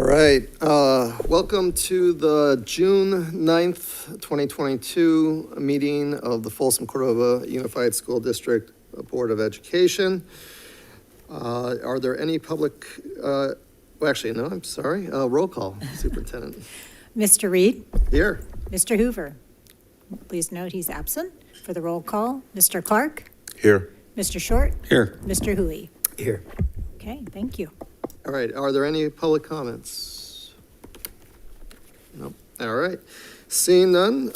right, welcome to the June 9th, 2022 meeting of the Folsom Cordova Unified School District Board of Education. Are there any public, well, actually, no, I'm sorry, roll call, Superintendent. Mr. Reed? Here. Mr. Hoover? Please note he's absent for the roll call. Mr. Clark? Here. Mr. Short? Here. Mr. Hui? Here. Okay, thank you. All right, are there any public comments? Nope. All right. Seeing none,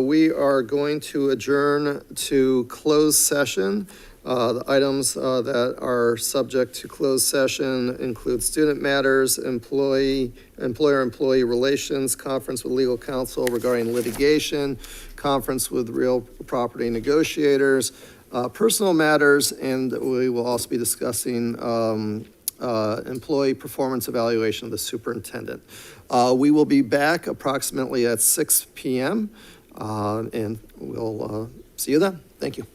we are going to adjourn to closed session. The items that are subject to closed session include student matters, employer-employee relations, conference with legal counsel regarding litigation, conference with real property negotiators, personal matters, and we will also be discussing employee performance evaluation of the superintendent. We will be back approximately at 6 p.m. And we'll see you then. Thank you.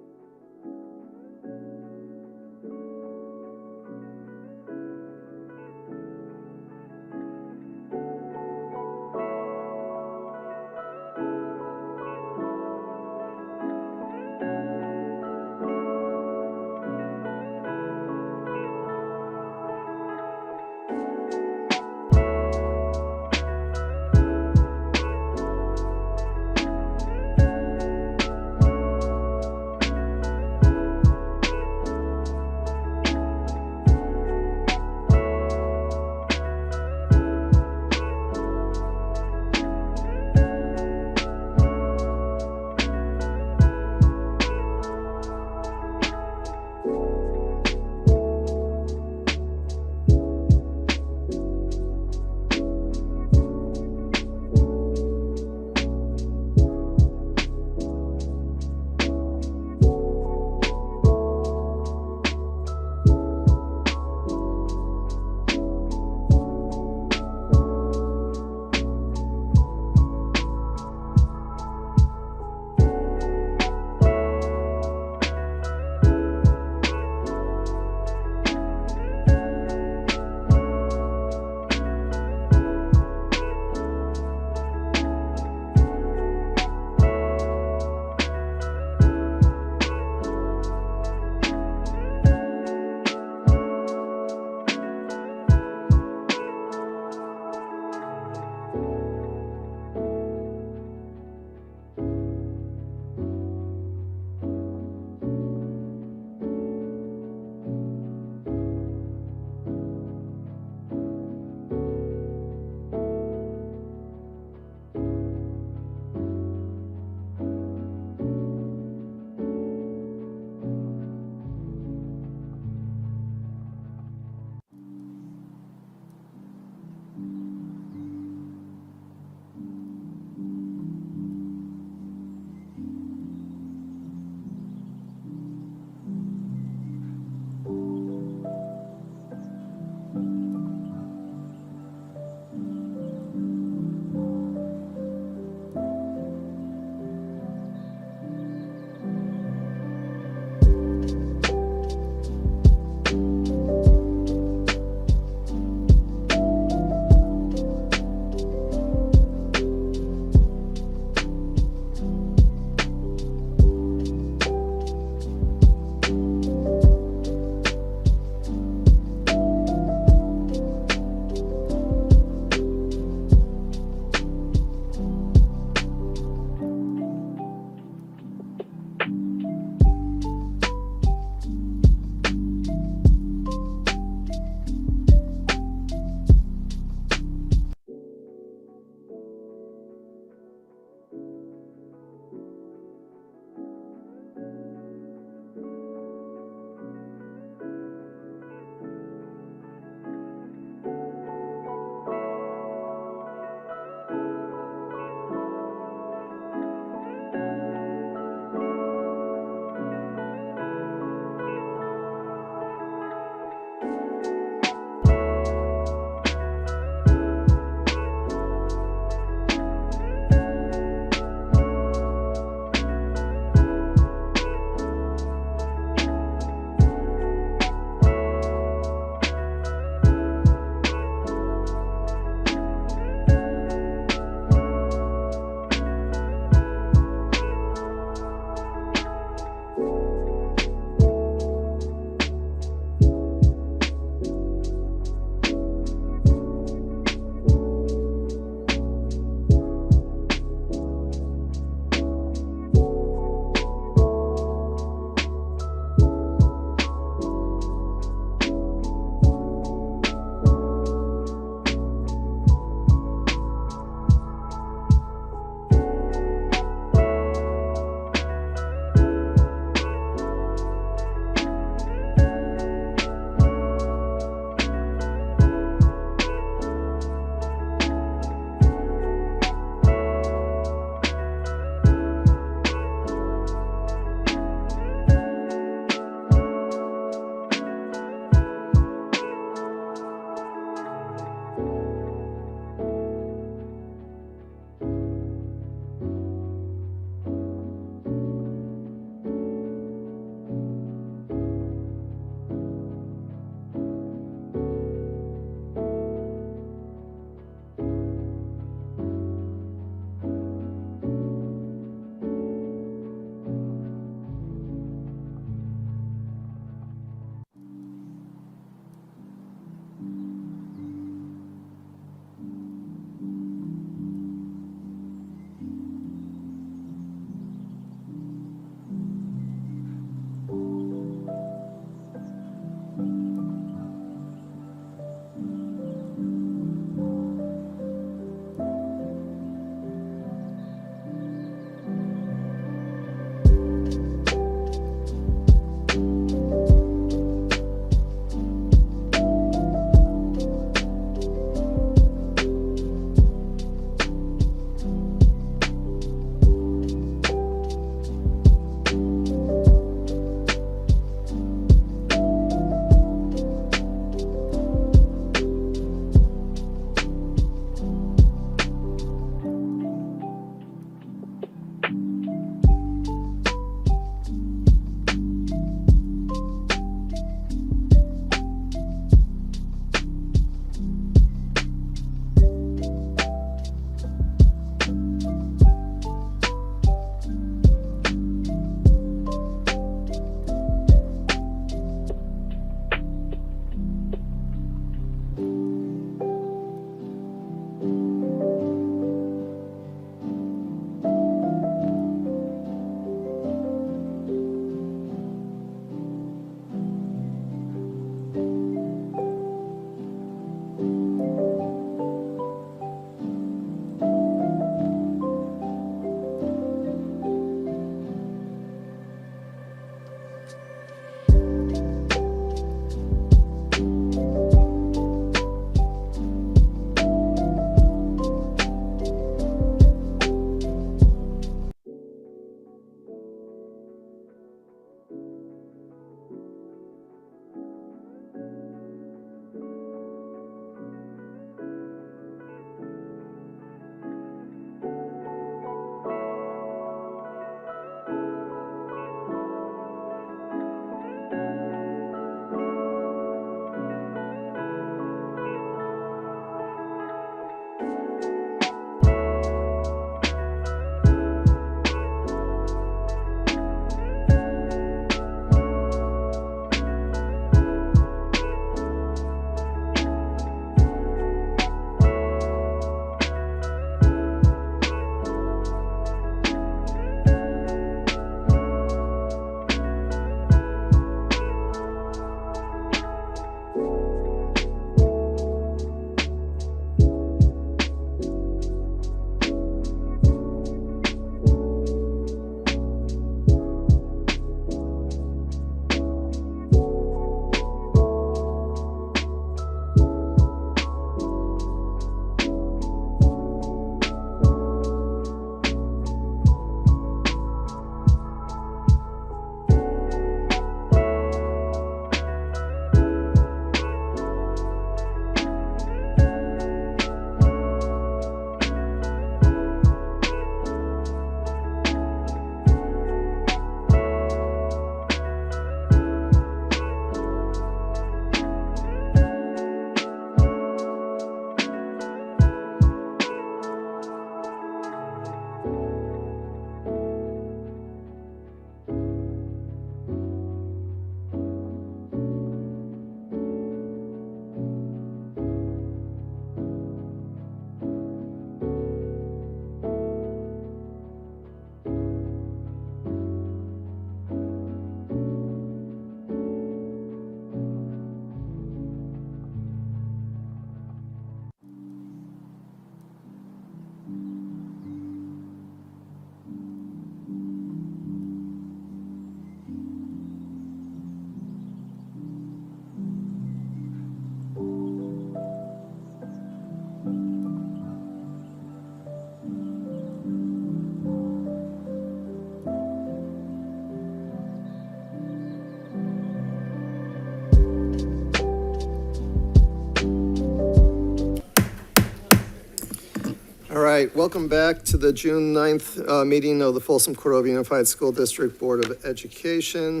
right, welcome back to the June 9th meeting of the Folsom Cordova Unified School District Board of Education.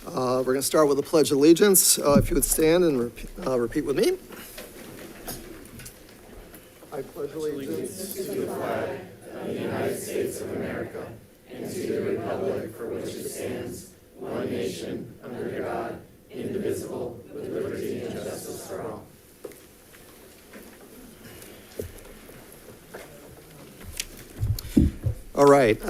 We're going to start with the Pledge of Allegiance. If you would stand and repeat with me. I pledge allegiance to the flag of the United States of America and to the republic for which it stands, one nation, under God, indivisible, with liberty and justice for all. All right,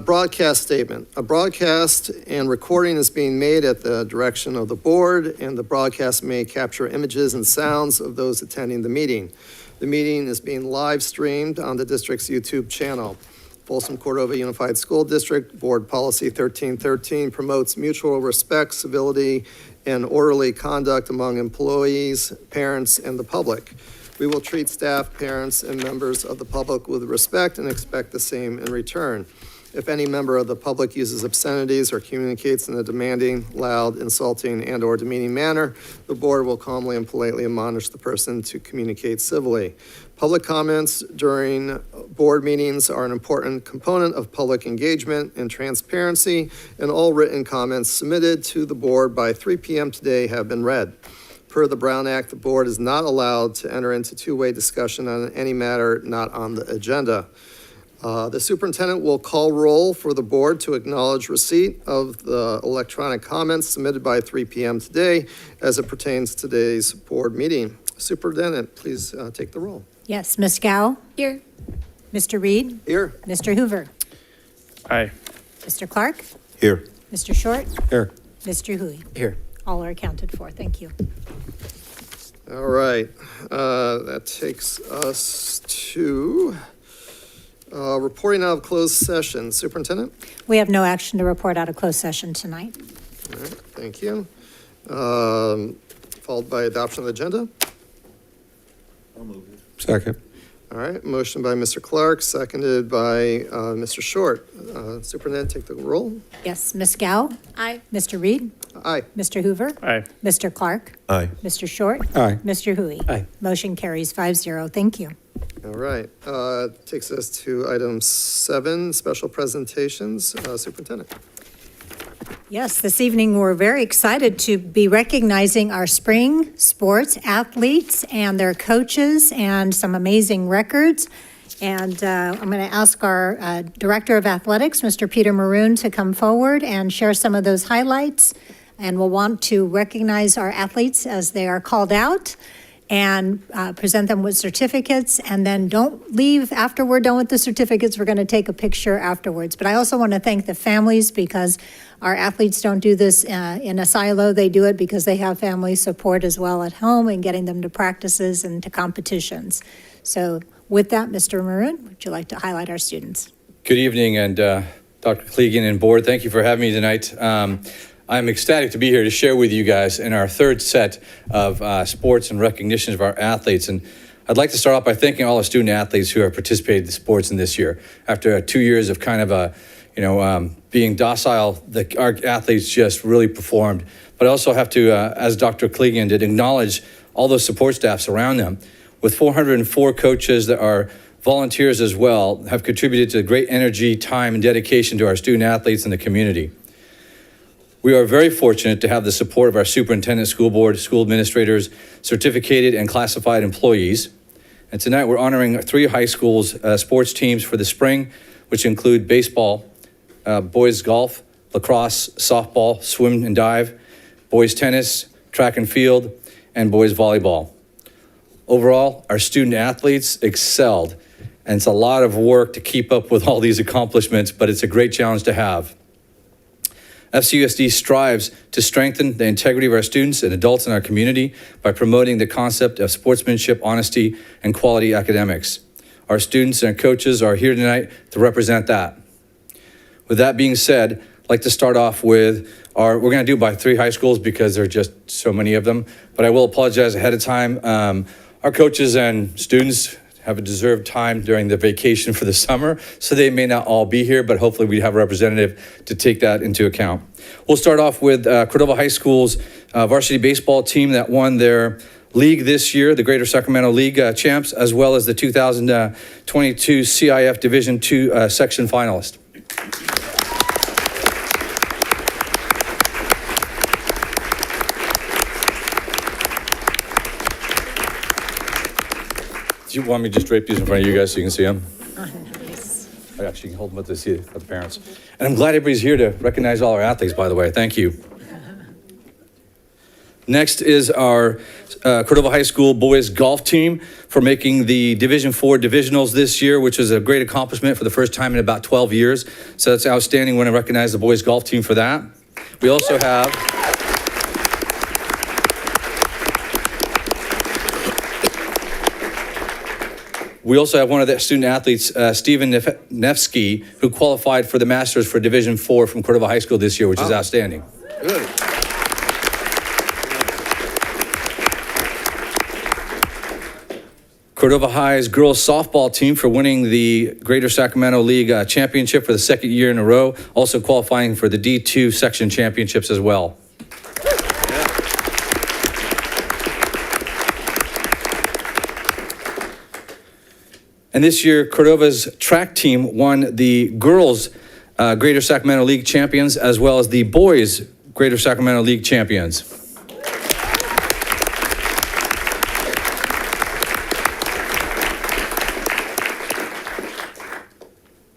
broadcast statement. A broadcast and recording is being made at the direction of the board, and the broadcast may capture images and sounds of those attending the meeting. The meeting is being live streamed on the district's YouTube channel. Folsom Cordova Unified School District Board Policy 1313 promotes mutual respect, civility, and orderly conduct among employees, parents, and the public. We will treat staff, parents, and members of the public with respect and expect the same in return. If any member of the public uses obscenities or communicates in a demanding, loud, insulting, and/or demeaning manner, the board will calmly and politely admonish the person to communicate civilly. Public comments during board meetings are an important component of public engagement and transparency, and all written comments submitted to the board by 3 p.m. today have been read. Per the Brown Act, the board is not allowed to enter into two-way discussion on any matter not on the agenda. The superintendent will call roll for the board to acknowledge receipt of the electronic comments submitted by 3 p.m. today as it pertains to today's board meeting. Superintendent, please take the roll. Yes, Ms. Gow? Here. Mr. Reed? Here. Mr. Hoover? Aye. Mr. Clark? Here. Mr. Short? Here. Mr. Hui? Here. All are accounted for. Thank you. All right, that takes us to reporting out of closed session. Superintendent? We have no action to report out of closed session tonight. All right, thank you. Followed by adoption of the agenda. I'll move it. Second. All right, motion by Mr. Clark, seconded by Mr. Short. Superintendent, take the roll. Yes, Ms. Gow? Aye. Mr. Reed? Aye. Mr. Hoover? Aye. Mr. Clark? Aye. Mr. Short? Aye. Mr. Hui? Aye. Motion carries 5-0. Thank you. All right, takes us to item 7, special presentations. Superintendent. Yes, this evening we're very excited to be recognizing our spring sports athletes and their coaches and some amazing records. And I'm going to ask our Director of Athletics, Mr. Peter Maroon, to come forward and share some of those highlights. And we'll want to recognize our athletes as they are called out and present them with certificates. And then don't leave after we're done with the certificates. We're going to take a picture afterwards. But I also want to thank the families, because our athletes don't do this in a silo. They do it because they have family support as well at home and getting them to practices and to competitions. So with that, Mr. Maroon, would you like to highlight our students? Good evening, and Dr. Klegan and board, thank you for having me tonight. I'm ecstatic to be here to share with you guys in our third set of sports and recognitions of our athletes. And I'd like to start off by thanking all the student athletes who have participated in sports in this year. After 2 years of kind of being docile, our athletes just really performed. But I also have to, as Dr. Klegan did, acknowledge all those support staffs around them. With 404 coaches that are volunteers as well, have contributed to great energy, time, and dedication to our student athletes and the community. We are very fortunate to have the support of our superintendent, school board, school administrators, certificated and classified employees. And tonight we're honoring 3 high schools' sports teams for the spring, which include baseball, boys golf, lacrosse, softball, swim and dive, boys tennis, track and field, and boys volleyball. Overall, our student athletes excelled, and it's a lot of work to keep up with all these accomplishments, but it's a great challenge to have. FCUSD strives to strengthen the integrity of our students and adults in our community by promoting the concept of sportsmanship, honesty, and quality academics. Our students and coaches are here tonight to represent that. With that being said, I'd like to start off with we're going to do by 3 high schools because there are just so many of them, but I will apologize ahead of time. Our coaches and students have a deserved time during the vacation for the summer, so they may not all be here, but hopefully we have a representative to take that into account. We'll start off with Cordova High School's varsity baseball team that won their league this year, the Greater Sacramento League champs, as well as the 2022 CIF Division II section finalist. Do you want me to just drape these in front of you guys so you can see them? I actually can hold them up to see it for the parents. And I'm glad everybody's here to recognize all our athletes, by the way. Thank you. Next is our Cordova High School boys golf team for making the Division IV divisionals this year, which is a great accomplishment for the first time in about 12 years. So that's outstanding. We want to recognize the boys golf team for that. We also have... We also have one of the student athletes, Stephen Nevsky, who qualified for the Masters for Division IV from Cordova High School this year, which is outstanding. Good. Cordova High's girls softball team for winning the Greater Sacramento League championship for the second year in a row, also qualifying for the D2 section championships as well. And this year, Cordova's track team won the girls' Greater Sacramento League champions, as well as the boys' Greater Sacramento League champions.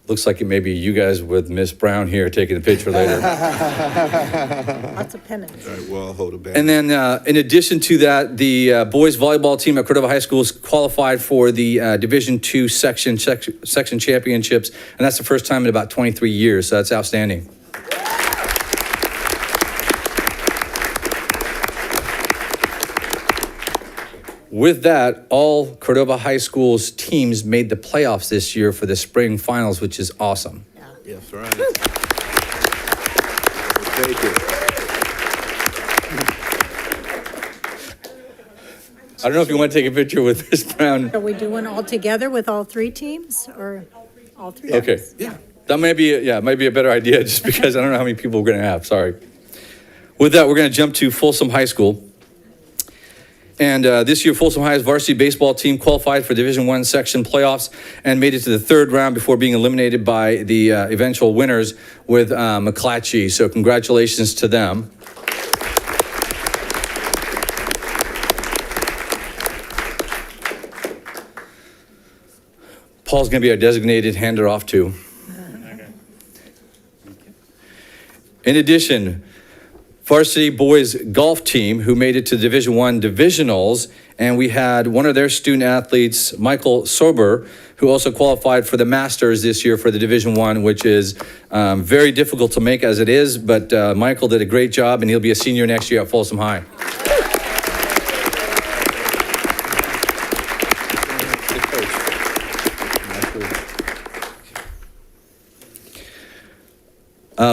Looks like it may be you guys with Miss Brown here taking the picture later. Lots of pennants. All right, well, I'll hold it back. And then in addition to that, the boys volleyball team at Cordova High School is qualified for the Division II section championships, and that's the first time in about 23 years, so that's outstanding. With that, all Cordova High School's teams made the playoffs this year for the spring finals, which is awesome. Yes, right. Take it. I don't know if you want to take a picture with Miss Brown. Are we doing all together with all three teams or all three? Okay. teams? Yeah. That may be, might be a better idea just because I don't know how many people we're going to have. Sorry. With that, we're going to jump to Folsom High School. And this year, Folsom High's varsity baseball team qualified for Division I section playoffs and made it to the third round before being eliminated by the eventual winners with McClatchy. So congratulations to them. Paul's going to be our designated hander off to. In addition, varsity boys golf team who made it to Division I divisionals, and we had one of their student athletes, Michael Sober, who also qualified for the Masters this year for the Division I, which is very difficult to make as it is, but Michael did a great job, and he'll be a senior next year at Folsom High.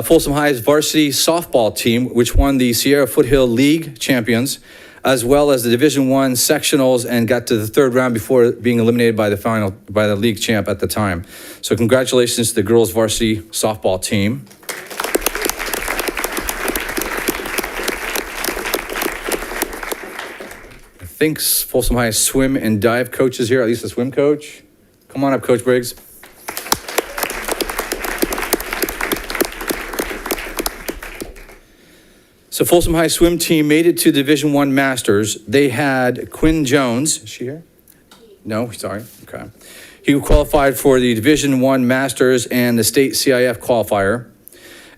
Folsom High's varsity softball team, which won the Sierra Foothill League champions, as well as the Division I sectionals, and got to the third round before being eliminated by the league champ at the time. So congratulations to the girls varsity softball team. I think Folsom High swim and dive coaches here, at least the swim coach. Come on up, Coach Briggs. So Folsom High swim team made it to Division I Masters. They had Quinn Jones. Is she here? No, sorry. Okay. He qualified for the Division I Masters and the state CIF qualifier.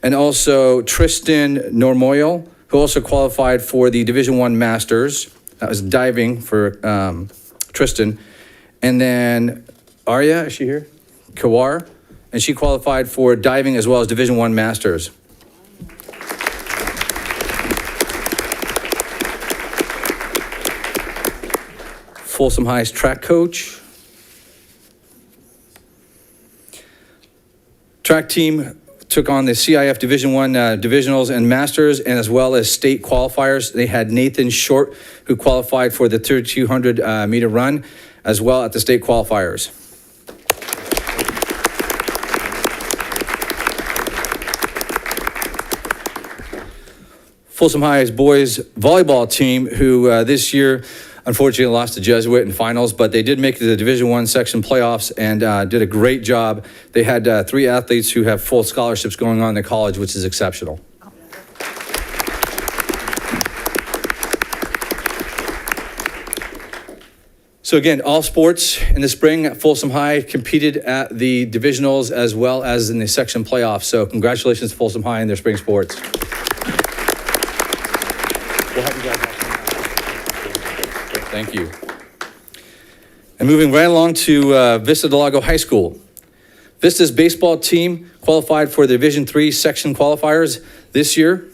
And also Tristan Normoyle, who also qualified for the Division I Masters. That was diving for Tristan. And then Arya, is she here? Kawar. And she qualified for diving as well as Division I Masters. Folsom High's track coach. Track team took on the CIF Division I divisionals and masters, and as well as state qualifiers. They had Nathan Short, who qualified for the 3,200 meter run, as well at the state qualifiers. Folsom High's boys volleyball team, who this year unfortunately lost to Jesuit in finals, but they did make it to the Division I section playoffs and did a great job. They had 3 athletes who have full scholarships going on in college, which is exceptional. So again, all sports in the spring at Folsom High competed at the divisionals as well as in the section playoffs. So congratulations to Folsom High and their spring sports. We'll have you guys back. Thank you. And moving right along to Vista Del Lago High School. Vista's baseball team qualified for the Division III section qualifiers this year.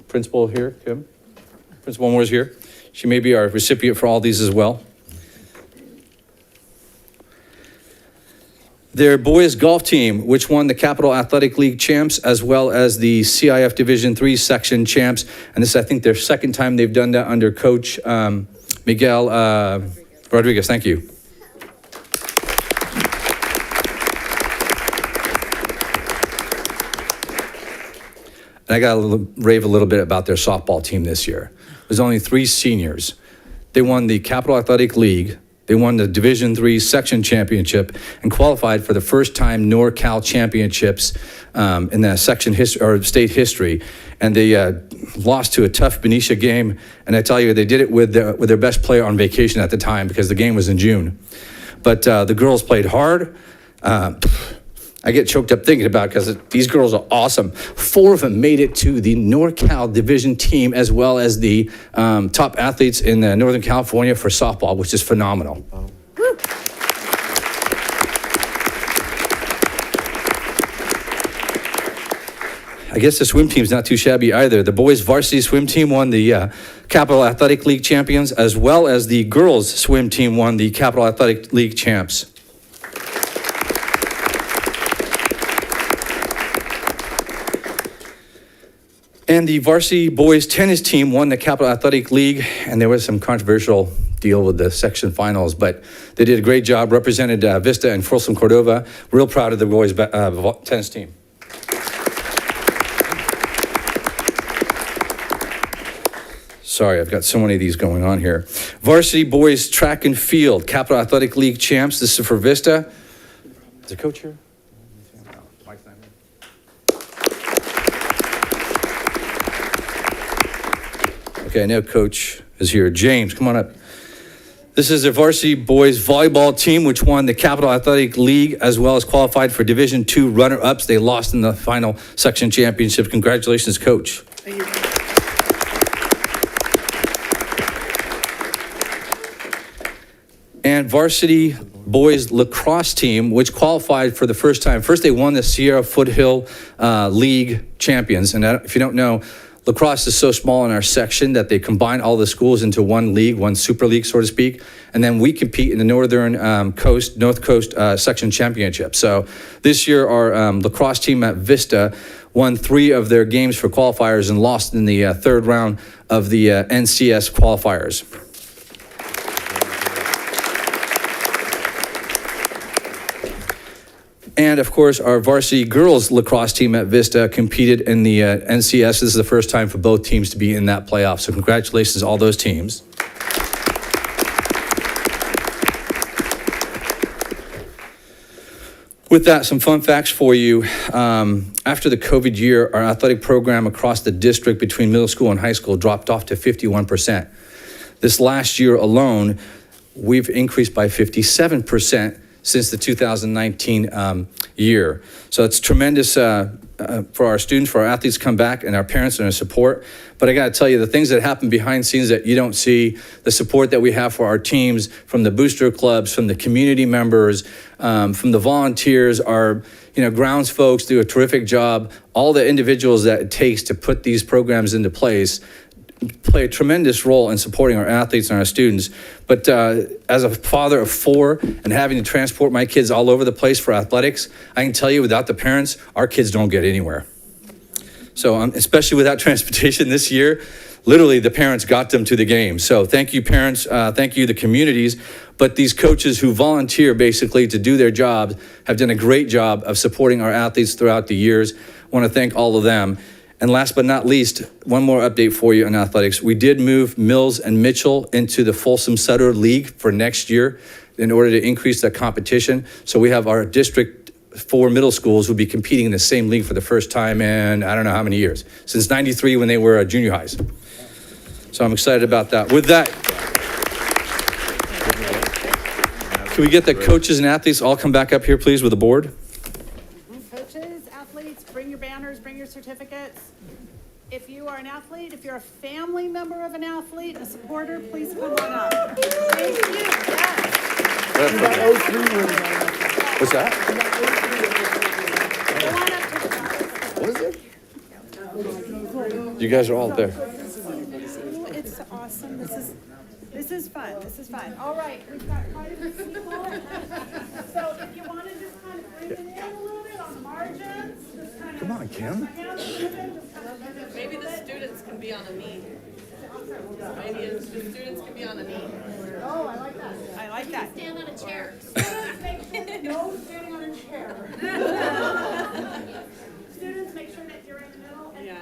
Principal here, Kim. Principal Moore's here. She may be our recipient for all these as well. Their boys golf team, which won the Capital Athletic League champs, as well as the CIF Division III section champs. And this is, I think, their second time they've done that under Coach Miguel Rodriguez. Thank you. And I got to rave a little bit about their softball team this year. There's only 3 seniors. They won the Capital Athletic League. They won the Division III section championship and qualified for the first time NorCal championships in the section history or state history. And they lost to a tough Benicia game. And I tell you, they did it with their best player on vacation at the time because the game was in June. But the girls played hard. I get choked up thinking about it because these girls are awesome. 4 of them made it to the NorCal division team as well as the top athletes in Northern California for softball, which is phenomenal. I guess the swim team's not too shabby either. The boys varsity swim team won the Capital Athletic League champions, as well as the girls swim team won the Capital Athletic League champs. And the varsity boys tennis team won the Capital Athletic League, and there was some controversial deal with the section finals, but they did a great job, represented Vista and Folsom Cordova. Real proud of the boys tennis team. Sorry, I've got so many of these going on here. Varsity boys track and field, Capital Athletic League champs. This is for Vista. Is the coach here? Okay, I know Coach is here. James, come on up. This is the varsity boys volleyball team, which won the Capital Athletic League, as well as qualified for Division II runner-ups. They lost in the final section championship. Congratulations, Coach. Thank you. And varsity boys lacrosse team, which qualified for the first time. First, they won the Sierra Foothill League champions. And if you don't know, lacrosse is so small in our section that they combine all the schools into one league, one super league, so to speak. And then we compete in the North Coast section championship. So this year, our lacrosse team at Vista won 3 of their games for qualifiers and lost in the 3rd round of the NCS qualifiers. And of course, our varsity girls lacrosse team at Vista competed in the NCS. This is the first time for both teams to be in that playoff. So congratulations to all those teams. With that, some fun facts for you. After the COVID year, our athletic program across the district between middle school and high school dropped off to 51%. This last year alone, we've increased by 57% since the 2019 year. So it's tremendous for our students, for our athletes to come back, and our parents and our support. But I gotta tell you, the things that happen behind scenes that you don't see, the support that we have for our teams, from the booster clubs, from the community members, from the volunteers, our grounds folks do a terrific job. All the individuals that it takes to put these programs into place play a tremendous role in supporting our athletes and our students. But as a father of 4 and having to transport my kids all over the place for athletics, I can tell you, without the parents, our kids don't get anywhere. So especially without transportation this year, literally the parents got them to the game. So thank you, parents. Thank you, the communities. But these coaches who volunteer basically to do their job have done a great job of supporting our athletes throughout the years. I want to thank all of them. And last but not least, one more update for you on athletics. We did move Mills and Mitchell into the Folsom Sutter League for next year in order to increase the competition. So we have our District 4 middle schools will be competing in the same league for the first time in I don't know how many years, since '93 when they were junior highs. So I'm excited about that. With that, can we get the coaches and athletes all come back up here, please, with the board? Coaches, athletes, bring your banners, bring your certificates. If you are an athlete, if you're a family member of an athlete, a supporter, please come on up. Thank you. Yes. What's that? Come on up to the What is it? You guys are all there. It's awesome. This is fun. This is fun. All right, we've got quite a few people. So if you want to just kind of bring it in a little bit on the margins, just kind of. Come on, Kim. Maybe the students can be on a knee. Maybe the students can be on a knee. Oh, I like that. I like that. Stand on a chair. No standing on a chair. Students, make sure that you're in the middle and you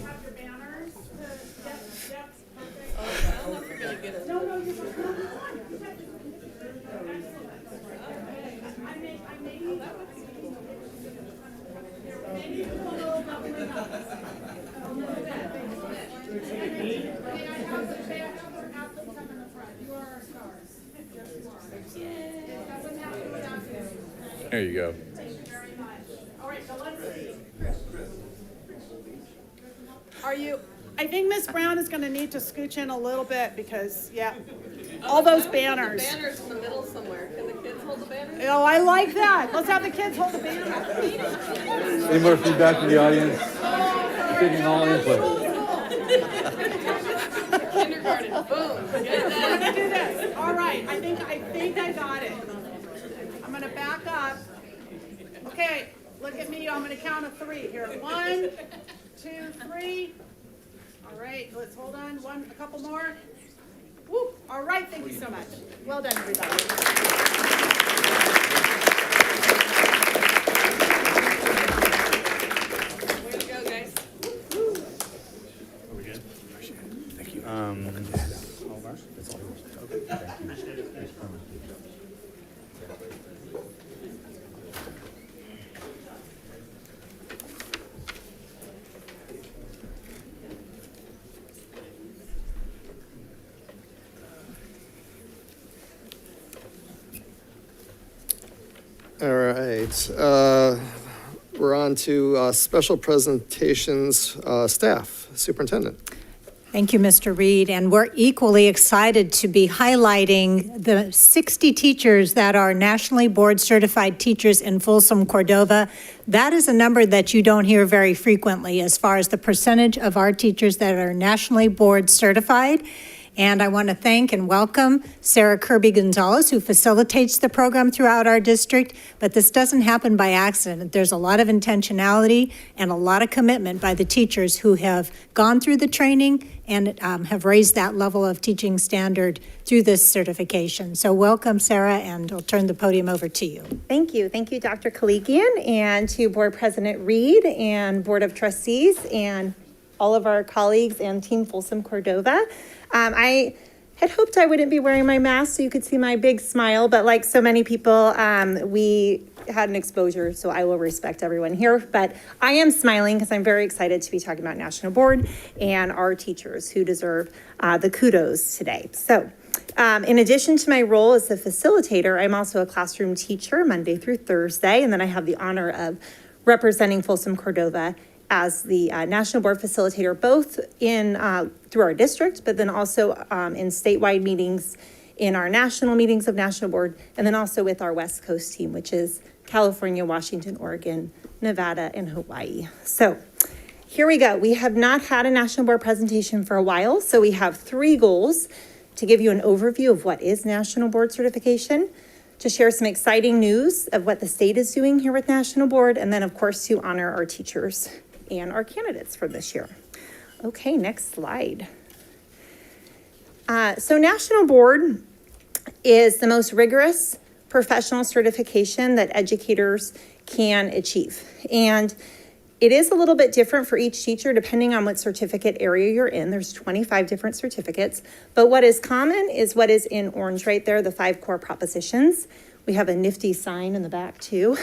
have your banners. Yep, perfect. I don't know if you're gonna get it. No, you're fine. Maybe a little doubling up. You are our stars. Yes, you are. That wouldn't happen without you. There you go. Thank you very much. All right, so let's see. Are you, I think Miss Brown is gonna need to scooch in a little bit because, all those banners. Banners in the middle somewhere. Can the kids hold the banners? Oh, I like that. Let's have the kids hold the banner. Any more feedback from the audience? Taking all input. Kindergarten, boom. Get that. Let's do this. All right, I think I got it. I'm gonna back up. Okay, look at me. I'm gonna count of 3 here. 1, 2, 3. All right, let's hold on. A couple more. Woo. All right, thank you so much. Well done, everybody. Way to go, guys. All right, we're on to special presentations, staff, superintendent. Thank you, Mr. Reed. And we're equally excited to be highlighting the 60 teachers that are nationally board certified teachers in Folsom, Cordova. That is a number that you don't hear very frequently as far as the percentage of our teachers that are nationally board certified. And I want to thank and welcome Sarah Kirby-Gonzalez, who facilitates the program throughout our district. But this doesn't happen by accident. There's a lot of intentionality and a lot of commitment by the teachers who have gone through the training and have raised that level of teaching standard through this certification. So welcome, Sarah, and I'll turn the podium over to you. Thank you. Thank you, Dr. Kalikian, and to Board President Reed and Board of Trustees and all of our colleagues and Team Folsom Cordova. I had hoped I wouldn't be wearing my mask so you could see my big smile, but like so many people, we had an exposure, so I will respect everyone here. But I am smiling because I'm very excited to be talking about National Board and our teachers who deserve the kudos today. So in addition to my role as a facilitator, I'm also a classroom teacher Monday through Thursday, and then I have the honor of representing Folsom Cordova as the National Board Facilitator, both in through our district, but then also in statewide meetings, in our national meetings of National Board, and then also with our West Coast team, which is California, Washington, Oregon, Nevada, and Hawaii. So here we go. We have not had a National Board presentation for a while, so we have 3 goals to give you an overview of what is National Board certification, to share some exciting news of what the state is doing here with National Board, and then of course to honor our teachers and our candidates for this year. Okay, next slide. So National Board is the most rigorous professional certification that educators can achieve. And it is a little bit different for each teacher depending on what certificate area you're in. There's 25 different certificates, but what is common is what is in orange right there, the 5 core propositions. We have a nifty sign in the back too.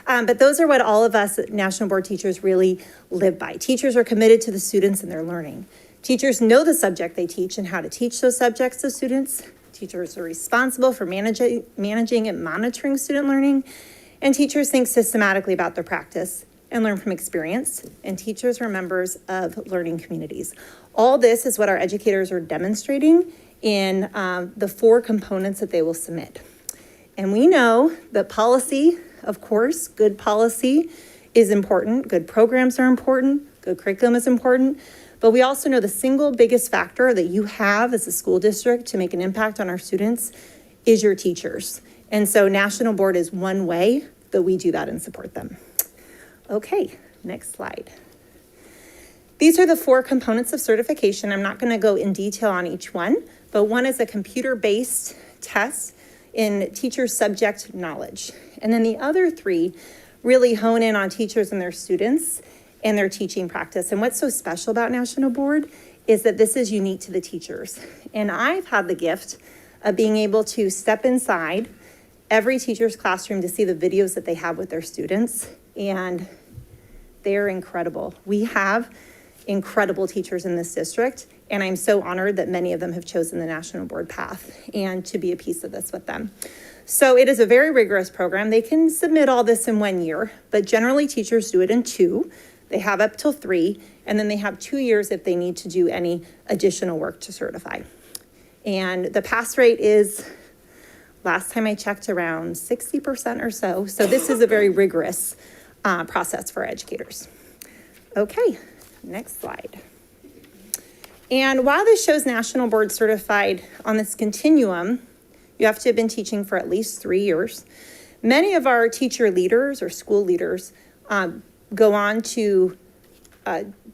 But those are what all of us National Board teachers really live by. Teachers are committed to the students and their learning. Teachers know the subject they teach and how to teach those subjects to students. Teachers are responsible for managing and monitoring student learning. And teachers think systematically about their practice and learn from experience. And teachers are members of learning communities. All this is what our educators are demonstrating in the 4 components that they will submit. And we know that policy, of course, good policy is important. Good programs are important. Good curriculum is important. But we also know the single biggest factor that you have as a school district to make an impact on our students is your teachers. And so National Board is one way that we do that and support them. Okay, next slide. These are the 4 components of certification. I'm not going to go in detail on each one, but one is a computer-based test in teacher subject knowledge. And then the other 3 really hone in on teachers and their students and their teaching practice. And what's so special about National Board is that this is unique to the teachers. And I've had the gift of being able to step inside every teacher's classroom to see the videos that they have with their students, and they're incredible. We have incredible teachers in this district, and I'm so honored that many of them have chosen the National Board path and to be a piece of this with them. So it is a very rigorous program. They can submit all this in 1 year, but generally teachers do it in 2. They have up till 3, and then they have 2 years if they need to do any additional work to certify. And the pass rate is, last time I checked, around 60% or so. So this is a very rigorous process for educators. Okay, next slide. And while this shows National Board certified on this continuum, you have to have been teaching for at least 3 years. Many of our teacher leaders or school leaders go on to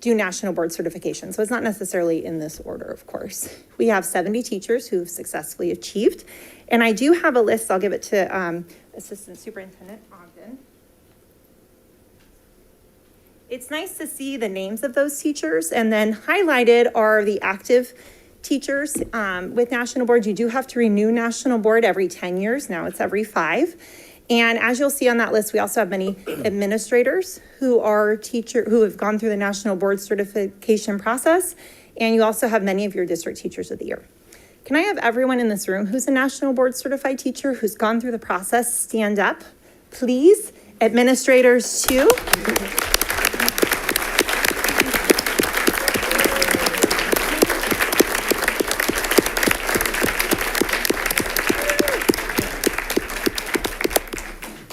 do National Board certification. So it's not necessarily in this order, of course. We have 70 teachers who've successfully achieved. And I do have a list. I'll give it to Assistant Superintendent Ogden. It's nice to see the names of those teachers, and then highlighted are the active teachers. With National Board, you do have to renew National Board every 10 years. Now it's every 5. And as you'll see on that list, we also have many administrators who have gone through the National Board certification process. And you also have many of your district teachers of the year. Can I have everyone in this room who's a National Board certified teacher who's gone through the process stand up, please? Administrators too.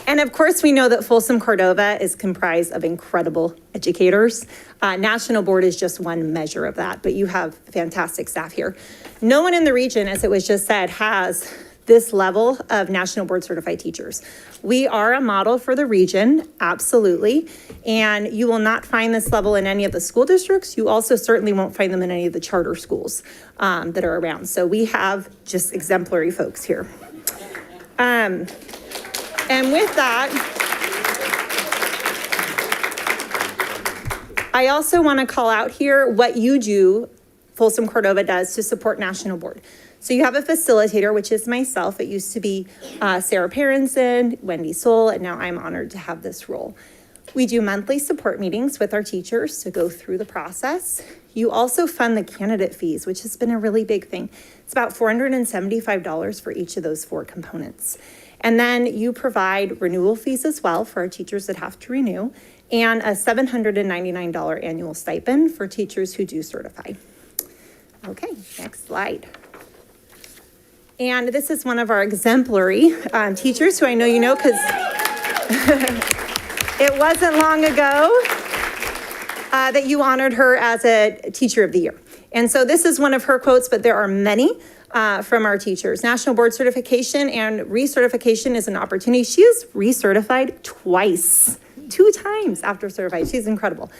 And of course, we know that Folsom Cordova is comprised of incredible educators. National Board is just one measure of that, but you have fantastic staff here. No one in the region, as it was just said, has this level of National Board certified teachers. We are a model for the region, absolutely. And you will not find this level in any of the school districts. You also certainly won't find them in any of the charter schools that are around. So we have just exemplary folks here. And with that, I also want to call out here what you do, Folsom Cordova does to support National Board. So you have a facilitator, which is myself. It used to be Sarah Parenson, Wendy Soul, and now I'm honored to have this role. We do monthly support meetings with our teachers to go through the process. You also fund the candidate fees, which has been a really big thing. It's about $475 for each of those 4 components. And then you provide renewal fees as well for our teachers that have to renew, and a $799 annual stipend for teachers who do certify. Okay, next slide. And this is one of our exemplary teachers who I know you know because it wasn't long ago that you honored her as a Teacher of the Year. And so this is one of her quotes, but there are many from our teachers. National Board certification and recertification is an opportunity. She is recertified twice, 2 times after certified. She's incredible.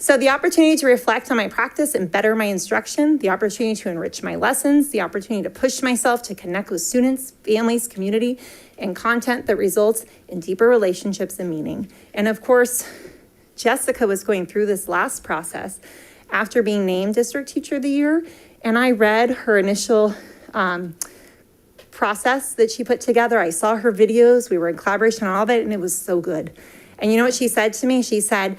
So the opportunity to reflect on my practice and better my instruction, the opportunity to enrich my lessons, the opportunity to push myself to connect with students, families, community, and content that results in deeper relationships and meaning. And of course, Jessica was going through this last process after being named District Teacher of the Year, and I read her initial process that she put together. I saw her videos, we were in collaboration on all of it, and it was so good. And you know what she said to me? She said,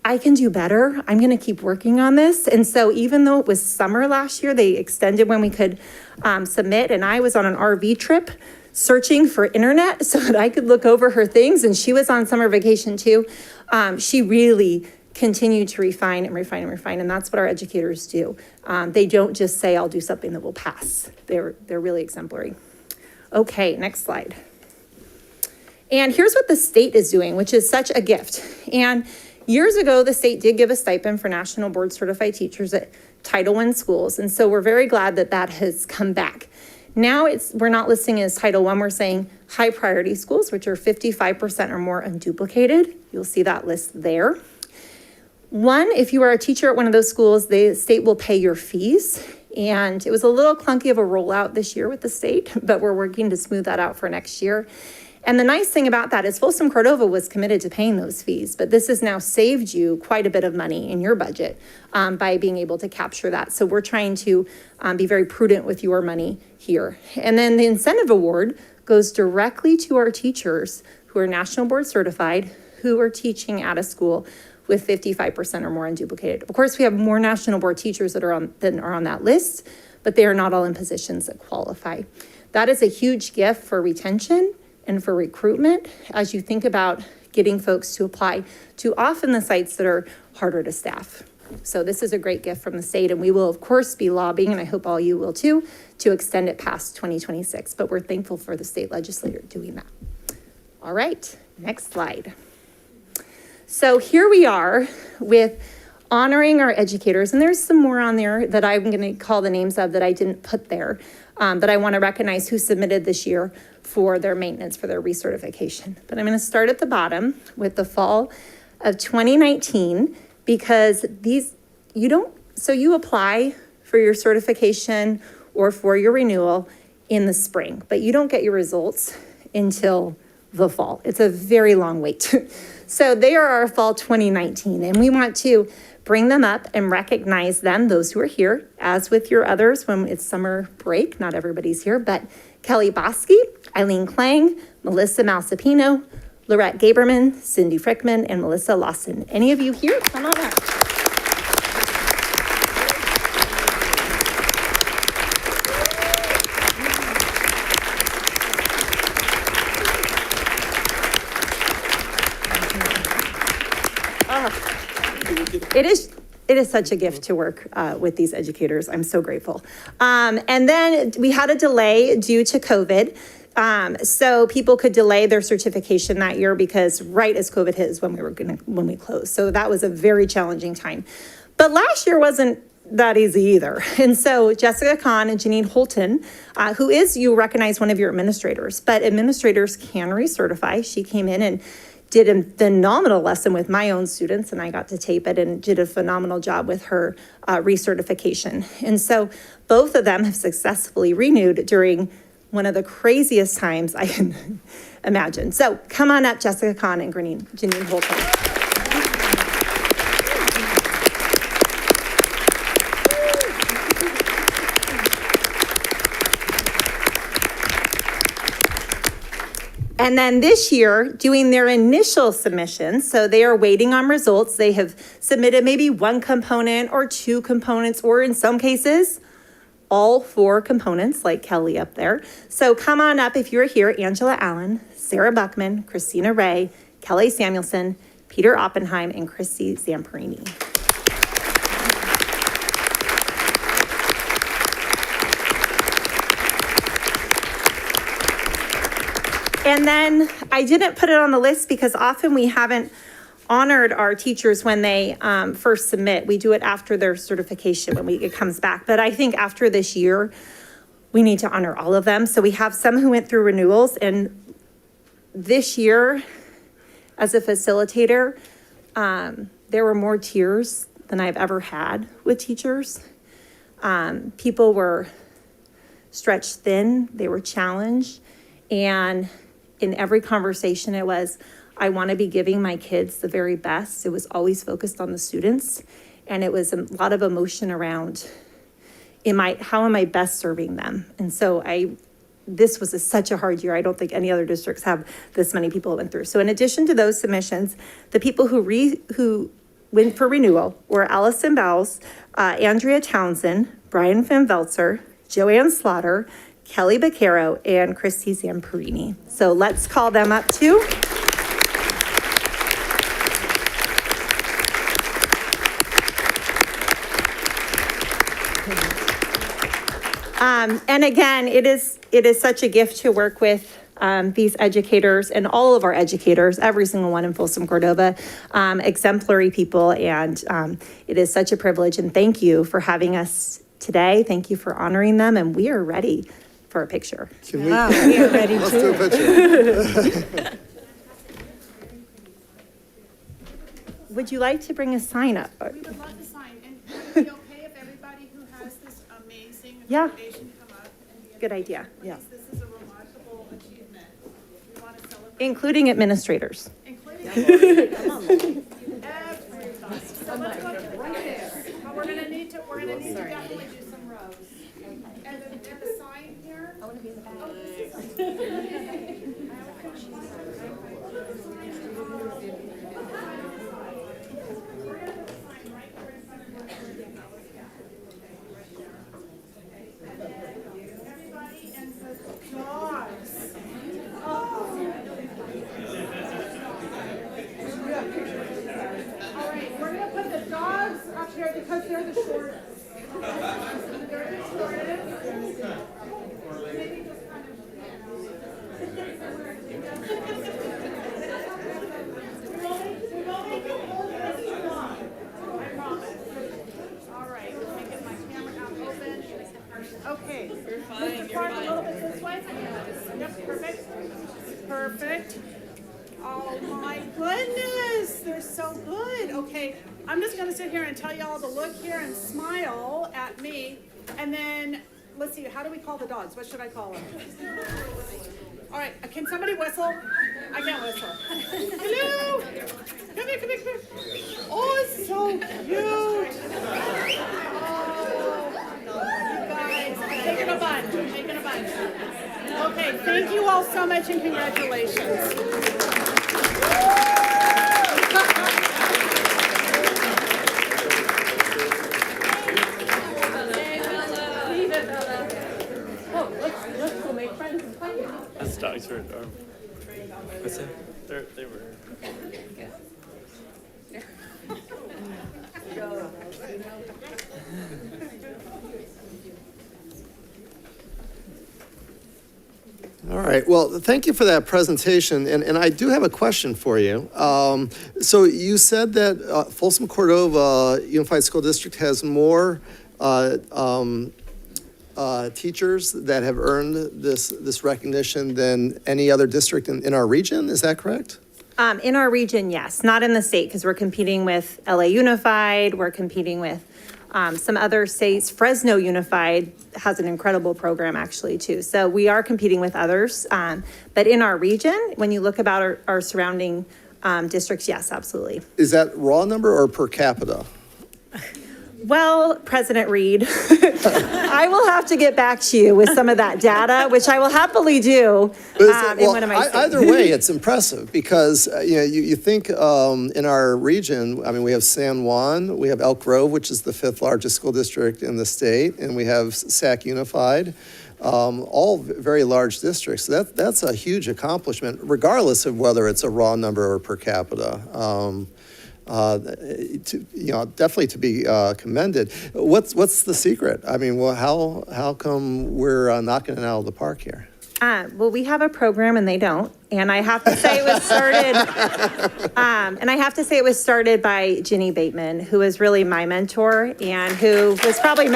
I can do better. I'm going to keep working on this. And so even though it was summer last year, they extended when we could submit, and I was on an RV trip searching for internet so that I could look over her things, and she was on summer vacation too. She really continued to refine and refine and refine, and that's what our educators do. They don't just say, I'll do something that will pass. They're really exemplary. Okay, next slide. And here's what the state is doing, which is such a gift. And years ago, the state did give a stipend for national board certified teachers at Title I schools. And so we're very glad that that has come back. Now we're not listing it as Title I, we're saying high priority schools, which are 55% or more unduplicated. You'll see that list there. One, if you are a teacher at one of those schools, the state will pay your fees. And it was a little clunky of a rollout this year with the state, but we're working to smooth that out for next year. And the nice thing about that is Folsom Cordova was committed to paying those fees, but this has now saved you quite a bit of money in your budget by being able to capture that. So we're trying to be very prudent with your money here. And then the incentive award goes directly to our teachers who are national board certified, who are teaching at a school with 55% or more unduplicated. Of course, we have more national board teachers than are on that list, but they are not all in positions that qualify. That is a huge gift for retention and for recruitment as you think about getting folks to apply to often the sites that are harder to staff. So this is a great gift from the state, and we will of course be lobbying, and I hope all you will too, to extend it past 2026, but we're thankful for the state legislature doing that. All right, next slide. So here we are with honoring our educators, and there's some more on there that I'm going to call the names of that I didn't put there, but I want to recognize who submitted this year for their maintenance, for their recertification. But I'm going to start at the bottom with the fall of 2019, because you apply for your certification or for your renewal in the spring, but you don't get your results until the fall. It's a very long wait. So they are our fall 2019, and we want to bring them up and recognize them, those who are here, as with your others when it's summer break. Not everybody's here, but Kelly Bosky, Eileen Klang, Melissa Malsapino, Lorette Gaberman, Cindy Frickman, and Melissa Lawson. Any of you here? Come on up. It is such a gift to work with these educators. I'm so grateful. And then we had a delay due to COVID. So people could delay their certification that year because right as COVID hit is when we closed. So that was a very challenging time. But last year wasn't that easy either. And so Jessica Kahn and Janine Holton, you recognize one of your administrators, but administrators can recertify. She came in and did a phenomenal lesson with my own students, and I got to tape it, and did a phenomenal job with her recertification. And so both of them have successfully renewed during one of the craziest times I can imagine. So come on up, Jessica Kahn and Janine Holton. And then this year, doing their initial submissions, so they are waiting on results. They have submitted maybe one component or two components, or in some cases, all four components, like Kelly up there. So come on up if you're here: Angela Allen, Sarah Buckman, Christina Ray, Kelly Samuelson, Peter Oppenheim, and Christy Zamperini. And then I didn't put it on the list because often we haven't honored our teachers when they first submit. We do it after their certification when it comes back. But I think after this year, we need to honor all of them. So we have some who went through renewals. And this year, as a facilitator, there were more tears than I've ever had with teachers. People were stretched thin, they were challenged, and in every conversation it was, I want to be giving my kids the very best. It was always focused on the students, and it was a lot of emotion around, how am I best serving them? And so this was such a hard year. I don't think any other districts have this many people that went through. So in addition to those submissions, the people who went for renewal were Allison Bowles, Andrea Townsend, Brian Van Velzer, Joanne Slaughter, Kelly Baccaro, and Christy Zamperini. So let's call them up too. And again, it is such a gift to work with these educators and all of our educators, every single one in Folsom, Cordova, exemplary people. And it is such a privilege. And thank you for having us today. Thank you for honoring them. And we are ready for a picture. Can we? Wow, we are ready Let's do a to. picture. Would you like to bring a sign up? We would love to sign, and would it be okay if everybody who has this amazing Yeah. foundation come up and be Good idea. Because this is a remarkable achievement. We want to celebrate, Including administrators. including everybody. So let's go right there. But we're gonna need to definitely do some rows. And the sign here. I want to be in the back. Everybody and the dogs. All right, we're gonna put the dogs up here because they're the shortest. They're the shortest. Maybe just kind of, we will make you hold this dog. I promise. All right, let me get my camera app open. Okay. You're fine, you're fine. A little bit this way. Yep, perfect. Perfect. Oh my goodness, they're so good. Okay, I'm just gonna sit here and tell y'all to look here and smile at me. And then, let's see, how do we call the dogs? What should I call them? All right, can somebody whistle? I can't whistle. Hello? Come here, come here, come here. Oh, it's so cute. Oh, you guys, I'm taking a bunch, I'm taking a bunch. Okay, thank you all so much and congratulations. Those dogs were adorable. What's that? They were. All right, well, thank you for that presentation, and I do have a question for you. So you said that Folsom Cordova Unified School District has more teachers that have earned this recognition than any other district in our region, is that correct? In our region, yes, not in the state, because we're competing with LA Unified, we're competing with some other states. Fresno Unified has an incredible program actually too. So we are competing with others. But in our region, when you look about our surrounding districts, yes, absolutely. Is that raw number or per capita? Well, President Reed, I will have to get back to you with some of that data, which I will happily do in one of my states. Either way, it's impressive because you think in our region, I mean, we have San Juan, we have Elk Grove, which is the 5th largest school district in the state, and we have SAC Unified, all very large districts. So that's a huge accomplishment, regardless of whether it's a raw number or per capita. Definitely to be commended. What's the secret? I mean, well, how come we're knocking it out of the park here? Well, we have a program and they don't. And I have to say it was started, by Ginny Bateman, who is really my mentor and who was probably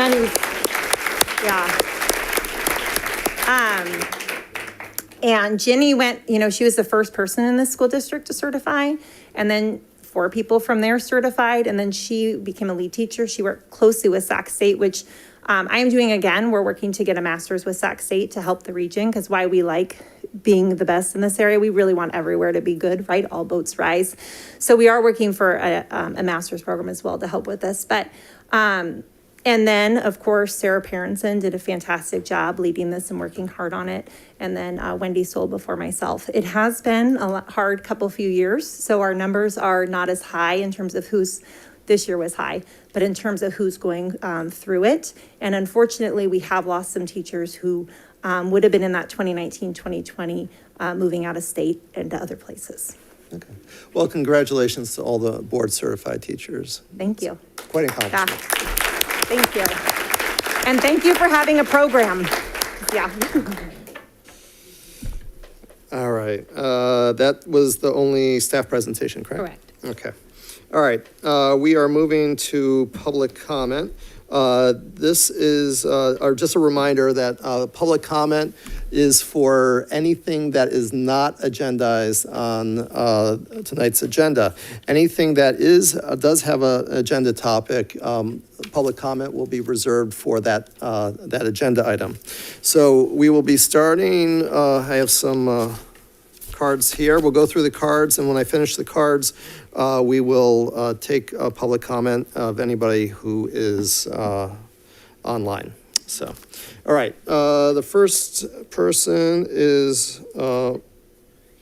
and Ginny went, she was the first person in the school district to certify. And then 4 people from there certified, and then she became a lead teacher. She worked closely with Sac State, which I am doing again. We're working to get a master's with Sac State to help the region, because why we like being the best in this area. We really want everywhere to be good, right? All boats rise. So we are working for a master's program as well to help with this. But, and then, of course, Sarah Parenson did a fantastic job leading this and working hard on it. And then Wendy Soul before myself. It has been a hard few years. So our numbers are not as high in terms of this year was high, but in terms of who's going through it. And unfortunately, we have lost some teachers who would have been in that 2019, 2020, moving out of state and to other places. Okay. Well, congratulations to all the board certified teachers. Thank you. Quite an Yeah. accomplishment. Thank you. And thank you for having a program. Yeah. All right. That was the only staff presentation, correct? Correct. Okay. All right. We are moving to public comment. This is, or just a reminder that public comment is for anything that is not agendized on tonight's agenda. Anything that does have an agenda topic, public comment will be reserved for that agenda item. So we will be starting, I have some cards here. We'll go through the cards, and when I finish the cards, we will take a public comment of anybody who is online. So, all right. The first person is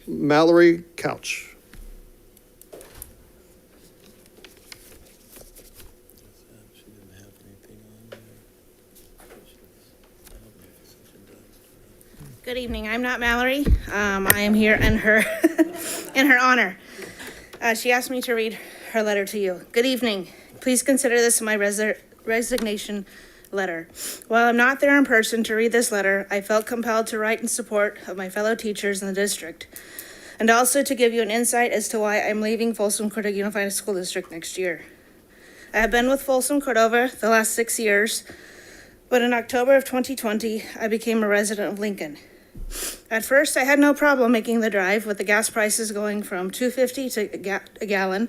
Mallory Couch. Good evening. I'm not Mallory. I am here in her in her honor. She asked me to read her letter to you. Good evening. Please consider this my resignation letter. While I'm not there in person to read this letter, I felt compelled to write in support of my fellow teachers in the district, and also to give you an insight as to why I'm leaving Folsom Cordova Unified School District next year. I have been with Folsom Cordova the last 6 years, but in October of 2020, I became a resident of Lincoln. At first, I had no problem making the drive, with the gas prices going from $2.50 to a gallon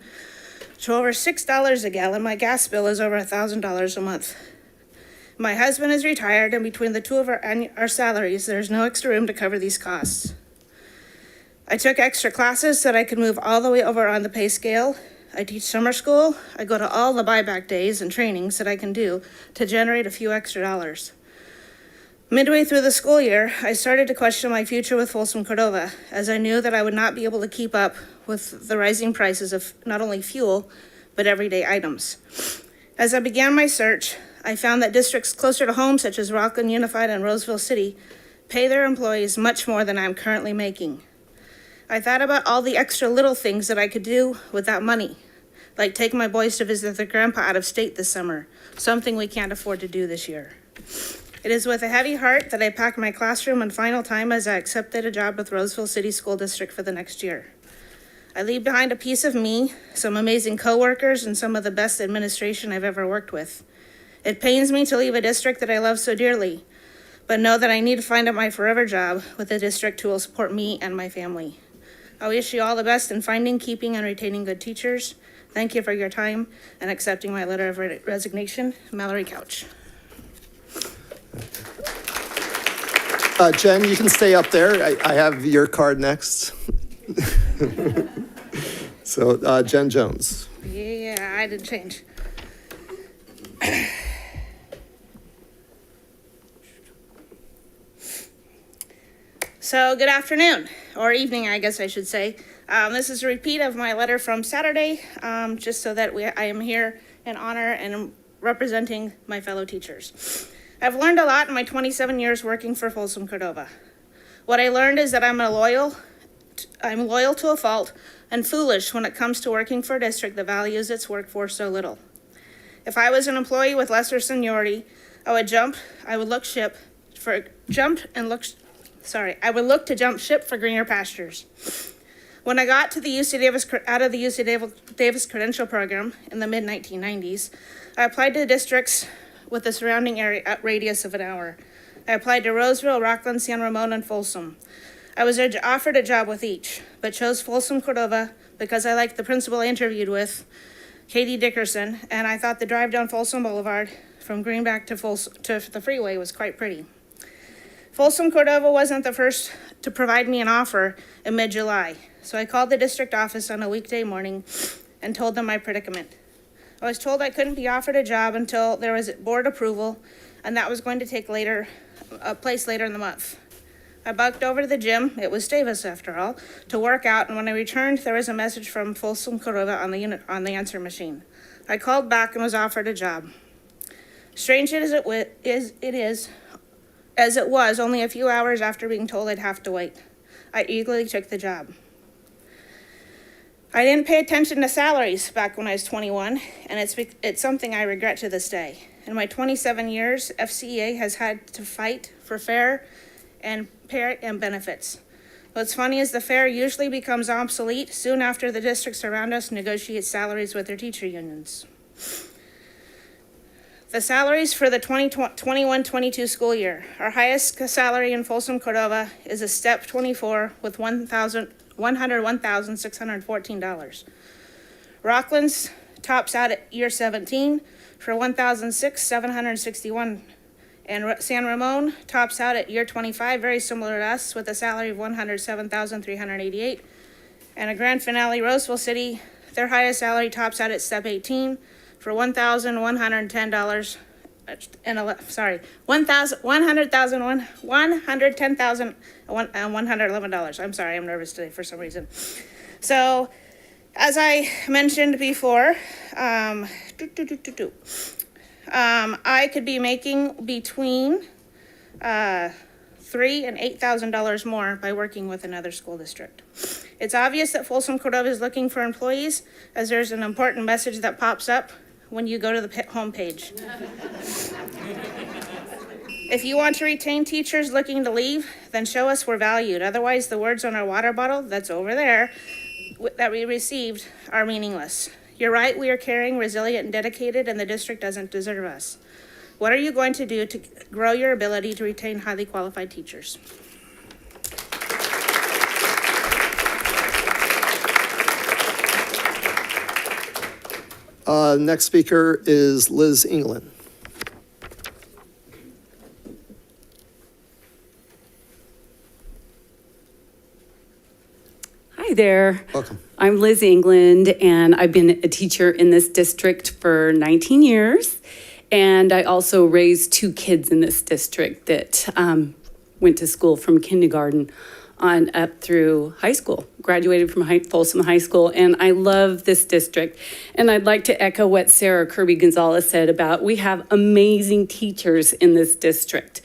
to over $6 a gallon. My gas bill is over $1,000 a month. My husband is retired, and between the two of our salaries, there's no extra room to cover these costs. I took extra classes so that I could move all the way over on the pay scale. I teach summer school. I go to all the buyback days and trainings that I can do to generate a few extra dollars. Midway through the school year, I started to question my future with Folsom Cordova, as I knew that I would not be able to keep up with the rising prices of not only fuel, but everyday items. As I began my search, I found that districts closer to home, such as Rockland Unified and Roseville City, pay their employees much more than I'm currently making. I thought about all the extra little things that I could do with that money, like take my boys to visit their grandpa out of state this summer, something we can't afford to do this year. It is with a heavy heart that I packed my classroom and final time as I accepted a job with Roseville City School District for the next year. I leave behind a piece of me, some amazing coworkers, and some of the best administration I've ever worked with. It pains me to leave a district that I love so dearly, but know that I need to find out my forever job with a district who will support me and my family. I wish you all the best in finding, keeping, and retaining good teachers. Thank you for your time and accepting my letter of resignation. Mallory Couch. Jen, you can stay up there. I have your card next. So, Jen Jones. Yeah, I didn't change. So, good afternoon, or evening, I guess I should say. This is a repeat of my letter from Saturday, just so that I am here in honor and representing my fellow teachers. I've learned a lot in my 27 years working for Folsom Cordova. What I learned is that I'm loyal to a fault and foolish when it comes to working for a district that values its workforce so little. If I was an employee with lesser seniority, I would look to jump ship for greener pastures. When I got to out of the UC Davis credential program in the mid-1990s, I applied to the districts with the surrounding area radius of an hour. I applied to Roseville, Rockland, San Ramon, and Folsom. I was offered a job with each, but chose Folsom Cordova because I liked the principal I interviewed with, Katie Dickerson, and I thought the drive down Folsom Boulevard from Greenback to the freeway was quite pretty. Folsom Cordova wasn't the first to provide me an offer in mid-July, so I called the district office on a weekday morning and told them my predicament. I was told I couldn't be offered a job until there was board approval, and that was going to take place later in the month. I bucked over to the gym, it was Davis after all, to work out, and when I returned, there was a message from Folsom Cordova on the answer machine. I called back and was offered a job. Strange as it was only a few hours after being told I'd have to wait. I eagerly took the job. I didn't pay attention to salaries back when I was 21, and it's something I regret to this day. In my 27 years, FCEA has had to fight for fair and pay and benefits. What's funny is the fair usually becomes obsolete soon after the districts around us negotiate salaries with their teacher unions. The salaries for the 2021-22 school year. Our highest salary in Folsom Cordova is a step 24 with $101,614. Rockland's tops out at year 17 for $1,761. And San Ramon tops out at year 25, very similar to us, with a salary of $107,388. And a grand finale, Roseville City, their highest salary tops out at step 18 for $110,111. I'm sorry, I'm nervous today for some reason. So, as I mentioned before, I could be making between $3,000 and $8,000 more by working with another school district. It's obvious that Folsom Cordova is looking for employees, as there's an important message that pops up when you go to the homepage. If you want to retain teachers looking to leave, then show us we're valued. Otherwise, the words on our water bottle that's over there that we received are meaningless. You're right, we are caring, resilient, and dedicated, and the district doesn't deserve us. What are you going to do to grow your ability to retain highly qualified teachers? Next speaker is Liz England. Hi there. Welcome. I'm Liz England, and I've been a teacher in this district for 19 years. And I also raised 2 kids in this district that went to school from kindergarten on up through high school, graduated from Folsom High School. And I love this district. And I'd like to echo what Sarah Kirby-Gonzalez said about we have amazing teachers in this district.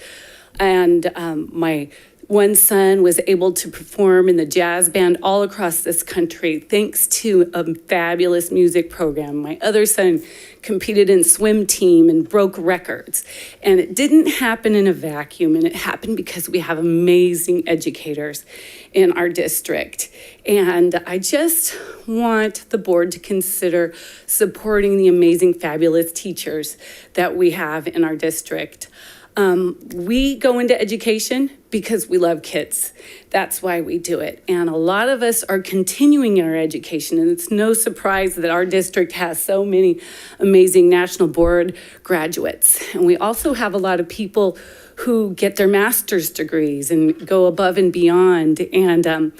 And my one son was able to perform in the jazz band all across this country thanks to a fabulous music program. My other son competed in swim team and broke records. And it didn't happen in a vacuum, and it happened because we have amazing educators in our district. And I just want the board to consider supporting the amazing, fabulous teachers that we have in our district. We go into education because we love kids. That's why we do it. And a lot of us are continuing our education, and it's no surprise that our district has so many amazing national board graduates. And we also have a lot of people who get their master's degrees and go above and beyond. And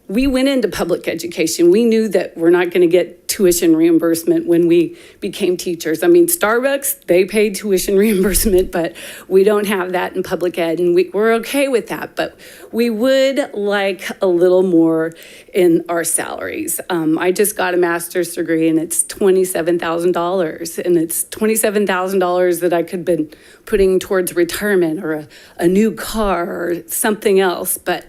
we went into public education. We knew that we're not going to get tuition reimbursement when we became teachers. I mean, Starbucks, they paid tuition reimbursement, but we don't have that in public ed, and we're okay with that. But we would like a little more in our salaries. I just got a master's degree, and it's $27,000, and it's $27,000 that I could have been putting towards retirement or a new car or something else. But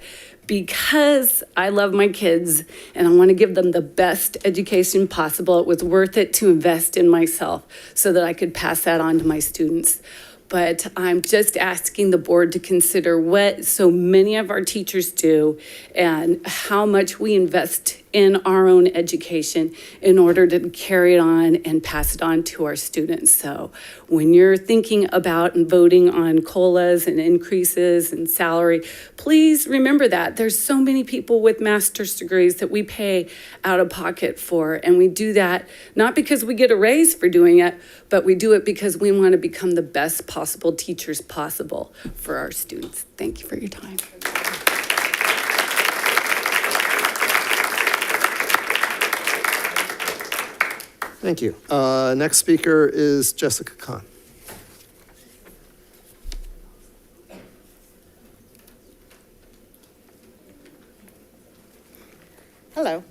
because I love my kids and I want to give them the best education possible, it was worth it to invest in myself so that I could pass that on to my students. But I'm just asking the board to consider what so many of our teachers do and how much we invest in our own education in order to carry it on and pass it on to our students. So when you're thinking about and voting on COLAs and increases and salary, please remember that. There's so many people with master's degrees that we pay out of pocket for, and we do that not because we get a raise for doing it, but we do it because we want to become the best possible teachers possible for our students. Thank you for your time. Thank you. Next speaker is Jessica Kahn. Hello.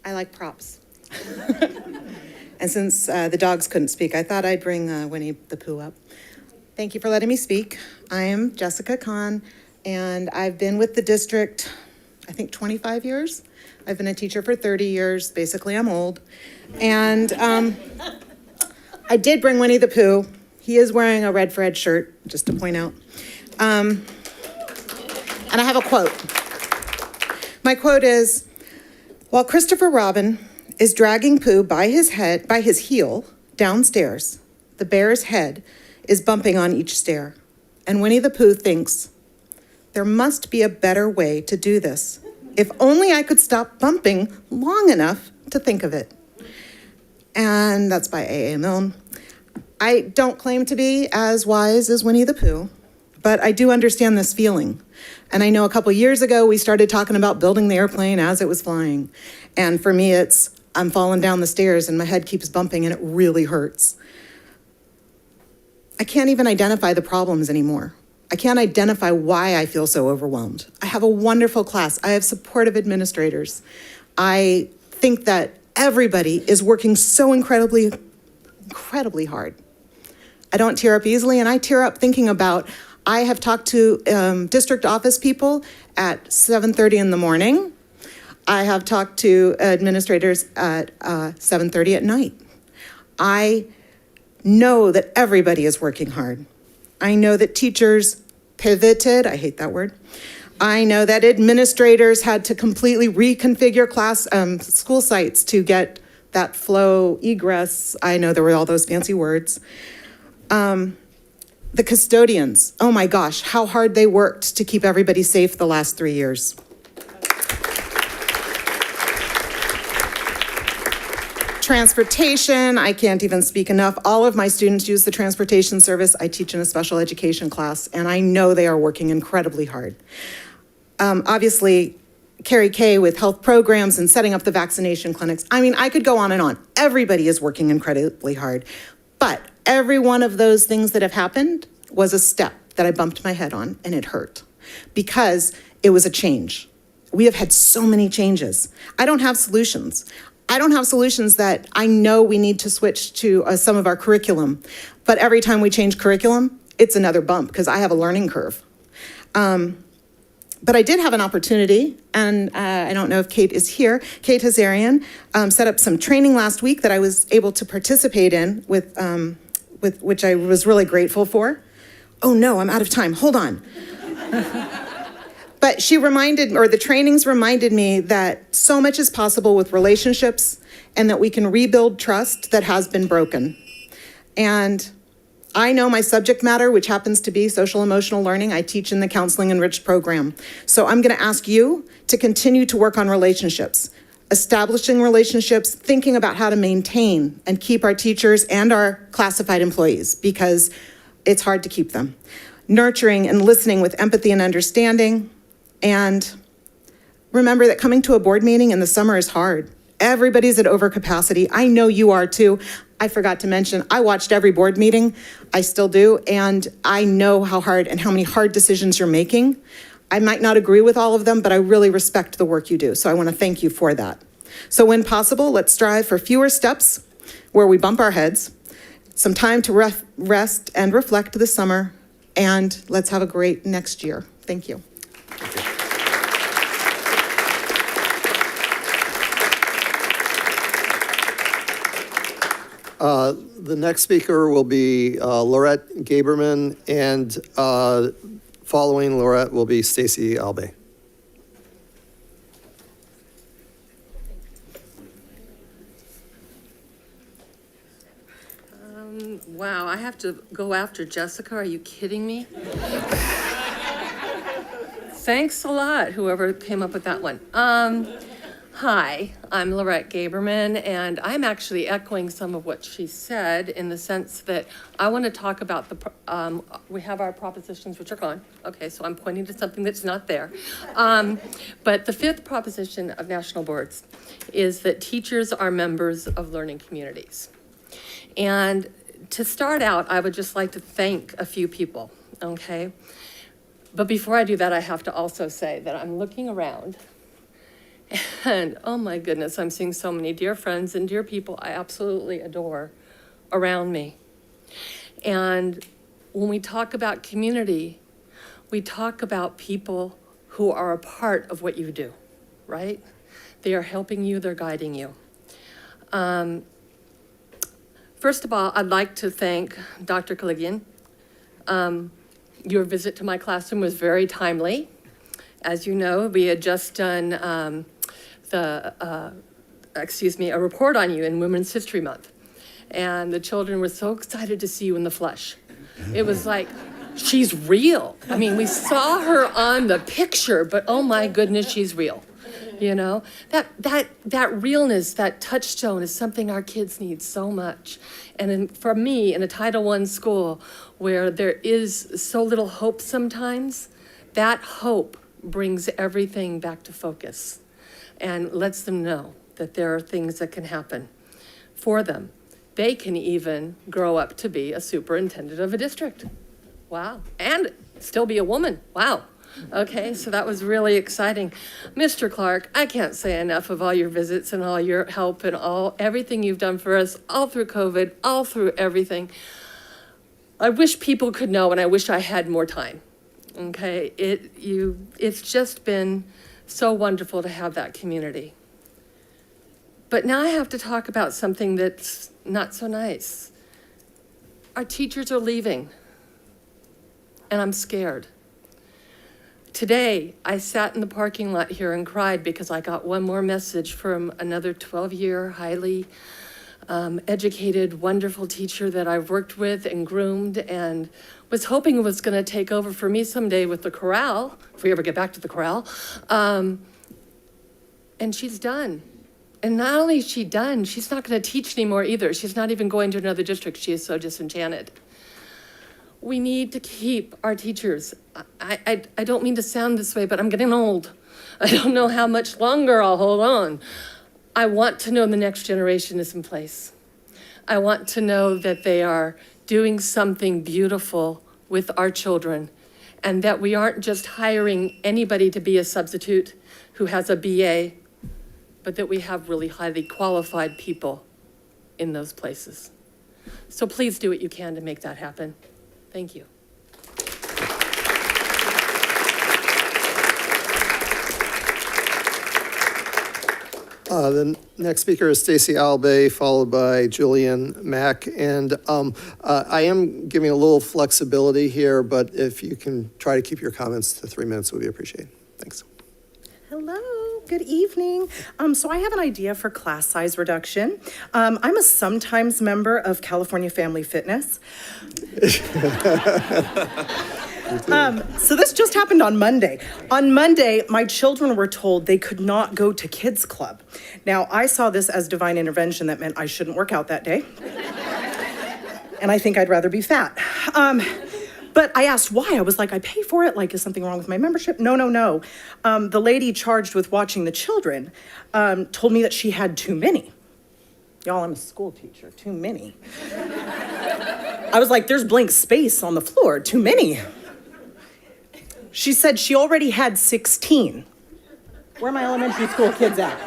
I like props. And since the dogs couldn't speak, I thought I'd bring Winnie the Pooh up. Thank you for letting me speak. I am Jessica Kahn, and I've been with the district, I think 25 years. I've been a teacher for 30 years. Basically, I'm old. And I did bring Winnie the Pooh. He is wearing a red Fred shirt, just to point out. And I have a quote. My quote is, while Christopher Robin is dragging Pooh by his heel downstairs, the bear's head is bumping on each stair. And Winnie the Pooh thinks, there must be a better way to do this. If only I could stop bumping long enough to think of it. And that's by A.A. Milne. I don't claim to be as wise as Winnie the Pooh, but I do understand this feeling. And I know a couple years ago, we started talking about building the airplane as it was flying. And for me, I'm falling down the stairs and my head keeps bumping and it really hurts. I can't even identify the problems anymore. I can't identify why I feel so overwhelmed. I have a wonderful class. I have supportive administrators. I think that everybody is working so incredibly hard. I don't tear up easily, and I tear up thinking about, I have talked to district office people at 7:30 in the morning. I have talked to administrators at 7:30 at night. I know that everybody is working hard. I know that teachers pivoted, I hate that word. I know that administrators had to completely reconfigure school sites to get that flow egress. I know there were all those fancy words. The custodians, oh my gosh, how hard they worked to keep everybody safe the last 3 years. Transportation, I can't even speak enough. All of my students use the transportation service. I teach in a special education class, and I know they are working incredibly hard. Obviously, Carrie Kay with health programs and setting up the vaccination clinics. I mean, I could go on and on. Everybody is working incredibly hard. But every one of those things that have happened was a step that I bumped my head on, and it hurt because it was a change. We have had so many changes. I don't have solutions. I don't have solutions that I know we need to switch to some of our curriculum. But every time we change curriculum, it's another bump because I have a learning curve. But I did have an opportunity, and I don't know if Kate is here. Kate Hazarian set up some training last week that I was able to participate in with which I was really grateful for. Oh no, I'm out of time. Hold on. But the trainings reminded me that so much is possible with relationships and that we can rebuild trust that has been broken. And I know my subject matter, which happens to be social emotional learning. I teach in the Counseling Enriched program. So I'm going to ask you to continue to work on relationships, establishing relationships, thinking about how to maintain and keep our teachers and our classified employees because it's hard to keep them. Nurturing and listening with empathy and understanding. And remember that coming to a board meeting in the summer is hard. Everybody's at overcapacity. I know you are too. I forgot to mention, I watched every board meeting. I still do. And I know how hard and how many hard decisions you're making. I might not agree with all of them, but I really respect the work you do. So I want to thank you for that. So when possible, let's strive for fewer steps where we bump our heads, some time to rest and reflect this summer, and let's have a great next year. Thank you. The next speaker will be Laurette Gaberman, and following Laurette will be Stacy Albay. Wow, I have to go after Jessica. Are you kidding me? Thanks a lot, whoever came up with that one. Hi, I'm Lorette Gaberman, and I'm actually echoing some of what she said in the sense that I want to talk about we have our propositions, which are gone. Okay, so I'm pointing to something that's not there. But the fifth proposition of national boards is that teachers are members of learning communities. And to start out, I would just like to thank a few people, okay? But before I do that, I have to also say that I'm looking around and oh my goodness, I'm seeing so many dear friends and dear people I absolutely adore around me. And when we talk about community, we talk about people who are a part of what you do, right? They are helping you, they're guiding you. First of all, I'd like to thank Dr. Kaligian. Your visit to my classroom was very timely. As you know, we had just done a report on you in Women's History Month. And the children were so excited to see you in the flesh. It was like, she's real. I mean, we saw her on the picture, but oh my goodness, she's real. You know, that realness, that touchstone is something our kids need so much. And for me, in a Title I school where there is so little hope sometimes, that hope brings everything back to focus and lets them know that there are things that can happen for them. They can even grow up to be a superintendent of a district. Wow. And still be a woman. Wow. Okay, so that was really exciting. Mr. Clark, I can't say enough of all your visits and all your help and everything you've done for us, all through COVID, all through everything. I wish people could know, and I wish I had more time. Okay, it's just been so wonderful to have that community. But now I have to talk about something that's not so nice. Our teachers are leaving, and I'm scared. Today, I sat in the parking lot here and cried because I got one more message from another 12-year, highly educated, wonderful teacher that I've worked with and groomed and was hoping was going to take over for me someday with the corral, if we ever get back to the corral. And she's done. And not only is she done, she's not going to teach anymore either. She's not even going to another district. She is so disenchanted. We need to keep our teachers. I don't mean to sound this way, but I'm getting old. I don't know how much longer I'll hold on. I want to know the next generation is in place. I want to know that they are doing something beautiful with our children and that we aren't just hiring anybody to be a substitute who has a BA, but that we have really highly qualified people in those places. So please do what you can to make that happen. Thank you. The next speaker is Stacy Albay, followed by Julian Mack. And I am giving a little flexibility here, but if you can try to keep your comments to 3 minutes, it would be appreciated. Thanks. Hello, good evening. So I have an idea for class size reduction. I'm a sometimes member of California Family Fitness. So this just happened on Monday. On Monday, my children were told they could not go to kids club. Now, I saw this as divine intervention that meant I shouldn't work out that day. And I think I'd rather be fat. But I asked why. I was like, I pay for it. Like, is something wrong with my membership? No. The lady charged with watching the children told me that she had too many. Y'all, I'm a school teacher. Too many. I was like, there's blank space on the floor. Too many. She said she already had 16. Where are my elementary school kids at?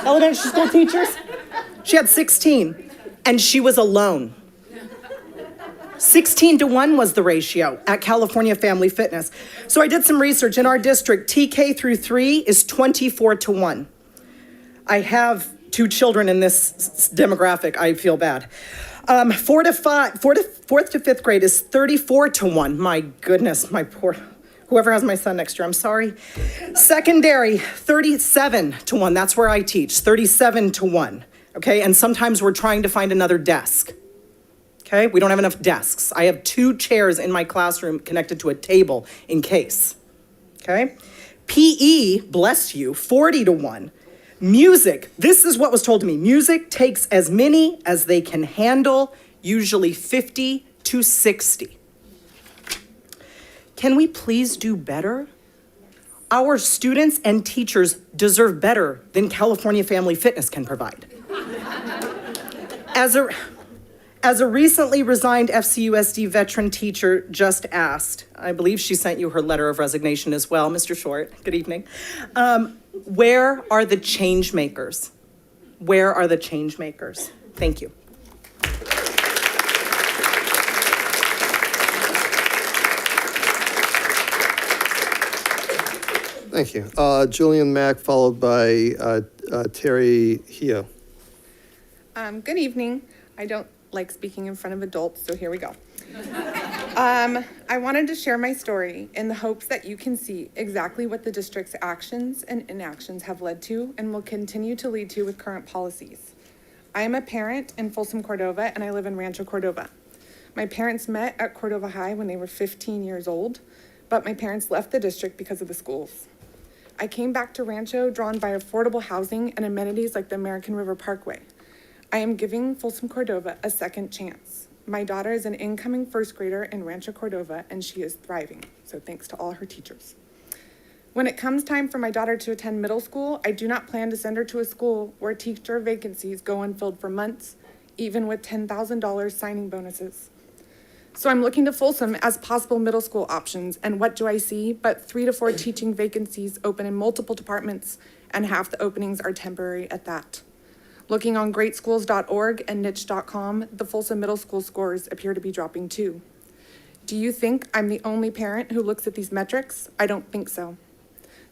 Elementary school teachers? She had 16, and she was alone. 16-1 was the ratio at California Family Fitness. So I did some research. In our district, TK through 3 is 24-1. I have 2 children in this demographic. I feel bad. 4th to 5th grade is 34-1. My goodness, my poor, whoever has my son next year, I'm sorry. Secondary, 37-1. That's where I teach, 37-1. Okay, and sometimes we're trying to find another desk. Okay, we don't have enough desks. I have 2 chairs in my classroom connected to a table in case. Okay? PE, bless you, 40 to 1. Music, this is what was told to me. Music takes as many as they can handle, usually 50 to 60. Can we please do better? Our students and teachers deserve better than California Family Fitness can provide. As a recently resigned FCUSD veteran teacher just asked, I believe she sent you her letter of resignation as well, Mr. Short, good evening. Where are the change makers? Where are the change makers? Thank you. Thank you. Julian Mack, followed by Terry Hio. Good evening. I don't like speaking in front of adults, so here we go. I wanted to share my story in the hopes that you can see exactly what the district's actions and inactions have led to and will continue to lead to with current policies. I am a parent in Folsom, Cordova, and I live in Rancho Cordova. My parents met at Cordova High when they were 15 years old, but my parents left the district because of the schools. I came back to Rancho drawn by affordable housing and amenities like the American River Parkway. I am giving Folsom Cordova a second chance. My daughter is an incoming first grader in Rancho Cordova, and she is thriving, so thanks to all her teachers. When it comes time for my daughter to attend middle school, I do not plan to send her to a school where teacher vacancies go unfilled for months, even with $10,000 signing bonuses. So I'm looking to Folsom as possible middle school options, and what do I see but 3 to 4 teaching vacancies open in multiple departments, and half the openings are temporary at that. Looking on greatschools.org and niche.com, the Folsom middle school scores appear to be dropping too. Do you think I'm the only parent who looks at these metrics? I don't think so.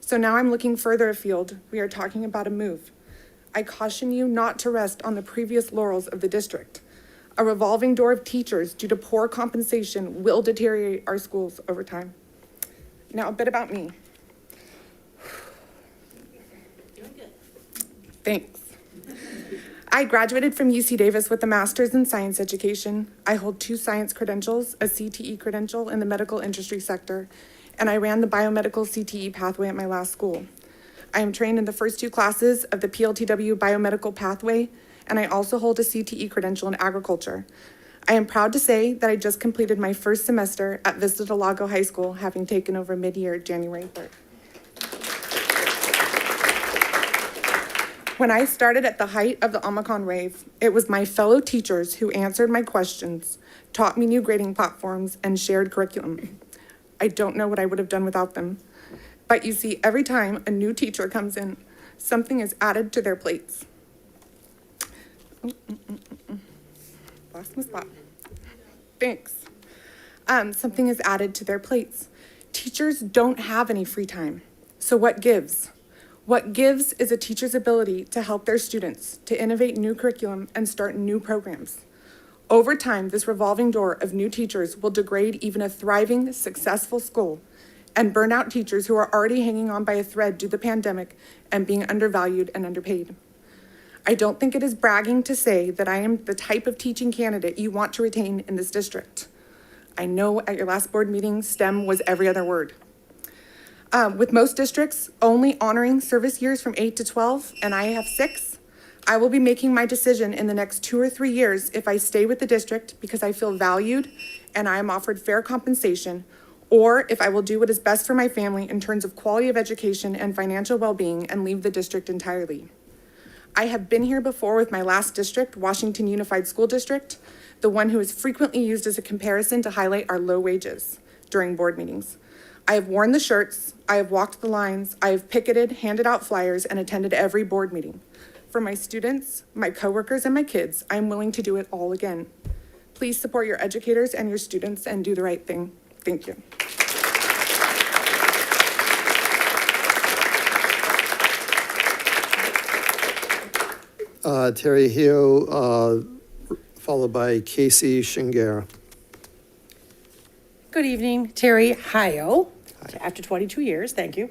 So now I'm looking further afield. We are talking about a move. I caution you not to rest on the previous laurels of the district. A revolving door of teachers due to poor compensation will deteriorate our schools over time. Now, a bit about me. Thanks. I graduated from UC Davis with a master's in science education. I hold 2 science credentials, a CTE credential in the medical industry sector, and I ran the biomedical CTE pathway at my last school. I am trained in the first 2 classes of the PLTW biomedical pathway, and I also hold a CTE credential in agriculture. I am proud to say that I just completed my first semester at Vista Del Lago High School, having taken over mid-year January 3rd. When I started at the height of the Omicron wave, it was my fellow teachers who answered my questions, taught me new grading platforms, and shared curriculum. I don't know what I would have done without them. But you see, every time a new teacher comes in, something is added to their plates. Lost my spot. Thanks. Something is added to their plates. Teachers don't have any free time. So what gives? What gives is a teacher's ability to help their students, to innovate new curriculum and start new programs. Over time, this revolving door of new teachers will degrade even a thriving, successful school and burn out teachers who are already hanging on by a thread due to the pandemic and being undervalued and underpaid. I don't think it is bragging to say that I am the type of teaching candidate you want to retain in this district. I know at your last board meeting, STEM was every other word. With most districts only honoring service years from 8 to 12, and I have 6, I will be making my decision in the next 2 or 3 years if I stay with the district because I feel valued and I am offered fair compensation, or if I will do what is best for my family in terms of quality of education and financial well-being and leave the district entirely. I have been here before with my last district, Washington Unified School District, the one who is frequently used as a comparison to highlight our low wages during board meetings. I have worn the shirts, I have walked the lines, I have picketed, handed out flyers, and attended every board meeting. For my students, my coworkers, and my kids, I am willing to do it all again. Please support your educators and your students and do the right thing. Thank you. Terry Hio, followed by Casey Shingera. Good evening, Terry Hio. After 22 years, thank you.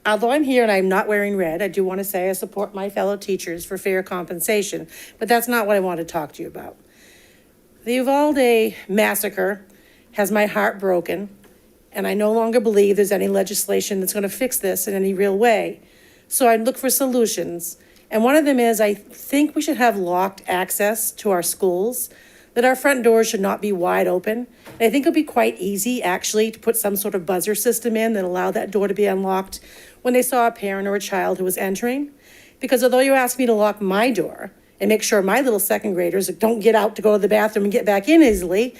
Although I'm here and I'm not wearing red, I do want to say I support my fellow teachers for fair compensation, but that's not what I want to talk to you about. The Uvalde massacre has my heart broken, and I no longer believe there's any legislation that's going to fix this in any real way. So I'd look for solutions. And one of them is I think we should have locked access to our schools, that our front doors should not be wide open. And I think it'll be quite easy, actually, to put some sort of buzzer system in that allow that door to be unlocked when they saw a parent or a child who was entering. Because although you ask me to lock my door and make sure my little second graders don't get out to go to the bathroom and get back in easily,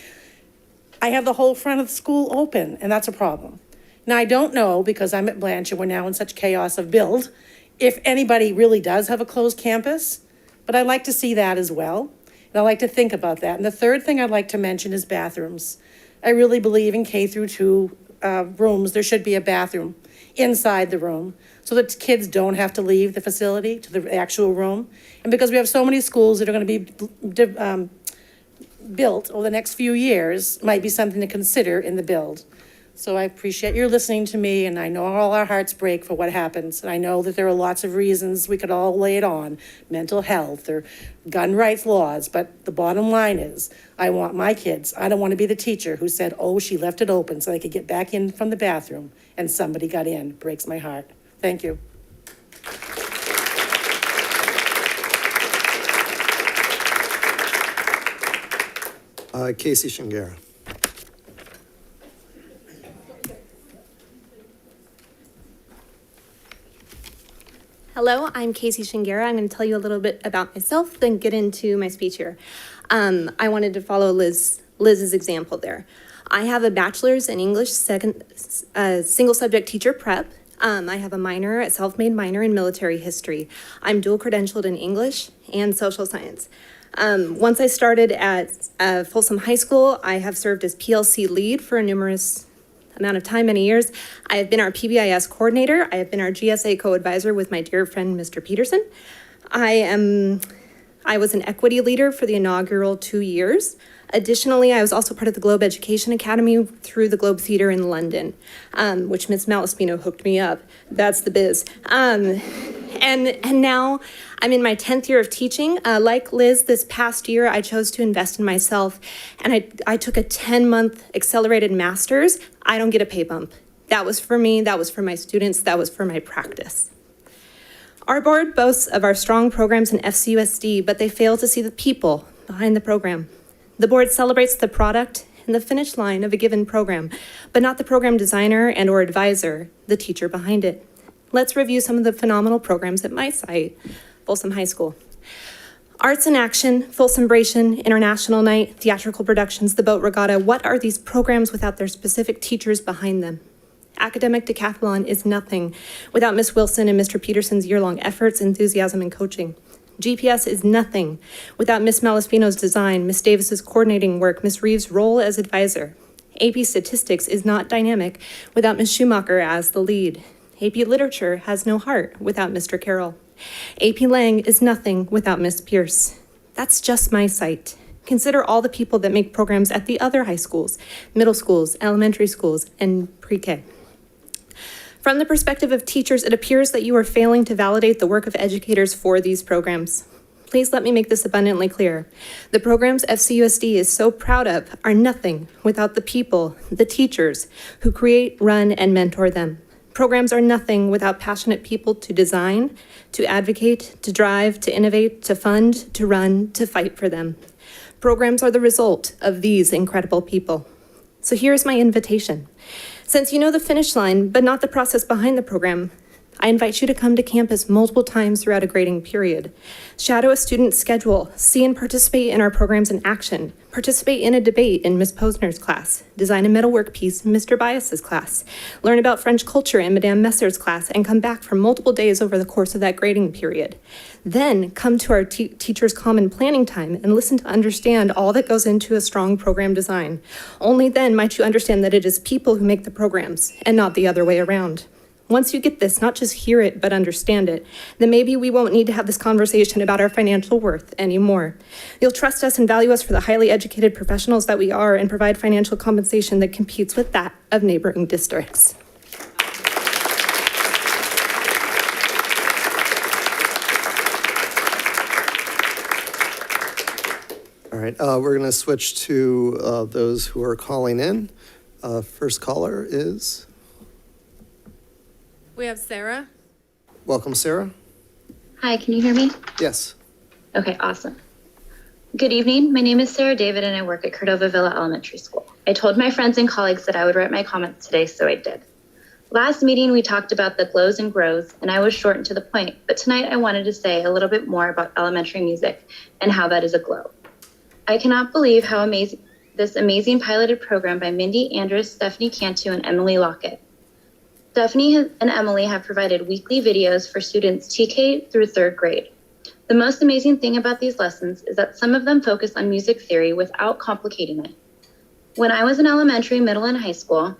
I have the whole front of the school open, and that's a problem. Now, I don't know, because I'm at Blanche and we're now in such chaos of build, if anybody really does have a closed campus, but I'd like to see that as well. And I'd like to think about that. And the third thing I'd like to mention is bathrooms. I really believe in K through 2 rooms, there should be a bathroom inside the room so that kids don't have to leave the facility to the actual room. And because we have so many schools that are going to be built over the next few years, might be something to consider in the build. So I appreciate your listening to me, and I know all our hearts break for what happens. And I know that there are lots of reasons we could all lay it on, mental health or gun rights laws, but the bottom line is, I want my kids, I don't want to be the teacher who said, oh, she left it open so they could get back in from the bathroom, and somebody got in. Breaks my heart. Thank you. Casey Shingara. Hello, I'm Casey Shingara. I'm going to tell you a little bit about myself, then get into my speech here. I wanted to follow Liz's example there. I have a bachelor's in English, single subject teacher prep. I have a self-made minor in military history. I'm dual credentialed in English and social science. Once I started at Folsom High School, I have served as PLC lead for a numerous amount of time, many years. I have been our PBIS coordinator. I have been our GSA co-advisor with my dear friend, Mr. Peterson. I was an equity leader for the inaugural 2 years. Additionally, I was also part of the Globe Education Academy through the Globe Theatre in London, which Ms. Malaspino hooked me up. That's the biz. And now I'm in my 10th year of teaching. Like Liz, this past year, I chose to invest in myself, and I took a 10-month accelerated master's. I don't get a pay bump. That was for me, that was for my students, that was for my practice. Our board boasts of our strong programs in FCUSD, but they fail to see the people behind the program. The board celebrates the product and the finish line of a given program, but not the program designer and or advisor, the teacher behind it. Let's review some of the phenomenal programs at my site, Folsom High School. Arts in Action, Folsombration, International Night, Theatrical Productions, The Boat Regatta. What are these programs without their specific teachers behind them? Academic Decathlon is nothing without Ms. Wilson and Mr. Peterson's year-long efforts, enthusiasm, and coaching. GPS is nothing without Ms. Malaspino's design, Ms. Davis's coordinating work, Ms. Reeves' role as advisor. AP Statistics is not dynamic without Ms. Schumacher as the lead. AP Literature has no heart without Mr. Carroll. AP Lang is nothing without Ms. Pierce. That's just my site. Consider all the people that make programs at the other high schools, middle schools, elementary schools, and pre-K. From the perspective of teachers, it appears that you are failing to validate the work of educators for these programs. Please let me make this abundantly clear. The programs FCUSD is so proud of are nothing without the people, the teachers, who create, run, and mentor them. Programs are nothing without passionate people to design, to advocate, to drive, to innovate, to fund, to run, to fight for them. Programs are the result of these incredible people. So here's my invitation. Since you know the finish line, but not the process behind the program, I invite you to come to campus multiple times throughout a grading period. Shadow a student's schedule, see and participate in our programs in action, participate in a debate in Ms. Posner's class, design a metalwork piece in Mr. Bias's class, learn about French culture in Madame Messer's class, and come back for multiple days over the course of that grading period. Then come to our teacher's common planning time and listen to understand all that goes into a strong program design. Only then might you understand that it is people who make the programs and not the other way around. Once you get this, not just hear it, but understand it, then maybe we won't need to have this conversation about our financial worth anymore. You'll trust us and value us for the highly educated professionals that we are and provide financial compensation that competes with that of neighboring districts. All All right, we're going to switch to those who are calling in. First caller is, We have Sarah. welcome, Sarah. Hi, can you hear me? Yes. Okay, awesome. Good evening. My name is Sarah David and I work at Cordova Villa Elementary School. I told my friends and colleagues that I would write my comments today, so I did. Last meeting, we talked about the glows and grows, and I was short and to the point, but tonight I wanted to say a little bit more about elementary music and how that is a glow. I cannot believe how amazing this amazing piloted program by Mindy Andrus, Stephanie Cantu, and Emily Lockett. Stephanie and Emily have provided weekly videos for students TK through 3rd grade. The most amazing thing about these lessons is that some of them focus on music theory without complicating it. When I was in elementary, middle, and high school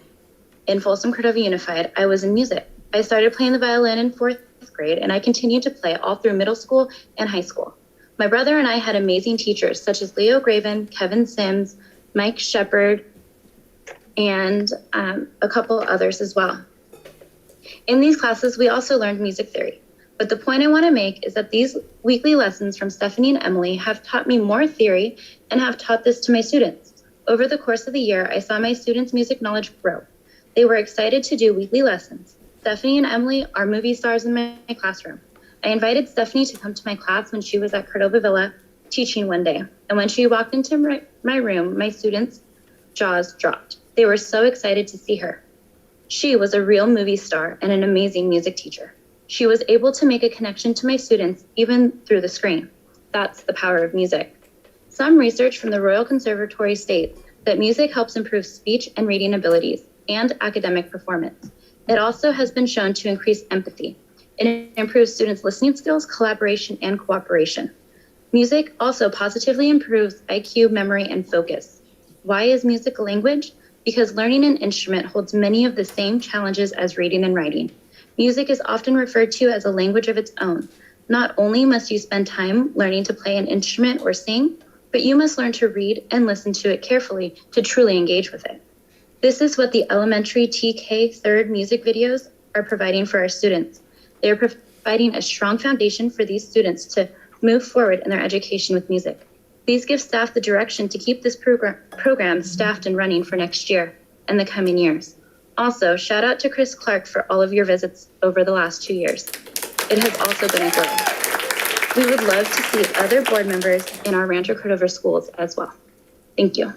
in Folsom Cordova Unified, I was in music. I started playing the violin in 4th grade, and I continued to play all through middle school and high school. My brother and I had amazing teachers such as Leo Graven, Kevin Sims, Mike Shepard, and a couple others as well. In these classes, we also learned music theory. But the point I want to make is that these weekly lessons from Stephanie and Emily have taught me more theory and have taught this to my students. Over the course of the year, I saw my students' music knowledge grow. They were excited to do weekly lessons. Stephanie and Emily are movie stars in my classroom. I invited Stephanie to come to my class when she was at Cordova Villa teaching one day. And when she walked into my room, my students' jaws dropped. They were so excited to see her. She was a real movie star and an amazing music teacher. She was able to make a connection to my students even through the screen. That's the power of music. Some research from the Royal Conservatory states that music helps improve speech and reading abilities and academic performance. It also has been shown to increase empathy. It improves students' listening skills, collaboration, and cooperation. Music also positively improves IQ, memory, and focus. Why is music a language? Because learning an instrument holds many of the same challenges as reading and writing. Music is often referred to as a language of its own. Not only must you spend time learning to play an instrument or sing, but you must learn to read and listen to it carefully to truly engage with it. This is what the elementary TK 3rd music videos are providing for our students. They are providing a strong foundation for these students to move forward in their education with music. These give staff the direction to keep this program staffed and running for next year and the coming years. Also, shout out to Chris Clark for all of your visits over the last 2 years. It has also been a joy. We would love to see other board members in our Rancho Cordova schools as well. Thank you.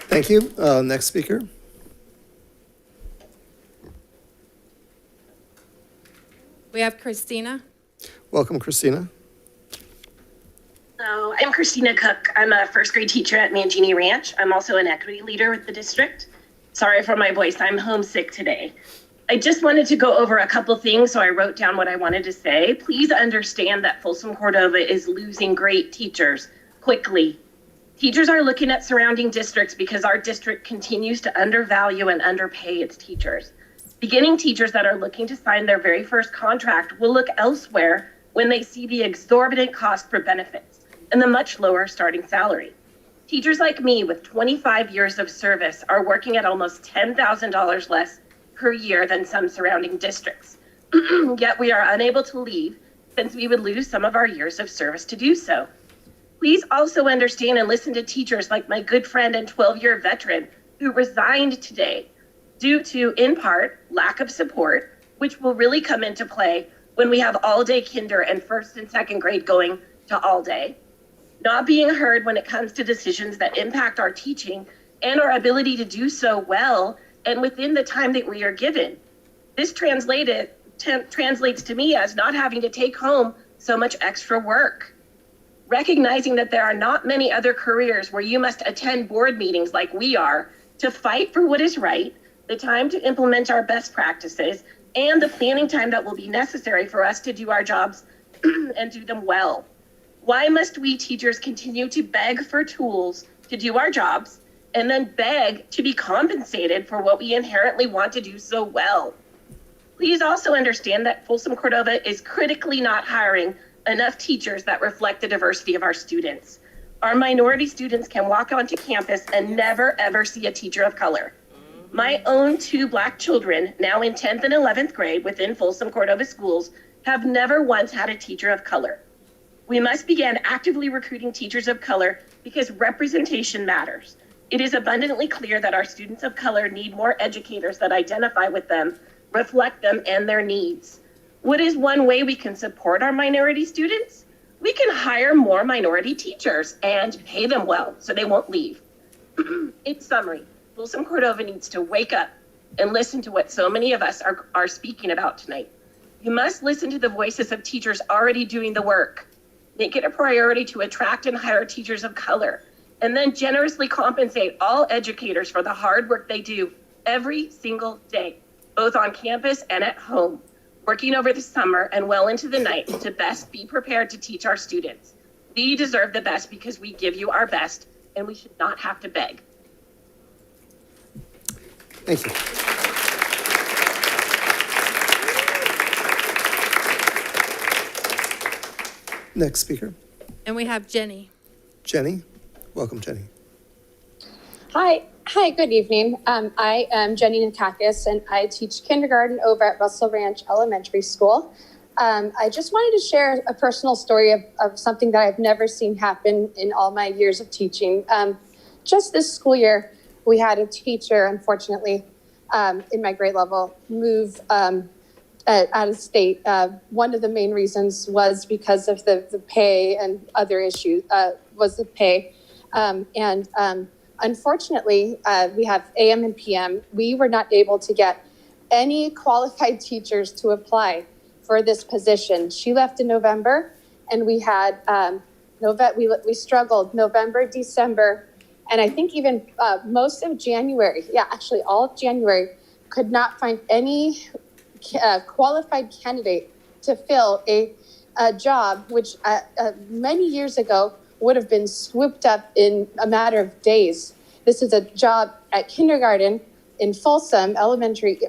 Thank you. Next speaker. We have Christina. Welcome, Christina. So I'm Christina Cook. I'm a 1st grade teacher at Mangini Ranch. I'm also an equity leader with the district. Sorry for my voice. I'm homesick today. I just wanted to go over a couple things, so I wrote down what I wanted to say. Please understand that Folsom Cordova is losing great teachers quickly. Teachers are looking at surrounding districts because our district continues to undervalue and underpay its teachers. Beginning teachers that are looking to sign their very first contract will look elsewhere when they see the exorbitant cost for benefits and the much lower starting salary. Teachers like me with 25 years of service are working at almost $10,000 less per year than some surrounding districts. Yet we are unable to leave since we would lose some of our years of service to do so. Please also understand and listen to teachers like my good friend and 12-year veteran who resigned today due to, in part, lack of support, which will really come into play when we have all-day kinder and 1st and 2nd grade going to all day. Not being heard when it comes to decisions that impact our teaching and our ability to do so well and within the time that we are given. This translates to me as not having to take home so much extra work. Recognizing that there are not many other careers where you must attend board meetings like we are to fight for what is right, the time to implement our best practices, and the planning time that will be necessary for us to do our jobs and do them well. Why must we teachers continue to beg for tools to do our jobs and then beg to be compensated for what we inherently want to do so well? Please also understand that Folsom Cordova is critically not hiring enough teachers that reflect the diversity of our students. Our minority students can walk onto campus and never ever see a teacher of color. My own 2 Black children, now in 10th and 11th grade within Folsom Cordova schools, have never once had a teacher of color. We must begin actively recruiting teachers of color because representation matters. It is abundantly clear that our students of color need more educators that identify with them, reflect them, and their needs. What is one way we can support our minority students? We can hire more minority teachers and pay them well so they won't leave. In summary, Folsom Cordova needs to wake up and listen to what so many of us are speaking about tonight. You must listen to the voices of teachers already doing the work. Make it a priority to attract and hire teachers of color, and then generously compensate all educators for the hard work they do every single day, both on campus and at home, working over the summer and well into the night to best be prepared to teach our students. We deserve the best because we give you our best, and we should not have to beg. Thank you. Next speaker, And we have Jenny. Jenny. Welcome, Jenny. Hi, good evening. I am Jenny Nikakis, and I teach kindergarten over at Russell Ranch Elementary School. I just wanted to share a personal story of something that I've never seen happen in all my years of teaching. Just this school year, we had a teacher, unfortunately, in my grade level, move out of state. One of the main reasons was because of the pay and other issues, was the pay. Unfortunately, we have AM and PM. We were not able to get any qualified teachers to apply for this position. She left in November, and we had we struggled November, December, and I think even most of January. Yeah, actually all of January, could not find any qualified candidate to fill a job which many years ago would have been swooped up in a matter of days. This is a job at kindergarten in Folsom Elementary,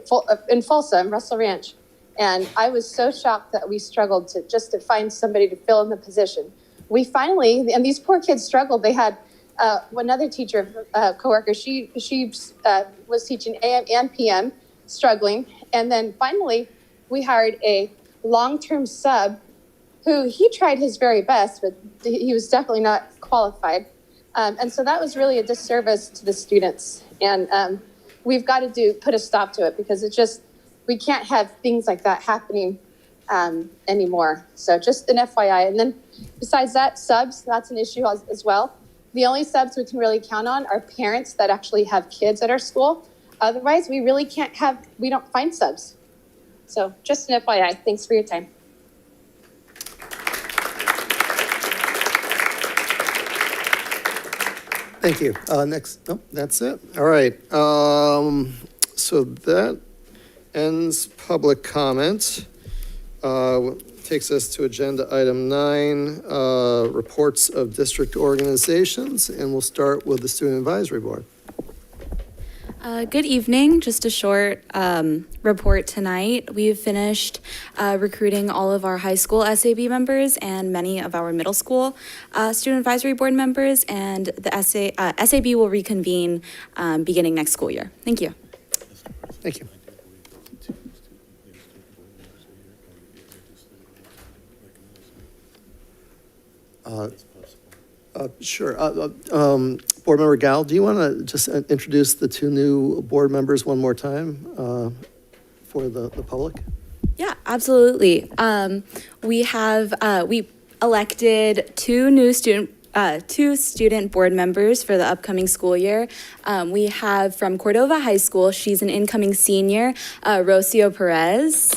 in Folsom, Russell Ranch. And I was so shocked that we struggled to find somebody to fill in the position. We finally, and these poor kids struggled. They had another teacher, coworker, she was teaching AM and PM, struggling. And then finally, we hired a long-term sub who he tried his very best, but he was definitely not qualified. And so that was really a disservice to the students. And we've got to put a stop to it because we can't have things like that happening anymore. So just an FYI. And then besides that, subs, that's an issue as well. The only subs we can really count on are parents that actually have kids at our school. Otherwise, we really we don't find subs. So just an FYI. Thanks for your time. Thank you. Next, no, that's it. All right. So that ends public comment. Takes us to agenda item 9, reports of district organizations, and we'll start with the Student Advisory Board. Good evening. Just a short report tonight. We've finished recruiting all of our high school SAB members and many of our middle school Student Advisory Board members, and the SAB will reconvene beginning next school year. Thank you. Thank you. Sure. Board Member Gal, do you want to just introduce the 2 new board members one more time for the public? Yeah, absolutely. We elected 2 student board members for the upcoming school year. We have from Cordova High School, she's an incoming senior, Rocio Perez.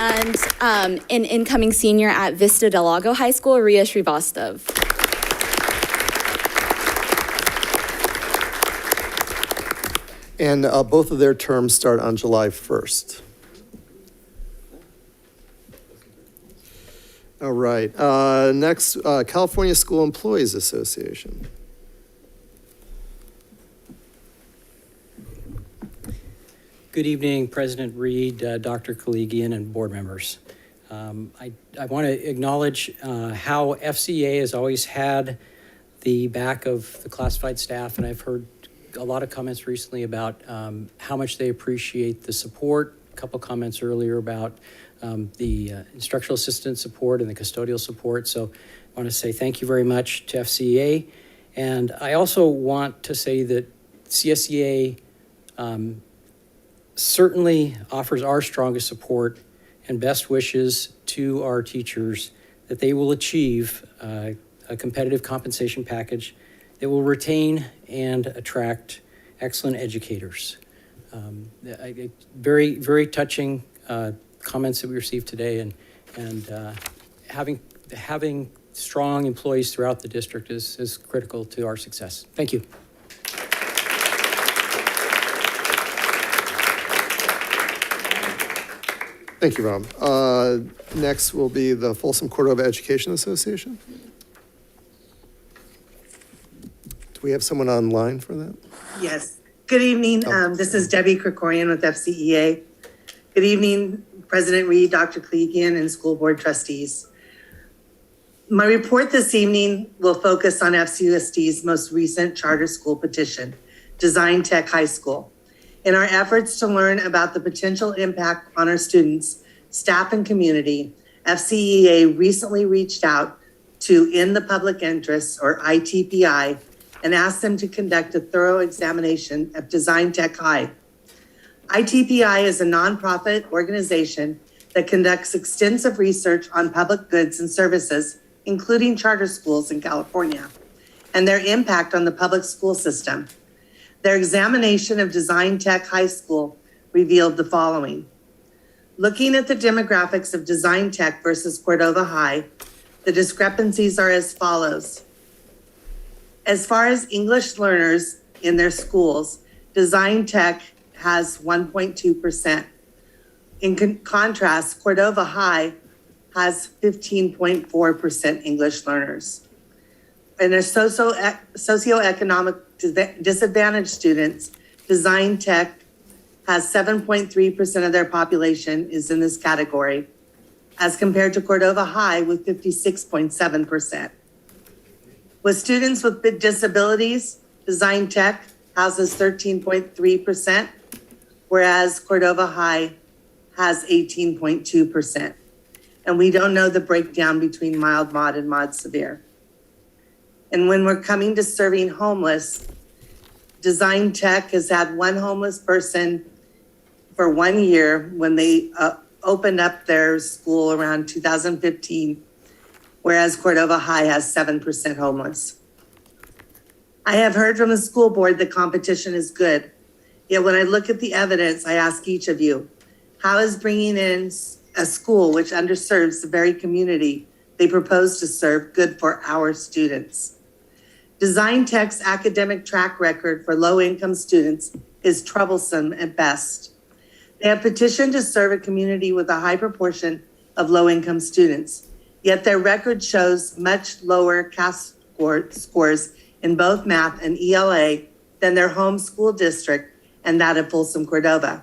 And an incoming senior at Vista Del Lago High School, Ria Srivastava. And both of their terms start on July 1st. All right. Next, California School Employees Association. Good evening, President Reed, Dr. Kaligian, and board members. I want to acknowledge how FCA has always had the back of the classified staff, and I've heard a lot of comments recently about how much they appreciate the support. A couple comments earlier about the instructional assistant support and the custodial support. So I want to say thank you very much to FCEA. And I also want to say that CSEA certainly offers our strongest support and best wishes to our teachers that they will achieve a competitive compensation package that will retain and attract excellent educators. Very, very touching comments that we received today, and having strong employees throughout the district is critical to our success. Thank you. Thank you, Rob. Next will be the Folsom Cordova Education Association. Do we have someone online for that? Yes. Good evening. This is Debbie Krikorian with FCEA. Good evening, President Reed, Dr. Klegian, and school board trustees. My report this evening will focus on FCUSD's most recent charter school petition, Design Tech High School. In our efforts to learn about the potential impact on our students, staff, and community, FCEA recently reached out to In the Public Interest, or ITPI, and asked them to conduct a thorough examination of Design Tech High. ITPI is a nonprofit organization that conducts extensive research on public goods and services, including charter schools in California, and their impact on the public school system. Their examination of Design Tech High School revealed the following. Looking at the demographics of Design Tech versus Cordova High, the discrepancies are as follows. As far as English learners in their schools, Design Tech has 1.2%. In contrast, Cordova High has 15.4% English learners. And their socioeconomic disadvantaged students, Design Tech has 7.3% of their population is in this category, as compared to Cordova High with 56.7%. With students with disabilities, Design Tech houses 13.3%, whereas Cordova High has 18.2%. And we don't know the breakdown between mild, mod, and mod severe. And when we're coming to serving homeless, Design Tech has had one homeless person for 1 year when they opened up their school around 2015, whereas Cordova High has 7% homeless. I have heard from the school board that competition is good. Yet when I look at the evidence, I ask each of you, how is bringing in a school which underserves the very community they propose to serve good for our students? Design Tech's academic track record for low-income students is troublesome at best. They have petitioned to serve a community with a high proportion of low-income students, yet their record shows much lower CAS scores in both math and ELA than their home school district and that of Folsom Cordova.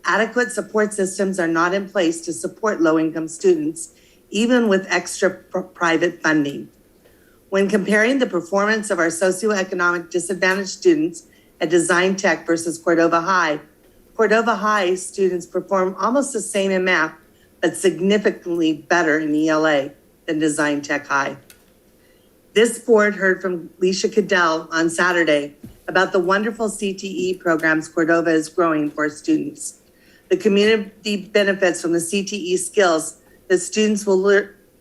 Adequate support systems are not in place to support low-income students, even with extra private funding. When comparing the performance of our socioeconomic disadvantaged students at Design Tech versus Cordova High students perform almost the same in math, but significantly better in ELA than Design Tech High. This board heard from Leisha Cadell on Saturday about the wonderful CTE programs Cordova is growing for students. The community benefits from the CTE skills that students will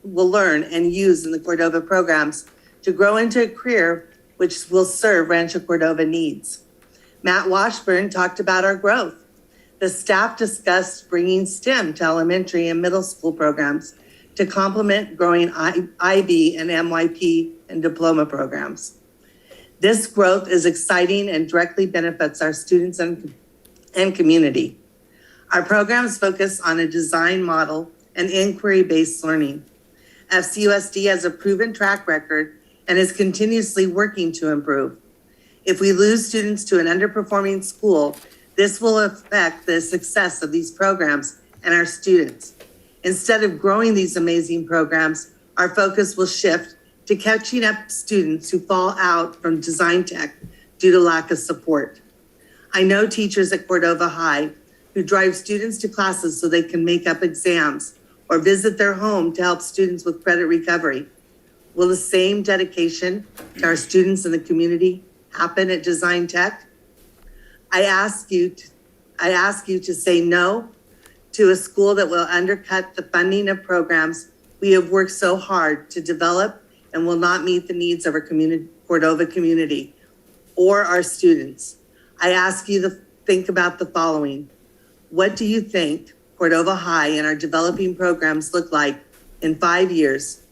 learn and use in the Cordova programs to grow into a career which will serve Rancho Cordova needs. Matt Washburn talked about our growth. The staff discussed bringing STEM to elementary and middle school programs to complement growing IB and MYP and diploma programs. This growth is exciting and directly benefits our students and community. Our programs focus on a design model and inquiry-based learning. FCUSD has a proven track record and is continuously working to improve. If we lose students to an underperforming school, this will affect the success of these programs and our students. Instead of growing these amazing programs, our focus will shift to catching up students who fall out from Design Tech due to lack of support. I know teachers at Cordova High who drive students to classes so they can make up exams or visit their home to help students with credit recovery. Will the same dedication to our students in the community happen at Design Tech? I ask you to say no to a school that will undercut the funding of programs we have worked so hard to develop and will not meet the needs of our Cordova community or our students. I ask you to think about the following. What do you think Cordova High and our developing programs look like in 5 years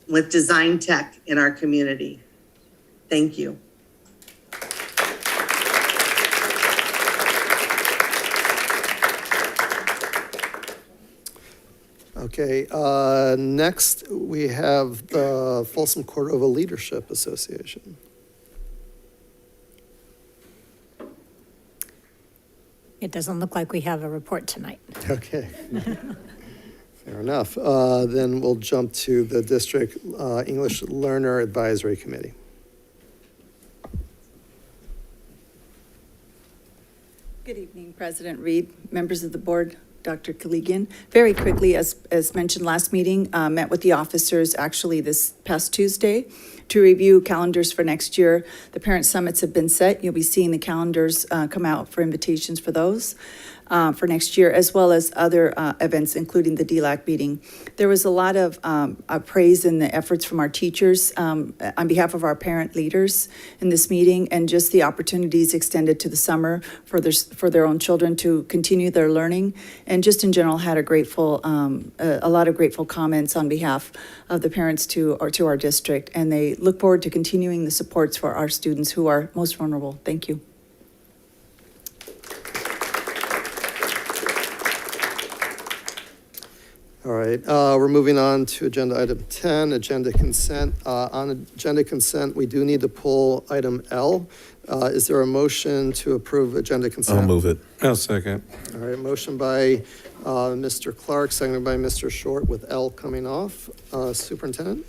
with Design Tech in our community? Thank you. Okay, next we have the Folsom Cordova Leadership Association. It doesn't look like we have a report tonight. Okay. Fair enough. Then we'll jump to the District English Learner Advisory Committee. Good evening, President Reed, members of the board, Dr. Kaligian. Very quickly, as mentioned last meeting, met with the officers actually this past Tuesday to review calendars for next year. The parent summits have been set. You'll be seeing the calendars come out for invitations for those for next year, as well as other events, including the DLAC meeting. There was a lot of praise in the efforts from our teachers on behalf of our parent leaders in this meeting, and just the opportunities extended to the summer for their own children to continue their learning, and just in general had a lot of grateful comments on behalf of the parents to our district, and they look forward to continuing the supports for our students who are most vulnerable. Thank you. All right, we're moving on to agenda item 10, agenda consent. On agenda consent, we do need to pull item L. Is there a motion to approve agenda consent? I'll move it. I'll second. All right, motion by Mr. Clark, seconded by Mr. Short, with L coming off. Superintendent?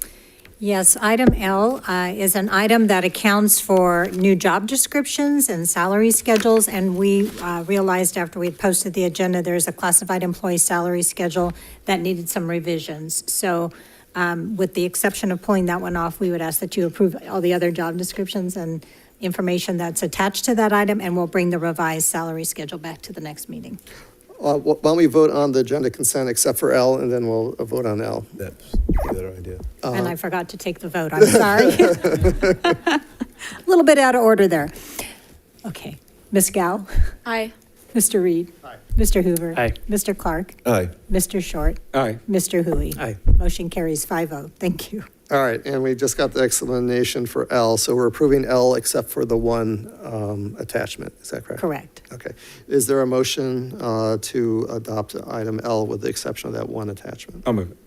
Yes, item L is an item that accounts for new job descriptions and salary schedules, and we realized after we had posted the agenda, there's a classified employee salary schedule that needed some revisions. So with the exception of pulling that one off, we would ask that you approve all the other job descriptions and information that's attached to that item, and we'll bring the revised salary schedule back to the next meeting. Why don't we vote on the agenda consent except for L, and then we'll vote on L. That's a better idea. And I forgot to take the vote, I'm sorry. A little bit out of order there. Okay, Ms. Gow? Aye. Mr. Reed? Aye. Mr. Hoover? Aye. Mr. Clark? Aye. Mr. Short? Aye. Mr. Hui? Aye. Motion carries 5-0. Thank you. All right, and we just got the explanation for L, so we're approving L except for the one attachment, is that correct? Correct. Okay. Is there a motion to adopt item L with the exception of that one attachment? I'll move it.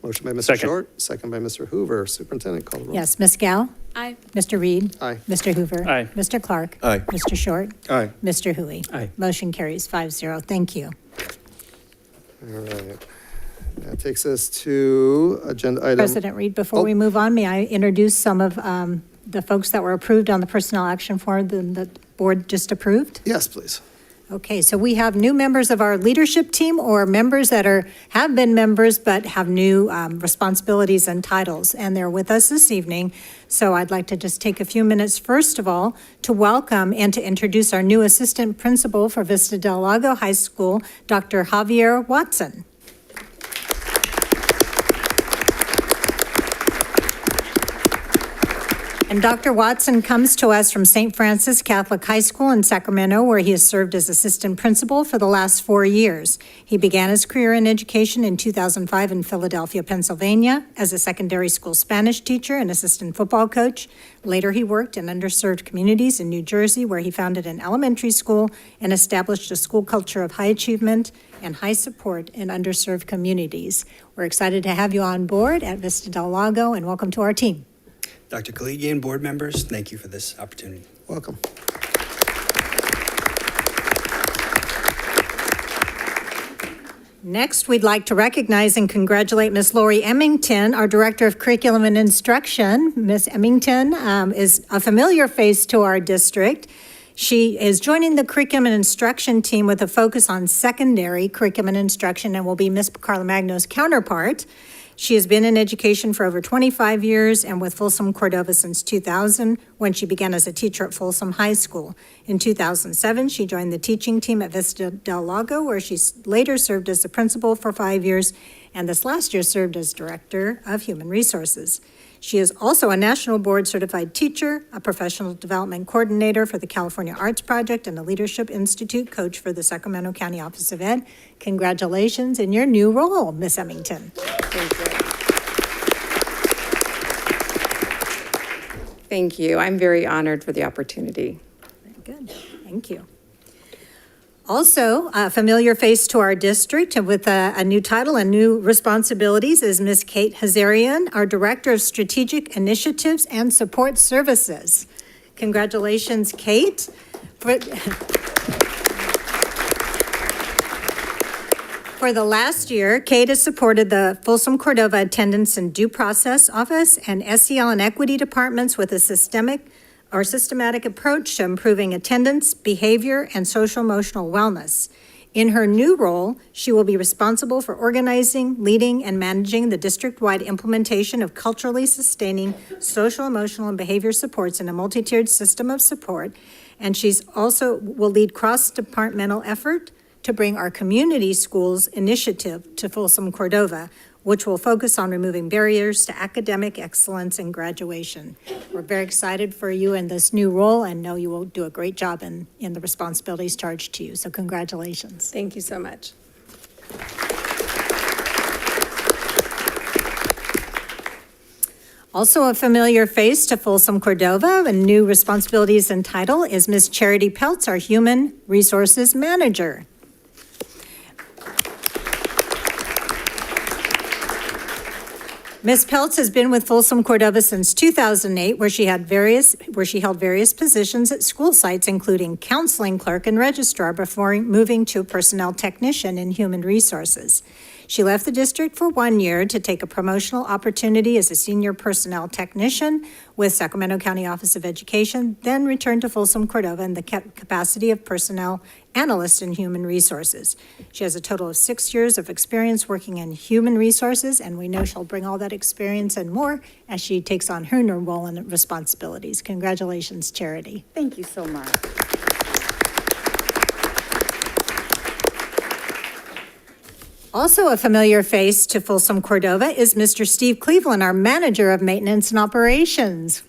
Motion by Mr. Second. Short, second by Mr. Hoover. Superintendent, call the roll. Yes, Ms. Gow? Aye. Mr. Reed? Aye. Mr. Hoover? Aye. Mr. Clark? Aye. Mr. Short? Aye. Mr. Hui? Aye. Motion carries 5-0. Thank you. All right. That takes us to agenda item. President Reed, before we move on, may I introduce some of the folks that were approved on the personnel action form that the board just approved? Yes, please. Okay, so we have new members of our leadership team, or members that have been members but have new responsibilities and titles, and they're with us this evening. So I'd like to just take a few minutes, first of all, to welcome and to introduce our new assistant principal for Vista Del Lago High School, Dr. Javier Watson. And Dr. Watson comes to us from St. Francis Catholic High School in Sacramento, where he has served as assistant principal for the last 4 years. He began his career in education in 2005 in Philadelphia, Pennsylvania, as a secondary school Spanish teacher and assistant football coach. Later, he worked in underserved communities in New Jersey, where he founded an elementary school and established a school culture of high achievement and high support in underserved communities. We're excited to have you on board at Vista Del Lago, and welcome to our team. Dr. Kaligian, board members, thank you for this opportunity. Welcome. Next, we'd like to recognize and congratulate Ms. Lori Emmington, our Director of Curriculum and Instruction. Ms. Emmington is a familiar face to our district. She is joining the curriculum and instruction team with a focus on secondary curriculum and instruction and will be Ms. Carla Magno's counterpart. She has been in education for over 25 years and with Folsom Cordova since 2000, when she began as a teacher at Folsom High School. In 2007, she joined the teaching team at Vista del Lago, where she later served as the principal for 5 years, and this last year served as Director of Human Resources. She is also a National Board Certified Teacher, a Professional Development Coordinator for the California Arts Project, and a Leadership Institute coach for the Sacramento County Office of Ed. Congratulations in your new role, Ms. Emmington. Thank you. I'm very honored for the opportunity. Very good. Thank you. Also, a familiar face to our district and with a new title and new responsibilities is Ms. Kate Hazarian, our Director of Strategic Initiatives and Support Services. Congratulations, Kate. For the last year, Kate has supported the Folsom Cordova Attendance and Due Process Office and SEL and Equity Departments with a systematic approach to improving attendance, behavior, and social-emotional wellness. In her new role, she will be responsible for organizing, leading, and managing the district-wide implementation of culturally sustaining social, emotional, and behavior supports in a multi-tiered system of support. And she's also will lead cross-departmental effort to bring our community schools initiative to Folsom Cordova, which will focus on removing barriers to academic excellence and graduation. We're very excited for you in this new role and know you will do a great job in the responsibilities charged to you. So congratulations. Thank you so much. Also a familiar face to Folsom Cordova and new responsibilities and title is Ms. Charity Peltz, our Human Resources Manager. Ms. Peltz has been with Folsom Cordova since 2008, where she held various positions at school sites, including counseling clerk and registrar, before moving to personnel technician in human resources. She left the district for 1 year to take a promotional opportunity as a senior personnel technician with Sacramento County Office of Education, then returned to Folsom Cordova in the capacity of personnel analyst in human resources. She has a total of 6 years of experience working in human resources, and we know she'll bring all that experience and more as she takes on her new role and responsibilities. Congratulations, Charity. Thank you so much. Also a familiar face to Folsom Cordova is Mr. Steve Cleveland, our Manager of Maintenance and Operations.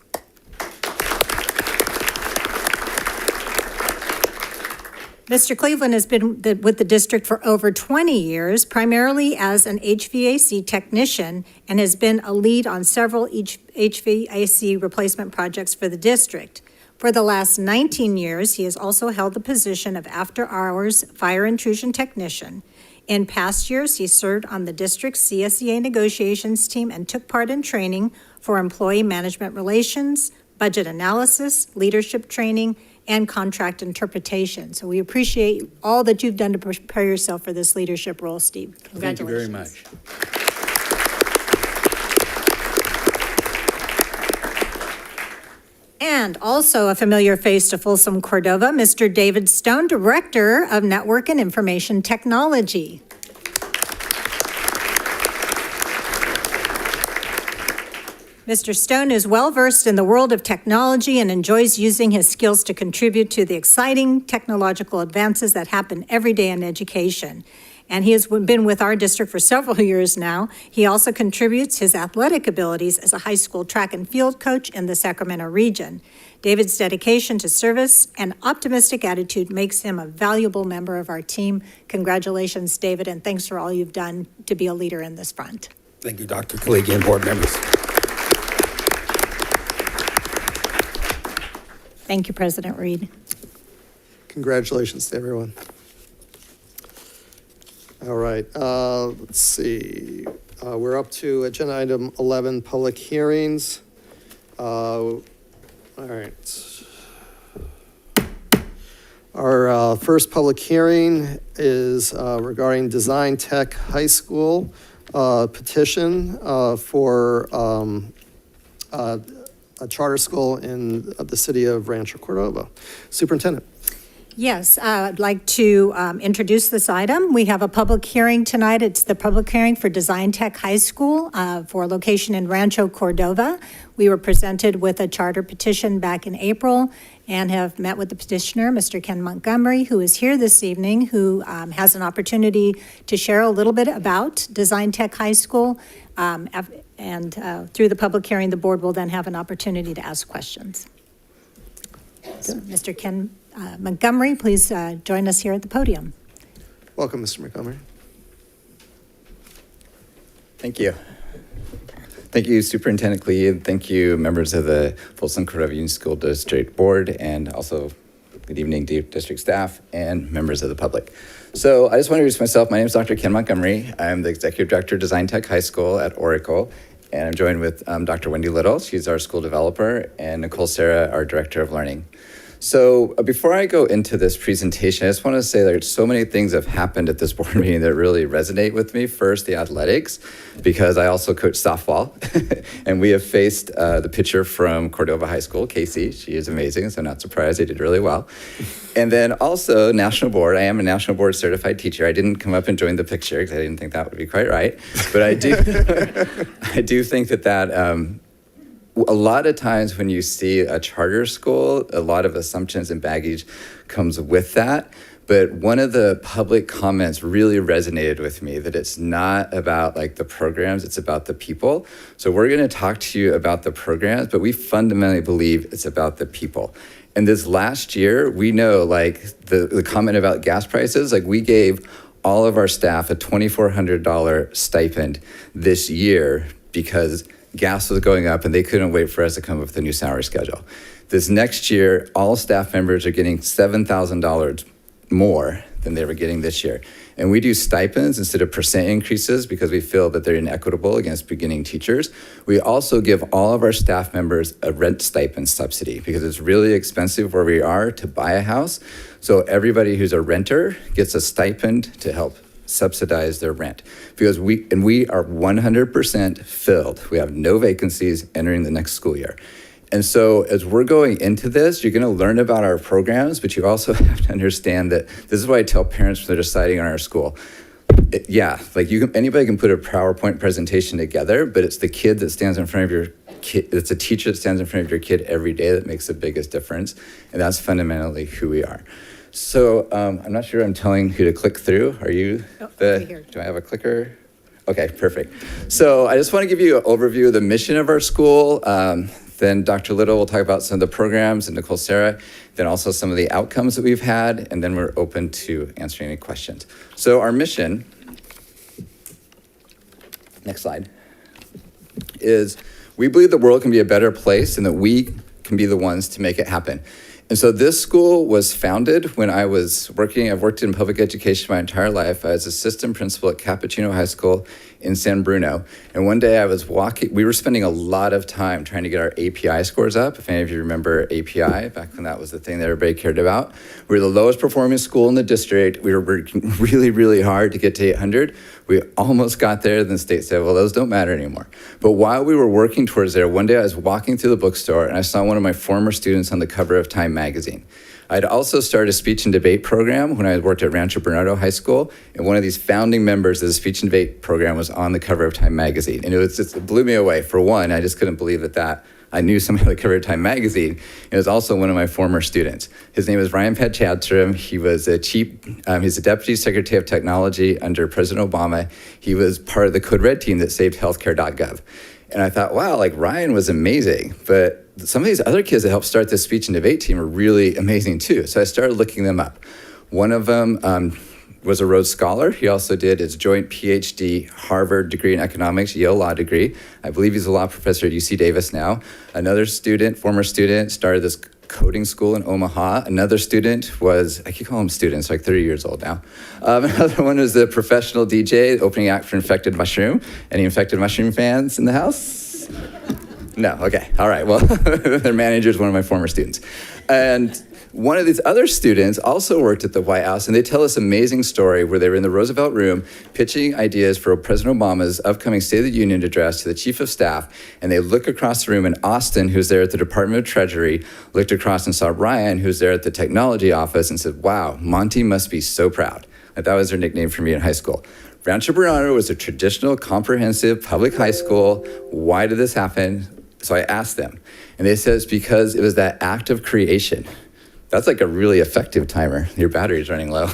Mr. Cleveland has been with the district for over 20 years, primarily as an HVAC technician, and has been a lead on several HVAC replacement projects for the district. For the last 19 years, he has also held the position of after-hours fire intrusion technician. In past years, he served on the district's CSEA negotiations team and took part in training for employee management relations, budget analysis, leadership training, and contract interpretation. So we appreciate all that you've done to prepare yourself for this leadership role, Steve. Congratulations. Thank you very much. And also a familiar face to Folsom Cordova, Mr. David Stone, Director of Network and Information Technology. Mr. Stone is well-versed in the world of technology and enjoys using his skills to contribute to the exciting technological advances that happen every day in education. And he has been with our district for several years now. He also contributes his athletic abilities as a high school track and field coach in the Sacramento region. David's dedication to service and optimistic attitude makes him a valuable member of our team. Congratulations, David, and thanks for all you've done to be a leader in this front. Thank you, Dr. Khaligi and board members. Thank you, President Reed. Congratulations to everyone. All right, let's see. We're up to agenda item 11, public hearings. All right. Our first public hearing is regarding Design Tech High School petition for a charter school in the city of Rancho Cordova. Superintendent. Yes, I'd like to introduce this item. We have a public hearing tonight. It's the public hearing for Design Tech High School for a location in Rancho Cordova. We were presented with a charter petition back in April and have met with the petitioner, Mr. Ken Montgomery, who is here this evening, who has an opportunity to share a little bit about Design Tech High School. And through the public hearing, the board will then have an opportunity to ask questions. So, Mr. Ken Montgomery, please join us here at the podium. Welcome, Mr. Montgomery. Thank you. Thank you, Superintendent Clee, and thank you, members of the Folsom Cordova Union School District Board, and also good evening to district staff and members of the public. So I just want to introduce myself. My name is Dr. Ken Montgomery. I'm the Executive Director of Design Tech High School at Oracle, and I'm joined with Dr. Wendy Little. She's our school developer, and Nicole Serra, our Director of Learning. So before I go into this presentation, I just want to say there's so many things that have happened at this board meeting that really resonate with me. First, the athletics, because I also coach softball, and we have faced the pitcher from Cordova High School, Casey. She is amazing, so not surprised, they did really well. And then also National Board. I am a National Board certified teacher. I didn't come up and join the picture because I didn't think that would be quite right, but I do, I do think that a lot of times when you see a charter school, a lot of assumptions and baggage comes with that. But one of the public comments really resonated with me, that it's not about like the programs, it's about the people. So we're going to talk to you about the programs, but we fundamentally believe it's about the people. And this last year, we know like the comment about gas prices, like we gave all of our staff a $2,400 stipend this year because gas was going up and they couldn't wait for us to come up with a new salary schedule. This next year, all staff members are getting $7,000 more than they were getting this year. And we do stipends instead of percent increases because we feel that they're inequitable against beginning teachers. We also give all of our staff members a rent stipend subsidy because it's really expensive where we are to buy a house. So everybody who's a renter gets a stipend to help subsidize their rent, because we are 100% filled. We have no vacancies entering the next school year. And so as we're going into this, you're going to learn about our programs, but you also have to understand that this is why I tell parents when they're deciding on our school. Anybody can put a PowerPoint presentation together, but it's the kid that stands in front of your kid, it's a teacher that stands in front of your kid every day that makes the biggest difference. And that's fundamentally who we are. So I'm not sure I'm telling who to click through. Are you do I have a clicker? Okay, perfect. So I just want to give you an overview of the mission of our school. Then Dr. Little will talk about some of the programs, and Nicole Serra, then also some of the outcomes that we've had, and then we're open to answering any questions. So our mission, next slide, is we believe the world can be a better place and that we can be the ones to make it happen. And so this school was founded when I was working. I've worked in public education my entire life. I was assistant principal at Cappuccino High School in San Bruno. And one day I was walking, we were spending a lot of time trying to get our API scores up. If any of you remember API, back when that was the thing that everybody cared about. We were the lowest performing school in the district. We were working really, really hard to get to 800. We almost got there, then the state said, well, those don't matter anymore. But while we were working towards there, one day I was walking through the bookstore and I saw one of my former students on the cover of Time magazine. I'd also started a speech and debate program when I worked at Rancho Bernardo High School, and one of these founding members of the speech and debate program was on the cover of Time magazine. And it blew me away. For one, I just couldn't believe that I knew somebody on the cover of Time magazine. It was also one of my former students. His name is Ryan Padchadstrom. He was he's a deputy secretary of technology under President Obama. He was part of the Code Red team that saved healthcare.gov. And I thought, wow, like Ryan was amazing, but some of these other kids that helped start this speech and debate team are really amazing too. So I started looking them up. One of them was a Rhodes Scholar. He also did his joint PhD Harvard degree in economics, Yale Law degree. I believe he's a law professor at UC Davis now. Another student, former student, started this coding school in Omaha. Another student was, I keep calling them students, like 30 years old now. Another one was a professional DJ, opening act for Infected Mushroom. Any Infected Mushroom fans in the house? No, okay, all right, well, their manager is one of my former students. And one of these other students also worked at the White House, and they tell this amazing story where they were in the Roosevelt Room pitching ideas for President Obama's upcoming State of the Union address to the Chief of Staff, and they look across the room, and Austin, who's there at the Department of Treasury, looked across and saw Ryan, who's there at the technology office, and said, wow, Monty must be so proud. And that was their nickname for me in high school. Rancho Bernardo was a traditional, comprehensive public high school. Why did this happen? So I asked them, and they said it's because it was that act of creation. That's like a really effective timer. Your battery's running low.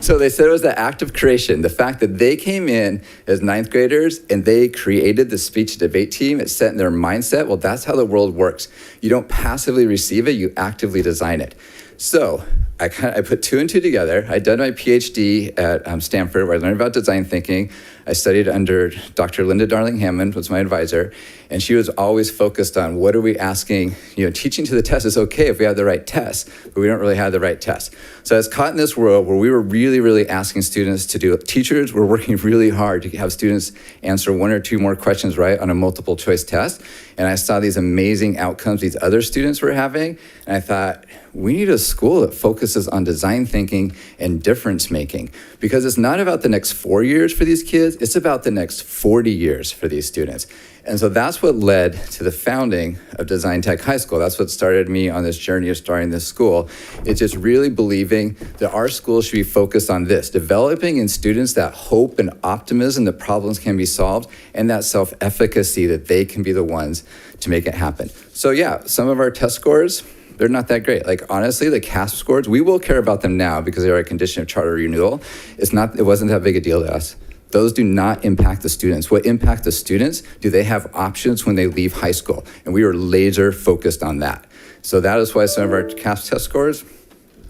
So they said it was the act of creation. The fact that they came in as ninth graders and they created the speech debate team, it set in their mindset, well, that's how the world works. You don't passively receive it, you actively design it. So I put two and two together. I'd done my PhD at Stanford, where I learned about design thinking. I studied under Dr. Linda Darling Hammond, was my advisor, and she was always focused on what are we asking. Teaching to the test is okay if we have the right test, but we don't really have the right test. So I was caught in this world where we were really, really asking students to do. Teachers were working really hard to have students answer one or two more questions right on a multiple choice test. And I saw these amazing outcomes these other students were having, and I thought, we need a school that focuses on design thinking and difference making, because it's not about the next 4 years for these kids, it's about the next 40 years for these students. And so that's what led to the founding of Design Tech High School. That's what started me on this journey of starting this school. It's just really believing that our school should be focused on this, developing in students that hope and optimism that problems can be solved, and that self-efficacy that they can be the ones to make it happen. So yeah, some of our test scores, they're not that great. Like honestly, the CASP scores, we will care about them now because they are a condition of charter renewal. It wasn't that big a deal to us. Those do not impact the students. What impact the students, do they have options when they leave high school? And we were laser focused on that. So that is why some of our CASP test scores,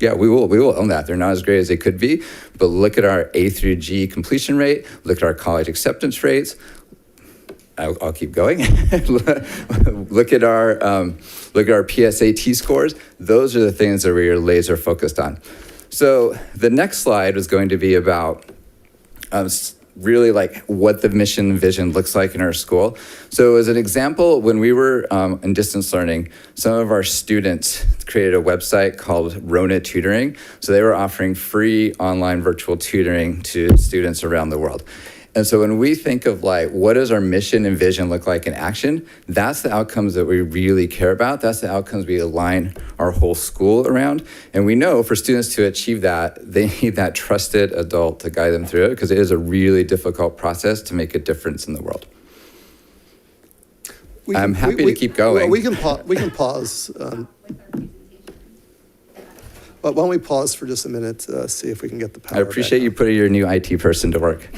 yeah, we will own that. They're not as great as they could be, but look at our A through G completion rate, look at our college acceptance rates. I'll keep going. Look at our PSAT scores. Those are the things that we are laser focused on. So the next slide was going to be about really like what the mission and vision looks like in our school. So as an example, when we were in distance learning, some of our students created a website called Rona Tutoring. So they were offering free online virtual tutoring to students around the world. And so when we think of like, what does our mission and vision look like in action? That's the outcomes that we really care about. That's the outcomes we align our whole school around. And we know for students to achieve that, they need that trusted adult to guide them through it, because it is a really difficult process to make a difference in the world. I'm happy to keep going. Well, we can pause. But why don't we pause for just a minute, see if we can get the power I appreciate back you putting your new IT person to work.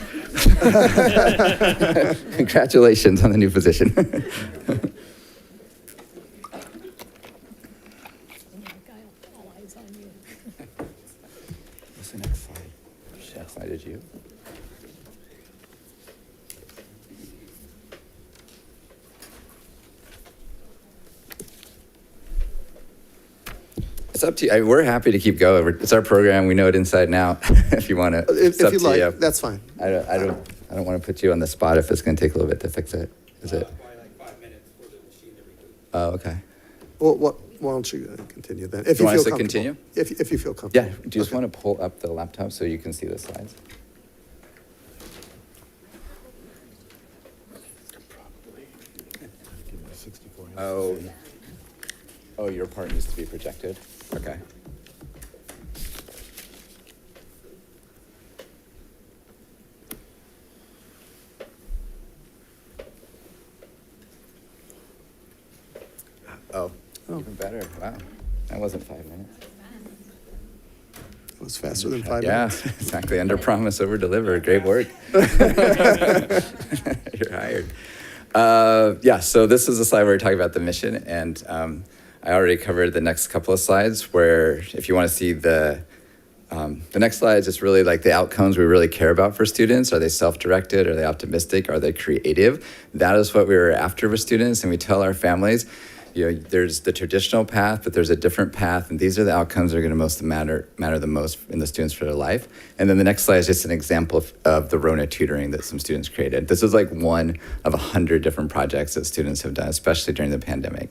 Congratulations on the new position. What's the next slide? Next slide is you. It's up to you. We're happy to keep going. It's our program. We know it inside and out. If you want to, If you like, that's fine. I don't want to put you on the spot if it's going to take a little bit to fix it. Is it? Oh, okay. Well, why don't you continue then? If You want us feel to comfortable. continue? If you feel comfortable. Yeah. Do you just want to pull up the laptop so you can see the slides? Oh, your part needs to be projected. Okay. Oh, even better. Wow. That wasn't 5 minutes. It was faster than 5 Yeah, minutes. exactly. Under promise, over deliver. Great work. You're hired. Yeah, so this is a slide where we're talking about the mission, and I already covered the next couple of slides where if you want to see the next slide is just really like the outcomes we really care about for students. Are they self-directed? Are they optimistic? Are they creative? That is what we were after with students, and we tell our families, there's the traditional path, but there's a different path, and these are the outcomes that are going to matter the most in the students for their life. And then the next slide is just an example of the Rona tutoring that some students created. This is like one of 100 different projects that students have done, especially during the pandemic.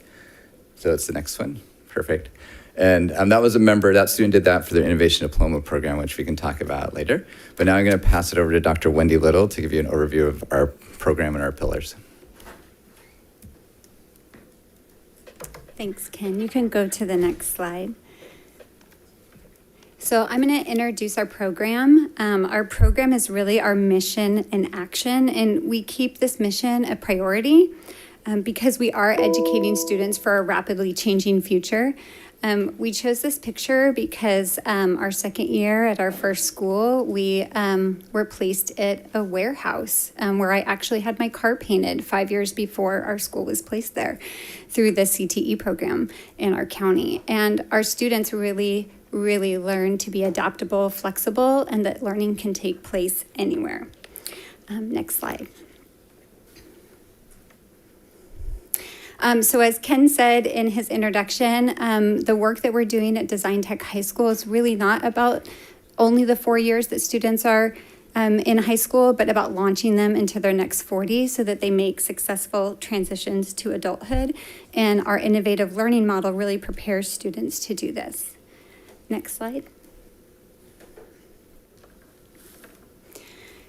So it's the next one. Perfect. And that student did that for their Innovation Diploma program, which we can talk about later. But now I'm going to pass it over to Dr. Wendy Little to give you an overview of our program and our pillars. Thanks, Ken. You can go to the next slide. So I'm going to introduce our program. Our program is really our mission in action, and we keep this mission a priority because we are educating students for a rapidly changing future. We chose this picture because our second year at our first school, we were placed at a warehouse where I actually had my car painted 5 years before our school was placed there through the CTE program in our county. And our students really learn to be adaptable, flexible, and that learning can take place anywhere. Next slide. So as Ken said in his introduction, the work that we're doing at Design Tech High School is really not about only the 4 years that students are in high school, but about launching them into their next 40 so that they make successful transitions to adulthood. And our innovative learning model really prepares students to do this. Next slide.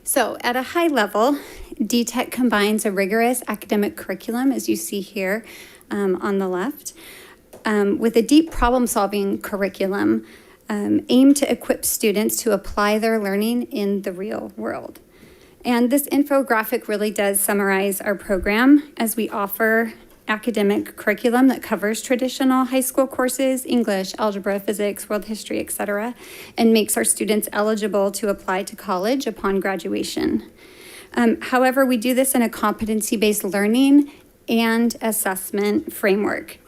So at a high level, DTech combines a rigorous academic curriculum, as you see here on the left, with a deep problem-solving curriculum aimed to equip students to apply their learning in the real world. And this infographic really does summarize our program as we offer academic curriculum that covers traditional high school courses, English, algebra, physics, world history, etc., and makes our students eligible to apply to college upon graduation. However, we do this in a competency-based learning and assessment framework.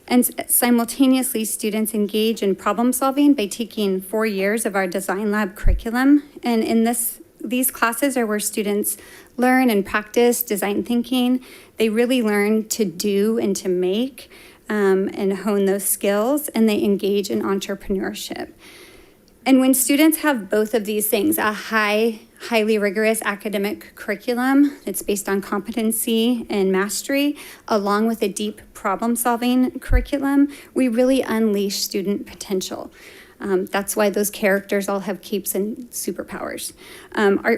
And simultaneously, students engage in problem solving by taking 4 years of our Design Lab curriculum. And in these classes are where students learn and practice design thinking. They really learn to do and to make and hone those skills, and they engage in entrepreneurship. And when students have both of these things, a highly rigorous academic curriculum that's based on competency and mastery, along with a deep problem-solving curriculum, we really unleash student potential. That's why those characters all have capes and superpowers.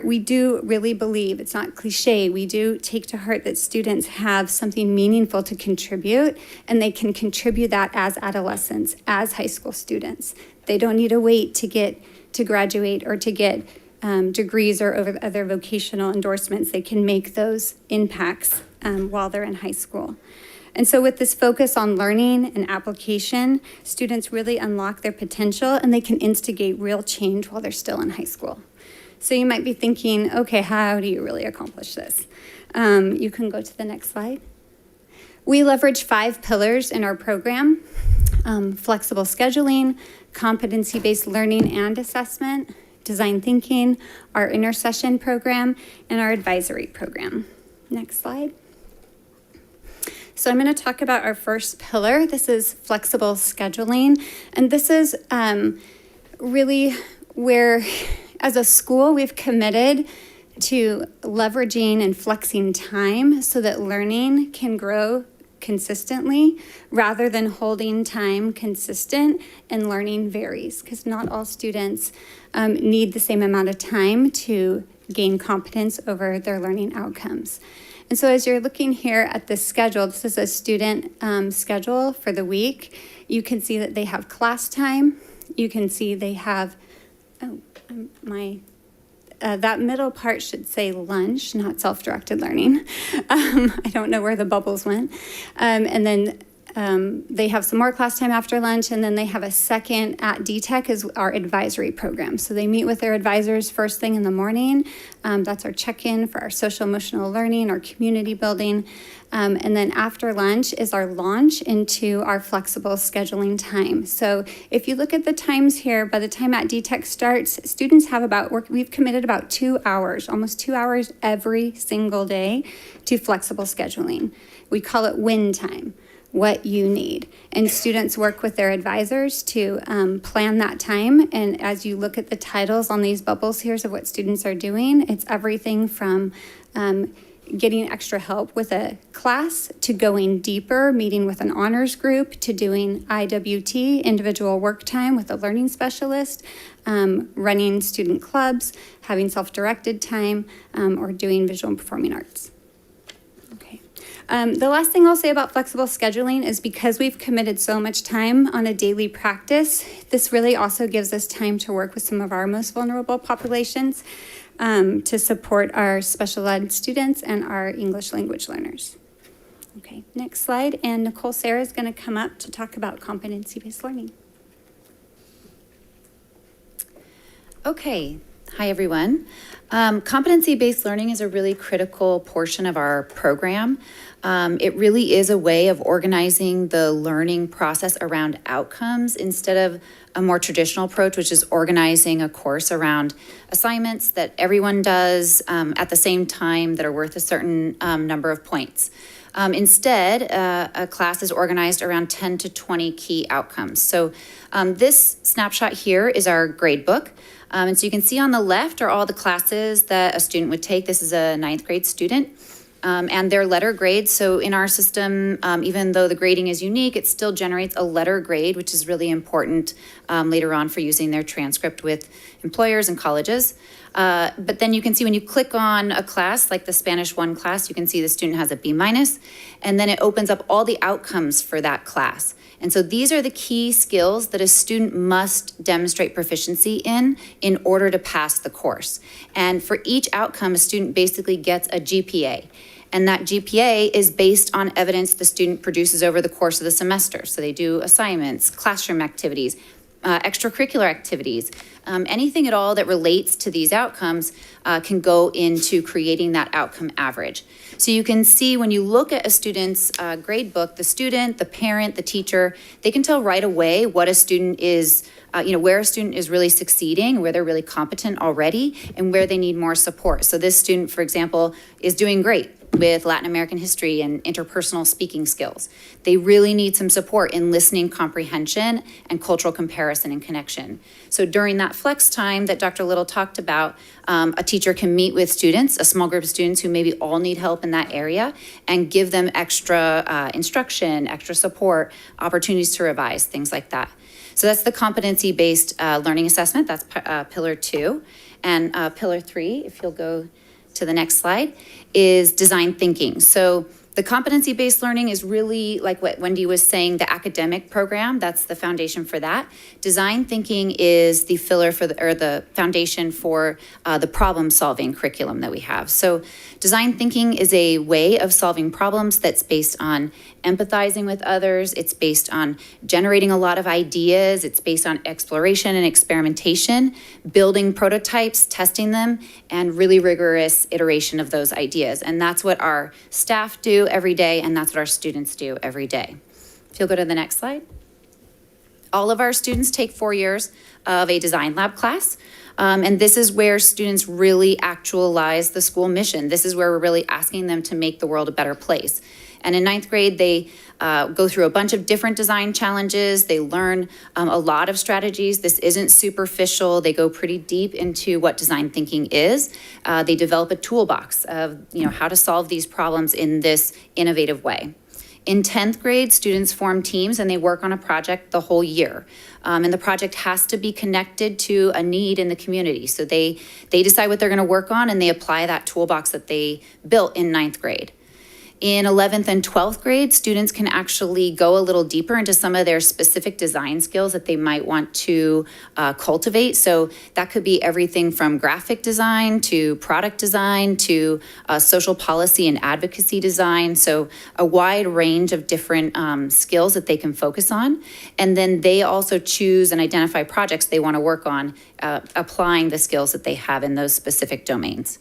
We do really believe, it's not cliche, we do take to heart that students have something meaningful to contribute, and they can contribute that as adolescents, as high school students. They don't need to wait to graduate or to get degrees or other vocational endorsements. They can make those impacts while they're in high school. And so with this focus on learning and application, students really unlock their potential and they can instigate real change while they're still in high school. So you might be thinking, okay, how do you really accomplish this? You can go to the next slide. We leverage 5 pillars in our program: flexible scheduling, competency-based learning and assessment, design thinking, our intercession program, and our advisory program. Next slide. So I'm going to talk about our first pillar. This is flexible scheduling. And this is really where, as a school, we've committed to leveraging and flexing time so that learning can grow consistently rather than holding time consistent and learning varies, because not all students need the same amount of time to gain competence over their learning outcomes. And so as you're looking here at this schedule, this is a student schedule for the week. You can see that they have class time. You can see they have, that middle part should say lunch, not self-directed learning. I don't know where the bubbles went. And then they have some more class time after lunch, and then they have a second at DTech is our advisory program. So they meet with their advisors first thing in the morning. That's our check-in for our social emotional learning, our community building. And then after lunch is our launch into our flexible scheduling time. So if you look at the times here, by the time at DTech starts, students have we've committed about 2 hours, almost 2 hours every single day to flexible scheduling. We call it win time. What you need. And students work with their advisors to plan that time. And as you look at the titles on these bubbles here of what students are doing, it's everything from getting extra help with a class, to going deeper, meeting with an honors group, to doing IWT, individual work time with a learning specialist, running student clubs, having self-directed time, or doing visual and performing arts. Okay. The last thing I'll say about flexible scheduling is because we've committed so much time on a daily practice, this really also gives us time to work with some of our most vulnerable populations, to support our special ed students and our English language learners. Okay, next slide. And Nicole Sarah is going to come up to talk about competency-based learning. Okay, hi everyone. Competency-based learning is a really critical portion of our program. It really is a way of organizing the learning process around outcomes instead of a more traditional approach, which is organizing a course around assignments that everyone does at the same time that are worth a certain number of points. Instead, a class is organized around 10 to 20 key outcomes. So this snapshot here is our grade book. And so you can see on the left are all the classes that a student would take. This is a 9th grade student. And their letter grades. So in our system, even though the grading is unique, it still generates a letter grade, which is really important later on for using their transcript with employers and colleges. But then you can see when you click on a class, like the Spanish 1 class, you can see the student has a B-, and then it opens up all the outcomes for that class. And so these are the key skills that a student must demonstrate proficiency in order to pass the course. And for each outcome, a student basically gets a GPA. And that GPA is based on evidence the student produces over the course of the semester. So they do assignments, classroom activities, extracurricular activities, anything at all that relates to these outcomes can go into creating that outcome average. So you can see when you look at a student's grade book, the student, the parent, the teacher, they can tell right away what a student is, where a student is really succeeding, where they're really competent already, and where they need more support. So this student, for example, is doing great with Latin American history and interpersonal speaking skills. They really need some support in listening comprehension and cultural comparison and connection. So during that flex time that Dr. Little talked about, a teacher can meet with students, a small group of students who maybe all need help in that area, and give them extra instruction, extra support, opportunities to revise, things like that. So that's the competency-based learning assessment. That's pillar 2. And pillar 3, if you'll go to the next slide, is design thinking. So the competency-based learning is really like what Wendy was saying, the academic program, that's the foundation for that. Design thinking is the filler for the foundation for the problem-solving curriculum that we have. So design thinking is a way of solving problems that's based on empathizing with others. It's based on generating a lot of ideas. It's based on exploration and experimentation, building prototypes, testing them, and really rigorous iteration of those ideas. And that's what our staff do every day, and that's what our students do every day. If you'll go to the next slide. All of our students take 4 years of a design lab class. And this is where students really actualize the school mission. This is where we're really asking them to make the world a better place. And in 9th grade, they go through a bunch of different design challenges. They learn a lot of strategies. This isn't superficial. They go pretty deep into what design thinking is. They develop a toolbox of how to solve these problems in this innovative way. In 10th grade, students form teams and they work on a project the whole year. And the project has to be connected to a need in the community. So they decide what they're going to work on and they apply that toolbox that they built in 9th grade. In 11th and 12th grade, students can actually go a little deeper into some of their specific design skills that they might want to cultivate. So that could be everything from graphic design to product design to social policy and advocacy design. So a wide range of different skills that they can focus on. And then they also choose and identify projects they want to work on, applying the skills that they have in those specific domains.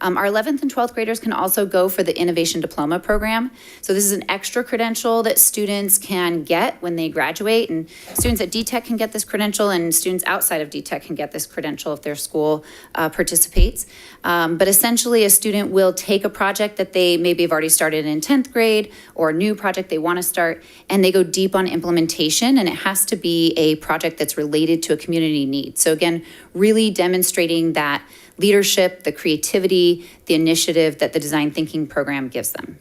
Our 11th and 12th graders can also go for the Innovation Diploma program. So this is an extra credential that students can get when they graduate, and students at DTech can get this credential, and students outside of DTech can get this credential if their school participates. But essentially, a student will take a project that they maybe have already started in 10th grade or a new project they want to start, and they go deep on implementation, and it has to be a project that's related to a community need. So again, really demonstrating that leadership, the creativity, the initiative that the design thinking program gives them.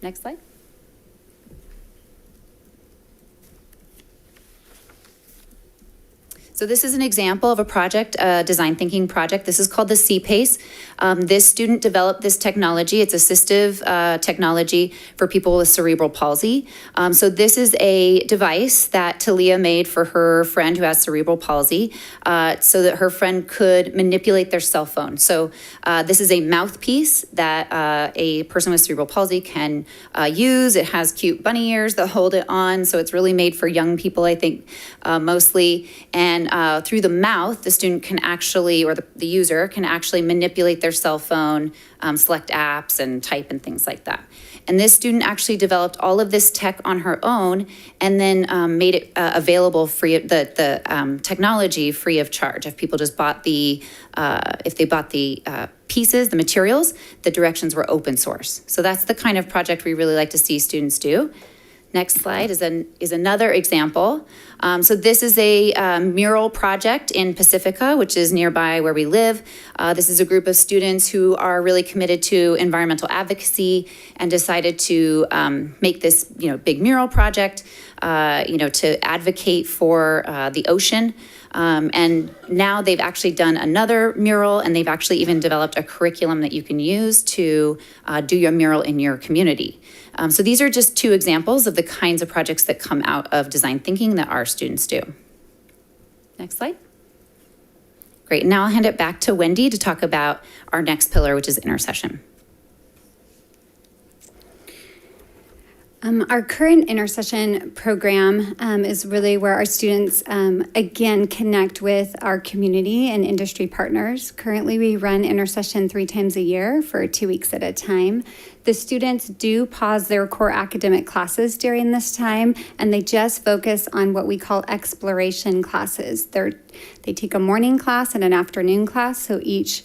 Next slide. So this is an example of a project, a design thinking project. This is called the C-PACE. This student developed this technology. It's assistive technology for people with cerebral palsy. So this is a device that Talia made for her friend who has cerebral palsy so that her friend could manipulate their cell phone. So this is a mouthpiece that a person with cerebral palsy can use. It has cute bunny ears that hold it on. So it's really made for young people, I think, mostly. And through the mouth, the student can actually, or the user can actually manipulate their cell phone, select apps and type and things like that. And this student actually developed all of this tech on her own and then made it available free, the technology free of charge. If people just bought if they bought the pieces, the materials, the directions were open source. So that's the kind of project we really like to see students do. Next slide is another example. So this is a mural project in Pacifica, which is nearby where we live. This is a group of students who are really committed to environmental advocacy and decided to make this, big mural project, to advocate for the ocean. And now they've actually done another mural, and they've actually even developed a curriculum that you can use to do your mural in your community. So these are just two examples of the kinds of projects that come out of design thinking that our students do. Next slide. Great, now I'll hand it back to Wendy to talk about our next pillar, which is intercession. Our current intercession program is really where our students, again, connect with our community and industry partners. Currently, we run intercession 3 times a year for 2 weeks at a time. The students do pause their core academic classes during this time, and they just focus on what we call exploration classes. They take a morning class and an afternoon class, so each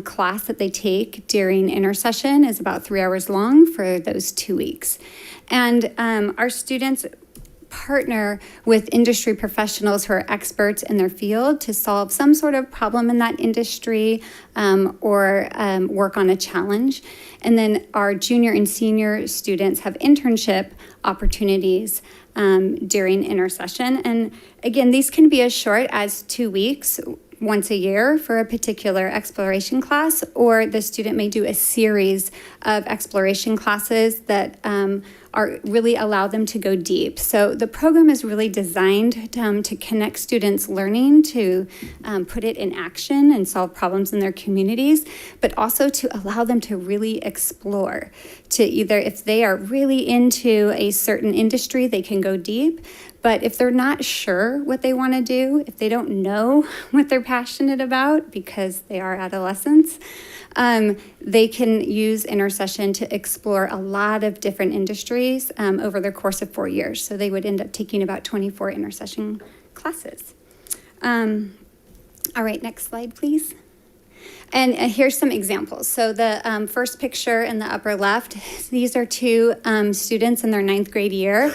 class that they take during intercession is about 3 hours long for those 2 weeks. And our students partner with industry professionals who are experts in their field to solve some sort of problem in that industry or work on a challenge. And then our junior and senior students have internship opportunities during intercession. And again, these can be as short as 2 weeks once a year for a particular exploration class, or the student may do a series of exploration classes that are really allow them to go deep. So the program is really designed to connect students' learning, to put it in action and solve problems in their communities, but also to allow them to really explore, to either, if they are really into a certain industry, they can go deep. But if they're not sure what they want to do, if they don't know what they're passionate about because they are adolescents, they can use intercession to explore a lot of different industries over the course of 4 years. So they would end up taking about 24 intercession classes. All right, next slide, please. And here's some examples. So the first picture in the upper left, these are 2 students in their 9th grade year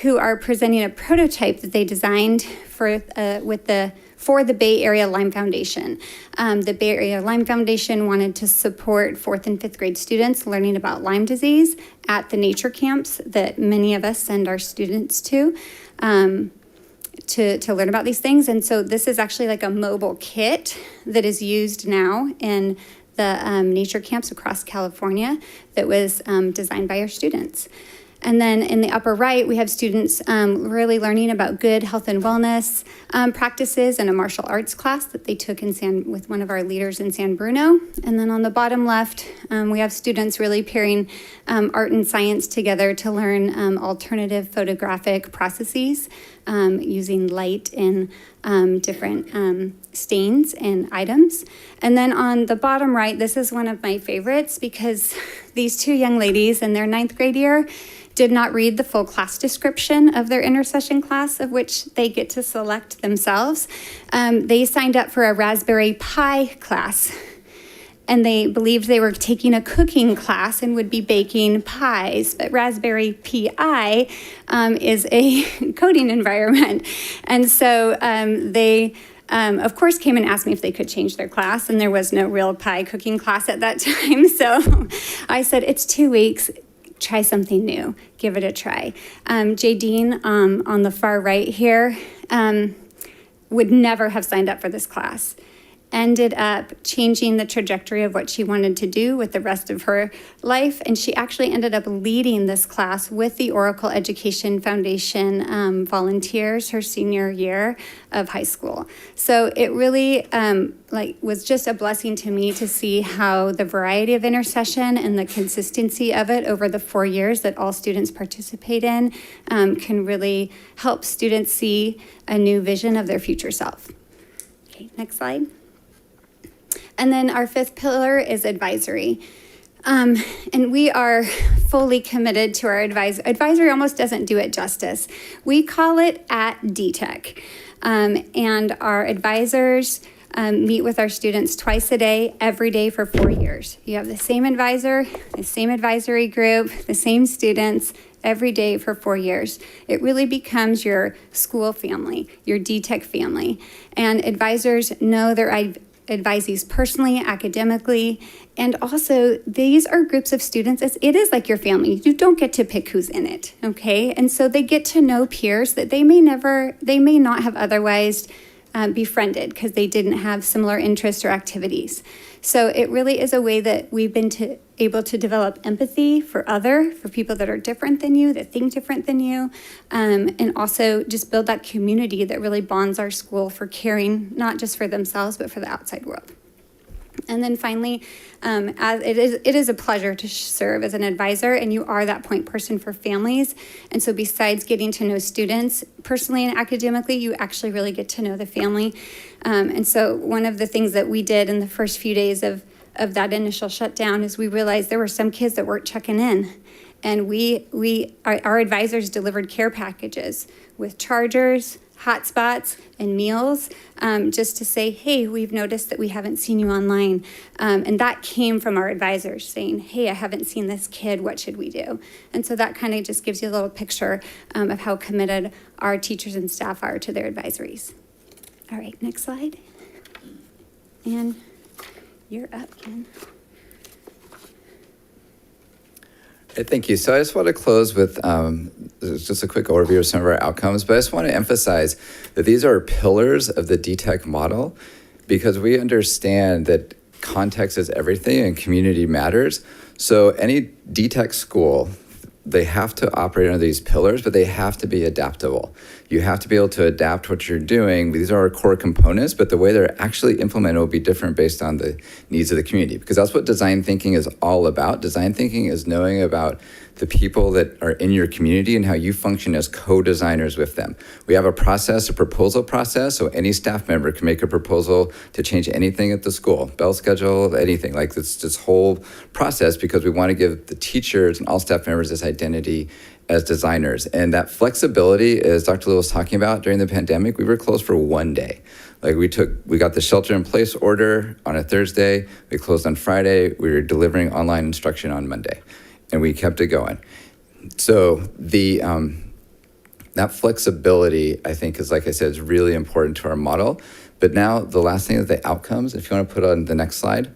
who are presenting a prototype that they designed for the Bay Area Lyme Foundation. The Bay Area Lyme Foundation wanted to support 4th and 5th grade students learning about Lyme disease at the nature camps that many of us send our students to learn about these things. And so this is actually like a mobile kit that is used now in the nature camps across California that was designed by our students. And then in the upper right, we have students really learning about good health and wellness practices in a martial arts class that they took with one of our leaders in San Bruno. And then on the bottom left, we have students really pairing art and science together to learn alternative photographic processes using light in different stains and items. And then on the bottom right, this is one of my favorites because these 2 young ladies in their 9th grade year did not read the full class description of their intercession class, of which they get to select themselves. They signed up for a Raspberry Pi class, and they believed they were taking a cooking class and would be baking pies. But Raspberry Pi is a coding environment. And so they of course, came and asked me if they could change their class, and there was no real pie cooking class at that time. So I said, it's 2 weeks. Try something new. Give it a try. Jadine, on the far right here, would never have signed up for this class. Ended up changing the trajectory of what she wanted to do with the rest of her life. And she actually ended up leading this class with the Oracle Education Foundation volunteers her senior year of high school. So it really was just a blessing to me to see how the variety of intercession and the consistency of it over the 4 years that all students participate in can really help students see a new vision of their future self. Okay, next slide. And then our 5th pillar is advisory. And we are fully committed to our advisory. Advisory almost doesn't do it justice. We call it at DTech. And our advisors meet with our students twice a day, every day for 4 years. You have the same advisor, the same advisory group, the same students, every day for 4 years. It really becomes your school family, your DTech family. And advisors know their advisees personally, academically, and also these are groups of students. It is like your family. You don't get to pick who's in it, okay? And so they get to know peers that they may not have otherwise befriended because they didn't have similar interests or activities. So it really is a way that we've been able to develop empathy for people that are different than you, that think different than you, and also just build that community that really bonds our school for caring, not just for themselves, but for the outside world. And then finally, as it is a pleasure to serve as an advisor, and you are that point person for families. And so besides getting to know students personally and academically, you actually really get to know the family. And so one of the things that we did in the first few days of that initial shutdown is we realized there were some kids that weren't checking in. And our advisors delivered care packages with chargers, hotspots, and meals, just to say, hey, we've noticed that we haven't seen you online. And that came from our advisors saying, hey, I haven't seen this kid, what should we do? And so that kind of just gives you a little picture of how committed our teachers and staff are to their advisories. All right, next slide. And you're up, Ken. Thank you. So I just want to close with just a quick overview of some of our outcomes, but I just want to emphasize that these are pillars of the DTech model because we understand that context is everything and community matters. So any DTech school, they have to operate under these pillars, but they have to be adaptable. You have to be able to adapt what you're doing. These are our core components, but the way they're actually implemented will be different based on the needs of the community, because that's what design thinking is all about. Design thinking is knowing about the people that are in your community and how you function as co-designers with them. We have a proposal process, so any staff member can make a proposal to change anything at the school, bell schedule, anything. Like this whole process, because we want to give the teachers and all staff members this identity as designers. And that flexibility, as Dr. Liu was talking about during the pandemic, we were closed for 1 day. Like we got the shelter in place order on a Thursday, we closed on Friday, we were delivering online instruction on Monday, and we kept it going. So that flexibility, I think, is, like I said, is really important to our model. But now the last thing is the outcomes, if you want to put on the next slide.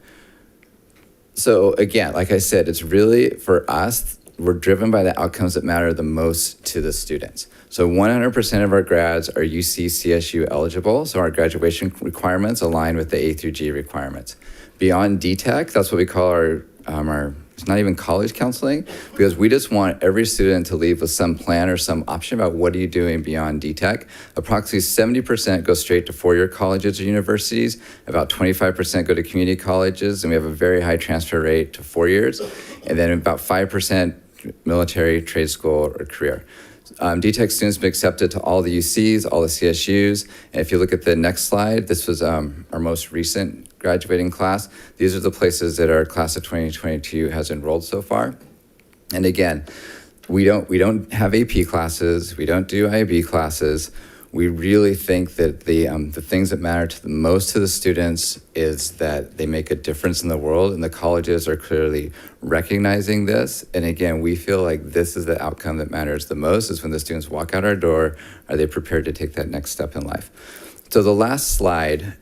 So again, like I said, it's really, for us, we're driven by the outcomes that matter the most to the students. So 100% of our grads are UC CSU eligible, so our graduation requirements align with the A through G requirements. Beyond DTech, that's what we call our it's not even college counseling, because we just want every student to leave with some plan or some option about what are you doing beyond DTech. Approximately 70% go straight to four-year colleges or universities, about 25% go to community colleges, and we have a very high transfer rate to 4 years, and then about 5% military, trade school, or career. DTech students have been accepted to all the UCs, all the CSUs, and if you look at the next slide, this was our most recent graduating class. These are the places that our class of 2022 has enrolled so far. And again, we don't have AP classes, we don't do IB classes. We really think that the things that matter to the most to the students is that they make a difference in the world, and the colleges are clearly recognizing this. And again, we feel like this is the outcome that matters the most, is when the students walk out our door, are they prepared to take that next step in life? So the last slide,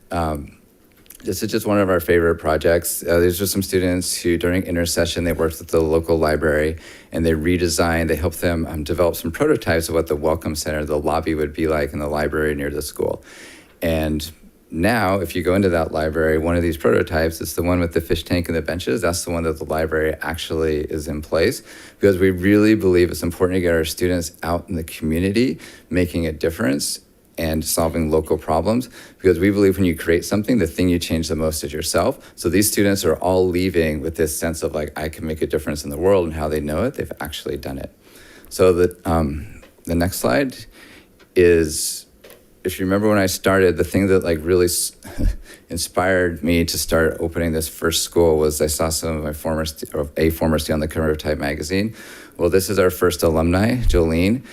this is just one of our favorite projects. These are some students who, during intersession, they worked with the local library and they redesigned, they helped them develop some prototypes of what the welcome center, the lobby would be like in the library near the school. And now, if you go into that library, one of these prototypes, it's the one with the fish tank and the benches. That's the one that the library actually is in place, because we really believe it's important to get our students out in the community, making a difference and solving local problems, because we believe when you create something, the thing you change the most is yourself. So these students are all leaving with this sense of like, I can make a difference in the world, and how they know it, they've actually done it. So the next slide is, if you remember when I started, the thing that like really inspired me to start opening this first school was I saw some of my former student on the cover of Type magazine. Well, this is our first alumni, Jolene.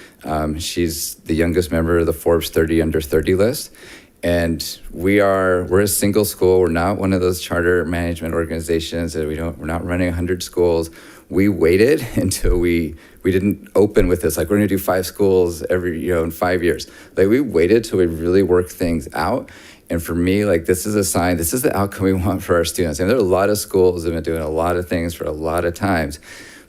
She's the youngest member of the Forbes 30 Under 30 list. And we're a single school. We're not one of those charter management organizations that we're not running 100 schools. We waited until we didn't open with this, like we're gonna do 5 schools in 5 years. Like we waited till we really worked things out. And for me, like this is a sign, this is the outcome we want for our students. And there are a lot of schools that have been doing a lot of things for a lot of times.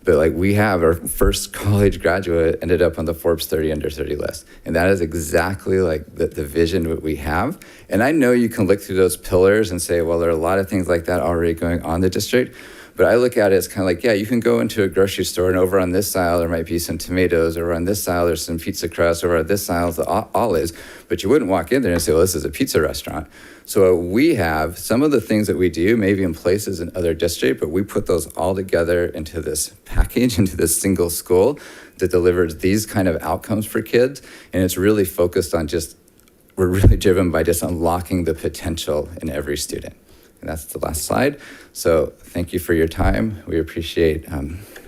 But like we have our first college graduate ended up on the Forbes 30 Under 30 list. And that is exactly like the vision that we have. And I know you can look through those pillars and say, well, there are a lot of things like that already going on in the district. But I look at it as kind of like, yeah, you can go into a grocery store and over on this aisle, there might be some tomatoes. Over on this aisle, there's some pizza crust. Over on this aisle, the olives. But you wouldn't walk in there and say, well, this is a pizza restaurant. So we have some of the things that we do, maybe in places in other districts, but we put those all together into this package, into this single school that delivers these kind of outcomes for kids. And it's really focused on we're really driven by just unlocking the potential in every student. And that's the last slide. So thank you for your time. We appreciate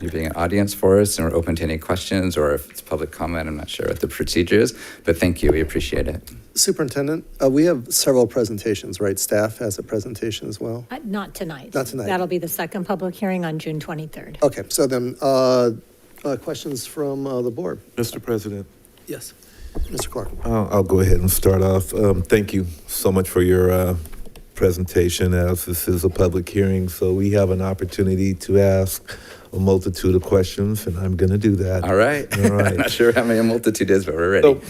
you being an audience for us, and we're open to any questions, or if it's public comment, I'm not sure what the procedure is, but thank you, we appreciate it. Superintendent, we have several presentations, right? Staff has a presentation as well? Not tonight. Not tonight. That'll be the second public hearing on June 23rd. Okay, so then questions from the board? Mr. President. Yes, Mr. Clark. I'll go ahead and start off. Thank you so much for your presentation, as this is a public hearing, so we have an opportunity to ask a multitude of questions, and I'm going to do that. All right. I'm not sure how many a multitude is, but we're ready.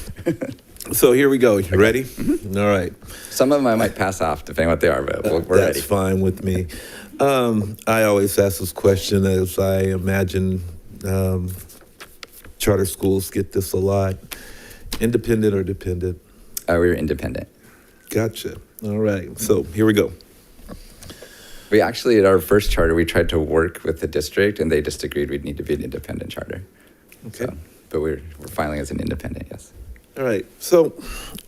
So here we go. You ready? Mm-hmm. All right. Some of them I might pass off, depending on what they are, but we're ready. That's fine with me. I always ask this question, as I imagine charter schools get this a lot. Independent or dependent? We're independent. Gotcha. All right. So here we go. We actually, at our first charter, we tried to work with the district, and they just agreed we'd need to be an independent charter. Okay. So, but we're filing as an independent, yes. All right. So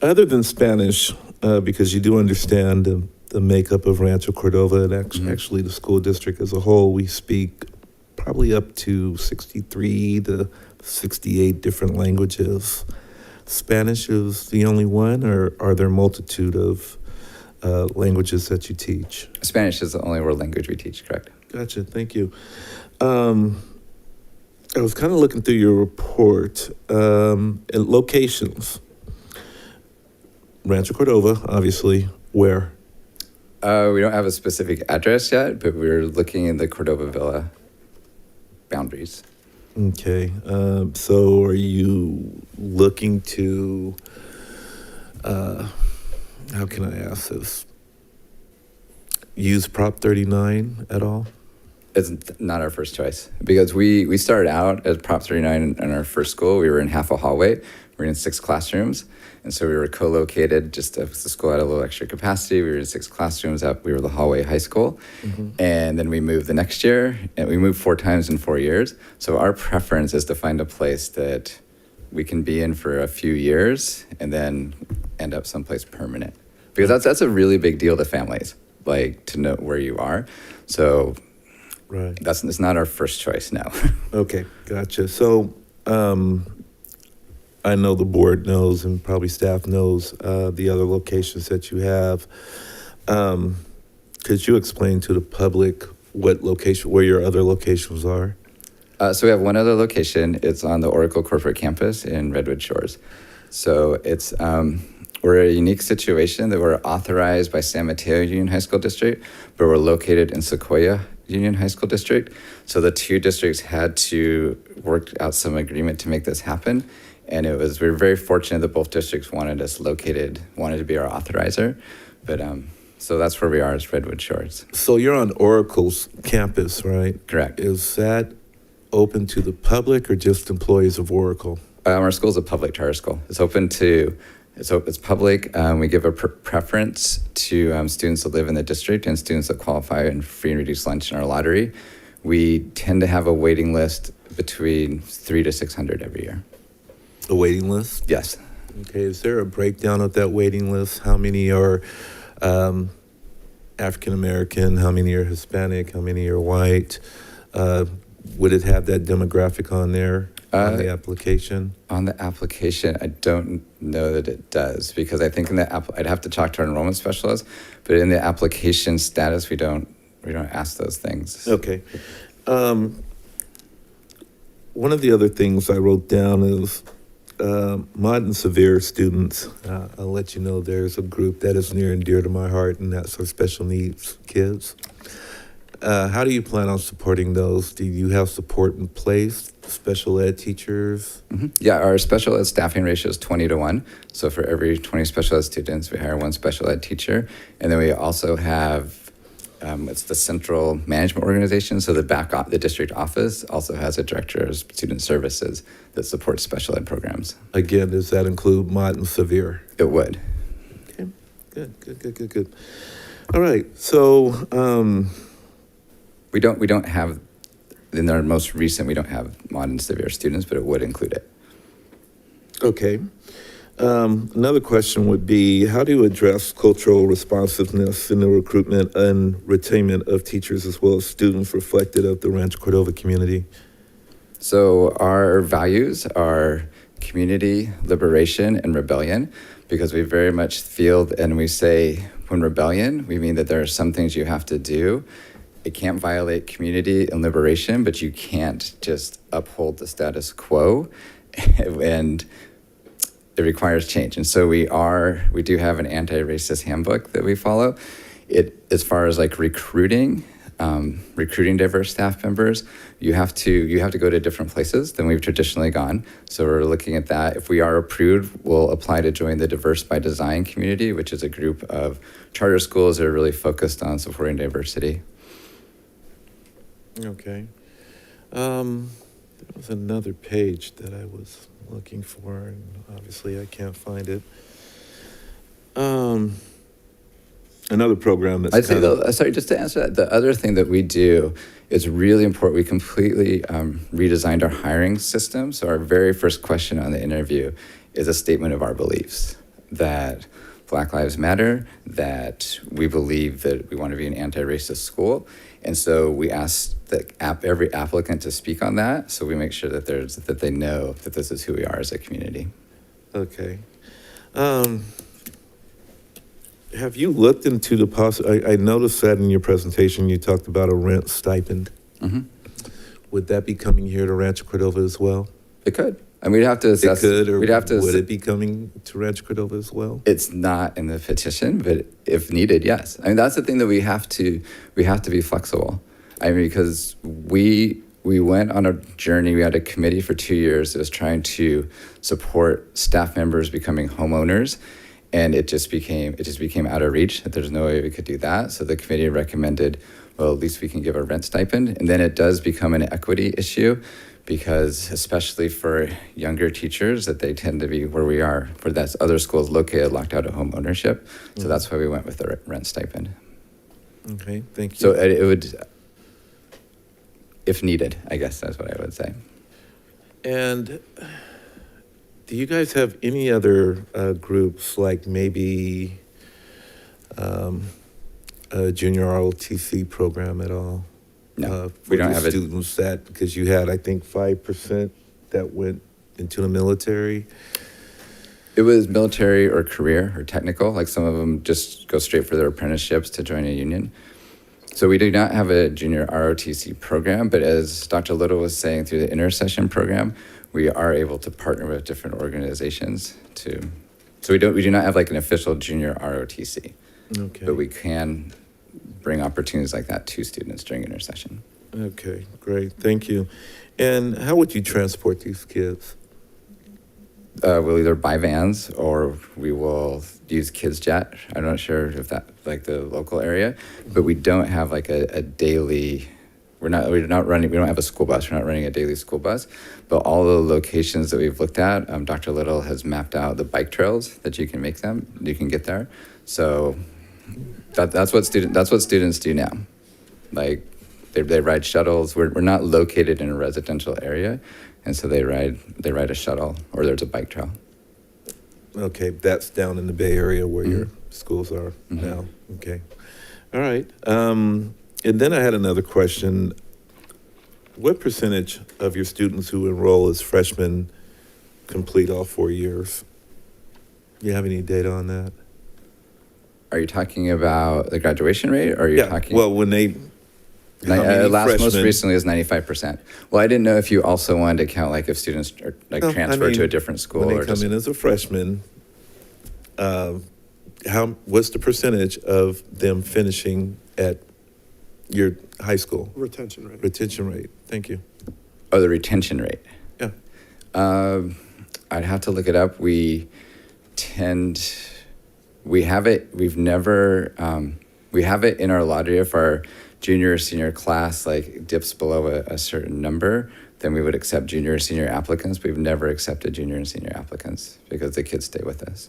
other than Spanish, because you do understand the makeup of Rancho Cordova and actually the school district as a whole, we speak probably up to 63 to 68 different languages. Spanish is the only one, or are there a multitude of languages that you teach? Spanish is the only world language we teach, correct? Gotcha, thank you. I was kind of looking through your report, and locations. Rancho Cordova, obviously, where? We don't have a specific address yet, but we're looking in the Cordova Villa boundaries. Okay, so are you looking to, how can I ask this? Use Prop 39 at all? It's not our first choice, because we started out as Prop 39 in our first school. We were in half a hallway. We were in 6 classrooms. And so we were co-located, just as the school had a little extra capacity. We were in 6 classrooms. We were the hallway high school. And then we moved the next year, and we moved 4 times in 4 years. So our preference is to find a place that we can be in for a few years and then end up someplace permanent. Because that's a really big deal to families, like to know where you are. So right, it's not our first choice now. Okay, gotcha. So I know the board knows, and probably staff knows, the other locations that you have. Could you explain to the public where your other locations are? So we have one other location. It's on the Oracle Corporate Campus in Redwood Shores. So it's we're in a unique situation that we're authorized by San Mateo Union High School District, but we're located in Sequoia Union High School District. So the two districts had to work out some agreement to make this happen. And we were very fortunate that both districts wanted to be our authorizer. But so that's where we are as Redwood Shores. So you're on Oracle's campus, right? Correct. Is that open to the public or just employees of Oracle? Our school is a public charter school. It's open to, it's public. We give a preference to students that live in the district and students that qualify in free and reduced lunch in our lottery. We tend to have a waiting list between 300 to 600 every year. A waiting list? Yes. Okay, is there a breakdown of that waiting list? How many are African American? How many are Hispanic? How many are white? Would it have that demographic on there on the application? On the application, I don't know that it does, because I think in the I'd have to talk to our enrollment specialist, but in the application status, we don't ask those things. Okay. One of the other things I wrote down is mod and severe students. I'll let you know there's a group that is near and dear to my heart, and that's our special needs kids. How do you plan on supporting those? Do you have support in place, special ed teachers? Mm-hmm. Yeah, our special ed staffing ratio is 20-1. So for every 20 special ed students, we hire one special ed teacher. And then we also have, it's the central management organization. So the district office also has a director of student services that supports special ed programs. Again, does that include mod and severe? It would. Okay, good. All right, so, we don't have, in our most recent, we don't have mod and severe students, but it would include it. Okay. Another question would be, how do you address cultural responsiveness in the recruitment and retainment of teachers as well as students reflected of the Rancho Cordova community? So our values are community, liberation, and rebellion, because we very much feel, and we say when rebellion, we mean that there are some things you have to do. It can't violate community and liberation, but you can't just uphold the status quo, and it requires change. And so we do have an anti-racist handbook that we follow. As far as like recruiting diverse staff members, you have to go to different places than we've traditionally gone. So we're looking at that. If we are approved, we'll apply to join the Diverse by Design community, which is a group of charter schools that are really focused on supporting diversity. Okay. There was another page that I was looking for, and obviously I can't find it. Another program that's sorry, just to answer that, the other thing that we do is really important. We completely redesigned our hiring system. So our very first question on the interview is a statement of our beliefs, that Black Lives Matter, that we believe that we want to be an anti-racist school. And so we ask every applicant to speak on that, so we make sure that they know that this is who we are as a community. Okay. Have you looked into the I noticed that in your presentation you talked about a rent stipend. Mm-hmm. Would that be coming here to Rancho Cordova as well? It could. And we'd have to assess. It could, or would it be coming to Rancho Cordova as well? It's not in the petition, but if needed, yes. I mean, that's the thing that we have to be flexible. I mean, because we went on a journey. We had a committee for 2 years that was trying to support staff members becoming homeowners, and it just became out of reach, that there's no way we could do that. So the committee recommended, well, at least we can give a rent stipend. And then it does become an equity issue, because especially for younger teachers, that they tend to be where we are, for that's other schools located locked out of home ownership. So that's why we went with the rent stipend. Okay, thank you. So it would, if needed, I guess that's what I would say. And do you guys have any other groups, like maybe a junior ROTC program at all? No, we don't have students that, because you had, I think, 5% that went into the military. It was military or career or technical. Like some of them just go straight for their apprenticeships to join a union. So we do not have a junior ROTC program, but as Dr. Little was saying, through the intercession program, we are able to partner with different organizations to So we do not have like an official junior ROTC. Okay. But we can bring opportunities like that to students during intersession. Okay, great, thank you. And how would you transport these kids? We'll either buy vans or we will use Kids Jet. I'm not sure if that, like the local area, but we don't have like a daily, we don't have a school bus. We're not running a daily school bus, but all the locations that we've looked at, Dr. Little has mapped out the bike trails that you can get there. So that's what students do now. Like they ride shuttles. We're not located in a residential area. And so they ride a shuttle, or there's a bike trail. Okay, that's down in the Bay Area where your schools are now. Okay, all right. And then I had another question. What percentage of your students who enroll as freshmen complete all 4 years? Do you have any data on that? Are you talking about the graduation rate, or are you talking? Well, when they most recently is 95%. Well, I didn't know if you also wanted to count like if students are transfer to a different school when they or come in as a freshman. What's the percentage of them finishing at your high school? Retention rate. Retention rate. Thank you. Oh, the retention rate. Yeah. I'd have to look it up. We have it. We have it in our lottery if our junior or senior class like dips below a certain number, then we would accept junior or senior applicants. We've never accepted junior and senior applicants because the kids stay with us.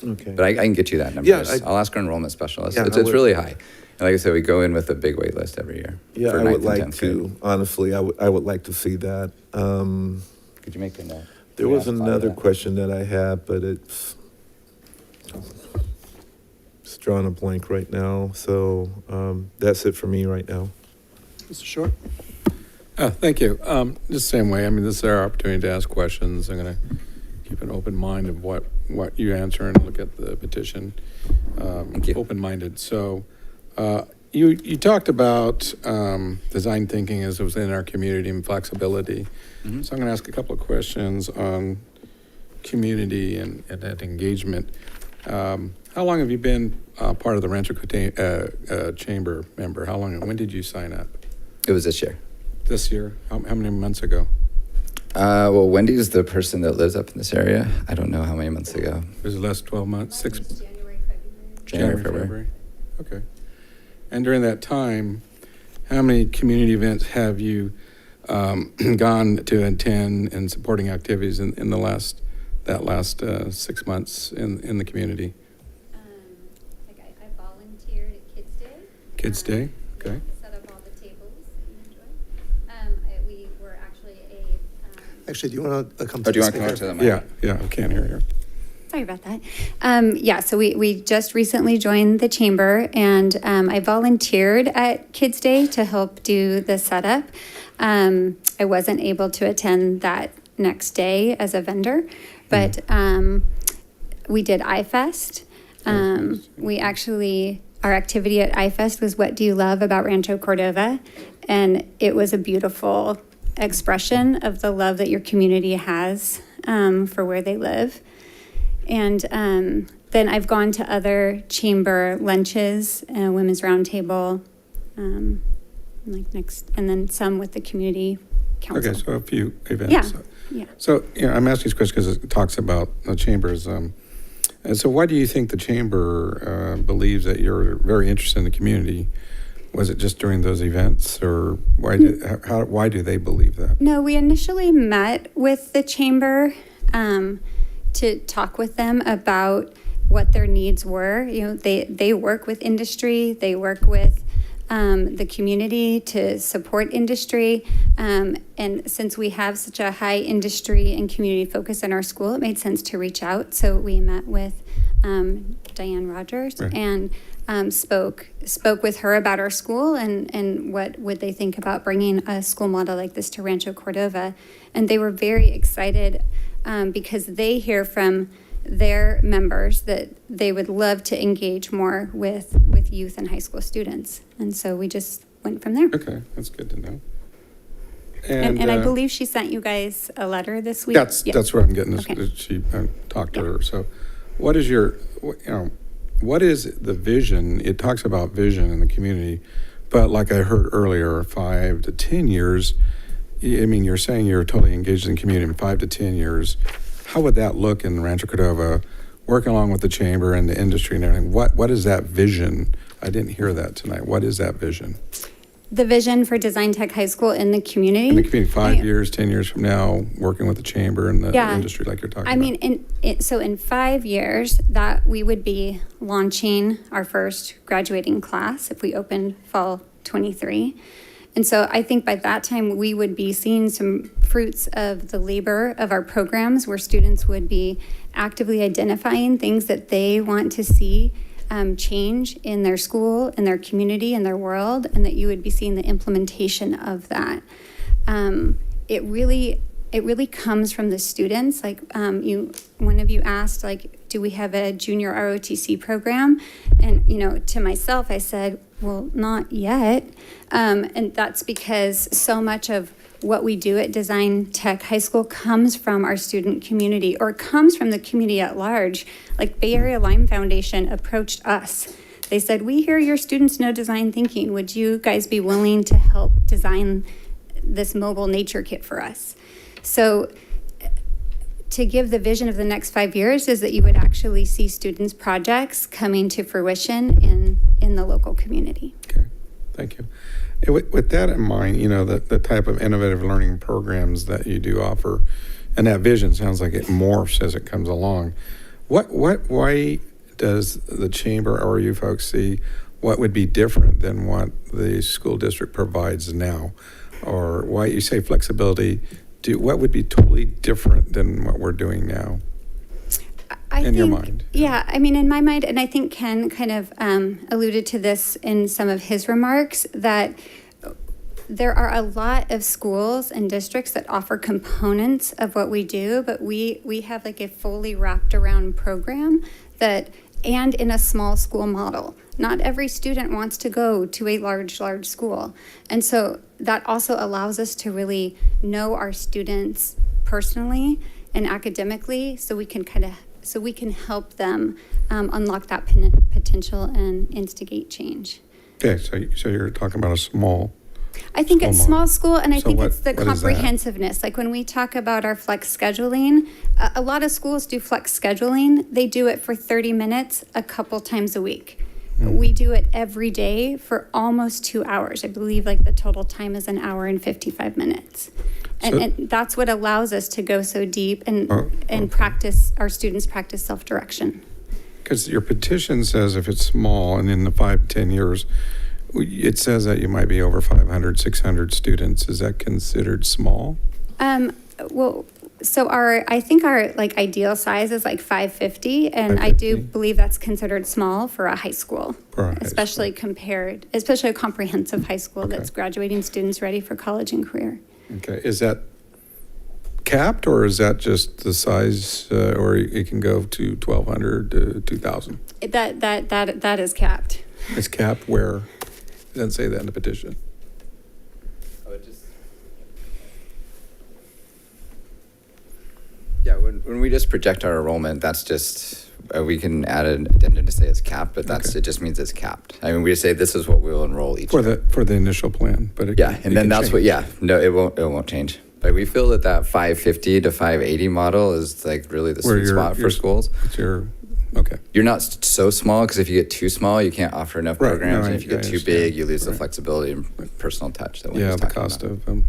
Okay. But I can get you that number. Yeah, I'll ask our enrollment specialist. Yeah, It's really high. And like I said, we go in with a big wait list every year. Yeah, for I 9th would and like 10th to, grade. honestly, I would like to see that. Could you make a note? There was another question that I had, but it's drawing a blank right now. So that's it for me right now. Mr. Short? Thank you. Just the same way. I mean, this is our opportunity to ask questions. I'm going to keep an open mind of what you answer and look at the petition. Open-minded. So you talked about design thinking as it was in our community and flexibility. Mm-hmm. So I'm going to ask a couple of questions on community and that engagement. How long have you been part of the Rancho Chamber member? How long? When did you sign up? It was this year. This year? How many months ago? Well, Wendy's the person that lives up in this area. I don't know how many months ago. Was it last 12 months? January, February. Okay. And during that time, how many community events have you gone to attend and supporting activities in the last 6 months in the community? I volunteered at Kids Day. Kids Day, okay. Set up all the tables and enjoy. We were actually Actually, do you want to come to do you the want to come speaker? up to the mic? Yeah, I can't hear you. Sorry about that. So we just recently joined the chamber, and I volunteered at Kids Day to help do the setup. I wasn't able to attend that next day as a vendor, but we did iFest. Our activity at iFest was "What Do You Love About Rancho Cordova?" And it was a beautiful expression of the love that your community has for where they live. And then I've gone to other chamber lunches, women's roundtable, and then some with the community council. Okay, so a few events. Yeah. So, I'm asking this question because it talks about the chambers. And so why do you think the chamber believes that you're very interested in the community? Was it just during those events, or why do they believe that? No, we initially met with the chamber to talk with them about what their needs were. They work with industry, they work with the community to support industry. And since we have such a high industry and community focus in our school, it made sense to reach out. So we met with Diane Rogers and spoke with her about our school and what would they think about bringing a school model like this to Rancho Cordova. And they were very excited because they hear from their members that they would love to engage more with youth and high school students. And so we just went from there. Okay, that's good to know. And I believe she sent you guys a letter this week. That's where I'm getting this. Okay. She talked to her. So, what is what is the vision? It talks about vision in the community, but like I heard earlier, 5 to 10 years, I mean, you're saying you're totally engaged in the community in 5 to 10 years. How would that look in Rancho Cordova, working along with the chamber and the industry and everything? What is that vision? I didn't hear that tonight. What is that vision? The vision for Design Tech High School in the community. In the community, 5 years, 10 years from now, working with the chamber and the industry like you're talking about. I mean, in 5 years, that we would be launching our first graduating class if we open fall 23. And so I think by that time, we would be seeing some fruits of the labor of our programs where students would be actively identifying things that they want to see change in their school, in their community, in their world, and that you would be seeing the implementation of that. It really comes from the students. Like one of you asked, like, do we have a junior ROTC program? And to myself, I said, well, not yet. And that's because so much of what we do at Design Tech High School comes from our student community, or comes from the community at large. Like Bay Area Lime Foundation approached us. They said, we hear your students know design thinking. Would you guys be willing to help design this mobile nature kit for us? So to give the vision of the next 5 years is that you would actually see students' projects coming to fruition in the local community. Okay, thank you. With that in mind, the type of innovative learning programs that you do offer, and that vision sounds like it morphs as it comes along. Why does the chamber or you folks see what would be different than what the school district provides now? Or why you say flexibility, what would be totally different than what we're doing now? In your mind? Yeah, I mean, in my mind, and I think Ken kind of alluded to this in some of his remarks, that there are a lot of schools and districts that offer components of what we do, but we have like a fully wrapped around program and in a small school model. Not every student wants to go to a large school. And so that also allows us to really know our students personally and academically, so we can help them unlock that potential and instigate change. Okay, so you're talking about a small. I think it's small school, and I So think it's the what is that? comprehensiveness. Like when we talk about our flex scheduling, a lot of schools do flex scheduling. They do it for 30 minutes a couple times a week. We do it every day for almost 2 hours. I believe like the total time is 1 hour and 55 minutes. And that's what allows us to go so deep and practice, our students practice self-direction. Because your petition says if it's small and in the 5 to 10 years, it says that you might be over 500, 600 students. Is that considered small? Well, so I think our like ideal size is like 550, and I do believe that's considered small for a high school, especially a comprehensive high school that's graduating students ready for college and career. Okay, is that capped, or is that just the size, or it can go to 1,200 to 2,000? That is capped. It's capped where? It doesn't say that in the petition. Yeah, when we just project our enrollment, that's just, we can add an addendum to say it's capped, but it just means it's capped. I mean, we just say this is what we'll enroll each year. For the initial plan, but and then that's change. No, it won't change. But we feel that 550 to 580 model is like really the sweet spot for schools. You're not so small, because if you get too small, you can't offer enough programs. And if you get too big, you lose the flexibility and personal touch that we're the cost of them.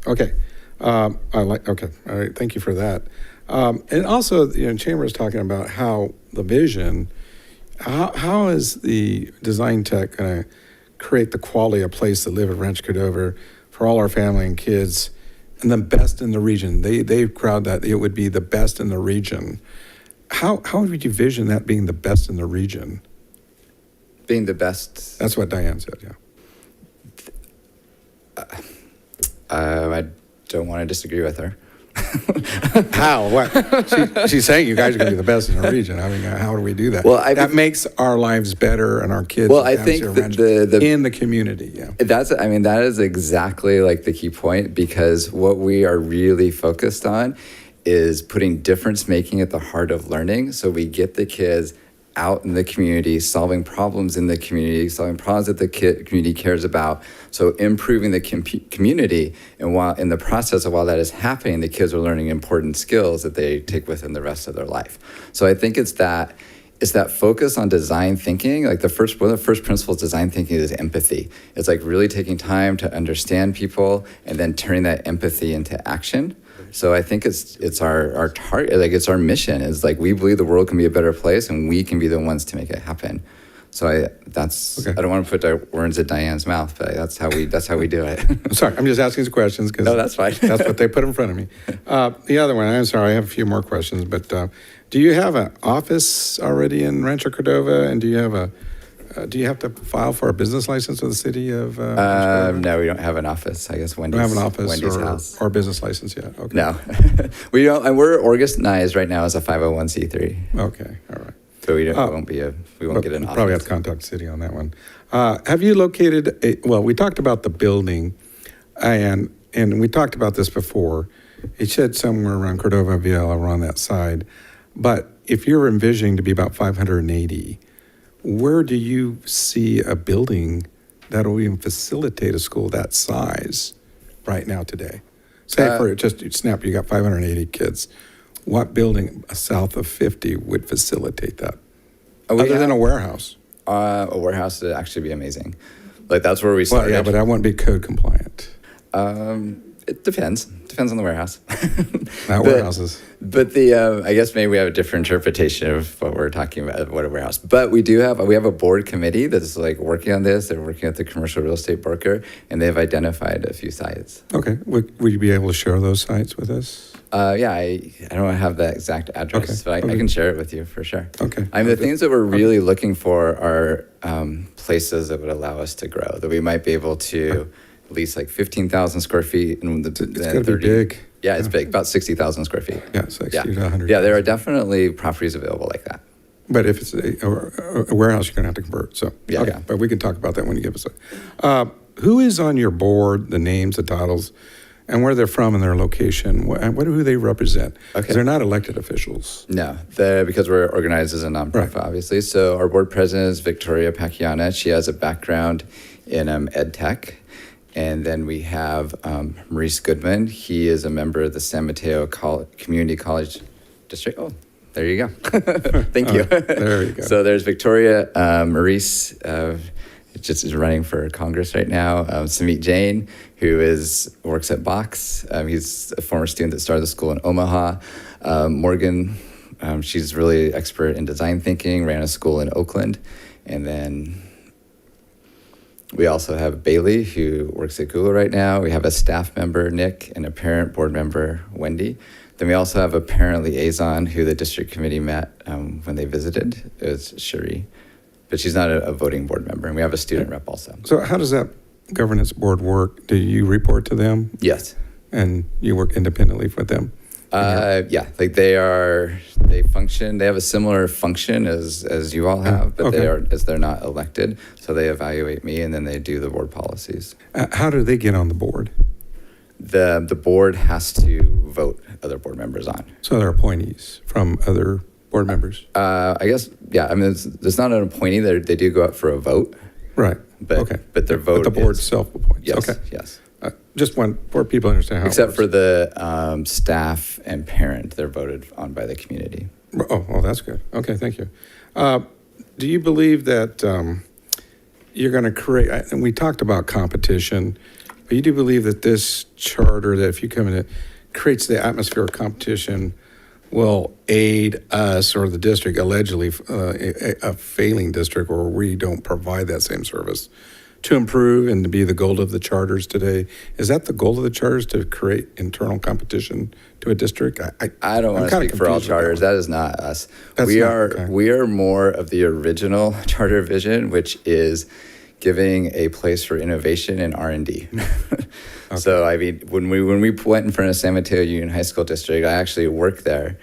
Okay. All right. Thank you for that. And also, Chamber is talking about how the vision, how is the design tech going to create the quality of place to live at Rancho Cordova for all our family and kids, and the best in the region? They crowd that it would be the best in the region. How would you vision that being the best in the region? Being the best? That's what Diane said, I don't want to disagree with her. How? What? She's saying you guys are going to be the best in the region. I mean, how do we do that? Well, that makes our lives better and our kids. Well, I think in the community. Yeah. That is exactly like the key point, because what we are really focused on is putting difference making at the heart of learning. So we get the kids out in the community, solving problems in the community, solving problems that the community cares about. So improving the community, and while in the process of while that is happening, the kids are learning important skills that they take with them the rest of their life. So I think it's that focus on design thinking. Like one of the first principles of design thinking is empathy. It's like really taking time to understand people and then turning that empathy into action. So I think it's our target, like it's our mission. It's like we believe the world can be a better place, and we can be the ones to make it happen. So I don't want to put words in Diane's mouth, but that's how we do it. Sorry, I'm just asking some questions because no, that's fine. That's what they put in front of me. The other one, I'm sorry, I have a few more questions, but do you have an office already in Rancho Cordova, and do you have to file for a business license with the city of? No, we don't have an office. I guess Wendy's. Don't have an office Wendy's house or business license yet. Okay. No, we don't. And we're organized right now as a 501c3. Okay, all right. So we won't get an office. Probably have to contact the city on that one. Have you located we talked about the building, and we talked about this before. It said somewhere around Cordova, Villa, around that side. But if you're envisioning to be about 580, where do you see a building that will even facilitate a school that size right now today? Say for just snap, you got 580 kids. What building south of 50 would facilitate that? Other than a warehouse? A warehouse would actually be amazing. Like that's where we started. Well, yeah, but I wouldn't be code compliant. It depends. Depends on the warehouse. Not warehouses. But I guess maybe we have a different interpretation of what we're talking about, what a warehouse. But we have a board committee that's like working on this. They're working at the commercial real estate broker, and they've identified a few sites. Okay. Would you be able to share those sites with us? Yeah, I don't have the exact address, but I can share it with you for sure. Okay. I mean, the things that we're really looking for are places that would allow us to grow, that we might be able to lease like 15,000 square feet. And it's going to be big. Yeah, it's big, about 60,000 square feet. Yeah, 60 to 100. Yeah, there are definitely properties available like that. But if it's a warehouse, you're going to have to convert. So, yeah, okay. But we can talk about that when you give us a. Who is on your board, the names, the titles, and where they're from and their location? Who they represent? Because they're not elected officials. No, because we're organized as a nonprofit, obviously. So our board president is Victoria Pacquiana. She has a background in ed tech. And then we have Maurice Goodman. He is a member of the San Mateo Community College District. Oh, there you go. Thank you. There you go. So there's Victoria. Maurice just is running for Congress right now. Samit Jain, who works at Box. He's a former student that started the school in Omaha. Morgan, she's really expert in design thinking, ran a school in Oakland. And then we also have Bailey, who works at Google right now. We have a staff member, Nick, and a parent board member, Wendy. Then we also have a parent liaison who the district committee met when they visited. It was Cherie. But she's not a voting board member. And we have a student rep also. So how does that governance board work? Do you report to them? Yes. And you work independently with them? Yeah, like they function, they have a similar function as you all have, but they're not elected. So they evaluate me and then they do the board policies. How do they get on the board? The board has to vote other board members on. So they're appointees from other board members? I guess, yeah. I mean, it's not an appointee. They do go up for a vote. Right. But their vote But the board self-appoints? Yes, okay. Yes. Just for people to understand how Except it works. for the staff and parent, they're voted on by the community. Oh, that's good. Okay, thank you. Do you believe that you're going to create, and we talked about competition, but you do believe that this charter, that if you come in, it creates the atmosphere of competition, will aid us or the district, allegedly a failing district where we don't provide that same service, to improve and to be the goal of the charters today? Is that the goal of the charters, to create internal competition to a district? I don't want to speak for all charters. That is not us. We are more of the original charter vision, which is giving a place for innovation and R&D. So I mean, when we went in front of San Mateo Union High School District, I actually worked there.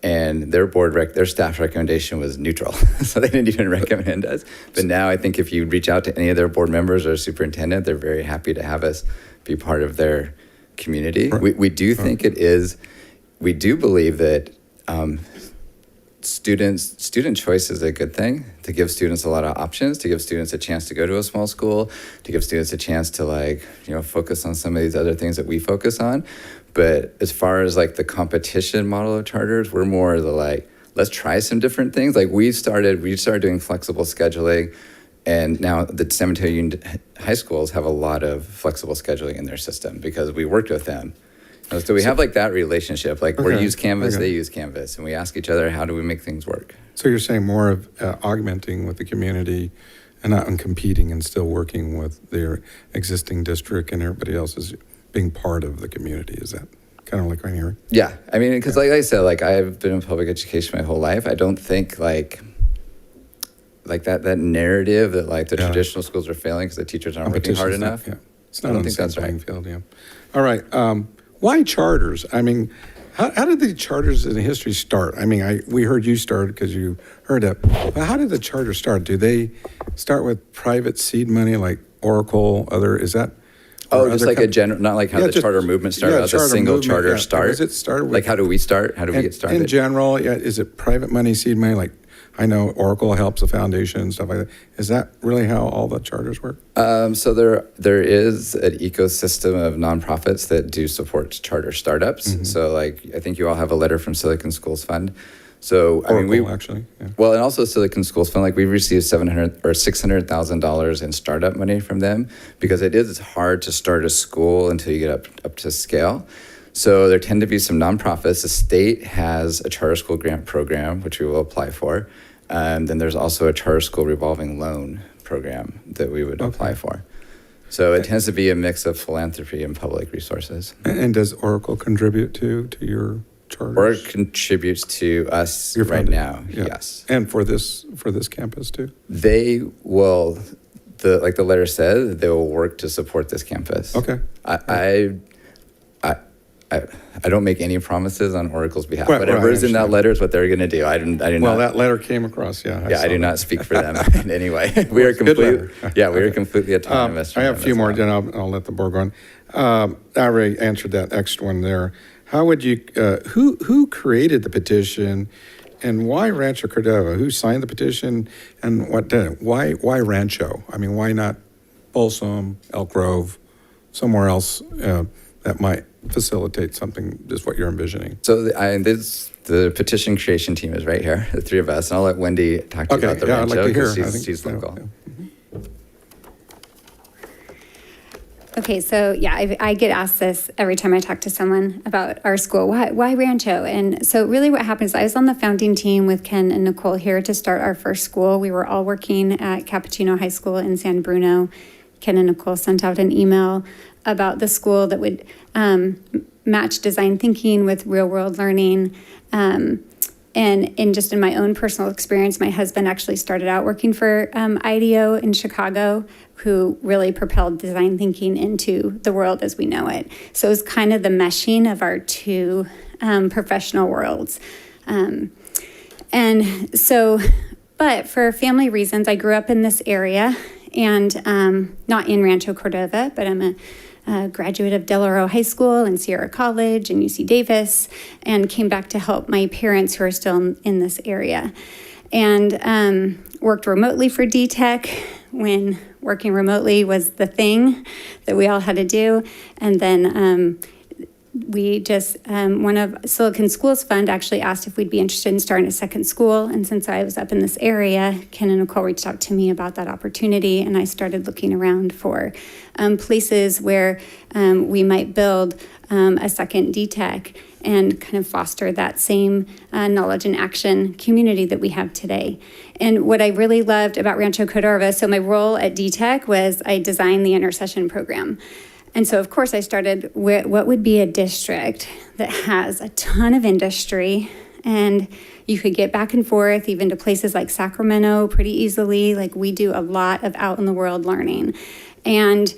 And their staff recommendation was neutral. So they didn't even recommend us. But now I think if you reach out to any of their board members or superintendent, they're very happy to have us be part of their community. We do think it is we do believe that student choice is a good thing, to give students a lot of options, to give students a chance to go to a small school, to give students a chance to focus on some of these other things that we focus on. But as far as the competition model of charters, we're more the let's try some different things. We started doing flexible scheduling, and now the San Mateo Union high schools have a lot of flexible scheduling in their system because we worked with them. So we have that relationship, we use Canvas, they use Canvas, and we ask each other, how do we make things work? So you're saying more of augmenting with the community and not competing, and still working with their existing district and everybody else is being part of the community. Is that kind of what I'm hearing? Yeah, I mean, because like I said, I've been in public education my whole life. I don't think that narrative that the traditional schools are failing because the teachers aren't working hard enough. It's not on the same playing field, yeah. All right, why charters? I mean, how did the charters in history start? I mean, we heard you started because you heard it. But how did the charter start? Do they start with private seed money like Oracle, is that? Oh, just a general, not how the charter movement started, as a single charter start? Does it start with, how do we start? How do we get started? In general, is it private money, seed money? I know Oracle helps the foundation and stuff like that. Is that really how all the charters work? So there is an ecosystem of nonprofits that do support charter startups. Mm-hmm. So I think you all have a letter from Silicon Schools Fund. So Oracle, actually. Yeah. Well, and also Silicon Schools Fund, we've received $700,000 or $600,000 in startup money from them because it is hard to start a school until you get up to scale. So there tend to be some nonprofits. The state has a charter school grant program, which we will apply for. Then there's also a charter school revolving loan program that we would apply for. So it tends to be a mix of philanthropy and public resources. And does Oracle contribute to your charters? Oracle contributes to us right now, yes. And for this campus too? They will, like the letter said, they will work to support this campus. Okay. I don't make any promises on Oracle's behalf. Whatever is in that letter is what they're going to do. I do not. Well, that letter came across, I do not speak for them in any way. We are completely, we are completely autonomous. I have a few more, then I'll let the board go on. I already answered that extra one there. How would you, who created the petition and why Rancho Cordova? Who signed the petition and what did it? Why Rancho? I mean, why not Folsom, Elk Grove, somewhere else that might facilitate something, just what you're envisioning? So the petition creation team is right here, the three of us, and I'll let Wendy talk to you about the Rancho because she's local. Okay, so I get asked this every time I talk to someone about our school. Why Rancho? And so really what happens, I was on the founding team with Ken and Nicole here to start our first school. We were all working at Cappuccino High School in San Bruno. Ken and Nicole sent out an email about the school that would match design thinking with real world learning. And just in my own personal experience, my husband actually started out working for IDEO in Chicago, who really propelled design thinking into the world as we know it. So it was kind of the meshing of our two professional worlds. And so, but for family reasons, I grew up in this area and not in Rancho Cordova, but I'm a graduate of Del Oro High School and Sierra College and UC Davis, and came back to help my parents who are still in this area. And worked remotely for DTech when working remotely was the thing that we all had to do. And then we just, one of Silicon Schools Fund actually asked if we'd be interested in starting a second school. And since I was up in this area, Ken and Nicole reached out to me about that opportunity. And I started looking around for places where we might build a second DTech and kind of foster that same knowledge and action community that we have today. And what I really loved about Rancho Cordova, so my role at DTech was I designed the intercession program. And so, of course, I started with what would be a district that has a ton of industry, and you could get back and forth even to places like Sacramento pretty easily. Like we do a lot of out in the world learning. And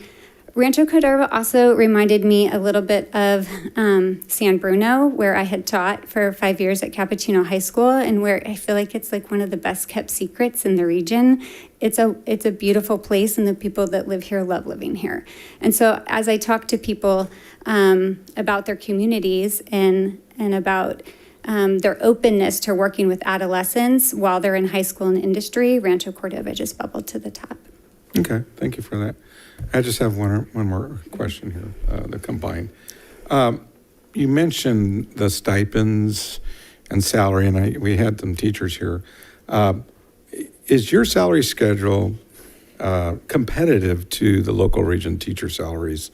Rancho Cordova also reminded me a little bit of San Bruno, where I had taught for 5 years at Cappuccino High School, and where I feel like it's like one of the best kept secrets in the region. It's a beautiful place, and the people that live here love living here. And so as I talk to people about their communities and about their openness to working with adolescents while they're in high school and industry, Rancho Cordova just bubbled to the top. Okay, thank you for that. I just have one more question here to combine. You mentioned the stipends and salary, and we had some teachers here. Is your salary schedule competitive to the local region teacher salaries?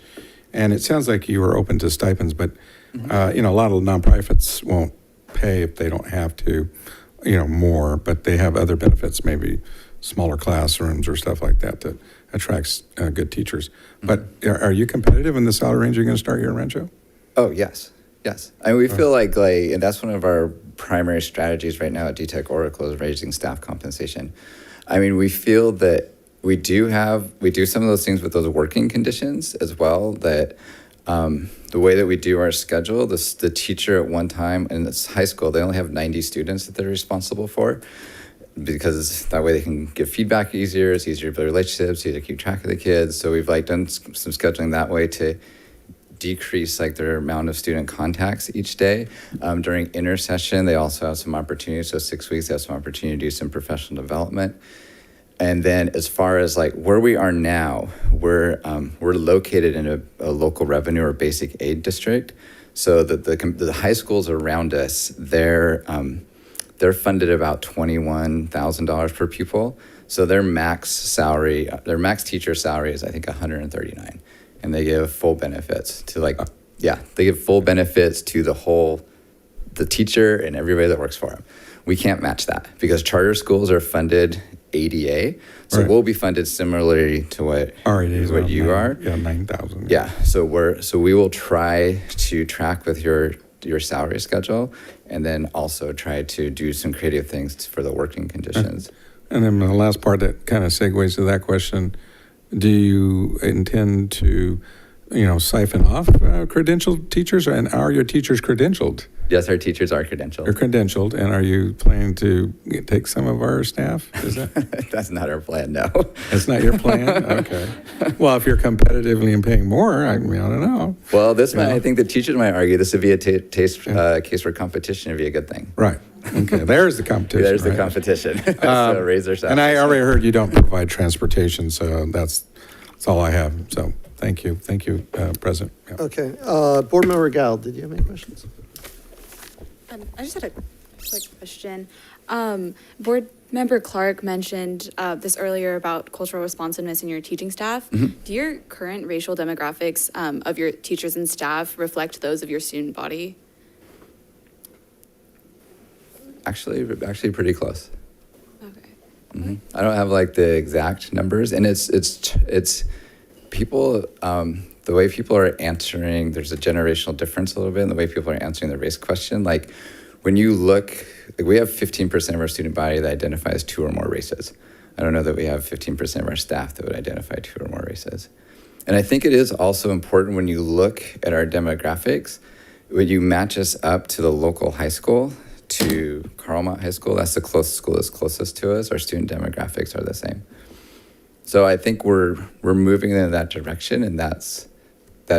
And it sounds like you are open to stipends, but a lot of nonprofits won't pay if they don't have to, more, but they have other benefits, maybe smaller classrooms or stuff like that attracts good teachers. But are you competitive in the salary range you're going to start here in Rancho? Oh, yes. Yes. I mean, we feel like, and that's one of our primary strategies right now at DTech Oracle is raising staff compensation. I mean, we feel that we do some of those things with those working conditions as well, that the way that we do our schedule, the teacher at one time in this high school, they only have 90 students that they're responsible for, because that way they can give feedback easier, it's easier to build relationships, easier to keep track of the kids. So we've done some scheduling that way to decrease their amount of student contacts each day. During intercession, they also have some opportunities. So 6 weeks, they have some opportunity to do some professional development. And then as far as where we are now, we're located in a local revenue or basic aid district. So the high schools around us, they're funded about $21,000 per pupil. So their max teacher salary is I think $139, and they give full benefits to they give full benefits to the teacher and everybody that works for them. We can't match that because charter schools are funded ADA, so we'll be funded similarly to what you are. Yeah, 9,000. Yeah, so we will try to track with your salary schedule, and then also try to do some creative things for the working conditions. And then the last part that kind of segues to that question, do you intend to, siphon off credentialed teachers, and are your teachers credentialed? Yes, our teachers are credentialed. They're credentialed, and are you planning to take some of our staff? Is that? That's not our plan, no. That's not your plan? Okay. Well, if you're competitively and paying more, I don't know. Well, I think the teachers might argue this would be a case where competition would be a good thing. Right. Okay, there's the competition. There's the competition. So raise their salaries. And I already heard you don't provide transportation, so that's all I have. So thank you, President. Yeah. Okay, Board Member Gal, did you have any questions? I just had a quick question. Board Member Clark mentioned this earlier about cultural responsiveness in your teaching staff. Mm-hmm. Do your current racial demographics of your teachers and staff reflect those of your student body? Actually pretty close. Okay. Mm-hmm. I don't have the exact numbers, and it's people. The way people are answering, there's a generational difference a little bit in the way people are answering the race question. When you look, we have 15% of our student body that identifies 2 or more races. I don't know that we have 15% of our staff that would identify 2 or more races. And I think it is also important when you look at our demographics, when you match us up to the local high school, to Carlmont High School, that's the closest school that's closest to us, our student demographics are the same. So I think we're moving in that direction, and that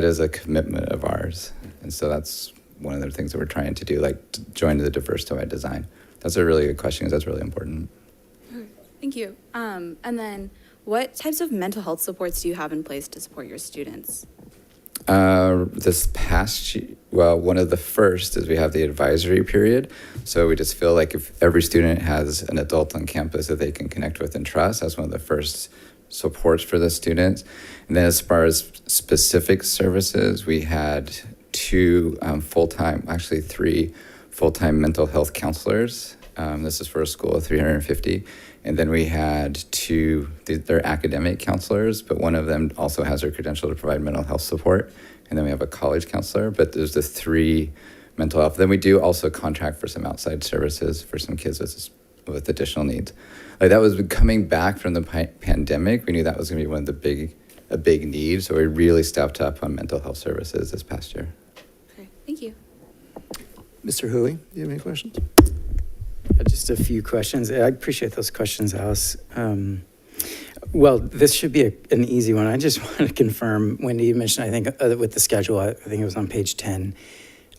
is a commitment of ours. And so that's one of the things that we're trying to do, to join the diverse by design. That's a really good question, because that's really important. Okay. Thank you. And then what types of mental health supports do you have in place to support your students? This past year, one of the first is we have the advisory period. So we just feel like if every student has an adult on campus that they can connect with and trust, that's one of the first supports for the students. And then as far as specific services, we had 3 full-time mental health counselors. This is for a school of 350. And then we had 2, they're academic counselors, but one of them also has her credential to provide mental health support. And then we have a college counselor, but there's the 3 mental health. Then we do also contract for some outside services for some kids with additional needs. That was coming back from the pandemic. We knew that was going to be one of the big a big need. So we really stepped up on mental health services this past year. Okay, thank you. Mr. Hui, do you have any questions? Just a few questions. I appreciate those questions, Alice. Well, this should be an easy one. I just want to confirm, Wendy, you mentioned, I think, with the schedule, I think it was on page 10.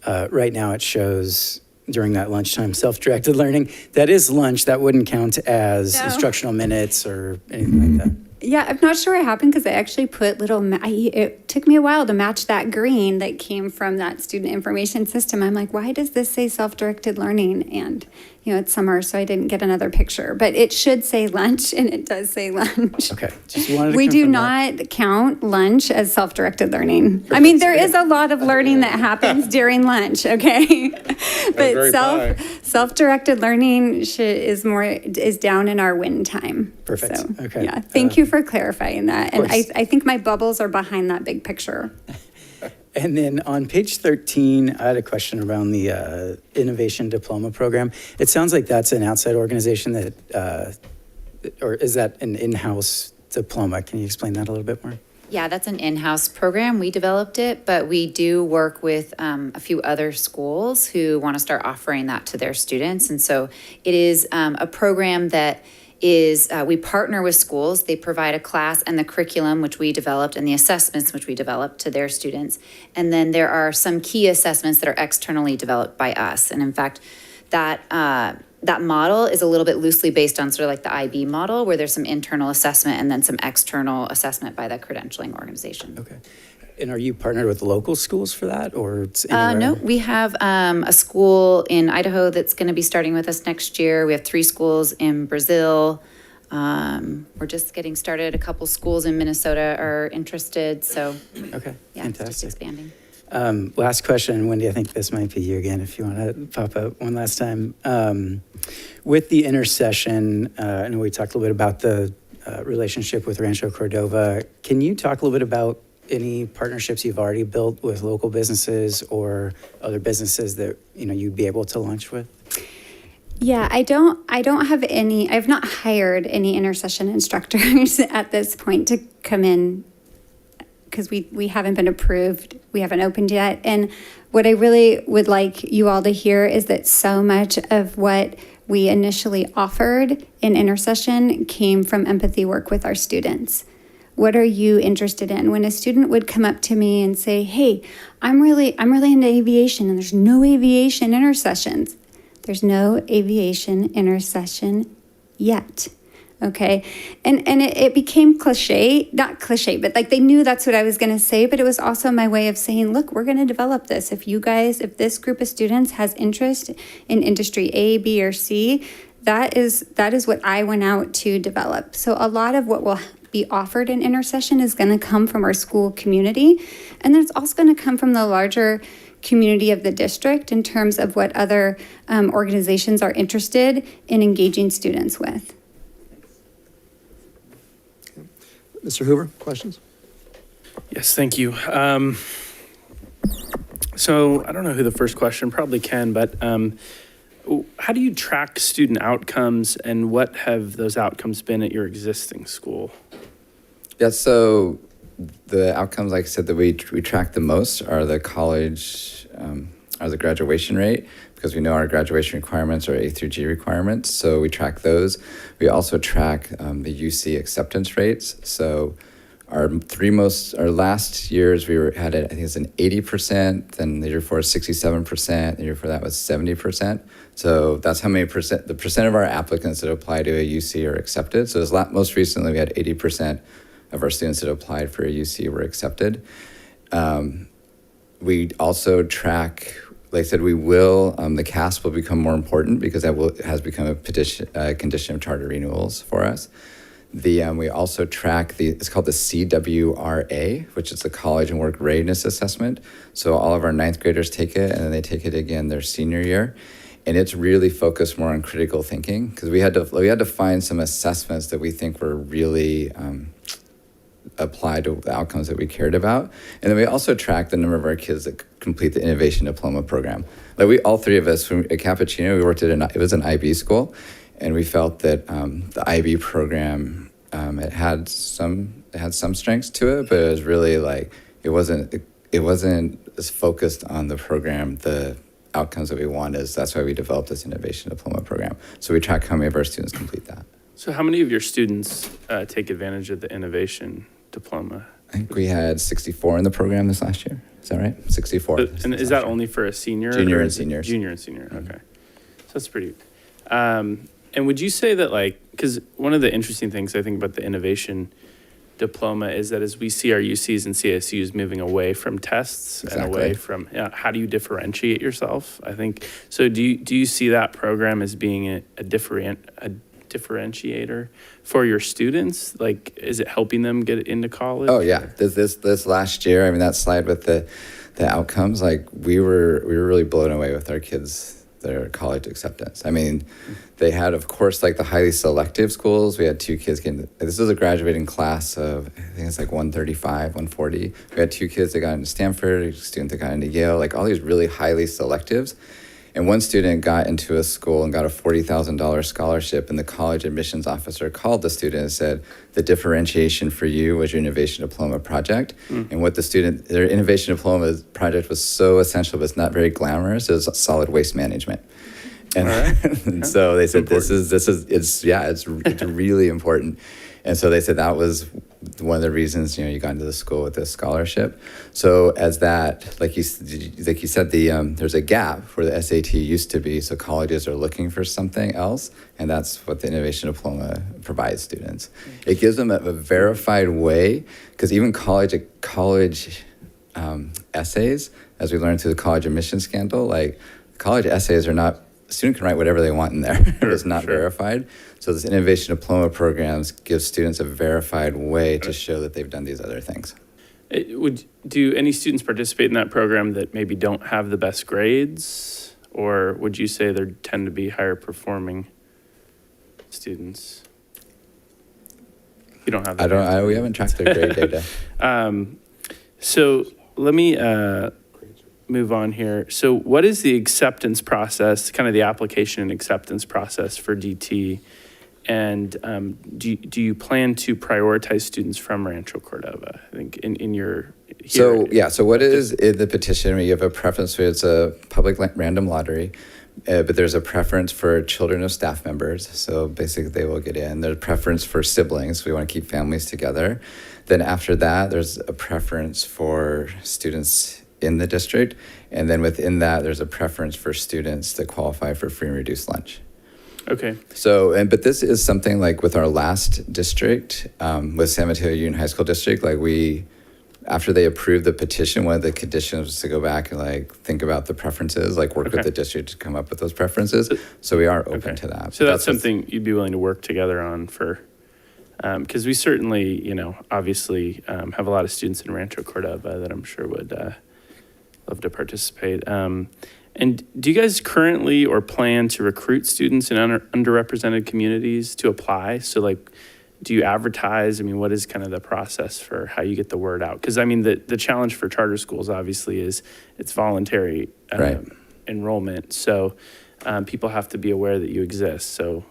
Right now it shows during that lunchtime self-directed learning. That is lunch. That wouldn't count as instructional minutes or anything like that. Yeah, I'm not sure what happened because I actually put it took me a while to match that green that came from that student information system. I'm like, why does this say self-directed learning? And, it's summer, so I didn't get another picture. But it should say lunch, and it does say lunch. Okay, just wanted to We do confirm not count lunch as self-directed learning. I mean, there is a lot of learning that happens during lunch, okay? But self-directed learning is down in our win time. Perfect. So, okay. Yeah, thank you for clarifying that. And I think my bubbles are behind that big picture. And then on page 13, I had a question around the Innovation Diploma Program. It sounds like that's an outside organization that, or is that an in-house diploma? Can you explain that a little bit more? Yeah, that's an in-house program. We developed it, but we do work with a few other schools who want to start offering that to their students. And so it is a program that is we partner with schools. They provide a class and the curriculum, which we developed, and the assessments, which we developed to their students. And then there are some key assessments that are externally developed by us. And in fact, that model is a little bit loosely based on sort of like the IB model, where there's some internal assessment and then some external assessment by the credentialing organization. Okay. And are you partnered with local schools for that, or it's anywhere? No, we have a school in Idaho that's going to be starting with us next year. We have 3 schools in Brazil. We're just getting started. A couple schools in Minnesota are interested. So, okay, yeah, fantastic. it's just expanding. Last question, Wendy, I think this might be you again, if you want to pop up one last time. With the intercession, I know we talked a little bit about the relationship with Rancho Cordova. Can you talk a little bit about any partnerships you've already built with local businesses or other businesses that you'd be able to launch with? Yeah, I don't have any. I've not hired any intercession instructors at this point to come in because we haven't been approved. We haven't opened yet. And what I really would like you all to hear is that so much of what we initially offered in intercession came from empathy work with our students. What are you interested in? When a student would come up to me and say, "Hey, I'm really into aviation, and there's no aviation intercessions." There's no aviation intercession yet. Okay. And it became not cliche, but like they knew that's what I was going to say, but it was also my way of saying, look, we're going to develop this. If this group of students has interest in industry A, B, or C, that is what I went out to develop. So a lot of what will be offered in intercession is going to come from our school community. And then it's also going to come from the larger community of the district in terms of what other organizations are interested in engaging students with. Mr. Hoover, questions? Yes, thank you. So I don't know who the first question, probably Ken, but how do you track student outcomes and what have those outcomes been at your existing school? Yeah, so the outcomes, like I said, that we track the most are the college, are the graduation rate, because we know our graduation requirements are A through G requirements, so we track those. We also track the UC acceptance rates. So our last years, had it, I think it's an 80%, then the year before 67%, the year before that was 70%. So that's how many the percent of our applicants that apply to a UC are accepted. So most recently, we had 80% of our students that applied for a UC were accepted. We also track, like I said, the CASP will become more important because has become a condition of charter renewals for us. We also track it's called the CWRA, which is the College and Work Readiness Assessment. So all of our 9th graders take it, and then they take it again their senior year. And it's really focused more on critical thinking because we had to find some assessments that we think were really apply to the outcomes that we cared about. And then we also track the number of our kids that complete the Innovation Diploma Program. Like all 3 of us, from at Cappuccino, we worked it was an IB school, and we felt that the IB program It had some strengths to it, but it was really like it wasn't as focused on the program, the outcomes that we wanted. So that's why we developed this innovation diploma program. So we track how many of our students complete that. So how many of your students take advantage of the innovation diploma? I think we had 64 in the program this last year. Is that right? 64. And is that only for a senior? Junior and seniors. Junior and senior, okay. So that's pretty, and would you say that like, because one of the interesting things I think about the innovation diploma is that as we see our UCs and CSUs moving away from tests and away from, how do you differentiate yourself? I think, so do you see that program as being a differentiator for your students? Like, is it helping them get into college? Oh yeah, this last year, I mean, that slide with the outcomes, like we were really blown away with our kids, their college acceptance. I mean, they had, of course, like the highly selective schools. We had 2 kids getting, this was a graduating class of, I think it's like 135, 140. We had 2 kids that got into Stanford, a student that got into Yale, like all these really highly selectives. And one student got into a school and got a $40,000 scholarship, and the college admissions officer called the student and said, the differentiation for you was your innovation diploma project. And what their innovation diploma project was so essential, but it's not very glamorous, is solid waste management. And, and so they said, it's really important. And so they said that was one of the reasons, you got into the school with this scholarship. So as that, like you said, there's a gap where the SAT used to be. So colleges are looking for something else, and that's what the innovation diploma provides students. It gives them a verified way, because even college essays, as we learned through the college admission scandal, like college essays are not. A student can write whatever they want in there. It's not verified. So this innovation diploma programs gives students a verified way to show that they've done these other things. Do any students participate in that program that maybe don't have the best grades? Or would you say there tend to be higher performing students? You don't have that. We haven't tracked their grade data. So let me move on here. So what is the acceptance process, kind of the application and acceptance process for DT? And do you plan to prioritize students from Rancho Cordova? I think in your So what is in the petition? You have a preference. It's a public random lottery, but there's a preference for children of staff members. So basically they will get in. There's a preference for siblings. We want to keep families together. Then after that, there's a preference for students in the district. And then within that, there's a preference for students that qualify for free and reduced lunch. Okay. So, but this is something like with our last district, with San Mateo Union High School District, like after they approved the petition, one of the conditions was to go back and like think about the preferences, like work with the district to come up with those preferences. So we are open to that. So that's something you'd be willing to work together on for, because we certainly, obviously have a lot of students in Rancho Cordova that I'm sure would love to participate. And do you guys currently or plan to recruit students in underrepresented communities to apply? So like, do you advertise? I mean, what is kind of the process for how you get the word out? Because I mean, the challenge for charter schools obviously is it's voluntary enrollment. So people have to be aware that you exist. So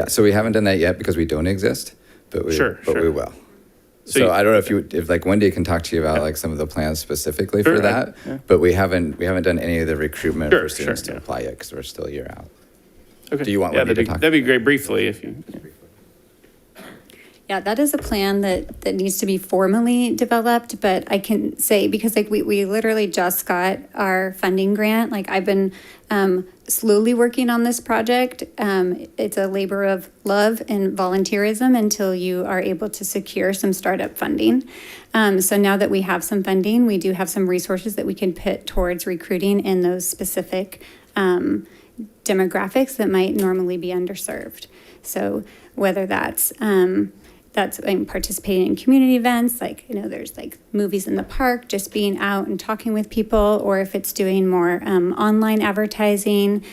so we haven't done that yet because we don't exist, but we will. So I don't know if like Wendy can talk to you about like some of the plans specifically for that, but we haven't done any of the recruitment for students to apply yet because we're still a year out. Okay. Do you want Wendy to talk? That'd be great. Briefly, if you. Yeah, that is a plan that needs to be formally developed, but I can say, because like we literally just got our funding grant, like I've been slowly working on this project. It's a labor of love and volunteerism until you are able to secure some startup funding. So now that we have some funding, we do have some resources that we can put towards recruiting in those specific demographics that might normally be underserved. So whether that's participating in community events, like, there's like movies in the park, just being out and talking with people, or if it's doing more online advertising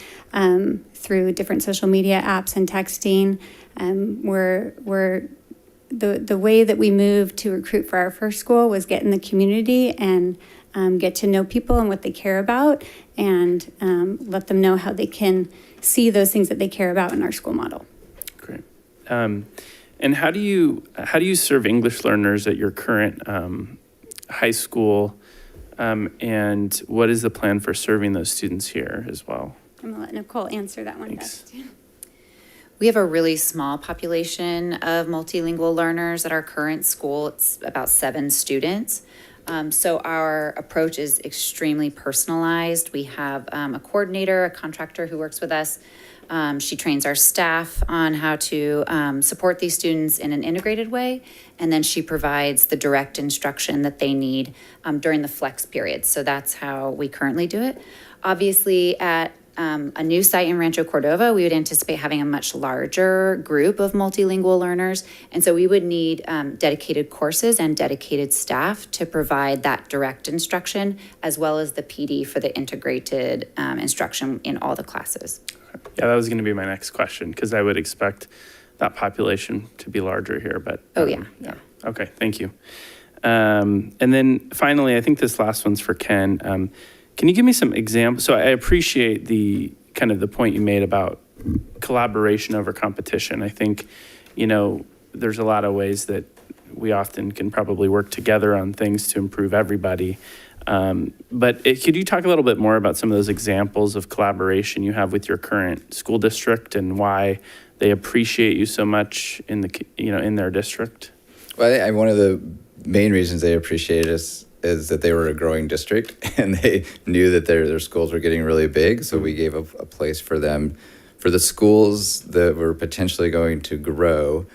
through different social media apps and texting. The way that we moved to recruit for our first school was get in the community and get to know people and what they care about, and let them know how they can see those things that they care about in our school model. Great. And how do you serve English learners at your current high school? And what is the plan for serving those students here as well? I'm gonna let Nicole answer that one Thanks. best. We have a really small population of multilingual learners at our current school. It's about 7 students. So our approach is extremely personalized. We have a coordinator, a contractor who works with us. She trains our staff on how to support these students in an integrated way, and then she provides the direct instruction that they need during the flex period. So that's how we currently do it. Obviously, at a new site in Rancho Cordova, we would anticipate having a much larger group of multilingual learners. And so we would need dedicated courses and dedicated staff to provide that direct instruction, as well as the PD for the integrated instruction in all the classes. Yeah, that was going to be my next question, because I would expect that population to be larger here, but. Yeah. Okay, thank you. And then finally, I think this last one's for Ken. Can you give me some examples? So I appreciate the kind of the point you made about collaboration over competition. I think, there's a lot of ways that we often can probably work together on things to improve everybody. But could you talk a little bit more about some of those examples of collaboration you have with your current school district and why they appreciate you so much in their district? Well, one of the main reasons they appreciate us is that they were a growing district and they knew that their schools were getting really big. So we gave a place for them, for the schools that were potentially going to grow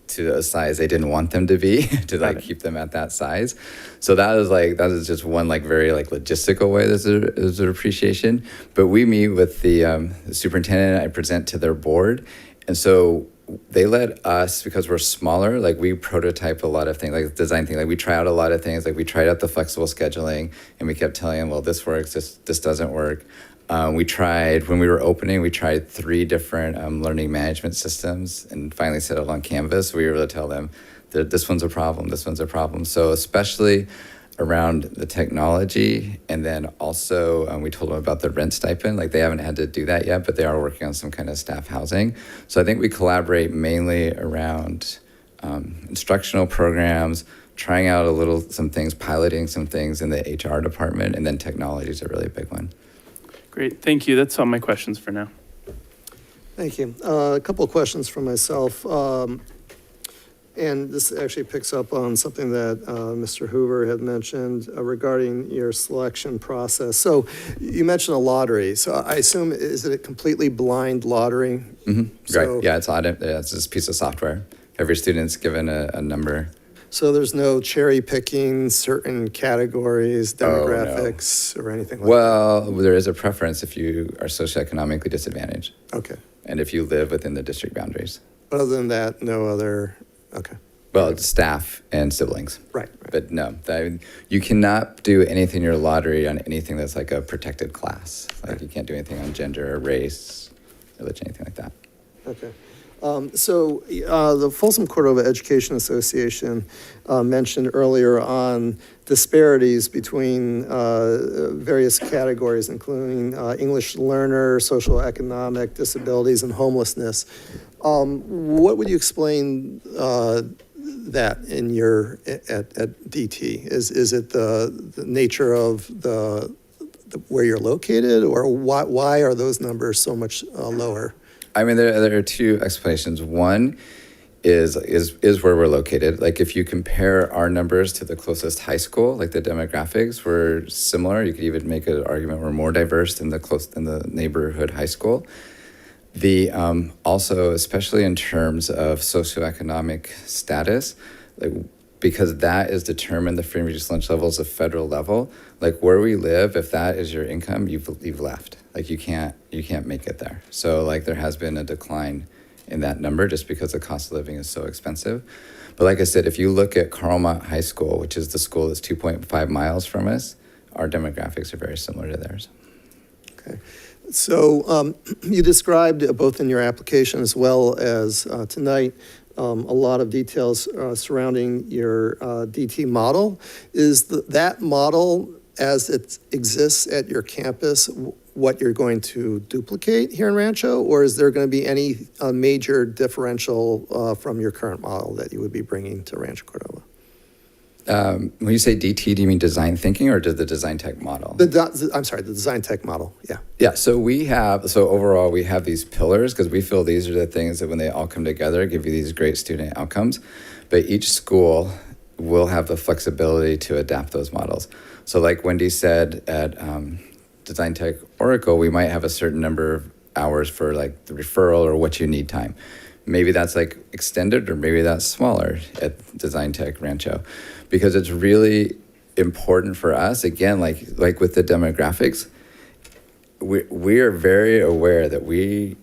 to a size they didn't want them to be, to keep them at that size. So that is just one very logistical way there's an appreciation. But we meet with the superintendent, I present to their board. And so they let us, because we're smaller, we prototype a lot of things, design things, we try out a lot of things, we tried out the flexible scheduling and we kept telling them, well, this works, this doesn't work. When we were opening, we tried 3 different learning management systems and finally settled on Canvas. We were able to tell them that this one's a problem, this one's a problem. So especially around the technology, and then also we told them about the rent stipend. They haven't had to do that yet, but they are working on some kind of staff housing. So I think we collaborate mainly around instructional programs, trying out some things, piloting some things in the HR department, and then technology is a really big one. Great, thank you. That's all my questions for now. Thank you. A couple of questions from myself. And this actually picks up on something that Mr. Hoover had mentioned regarding your selection process. So you mentioned a lottery. So I assume, is it a completely blind lottery? Mm-hmm. Right, yeah, it's audit. Yeah, it's this piece of software. Every student's given a number. So there's no cherry picking certain categories, demographics, or anything like that? Well, there is a preference if you are socioeconomically disadvantaged. Okay. And if you live within the district boundaries. Other than that, no other, okay. Well, it's staff and siblings. Right. But no, you cannot do anything in your lottery on anything that's a protected class. You can't do anything on gender, race, religion, anything like that. Okay. So the Folsom Cordova Education Association mentioned earlier on disparities between various categories, including English learner, social economic disabilities, and homelessness. What would you explain that in at DT? Is it the nature of where you're located, or why are those numbers so much lower? I mean, there are 2 explanations. One is where we're located. If you compare our numbers to the closest high school, the demographics were similar. You could even make an argument we're more diverse than the neighborhood high school. Also, especially in terms of socioeconomic status, because that is determined, the free and reduced lunch levels of federal level. Where we live, if that is your income, you've left. You can't make it there. So there has been a decline in that number just because the cost of living is so expensive. But like I said, if you look at Carlmont High School, which is the school that's 2.5 miles from us, our demographics are very similar to theirs. Okay. So you described both in your application as well as tonight a lot of details surrounding your DT model. Is that model, as it exists at your campus, what you're going to duplicate here in Rancho, or is there going to be any major differential from your current model that you would be bringing to Rancho Cordova? When you say DT, do you mean design thinking or the design tech model? I'm sorry, the design tech model, yeah. Yeah, so overall we have these pillars because we feel these are the things that when they all come together give you these great student outcomes. But each school will have the flexibility to adapt those models. So like Wendy said at Design Tech Oracle, we might have a certain number of hours for like the referral or what you need time. Maybe that's like extended or maybe that's smaller at Design Tech Rancho. Because it's really important for us, again, like with the demographics, we are very aware that we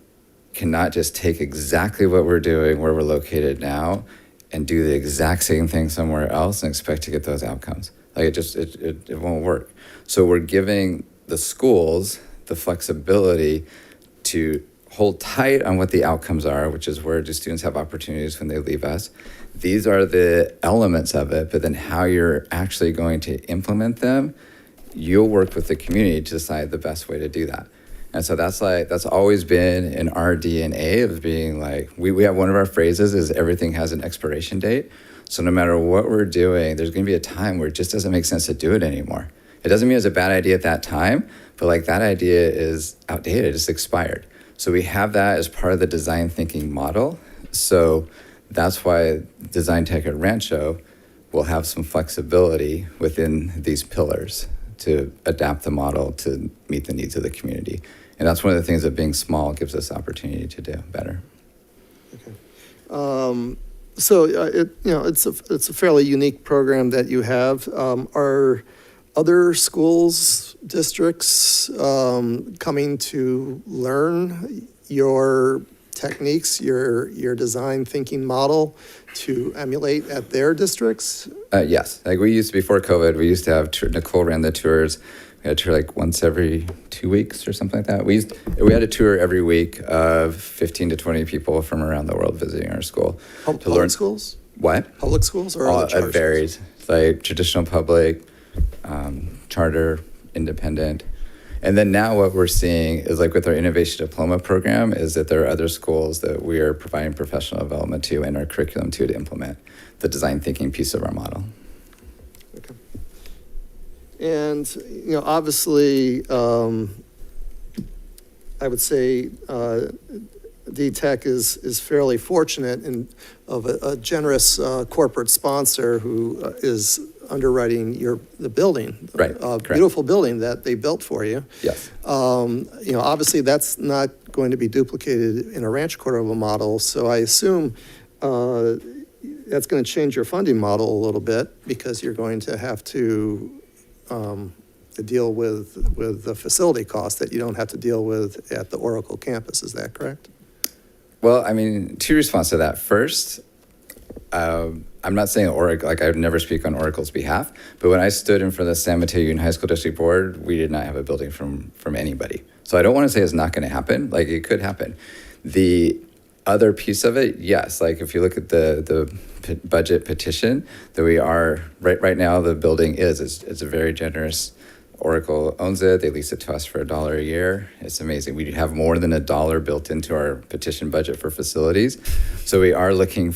cannot just take exactly what we're doing where we're located now and do the exact same thing somewhere else and expect to get those outcomes. Like it won't work. So we're giving the schools the flexibility to hold tight on what the outcomes are, which is where do students have opportunities when they leave us. These are the elements of it, but then how you're actually going to implement them, you'll work with the community to decide the best way to do that. And so that's always been in our DNA of being like, we have one of our phrases is everything has an expiration date. So no matter what we're doing, there's going to be a time where it just doesn't make sense to do it anymore. It doesn't mean it's a bad idea at that time, but like that idea is outdated, it's expired. So we have that as part of the design thinking model. So that's why Design Tech at Rancho will have some flexibility within these pillars to adapt the model to meet the needs of the community. And that's one of the things that being small gives us opportunity to do better. Okay. It's a fairly unique program that you have. Are other schools, districts coming to learn your techniques, your design thinking model to emulate at their districts? Yes, like we used to, before COVID, we used to have, Nicole ran the tours. We had a tour like once every 2 weeks or something like that. We had a tour every week of 15 to 20 people from around the world visiting our school. Public schools? What? Public schools or other charter It varies, like traditional public, charter, independent. And then now what we're seeing is like with our innovation diploma program is that there are other schools that we are providing professional development to and our curriculum to implement the design thinking piece of our model. Okay. And, obviously, I would say D-Tech is fairly fortunate of a generous corporate sponsor who is underwriting the building. Right. Beautiful building that they built for you. Yes. Obviously that's not going to be duplicated in a Rancho Cordova model. So I assume that's going to change your funding model a little bit because you're going to have to deal with the facility costs that you don't have to deal with at the Oracle campus. Is that correct? Well, I mean, two responses to that. First, I'm not saying Oracle, like I would never speak on Oracle's behalf, but when I stood in front of the San Mateo Union High School District Board, we did not have a building from anybody. So I don't want to say it's not going to happen, like it could happen. The other piece of it, yes, like if you look at the budget petition that we are, right now the building it's a very generous, Oracle owns it, they lease it to us for $1 a year. It's amazing. We have more than $1 built into our petition budget for facilities. So we are looking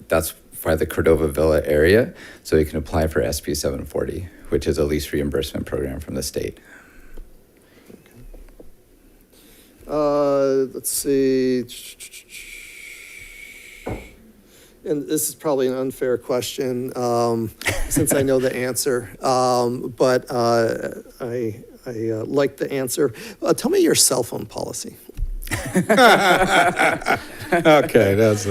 that's why the Cordova Villa area, so we can apply for SB 740, which is a lease reimbursement program from the state. Let's see. And this is probably an unfair question since I know the answer, but I like the answer. Tell me your cell phone policy. Okay, that's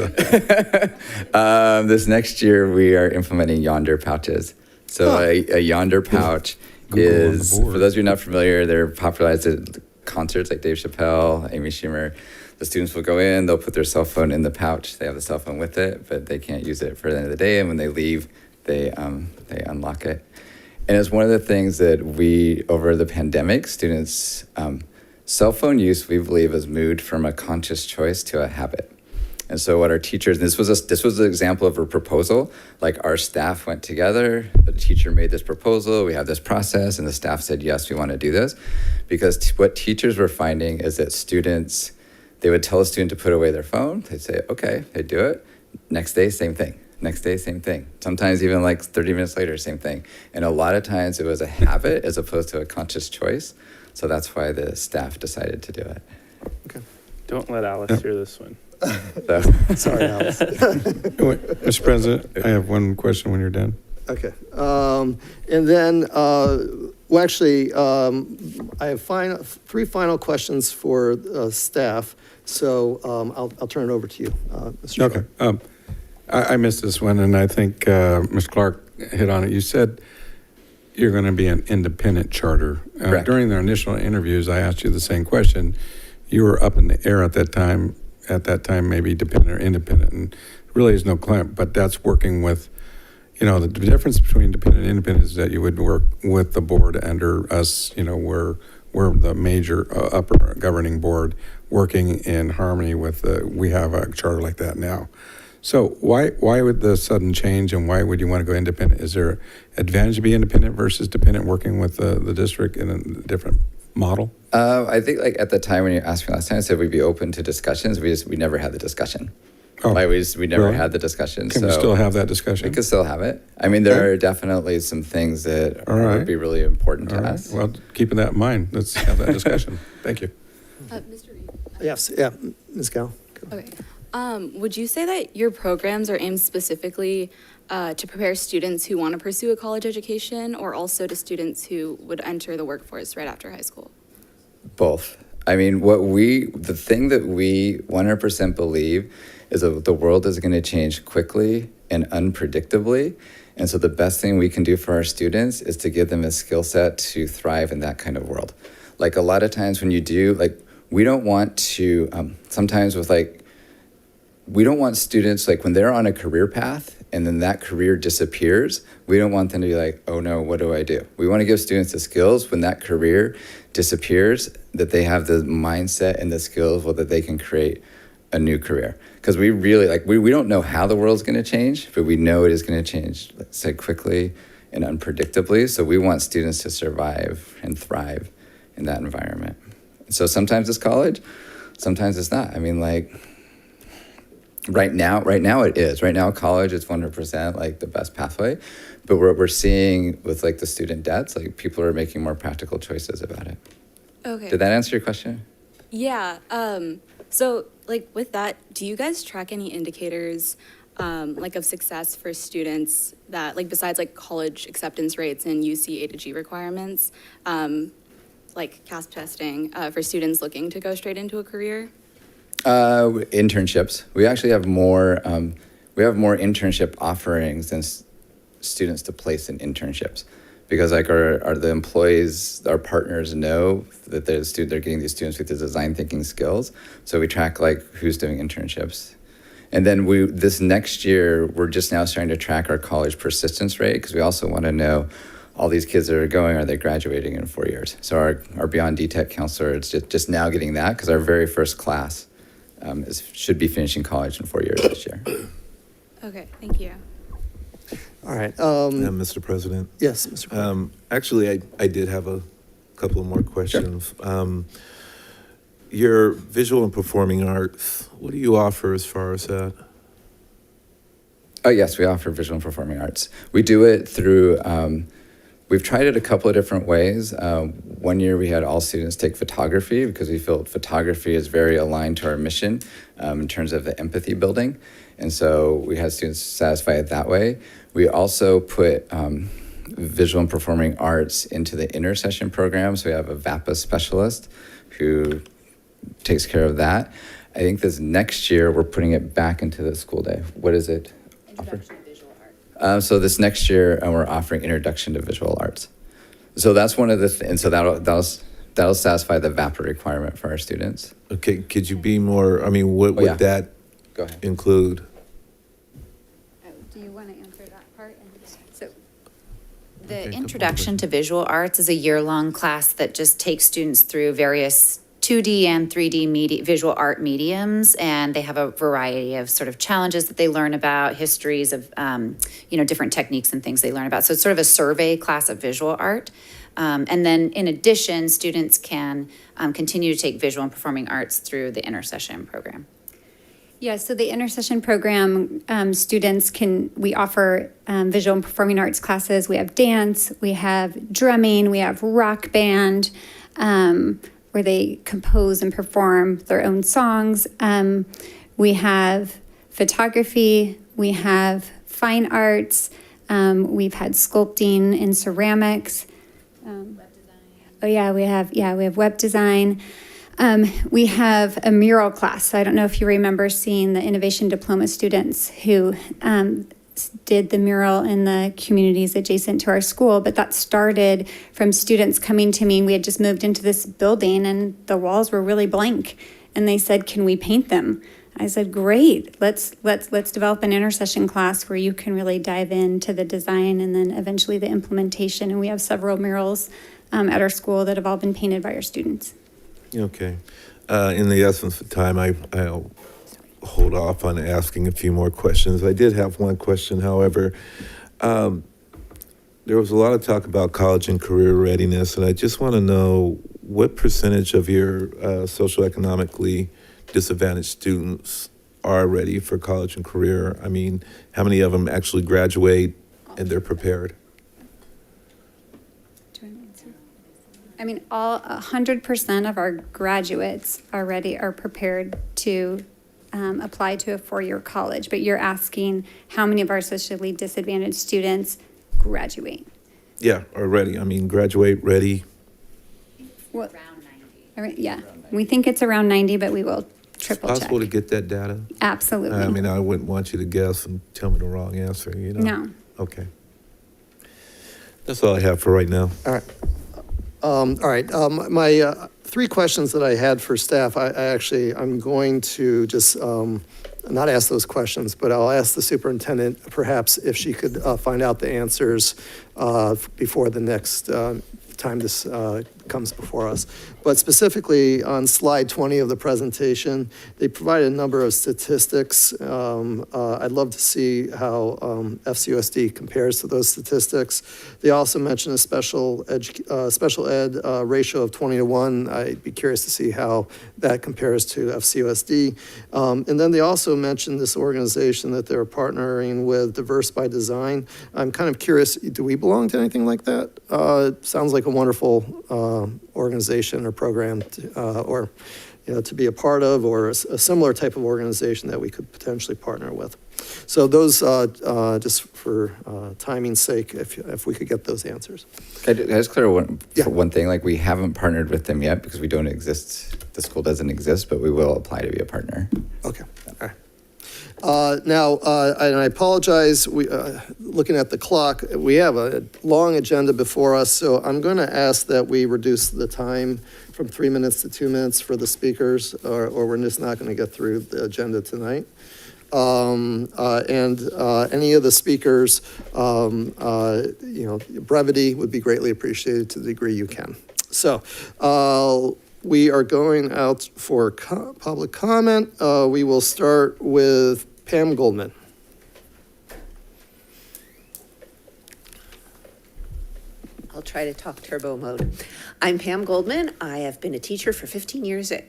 this next year we are implementing Yonder pouches. So a Yonder pouch is, for those of you not familiar, they're popularized at concerts like Dave Chappelle, Amy Schumer. The students will go in, they'll put their cell phone in the pouch. They have the cell phone with it, but they can't use it for the end of the day. And when they leave, they unlock it. And it's one of the things that over the pandemic, students, cell phone use, we believe, has moved from a conscious choice to a habit. And so what our teachers, this was an example of a proposal, like our staff went together, the teacher made this proposal, we have this process, and the staff said, yes, we want to do this. Because what teachers were finding is that students, they would tell a student to put away their phone, they'd say, okay, they'd do it. Next day, same thing. Next day, same thing. Sometimes even like 30 minutes later, same thing. And a lot of times it was a habit as opposed to a conscious choice. So that's why the staff decided to do it. Okay. Don't let Alice hear this one. So. Sorry, Alice. Mr. President, I have one question when you're done. Okay. And then, well, actually, I have three final questions for staff. So I'll turn it over to you, Mr. Okay. I missed this one, and I think Ms. Clark hit on it. You said you're going to be an independent charter. During the initial interviews, I asked you the same question. You were up in the air at that time. At that time, maybe dependent or independent, and really is no claim. But that's working with, the difference between dependent and independent is that you would work with the board under us. We're the major upper governing board, working in harmony with we have a charter like that now. So why would the sudden change, and why would you want to go independent? Is there advantage to be independent versus dependent, working with the district in a different model? I think like at the time when you asked me last time, I said we'd be open to discussions. We never had the discussion. Oh, we never had the discussion. Can we still have that discussion? We could still have it. I mean, there are definitely some things that would be really important to us. Well, keeping that in mind, let's have that discussion. Thank you. Mr. Reed. Yes, yeah, Ms. Gal. Okay. Would you say that your programs are aimed specifically to prepare students who want to pursue a college education, or also to students who would enter the workforce right after high school? Both. I mean, the thing that we 100% believe is that the world is going to change quickly and unpredictably. And so the best thing we can do for our students is to give them a skill set to thrive in that kind of world. Like a lot of times when you do, like, we don't want to, sometimes with like, we don't want students, like when they're on a career path and then that career disappears, we don't want them to be like, oh no, what do I do? We want to give students the skills when that career disappears, that they have the mindset and the skills that they can create a new career. Because we really, like, we don't know how the world's going to change, but we know it is going to change, let's say, quickly and unpredictably. So we want students to survive and thrive in that environment. So sometimes it's college, sometimes it's not. I mean, like, right now it is. Right now, college is 100% like the best pathway. But what we're seeing with like the student debts, like people are making more practical choices about it. Okay. Did that answer your question? Yeah. So like with that, do you guys track any indicators like of success for students that, like, besides like college acceptance rates and UC A to G requirements, like CASP testing for students looking to go straight into a career? Internships. We actually have more. We have more internship offerings than students to place in internships, because like the employees, our partners know that they're getting these students with the design thinking skills. So we track like who's doing internships. And then this next year, we're just now starting to track our college persistence rate, because we also want to know all these kids that are going, are they graduating in 4 years? So our Beyond DTech counselor is just now getting that, because our very first class should be finishing college in 4 years this year. Okay, thank you. All right. Mr. President? Yes, Mr. President. Actually, I did have a couple of more questions. Sure. Your visual and performing arts, what do you offer as far as that? Oh, yes, we offer visual and performing arts. We do it through, we've tried it a couple of different ways. 1 year we had all students take photography, because we felt photography is very aligned to our mission in terms of the empathy building. And so we had students satisfied that way. We also put visual and performing arts into the intercession program. So we have a VAPA specialist who takes care of that. I think this next year we're putting it back into the school day. What is it? Introduction to visual art. So this next year we're offering introduction to visual arts. So that's one of the and so that'll satisfy the VAPA requirement for our students. Okay, could you be more? I mean, what would that include? Do you want to answer that part? So the introduction to visual arts is a year-long class that just takes students through various 2D and 3D visual art mediums, and they have a variety of sort of challenges that they learn about, histories of, different techniques and things they learn about. So it's sort of a survey class of visual art. And then in addition, students can continue to take visual and performing arts through the intercession program. Yeah, so the intercession program, we offer visual and performing arts classes. We have dance, we have drumming, we have rock band, where they compose and perform their own songs. We have photography, we have fine arts, we've had sculpting and ceramics. Web design. We have web design. We have a mural class. So I don't know if you remember seeing the Innovation Diploma students who did the mural in the communities adjacent to our school, but that started from students coming to me. We had just moved into this building and the walls were really blank. And they said, "Can we paint them?" I said, "Great, let's develop an intercession class where you can really dive into the design and then eventually the implementation." And we have several murals at our school that have all been painted by our students. Okay. In the essence of time, I'll hold off on asking a few more questions. I did have one question, however. There was a lot of talk about college and career readiness, and I just want to know what percentage of your socioeconomically disadvantaged students are ready for college and career? I mean, how many of them actually graduate and they're prepared? I mean, all 100% of our graduates are prepared to apply to a four-year college, but you're asking how many of our socially disadvantaged students graduate? Yeah, are ready. I mean, graduate ready. Well, yeah, we think it's around 90, but we will triple check. Is it possible to get that data? Absolutely. I mean, I wouldn't want you to guess and tell me the wrong answer, you know? No. Okay. That's all I have for right now. All right. My three questions that I had for staff, I'm going to just not ask those questions, but I'll ask the superintendent perhaps if she could find out the answers before the next time this comes before us. But specifically on slide 20 of the presentation, they provide a number of statistics. I'd love to see how FCUSD compares to those statistics. They also mentioned a special ed ratio of 20-1. I'd be curious to see how that compares to FCUSD. And then they also mentioned this organization that they're partnering with, Diverse by Design. I'm kind of curious, do we belong to anything like that? Sounds like a wonderful organization or program to be a part of, or a similar type of organization that we could potentially partner with. So those, just for timing's sake, if we could get those answers. Can I just clear one thing? Like, we haven't partnered with them yet because we don't exist. The school doesn't exist, but we will apply to be a partner. Okay. All right. Now, and I apologize, looking at the clock, we have a long agenda before us, so I'm going to ask that we reduce the time from 3 minutes to 2 minutes for the speakers, or we're just not going to get through the agenda tonight. Any of the speakers, brevity would be greatly appreciated to the degree you can. So, we are going out for public comment. We will start with Pam Goldman. I'll try to talk turbo mode. I'm Pam Goldman. I have been a teacher for 15 years at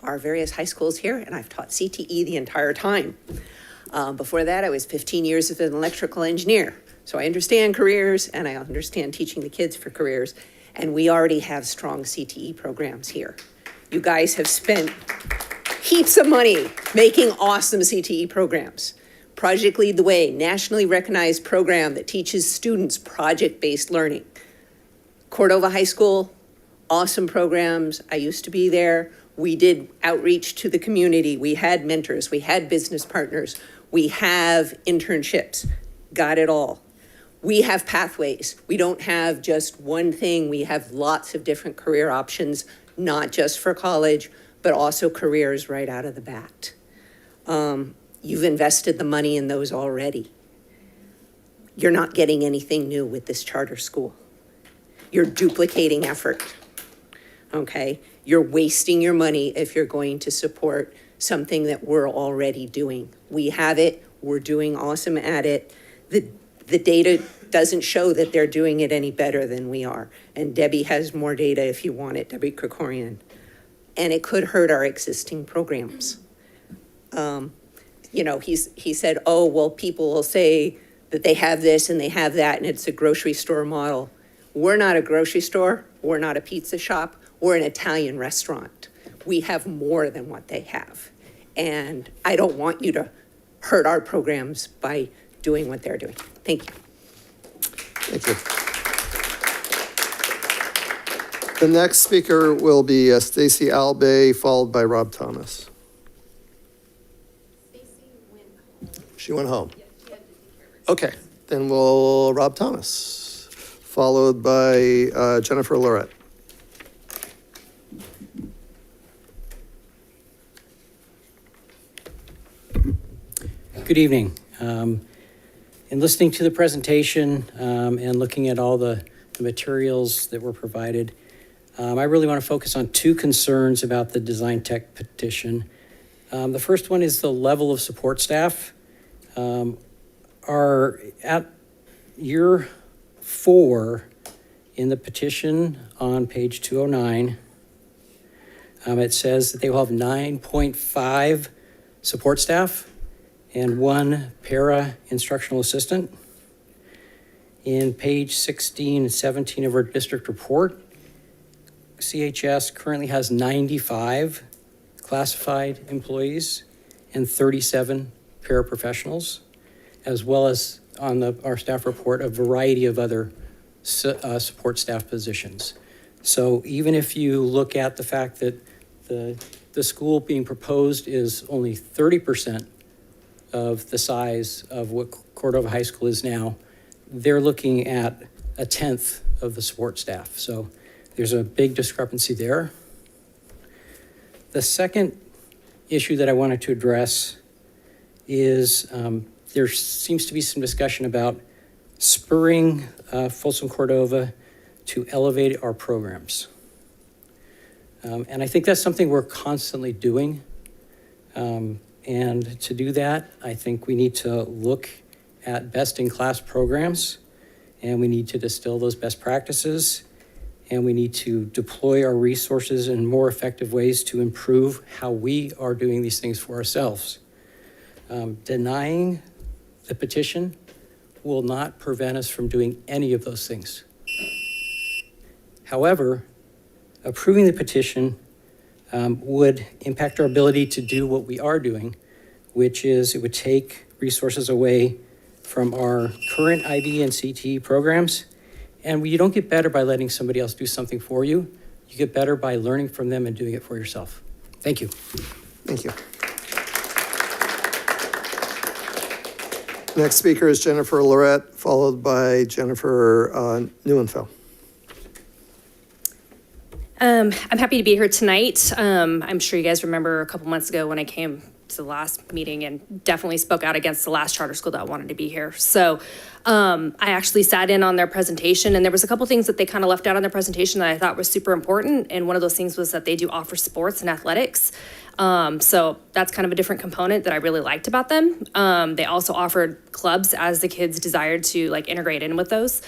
our various high schools here, and I've taught CTE the entire time. Before that, I was 15 years as an electrical engineer. So I understand careers, and I understand teaching the kids for careers. And we already have strong CTE programs here. You guys have spent heaps of money making awesome CTE programs. Project Lead the Way, nationally recognized program that teaches students project-based learning. Cordova High School, awesome programs. I used to be there. We did outreach to the community. We had mentors. We had business partners. We have internships. Got it all. We have pathways. We don't have just one thing. We have lots of different career options, not just for college, but also careers right out of the bat. You've invested the money in those already. You're not getting anything new with this charter school. You're duplicating effort. okay? You're wasting your money if you're going to support something that we're already doing. We have it, we're doing awesome at it. The data doesn't show that they're doing it any better than we are. And Debbie has more data if you want it, Debbie Krikorian. And it could hurt our existing programs. You know, he said, oh, well, people will say that they have this and they have that, and it's a grocery store model. We're not a grocery store, we're not a pizza shop, we're an Italian restaurant. We have more than what they have. And I don't want you to hurt our programs by doing what they're doing. Thank you. Thank you. The next speaker will be Stacy Albay, followed by Rob Thomas. She went home. Okay, then we'll Rob Thomas, followed by Jennifer Lorette. Good evening. In listening to the presentation and looking at all the materials that were provided, I really want to focus on two concerns about the design tech petition. The first one is the level of support staff. Are at year 4 in the petition on page 209, it says that they will have 9.5 support staff and 1 para-instructional assistant. In page 16 and 17 of our district report, CHS currently has 95 classified employees and 37 paraprofessionals, as well as on our staff report, a variety of other support staff positions. So even if you look at the fact that the school being proposed is only 30% of the size of what Cordova High School is now, they're looking at 1/10 of the support staff. So there's a big discrepancy there. The second issue that I wanted to address is there seems to be some discussion about spurring Folsom Cordova to elevate our programs. And I think that's something we're constantly doing. And to do that, I think we need to look at best-in-class programs, and we need to distill those best practices, and we need to deploy our resources in more effective ways to improve how we are doing these things for ourselves. Denying the petition will not prevent us from doing any of those things. However, approving the petition would impact our ability to do what we are doing, which is it would take resources away from our current IB and CTE programs. And you don't get better by letting somebody else do something for you. You get better by learning from them and doing it for yourself. Thank you. Thank you. Next speaker is Jennifer Lorette, followed by Jennifer Neuenfeld. I'm happy to be here tonight. I'm sure you guys remember a couple months ago when I came to the last meeting and definitely spoke out against the last charter school that wanted to be here. So I actually sat in on their presentation, and there was a couple things that they kind of left out on their presentation that I thought was super important. And one of those things was that they do offer sports and athletics. So that's kind of a different component that I really liked about them. They also offered clubs as the kids desired to like integrate in with those.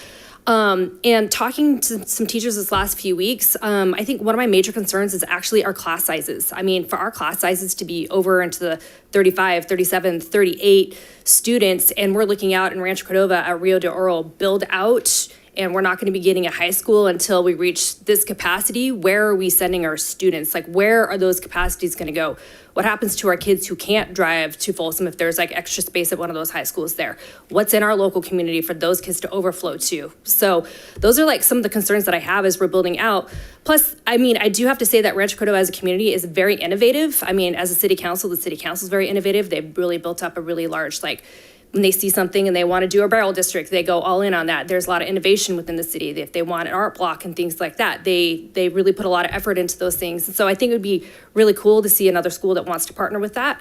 And talking to some teachers this last few weeks, I think one of my major concerns is actually our class sizes. I mean, for our class sizes to be over into the 35, 37, 38 students, and we're looking out in Rancho Cordova at Rio de Oro build out, and we're not going to be getting a high school until we reach this capacity. Where are we sending our students? Like, where are those capacities going to go? What happens to our kids who can't drive to Folsom if there's like extra space at one of those high schools there? What's in our local community for those kids to overflow to? So those are like some of the concerns that I have as we're building out. Plus, I mean, I do have to say that Rancho Cordova as a community is very innovative. I mean, as a city council, the city council is very innovative. They've really built up a really large, like, when they see something and they want to do a barrel district, they go all in on that. There's a lot of innovation within the city. If they want an art block and things like that, they really put a lot of effort into those things. And so I think it would be really cool to see another school that wants to partner with that.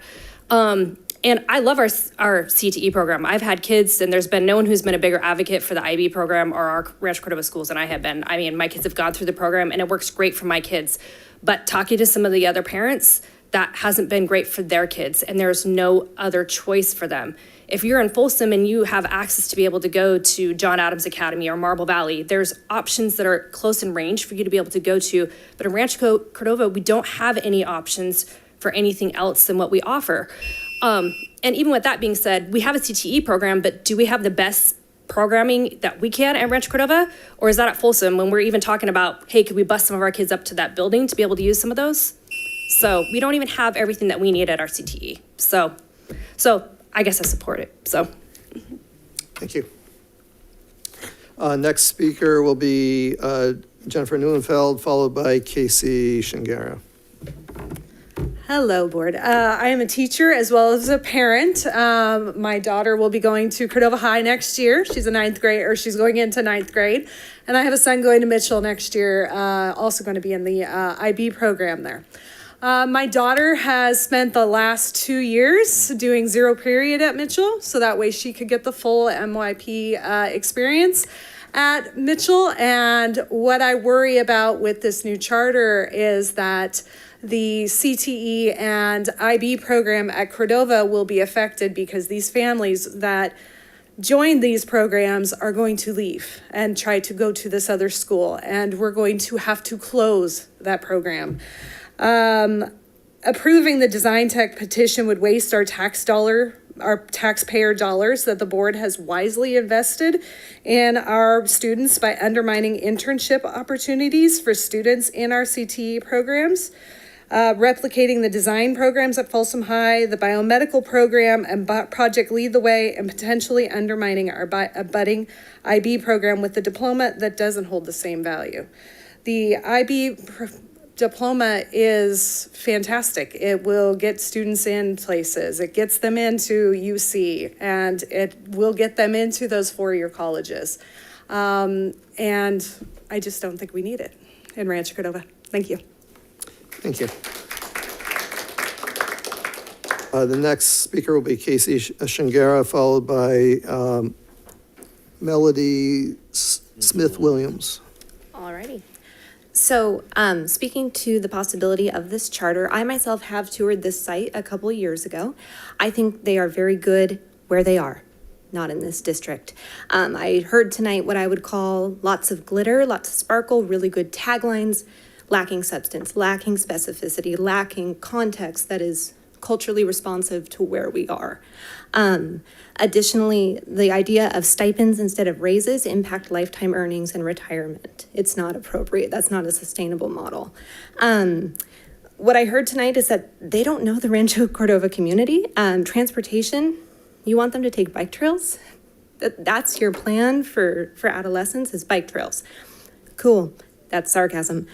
And I love our CTE program. I've had kids, and there's been no one who's been a bigger advocate for the IB program or our Rancho Cordova schools than I have been. I mean, my kids have gone through the program, and it works great for my kids. But talking to some of the other parents, that hasn't been great for their kids, and there's no other choice for them. If you're in Folsom and you have access to be able to go to John Adams Academy or Marble Valley, there's options that are close in range for you to be able to go to. But in Rancho Cordova, we don't have any options for anything else than what we offer. And even with that being said, we have a CTE program, but do we have the best programming that we can at Rancho Cordova? Or is that at Folsom when we're even talking about, hey, could we bus some of our kids up to that building to be able to use some of those? So we don't even have everything that we need at our CTE. So I guess I support it, so. Thank you. Next speaker will be Jennifer Neuenfeld, followed by Casey Shingara. Hello, board. I am a teacher as well as a parent. My daughter will be going to Cordova High next year. She's a ninth grade, or she's going into ninth grade. And I have a son going to Mitchell next year, also going to be in the IB program there. My daughter has spent the last 2 years doing 0 period at Mitchell, so that way she could get the full MYP experience at Mitchell. And what I worry about with this new charter is that the CTE and IB program at Cordova will be affected because these families that join these programs are going to leave and try to go to this other school, and we're going to have to close that program. Approving the Design Tech petition would waste our taxpayer dollars that the board has wisely invested in our students by undermining internship opportunities for students in our CTE programs. Replicating the design programs at Folsom High, the biomedical program, and Project Lead the Way, and potentially undermining our budding IB program with a diploma that doesn't hold the same value. The IB diploma is fantastic. It will get students in places. It gets them into UC, and it will get them into those four-year colleges. And I just don't think we need it in Rancho Cordova. Thank you. Thank you. The next speaker will be Casey Shingara, followed by Melody Smith-Williams. All righty. So speaking to the possibility of this charter, I myself have toured this site a couple of years ago. I think they are very good where they are, not in this district. I heard tonight what I would call lots of glitter, lots of sparkle, really good taglines, lacking substance, lacking specificity, lacking context that is culturally responsive to where we are. Additionally, the idea of stipends instead of raises impact lifetime earnings and retirement. It's not appropriate. That's not a sustainable model. What I heard tonight is that they don't know the Rancho Cordova community. Transportation, you want them to take bike trails? That's your plan for adolescents is bike trails. Cool. That's sarcasm.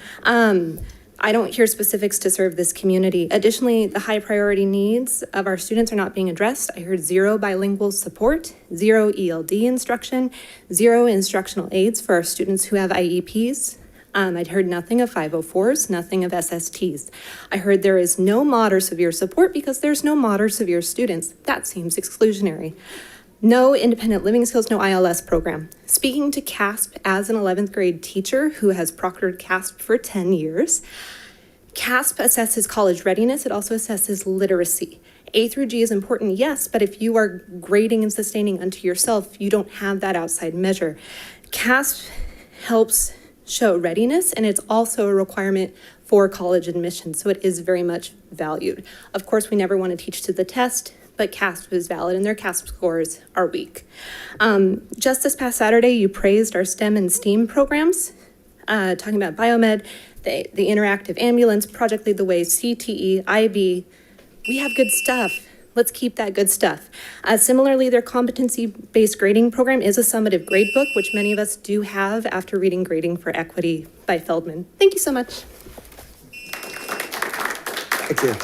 I don't hear specifics to serve this community. Additionally, the high priority needs of our students are not being addressed. I heard 0 bilingual support, 0 ELD instruction, 0 instructional aids for our students who have IEPs. I'd heard nothing of 504s, nothing of SSTs. I heard there is no mod or severe support because there's no mod or severe students. That seems exclusionary. No independent living skills, no ILS program. Speaking to CASP as an 11th grade teacher who has proctored CASP for 10 years, CASP assesses college readiness. It also assesses literacy. A through G is important, yes, but if you are grading and sustaining unto yourself, you don't have that outside measure. CASP helps show readiness, and it's also a requirement for college admission, so it is very much valued. Of course, we never want to teach to the test, but CASP is valid and their CASP scores are weak. Just this past Saturday, you praised our STEM and STEAM programs, talking about biomed, the interactive ambulance, Project Lead the Way, CTE, IB. We have good stuff. Let's keep that good stuff. Similarly, their competency-based grading program is a summative grade book, which many of us do have after reading Grading for Equity by Feldman. Thank you so much. Thank you.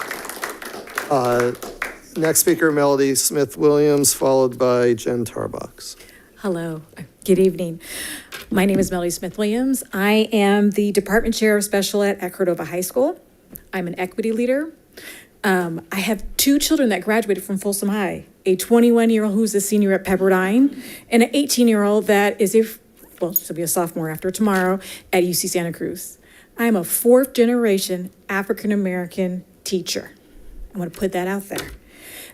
Next speaker, Melody Smith-Williams, followed by Jen Tarbox. Hello, good evening. My name is Melody Smith-Williams. I am the Department Chair of Special Ed at Cordova High School. I'm an equity leader. I have 2 children that graduated from Folsom High, a 21-year-old who's a senior at Pepperdine, and an 18-year-old that is she'll be a sophomore after tomorrow at UC Santa Cruz. I'm a 4th-generation African-American teacher. I want to put that out there.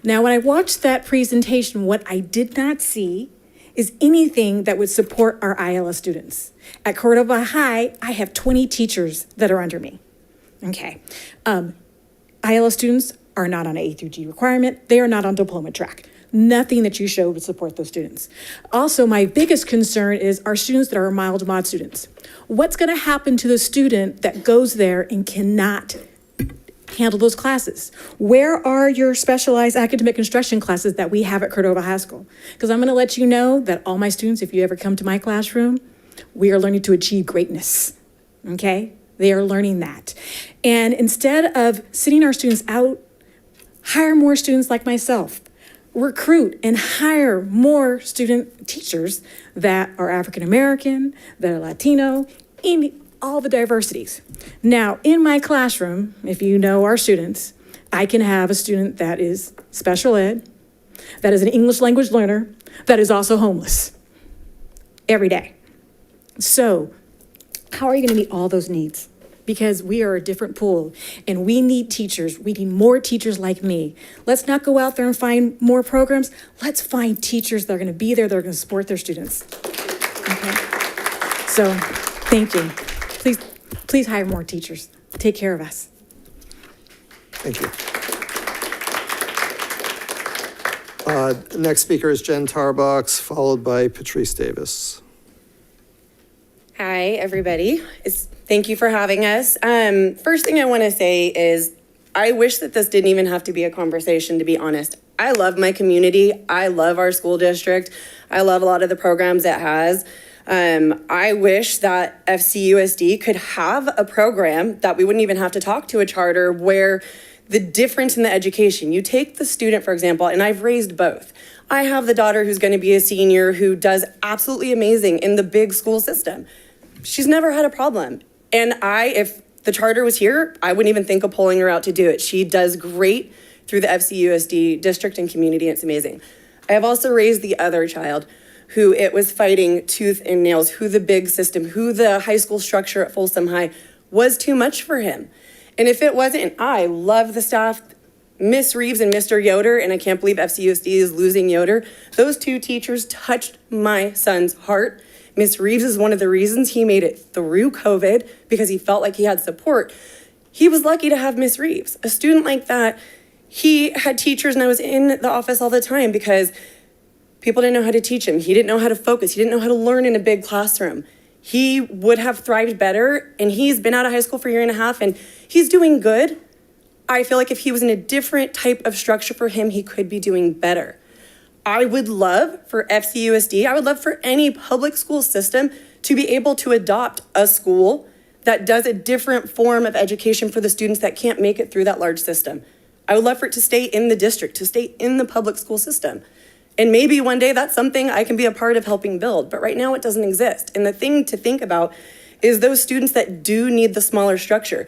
Now, when I watched that presentation, what I did not see is anything that would support our ILS students. At Cordova High, I have 20 teachers that are under me. Okay. ILS students are not on an A through G requirement. They are not on diploma track. Nothing that you showed would support those students. Also, my biggest concern is our students that are mild to mod students. What's going to happen to the student that goes there and cannot handle those classes? Where are your specialized academic instruction classes that we have at Cordova High School? Because I'm going to let you know that all my students, if you ever come to my classroom, we are learning to achieve greatness, okay? They are learning that. And instead of sitting our students out, hire more students like myself. Recruit and hire more student teachers that are African American, that are Latino, in all the diversities. Now, in my classroom, if you know our students, I can have a student that is special ed, that is an English language learner, that is also homeless every day. So, how are you going to meet all those needs? Because we are a different pool and we need teachers. We need more teachers like me. Let's not go out there and find more programs. Let's find teachers that are going to be there, that are going to support their students. Okay? So, thank you. Please hire more teachers. Take care of us. Thank you. Next speaker is Jen Tarbox, followed by Patrice Davis. Hi, everybody. Thank you for having us. First thing I want to say is I wish that this didn't even have to be a conversation, to be honest. I love my community. I love our school district. I love a lot of the programs it has. I wish that FCUSD could have a program that we wouldn't even have to talk to a charter where the difference in the education, you take the student, for example, and I've raised both. I have the daughter who's going to be a senior who does absolutely amazing in the big school system. She's never had a problem. And if the charter was here, I wouldn't even think of pulling her out to do it. She does great through the FCUSD district and community. It's amazing. I have also raised the other child who it was fighting tooth and nails, who the big system, who the high school structure at Folsom High was too much for him. And if it wasn't, and I love the staff, Miss Reeves and Mr. Yoder, and I can't believe FCUSD is losing Yoder. Those 2 teachers touched my son's heart. Miss Reeves is one of the reasons he made it through COVID because he felt like he had support. He was lucky to have Miss Reeves. A student like that, he had teachers, and I was in the office all the time because people didn't know how to teach him. He didn't know how to focus. He didn't know how to learn in a big classroom. He would have thrived better, and he's been out of high school for a year and a half, and he's doing good. I feel like if he was in a different type of structure for him, he could be doing better. I would love for FCUSD, I would love for any public school system to be able to adopt a school that does a different form of education for the students that can't make it through that large system. I would love for it to stay in the district, to stay in the public school system. And maybe one day that's something I can be a part of helping build, but right now it doesn't exist. And the thing to think about is those students that do need the smaller structure.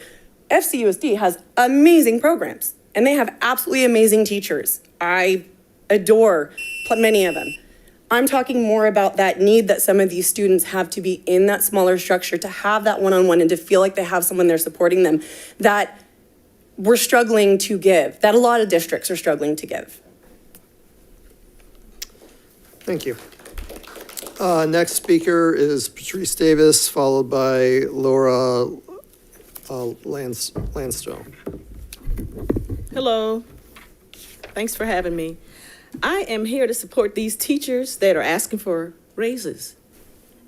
FCUSD has amazing programs, and they have absolutely amazing teachers. I adore many of them. I'm talking more about that need that some of these students have to be in that smaller structure, to have that one-on-one and to feel like they have someone there supporting them that we're struggling to give, that a lot of districts are struggling to give. Thank you. Next speaker is Patrice Davis, followed by Laura Landstone. Hello. Thanks for having me. I am here to support these teachers that are asking for raises.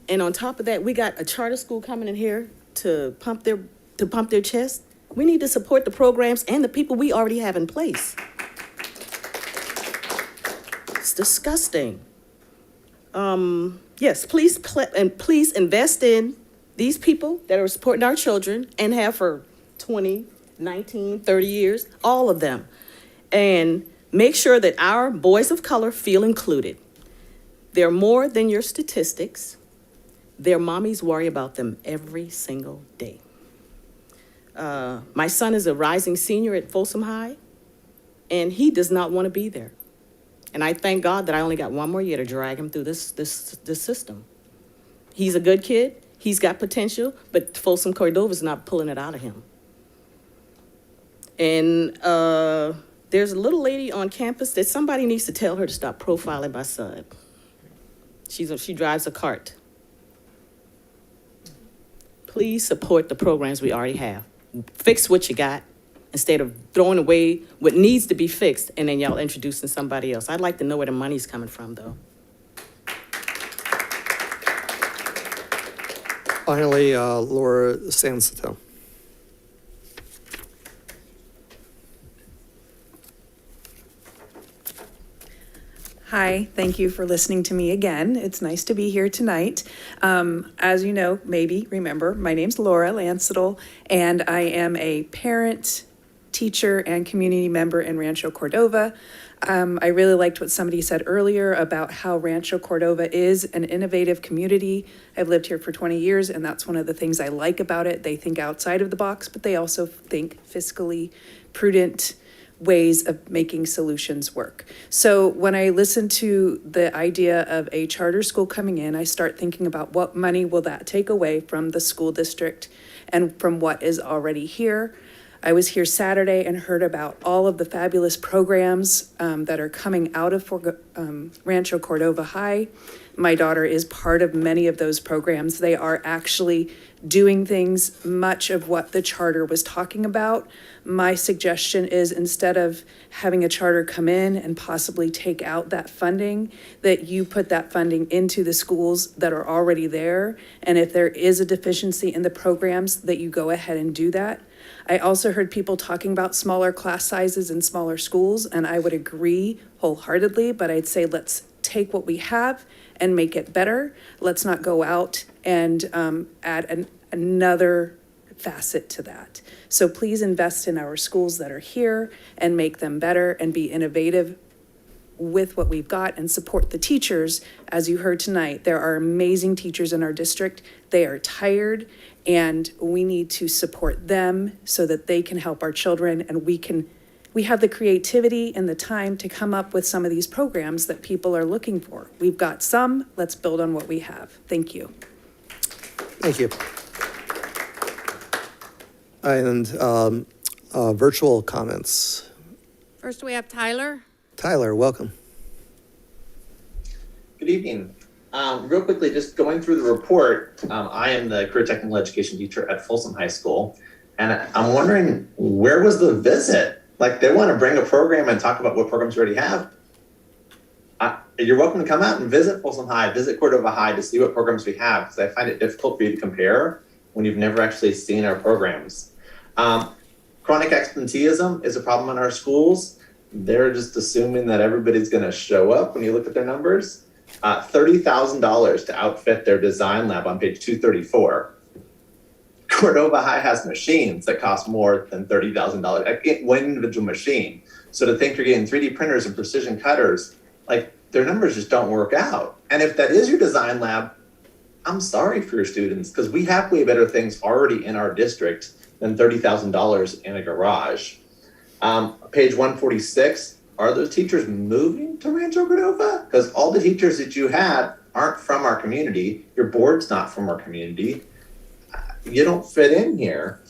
And on top of that, we got a charter school coming in here to pump their chest. We need to support the programs and the people we already have in place. It's disgusting. Yes, please invest in these people that are supporting our children and have for 20, 19, 30 years, all of them. And make sure that our boys of color feel included. They're more than your statistics. Their mommies worry about them every single day. My son is a rising senior at Folsom High. and he does not want to be there. And I thank God that I only got one more year to drag him through this system. He's a good kid. He's got potential, but Folsom Cordova is not pulling it out of him. And there's a little lady on campus that somebody needs to tell her to stop profiling my son. She drives a cart. Please support the programs we already have. Fix what you got instead of throwing away what needs to be fixed and then y'all introducing somebody else. I'd like to know where the money's coming from, though. Finally, Laura Sansato. Hi, thank you for listening to me again. It's nice to be here tonight. As you know, maybe remember, my name's Laura Lansettle, and I am a parent, teacher, and community member in Rancho Cordova. I really liked what somebody said earlier about how Rancho Cordova is an innovative community. I've lived here for 20 years, and that's one of the things I like about it. They think outside of the box, but they also think fiscally prudent ways of making solutions work. So when I listen to the idea of a charter school coming in, I start thinking about what money will that take away from the school district and from what is already here. I was here Saturday and heard about all of the fabulous programs that are coming out of Rancho Cordova High. My daughter is part of many of those programs. They are actually doing things, much of what the charter was talking about. My suggestion is, instead of having a charter come in and possibly take out that funding, that you put that funding into the schools that are already there. And if there is a deficiency in the programs, that you go ahead and do that. I also heard people talking about smaller class sizes in smaller schools, and I would agree wholeheartedly, but I'd say let's take what we have and make it better. Let's not go out and add another facet to that. So please invest in our schools that are here and make them better and be innovative with what we've got and support the teachers. As you heard tonight, there are amazing teachers in our district. They are tired, and we need to support them so that they can help our children, and we have the creativity and the time to come up with some of these programs that people are looking for. We've got some, let's build on what we have. Thank you. Thank you. And virtual comments. First, we have Tyler. Tyler, welcome. Good evening. Real quickly, just going through the report, I am the career technical education teacher at Folsom High School, and I'm wondering, where was the visit? Like, they want to bring a program and talk about what programs we already have. You're welcome to come out and visit Folsom High, visit Cordova High to see what programs we have, because I find it difficult for you to compare when you've never actually seen our programs. Chronic absenteeism is a problem in our schools. They're just assuming that everybody's going to show up when you look at their numbers. $30,000 to outfit their design lab on page 234. Cordova High has machines that cost more than $30,000, one individual machine. So to think you're getting 3D printers and precision cutters, like, their numbers just don't work out. And if that is your design lab, I'm sorry for your students, because we have way better things already in our district than $30,000 in a garage. Page 146, are those teachers moving to Rancho Cordova? Because all the teachers that you had aren't from our community. Your board's not from our community. You don't fit in here.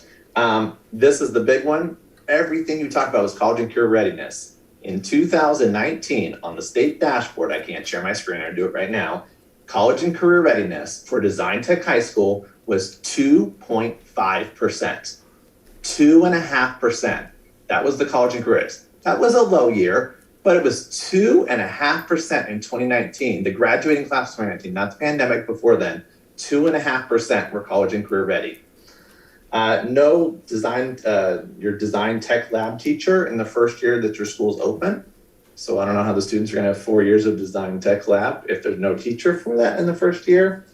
This is the big one. Everything you talk about was college and career readiness. In 2019, on the state dashboard, I can't share my screen, I'll do it right now. College and career readiness for Design Tech High School was 2.5%. 2.5%. That was the college and careers. That was a low year, but it was 2.5% in 2019. The graduating class of 2019, not the pandemic before then, 2.5% were college and career ready. No design, your design tech lab teacher in the first year that your school's open. So I don't know how the students are gonna have 4 years of design tech lab if there's no teacher for that in the first year.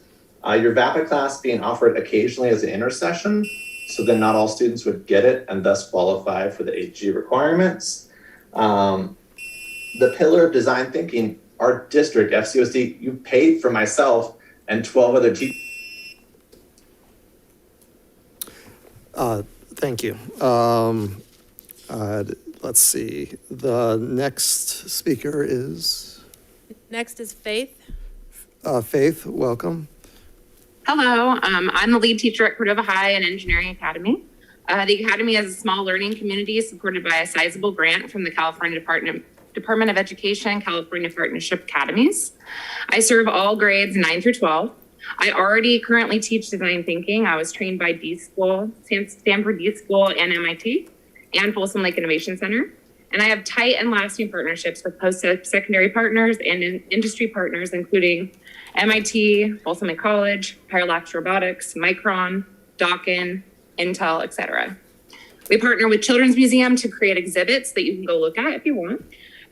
Your VAPA class being offered occasionally as an intersession, so then not all students would get it and thus qualify for the HG requirements. The pillar of design thinking, our district, FCUSD, you paid for myself and 12 other teachers. Thank you. let's see, the next speaker is Next is Faith. Faith, welcome. Hello, I'm the lead teacher at Cordova High and Engineering Academy. The Academy is a small learning community supported by a sizable grant from the California Department of Education, California Partnership Academies. I serve all grades 9 through 12. I already currently teach design thinking. I was trained by Stanford D School and MIT and Folsom Lake Innovation Center. And I have tight and lasting partnerships with post-secondary partners and industry partners, including MIT, Folsom Lake College, Parallax Robotics, Micron, Dawkin, Intel, etc. We partner with Children's Museum to create exhibits that you can go look at if you want.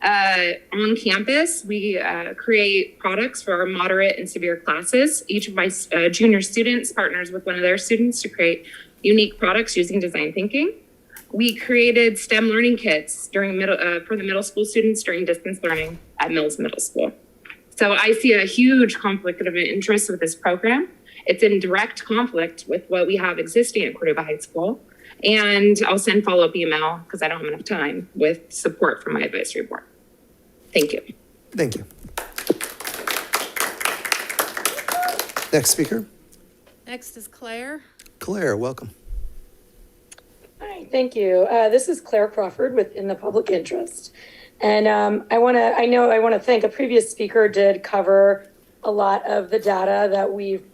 On campus, we create products for our moderate and severe classes. Each of my junior students partners with one of their students to create unique products using design thinking. We created STEM learning kits during for the middle school students during distance learning at Mills Middle School. So I see a huge conflict of interest with this program. It's in direct conflict with what we have existing at Cordova High School. And I'll send follow-up email because I don't have enough time with support from my advisory board. Thank you. Thank you. Next speaker. Next is Claire. Claire, welcome. Hi, thank you. This is Claire Crawford with In the Public Interest. And I want to thank a previous speaker did cover a lot of the data that we've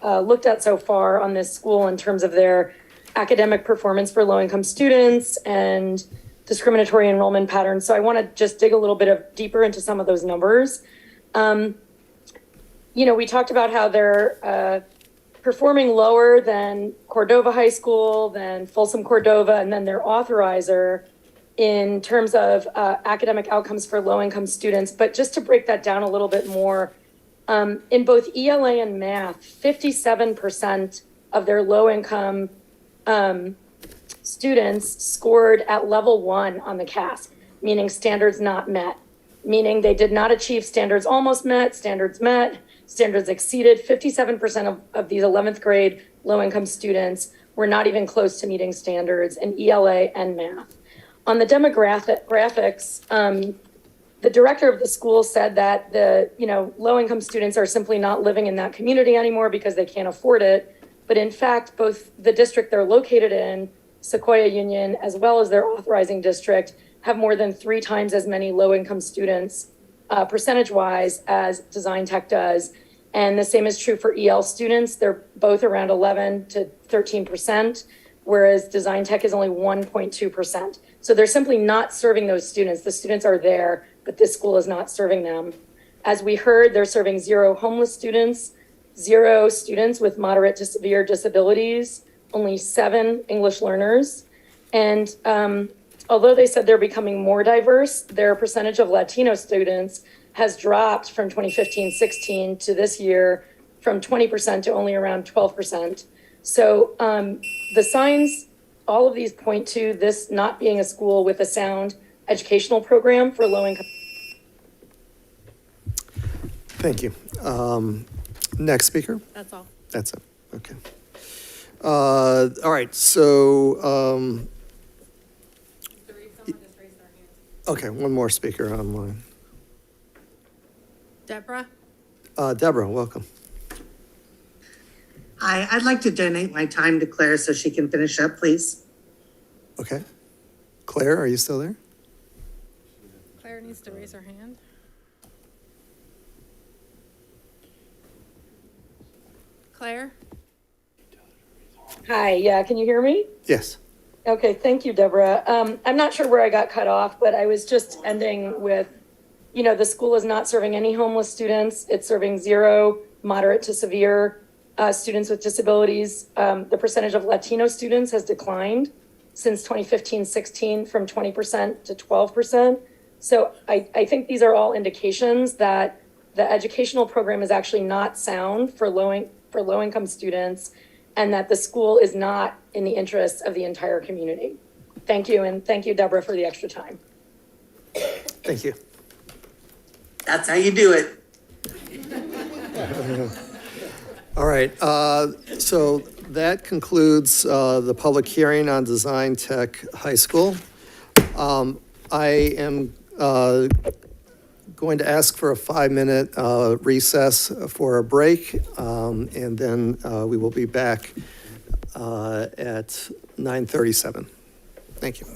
looked at so far on this school in terms of their academic performance for low-income students and discriminatory enrollment patterns. So I want to just dig a little bit deeper into some of those numbers. We talked about how they're performing lower than Cordova High School, than Folsom Cordova, and then their authorizer in terms of academic outcomes for low-income students. But just to break that down a little bit more, in both ELA and math, 57% of their low-income students scored at level 1 on the CASP, meaning standards not met, meaning they did not achieve standards almost met, standards exceeded. 57% of these 11th grade low-income students were not even close to meeting standards in ELA and math. On the demographics, the director of the school said that the low-income students are simply not living in that community anymore because they can't afford it. But in fact, both the district they're located in, Sequoia Union, as well as their authorizing district, have more than 3 times as many low-income students percentage-wise as Design Tech does. And the same is true for EL students. They're both around 11 to 13%, whereas Design Tech is only 1.2%. So they're simply not serving those students. The students are there, but this school is not serving them. As we heard, they're serving 0 homeless students, 0 students with moderate to severe disabilities, only 7 English learners. And although they said they're becoming more diverse, their percentage of Latino students has dropped from 2015-16 to this year from 20% to only around 12%. So the signs, all of these point to this not being a school with a sound educational program for low-income. Thank you. Next speaker. That's all. That's it. Okay. All right. So, okay, one more speaker online. Deborah. Deborah, welcome. Hi, I'd like to donate my time to Claire so she can finish up, please. Okay. Claire, are you still there? Claire needs to raise her hand. Claire. Hi, yeah, can you hear me? Yes. Okay, thank you, Deborah. I'm not sure where I got cut off, but I was just ending with, the school is not serving any homeless students. It's serving 0 moderate to severe students with disabilities. The percentage of Latino students has declined since 2015-16 from 20% to 12%. So I think these are all indications that the educational program is actually not sound for low-income students, and that the school is not in the interests of the entire community. Thank you, and thank you, Deborah, for the extra time. Thank you. That's how you do it. All right. So that concludes the public hearing on Design Tech High School. I am going to ask for a 5-minute recess for a break, and then we will be back at 9:37. Thank you.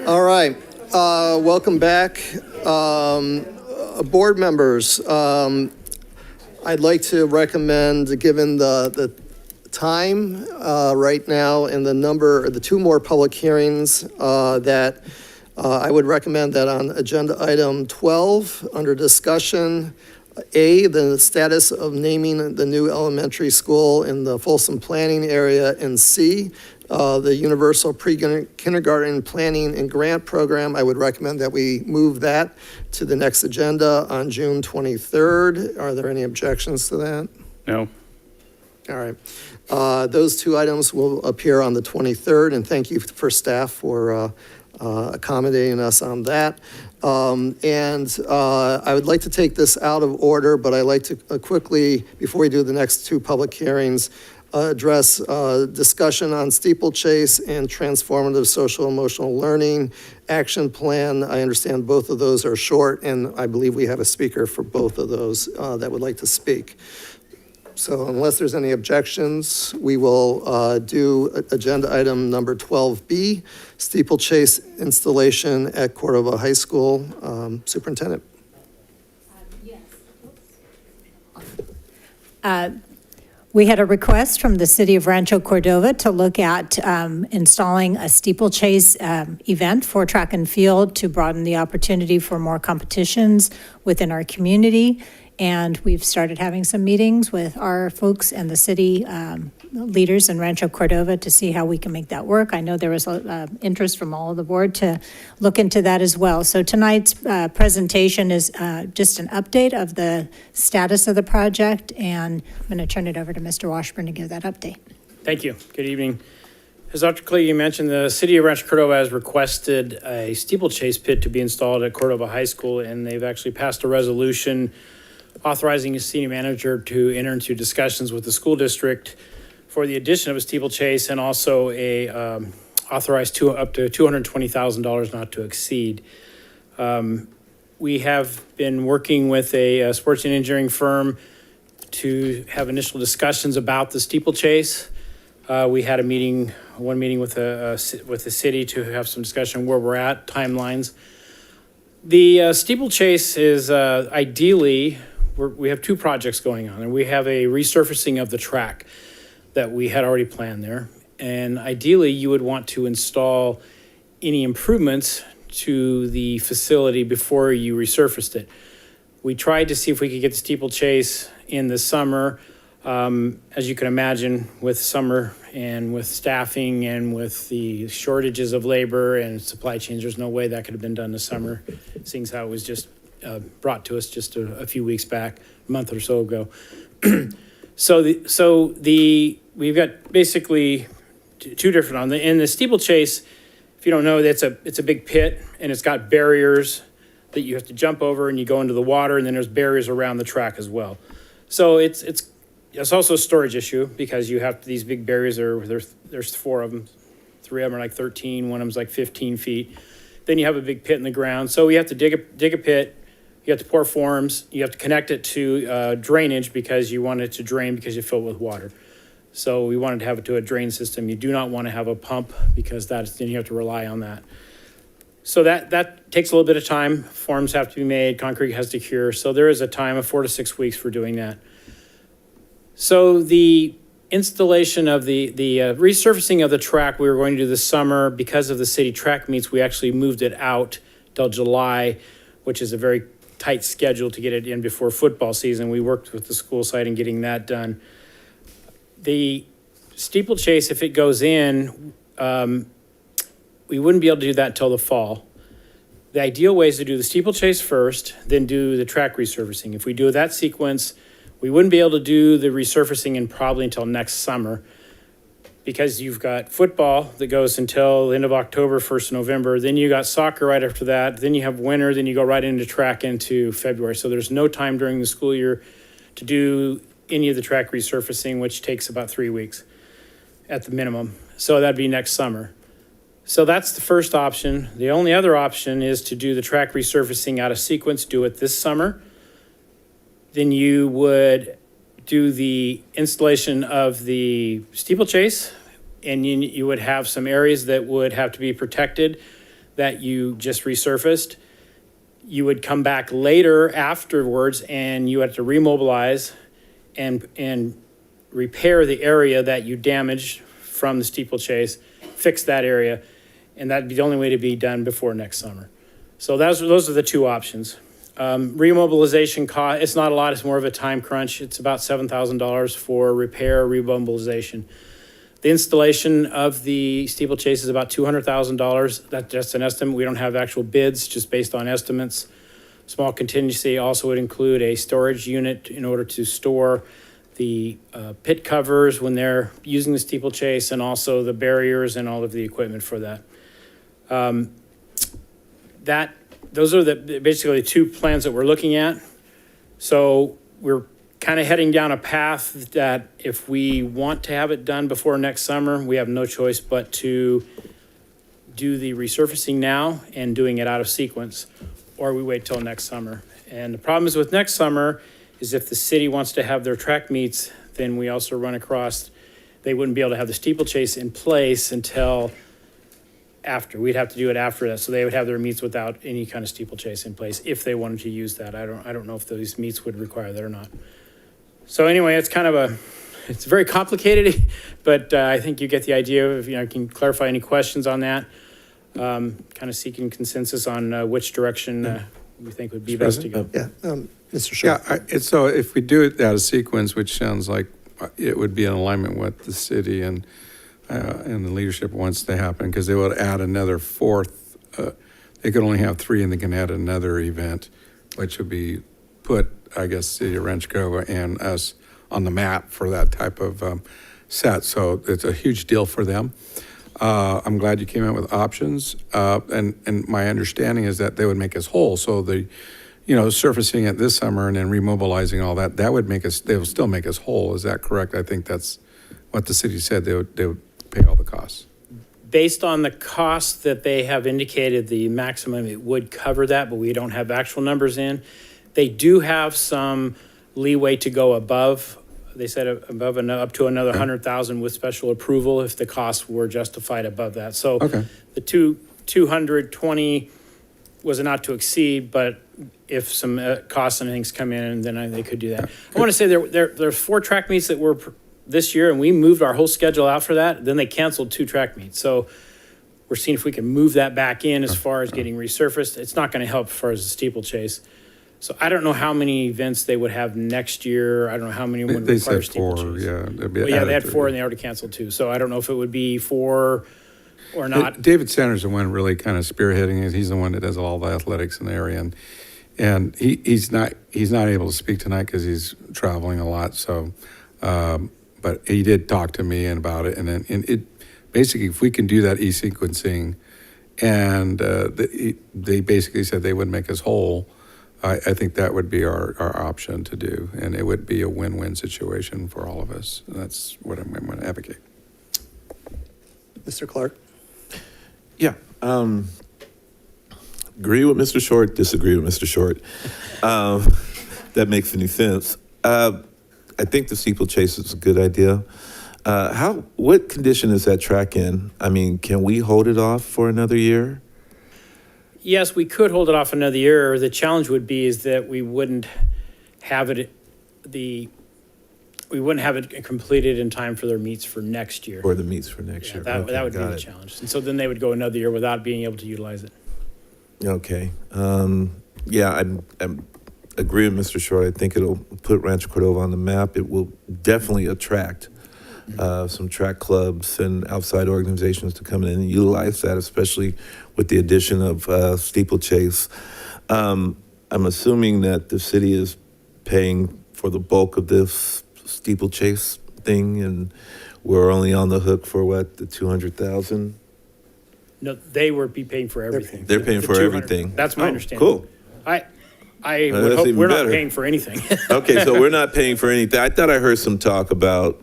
All right, welcome back. Board members, I'd like to recommend, given the time right now and the two more public hearings, that I would recommend that on agenda item 12, under discussion, A, the status of naming the new elementary school in the Folsom planning area, and C, the Universal Pre-Kindergarten Planning and Grant Program. I would recommend that we move that to the next agenda on June 23rd. Are there any objections to that? No. All right. Those two items will appear on the 23rd, and thank you for staff for accommodating us on that. I would like to take this out of order, but I'd like to quickly, before we do the next two public hearings, address discussion on steeplechase and transformative social emotional learning action plan. I understand both of those are short, and I believe we have a speaker for both of those that would like to speak. So unless there's any objections, we will do agenda item number 12B, steeplechase installation at Cordova High School. Superintendent. We had a request from the city of Rancho Cordova to look at installing a steeplechase event for track and field to broaden the opportunity for more competitions within our community. And we've started having some meetings with our folks and the city leaders in Rancho Cordova to see how we can make that work. I know there was interest from all of the board to look into that as well. So tonight's presentation is just an update of the status of the project, and I'm going to turn it over to Mr. Washburn to give that update. Thank you. Good evening. As Dr. Klee, you mentioned, the city of Rancho Cordova has requested a steeplechase pit to be installed at Cordova High School, and they've actually passed a resolution authorizing a senior manager to enter into discussions with the school district for the addition of a steeplechase and also a authorized up to $220,000 not to exceed. We have been working with a sports and engineering firm to have initial discussions about the steeplechase. We had one meeting with the city to have some discussion where we're at, timelines. The steeplechase is ideally, we have two projects going on, and we have a resurfacing of the track that we had already planned there. And ideally, you would want to install any improvements to the facility before you resurfaced it. We tried to see if we could get the steeplechase in the summer. As you can imagine, with summer and with staffing and with the shortages of labor and supply chains, there's no way that could have been done this summer, seeing how it was just brought to us just a few weeks back, a month or so ago. We've got basically two different in the steeplechase. If you don't know, it's a big pit, and it's got barriers that you have to jump over, and you go into the water, and then there's barriers around the track as well. So it's also a storage issue because you have these big barriers. There's four of them. Three of them are like 13. One of them's like 15 feet. Then you have a big pit in the ground. So we have to dig a pit. You have to pour forms. You have to connect it to drainage because you want it to drain because you fill it with water. So we wanted to have it to a drain system. You do not want to have a pump because then you have to rely on that. So that takes a little bit of time. Forms have to be made. Concrete has to cure. So there is a time of 4 to 6 weeks for doing that. So the installation of the resurfacing of the track we were going to do this summer, because of the city track meets, we actually moved it out till July, which is a very tight schedule to get it in before football season. We worked with the school site in getting that done. The steeplechase, if it goes in, we wouldn't be able to do that until the fall. The ideal way is to do the steeplechase first, then do the track resurfacing. If we do that sequence, we wouldn't be able to do the resurfacing until next summer, because you've got football that goes until the end of October, 1st of November. Then you got soccer right after that. Then you have winter. Then you go right into track into February. So there's no time during the school year to do any of the track resurfacing, which takes about 3 weeks at the minimum. So that'd be next summer. So that's the first option. The only other option is to do the track resurfacing out of sequence, do it this summer. Then you would do the installation of the steeplechase, and you would have some areas that would have to be protected. that you just resurfaced, you would come back later afterwards and you had to remobilize and repair the area that you damaged from the steeplechase, fix that area, and that'd be the only way to be done before next summer. So those are the two options. Remobilization cost, it's not a lot, it's more of a time crunch. It's about $7,000 for repair, remobilization. The installation of the steeplechase is about $200,000. That's just an estimate. We don't have actual bids, just based on estimates. Small contingency also would include a storage unit in order to store the pit covers when they're using the steeplechase, and also the barriers and all of the equipment for that. Those are basically the two plans that we're looking at. So we're kind of heading down a path that if we want to have it done before next summer, we have no choice but to do the resurfacing now and doing it out of sequence, or we wait till next summer. And the problem is with next summer is if the city wants to have their track meets, then we also run across, they wouldn't be able to have the steeplechase in place until after. We'd have to do it after that. So they would have their meets without any kind of steeplechase in place if they wanted to use that. I don't know if those meets would require that or not. So anyway, it's kind of it's very complicated, but I think you get the idea of, I can clarify any questions on that. Kind of seeking consensus on which direction we think would be best to go. Yeah, Mr. Short. Yeah, so if we do it out of sequence, which sounds like it would be in alignment with what the city and the leadership wants to happen, because they would add another fourth. They could only have three, and they can add another event, which would be put, I guess, City of Rancho Cordova and us on the map for that type of set. So it's a huge deal for them. I'm glad you came out with options. And my understanding is that they would make us whole. So surfacing it this summer and then remobilizing all that, that would make us, they will still make us whole. Is that correct? I think that's what the city said. They would pay all the costs. Based on the cost that they have indicated, the maximum, it would cover that, but we don't have actual numbers in. They do have some leeway to go above. They said above and up to another 100,000 with special approval if the costs were justified above that. So the 220 was a not to exceed, but if some costs and things come in, then they could do that. I want to say there's 4 track meets that were this year, and we moved our whole schedule out for that. Then they canceled 2 track meets. So we're seeing if we can move that back in as far as getting resurfaced. It's not going to help as far as the steeplechase. So I don't know how many events they would have next year. I don't know how many would require steeplechase. Yeah, they had 4 and they already canceled 2. So I don't know if it would be 4 or not. David Sanders is the one really kind of spearheading it. He's the one that does all the athletics in the area, and he's not able to speak tonight because he's traveling a lot. So, but he did talk to me about it, and it basically, if we can do that e-sequencing, and they basically said they would make us whole. I think that would be our option to do, and it would be a win-win situation for all of us. And that's what I'm going to advocate. Mr. Clark? Yeah. Agree with Mr. Short, disagree with Mr. Short. That makes any sense. I think the steeplechase is a good idea. What condition is that track in? I mean, can we hold it off for another year? Yes, we could hold it off another year. The challenge would be is that we wouldn't have it completed in time for their meets for next year. Or the meets for next year. That would be the challenge. And so then they would go another year without being able to utilize it. Okay. I'm agree with Mr. Short. I think it'll put Rancho Cordova on the map. It will definitely attract some track clubs and outside organizations to come in and utilize that, especially with the addition of steeplechase. I'm assuming that the city is paying for the bulk of this steeplechase thing, and we're only on the hook for the 200,000. No, they would be paying for everything. They're paying for everything. That's my understanding. Cool. I would hope we're not paying for anything. Okay, so we're not paying for anything. I thought I heard some talk about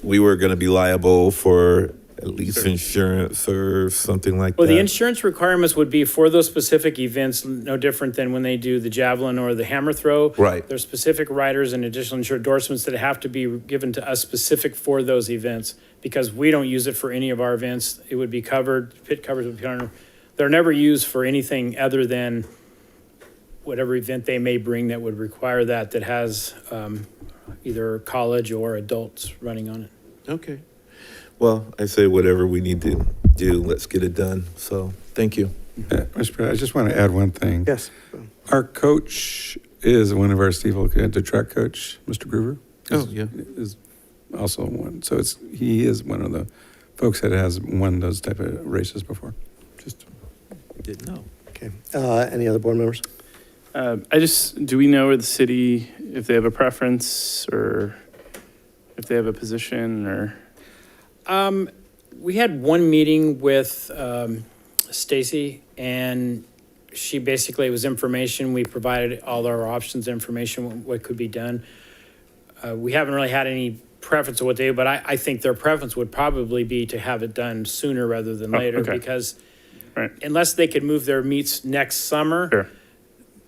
we were going to be liable for at least insurance or something like that. Well, the insurance requirements would be for those specific events, no different than when they do the javelin or the hammer throw. Right. There's specific riders and additional insured endorsements that have to be given to us specific for those events, because we don't use it for any of our events. It would be covered, pit covers would be covered they're never used for anything other than whatever event they may bring that would require that has either college or adults running on it. Okay. Well, I say whatever we need to do, let's get it done. So, thank you. Mr. President, I just want to add one thing. Yes. Our coach is one of our the track coach, Mr. Groover. Oh, yeah. Is also one. So he is one of the folks that has won those type of races before. Just Didn't know. Okay. Any other board members? Do we know where the city, if they have a preference or if they have a position or? We had one meeting with Stacy, and she basically, it was information. We provided all our options, information, what could be done. We haven't really had any preference of what they do, but I think their preference would probably be to have it done sooner rather than later, okay. because unless they could move their meets next summer, Sure.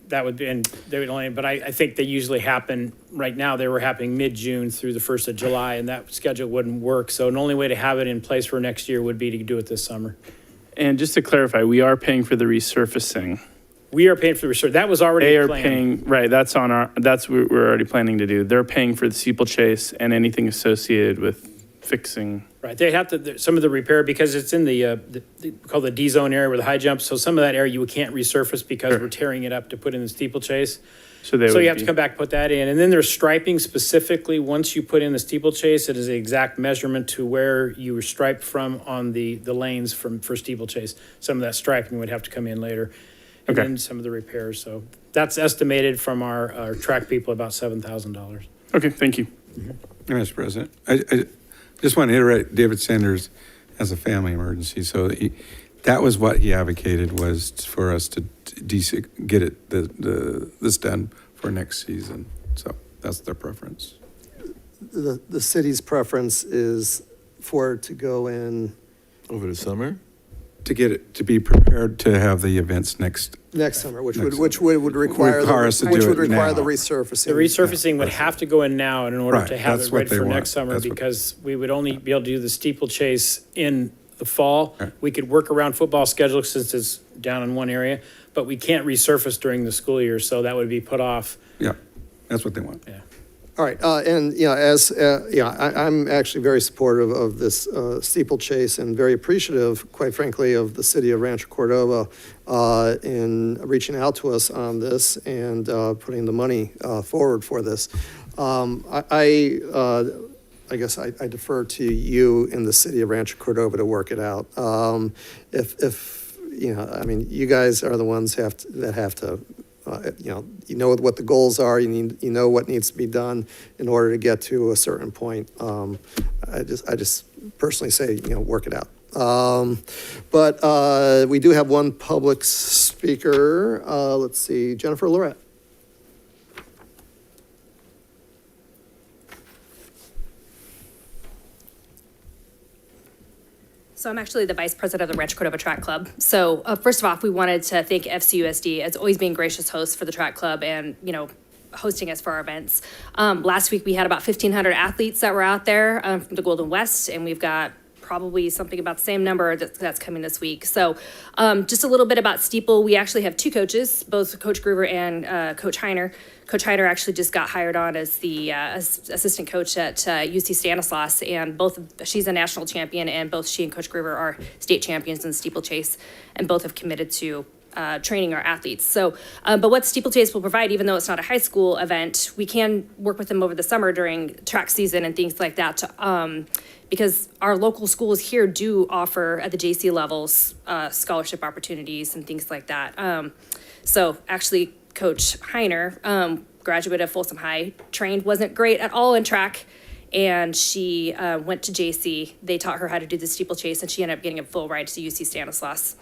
that would be, and they would only, but I think they usually happen, right now, they were happening mid-June through the 1st of July, and that schedule wouldn't work. So the only way to have it in place for next year would be to do it this summer. And just to clarify, we are paying for the resurfacing. We are paying for the research. That was already They are planned. paying, right, that's what we're already planning to do. They're paying for the steeplechase and anything associated with fixing. Right, they have to, some of the repair, because it's in the called the D zone area where the high jump, so some of that area you can't resurface because we're tearing it up to put in the steeplechase. So you have to come back, put that in, and then there's striping specifically. Once you put in the steeplechase, it is the exact measurement to where you were striped from on the lanes for steeplechase. Some of that striping would have to come in later. And then some of the repairs, so that's estimated from our track people about $7,000. Okay, thank you. Mr. President, I just want to iterate, David Sanders has a family emergency, so that was what he advocated, was for us to get it this done for next season. So that's their preference. The city's preference is for it to go in Over the summer? To get it, to be prepared to have the events next summer, which Next would require us to do it now. the resurfacing. The resurfacing would have to go in now in order Right, to have that's it what ready they for want. next summer, That's what- because we would only be able to do the steeplechase in the fall. We could work around football schedule since it's down in one area, but we can't resurface during the school year, so that would be put off. Yeah, that's what they want. Yeah. All right, and, I'm actually very supportive of this steeplechase and very appreciative, quite frankly, of the city of Rancho Cordova in reaching out to us on this and putting the money forward for this. I guess I defer to you in the city of Rancho Cordova to work it out. You guys are the ones that have to, you know what the goals are, you know what needs to be done in order to get to a certain point. I just personally say, work it out. But we do have one public speaker. Let's see, Jennifer Lorette. So I'm actually the vice president of the Rancho Cordova Track Club. So first of all, we wanted to thank FCUSD as always being gracious hosts for the track club and, hosting us for our events. Last week, we had about 1,500 athletes that were out there from the Golden West, and we've got probably something about the same number that's coming this week. So just a little bit about Steeple. We actually have two coaches, both Coach Groover and Coach Heiner. Coach Heiner actually just got hired on as the assistant coach at UC Stanislaus, and she's a national champion, and both she and Coach Groover are state champions in the steeplechase, and both have committed to training our athletes. So, but what steeplechase will provide, even though it's not a high school event, we can work with them over the summer during track season and things like that, because our local schools here do offer at the JC levels scholarship opportunities and things like that. So actually, Coach Heiner, graduate of Folsom High, wasn't great at all in track, and she went to JC. They taught her how to do the steeplechase, and she ended up getting a full ride to UC Stanislaus.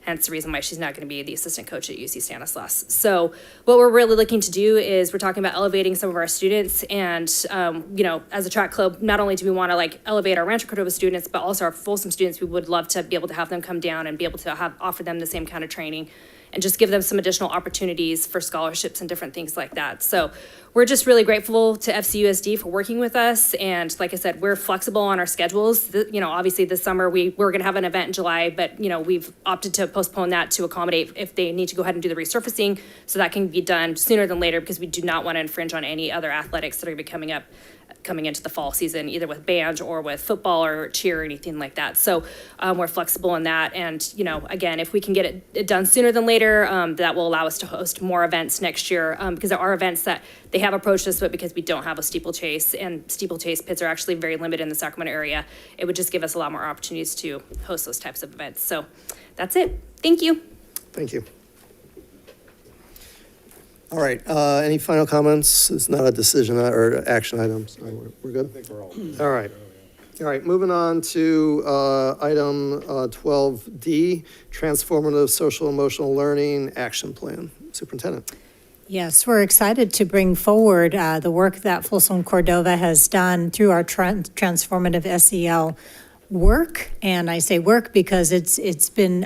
Hence the reason why she's not going to be the assistant coach at UC Stanislaus. So what we're really looking to do is we're talking about elevating some of our students, and as a track club, not only do we want to elevate our Rancho Cordova students, but also our Folsom students. We would love to be able to have them come down and be able to offer them the same kind of training and just give them some additional opportunities for scholarships and different things like that. So we're just really grateful to FCUSD for working with us. And like I said, we're flexible on our schedules. Obviously this summer we're going to have an event in July, but we've opted to postpone that to accommodate if they need to go ahead and do the resurfacing, so that can be done sooner than later, because we do not want to infringe on any other athletics that are going to be coming into the fall season, either with band or with football or cheer or anything like that. So we're flexible in that. And, again, if we can get it done sooner than later, that will allow us to host more events next year, because there are events that they have approached us, but because we don't have a steeplechase, and steeplechase pits are actually very limited in the Sacramento area, it would just give us a lot more opportunities to host those types of events. So that's it. Thank you. Thank you. All right, any final comments? It's not a decision or action item. So we're good? I think we're all right. All right, moving on to item 12D, Transformative Social Emotional Learning Action Plan. Superintendent. Yes, we're excited to bring forward the work that Folsom Cordova has done through our Transformative SEL work. And I say work because it's been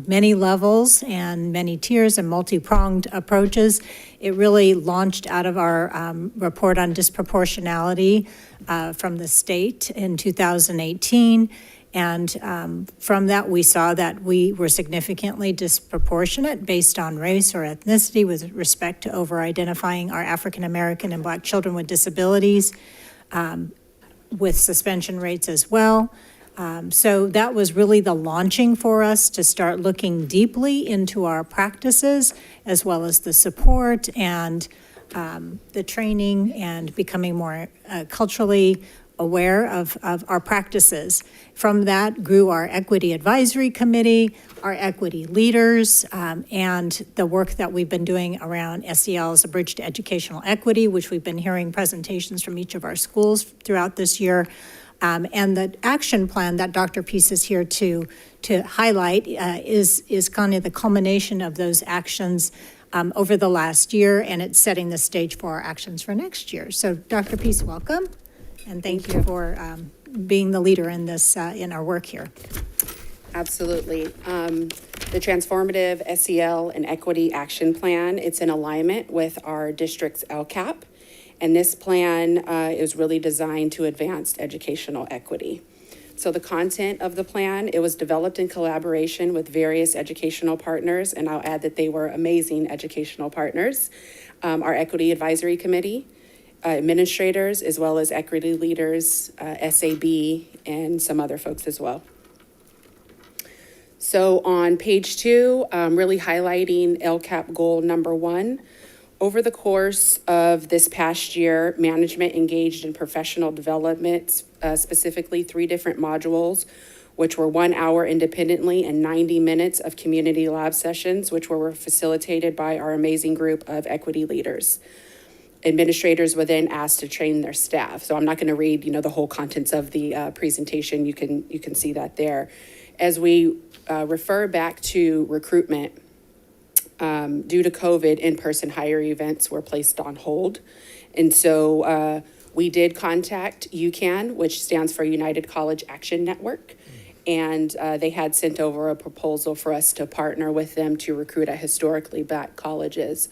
many levels and many tiers and multi-pronged approaches. It really launched out of our report on disproportionality from the state in 2018. And from that, we saw that we were significantly disproportionate based on race or ethnicity with respect to over-identifying our African-American and Black children with disabilities, with suspension rates as well. So that was really the launching for us to start looking deeply into our practices, as well as the support and the training, and becoming more culturally aware of our practices. From that grew our Equity Advisory Committee, our equity leaders, and the work that we've been doing around SEL as a bridge to educational equity, which we've been hearing presentations from each of our schools throughout this year. And the action plan that Dr. Peace is here to highlight is kind of the culmination of those actions over the last year, and it's setting the stage for our actions for next year. So Dr. Peace, welcome, and thank you for being the leader in this, in our work here. Absolutely. The Transformative SEL and Equity Action Plan, it's in alignment with our district's LCAP. And this plan is really designed to advance educational equity. So the content of the plan, it was developed in collaboration with various educational partners, and I'll add that they were amazing educational partners. Our Equity Advisory Committee, administrators, as well as equity leaders, SAB, and some other folks as well. So on page 2, really highlighting LCAP goal number 1. Over the course of this past year, management engaged in professional development, specifically 3 different modules, which were 1 hour independently and 90 minutes of community lab sessions, which were facilitated by our amazing group of equity leaders. Administrators were then asked to train their staff. So I'm not going to read, the whole contents of the presentation. You can see that there. As we refer back to recruitment, due to COVID, in-person hire events were placed on hold. And so we did contact UCAN, which stands for United College Action Network. And they had sent over a proposal for us to partner with them to recruit at historically Black colleges.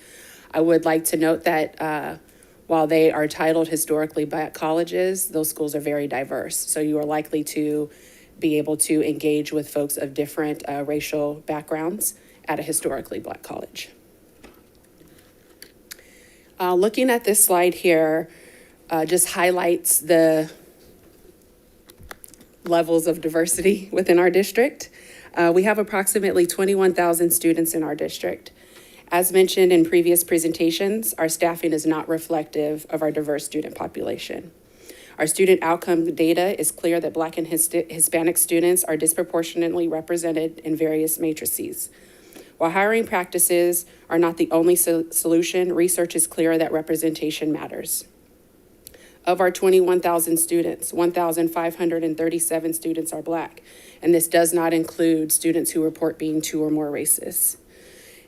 I would like to note that while they are titled historically Black colleges, those schools are very diverse. So you are likely to be able to engage with folks of different racial backgrounds at a historically Black college. Looking at this slide here just highlights the levels of diversity within our district. We have approximately 21,000 students in our district. As mentioned in previous presentations, our staffing is not reflective of our diverse student population. Our student outcome data is clear that Black and Hispanic students are disproportionately represented in various matrices. While hiring practices are not the only solution, research is clear that representation matters. Of our 21,000 students, 1,537 students are Black, and this does not include students who report being 2 or more races.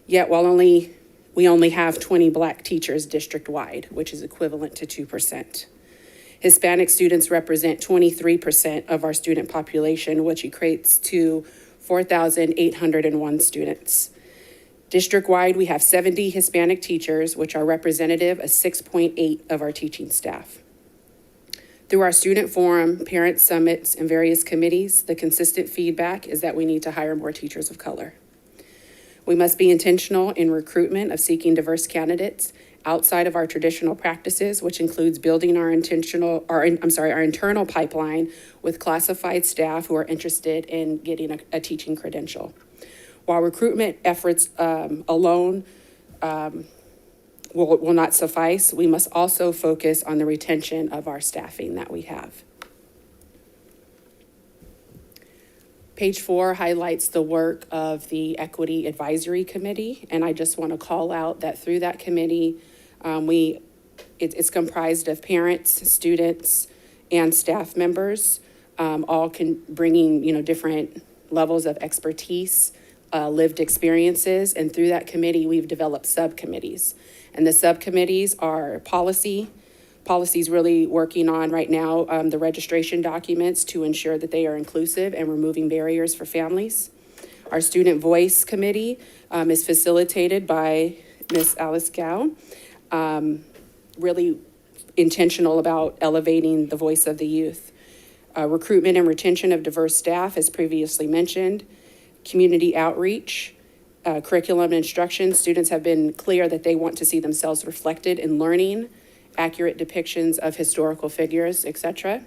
Yet while we only have 20 Black teachers district-wide, which is equivalent to 2%. Hispanic students represent 23% of our student population, which equates to 4,801 students. District-wide, we have 70 Hispanic teachers, which are representative of 6.8 of our teaching staff. Through our student forum, parent summits, and various committees, the consistent feedback is that we need to hire more teachers of color. We must be intentional in recruitment of seeking diverse candidates outside of our traditional practices, which includes building our internal pipeline with classified staff who are interested in getting a teaching credential. While recruitment efforts alone will not suffice, we must also focus on the retention of our staffing that we have. Page 4 highlights the work of the Equity Advisory Committee, and I just want to call out that through that committee, it's comprised of parents, students, and staff members, all bringing different levels of expertise, lived experiences, and through that committee, we've developed subcommittees. And the subcommittees are policy's really working on right now the registration documents to ensure that they are inclusive and removing barriers for families. Our Student Voice Committee is facilitated by Ms. Alice Gow, really intentional about elevating the voice of the youth. Recruitment and retention of diverse staff, as previously mentioned. Community outreach, curriculum and instruction. Students have been clear that they want to see themselves reflected in learning, accurate depictions of historical figures, etc.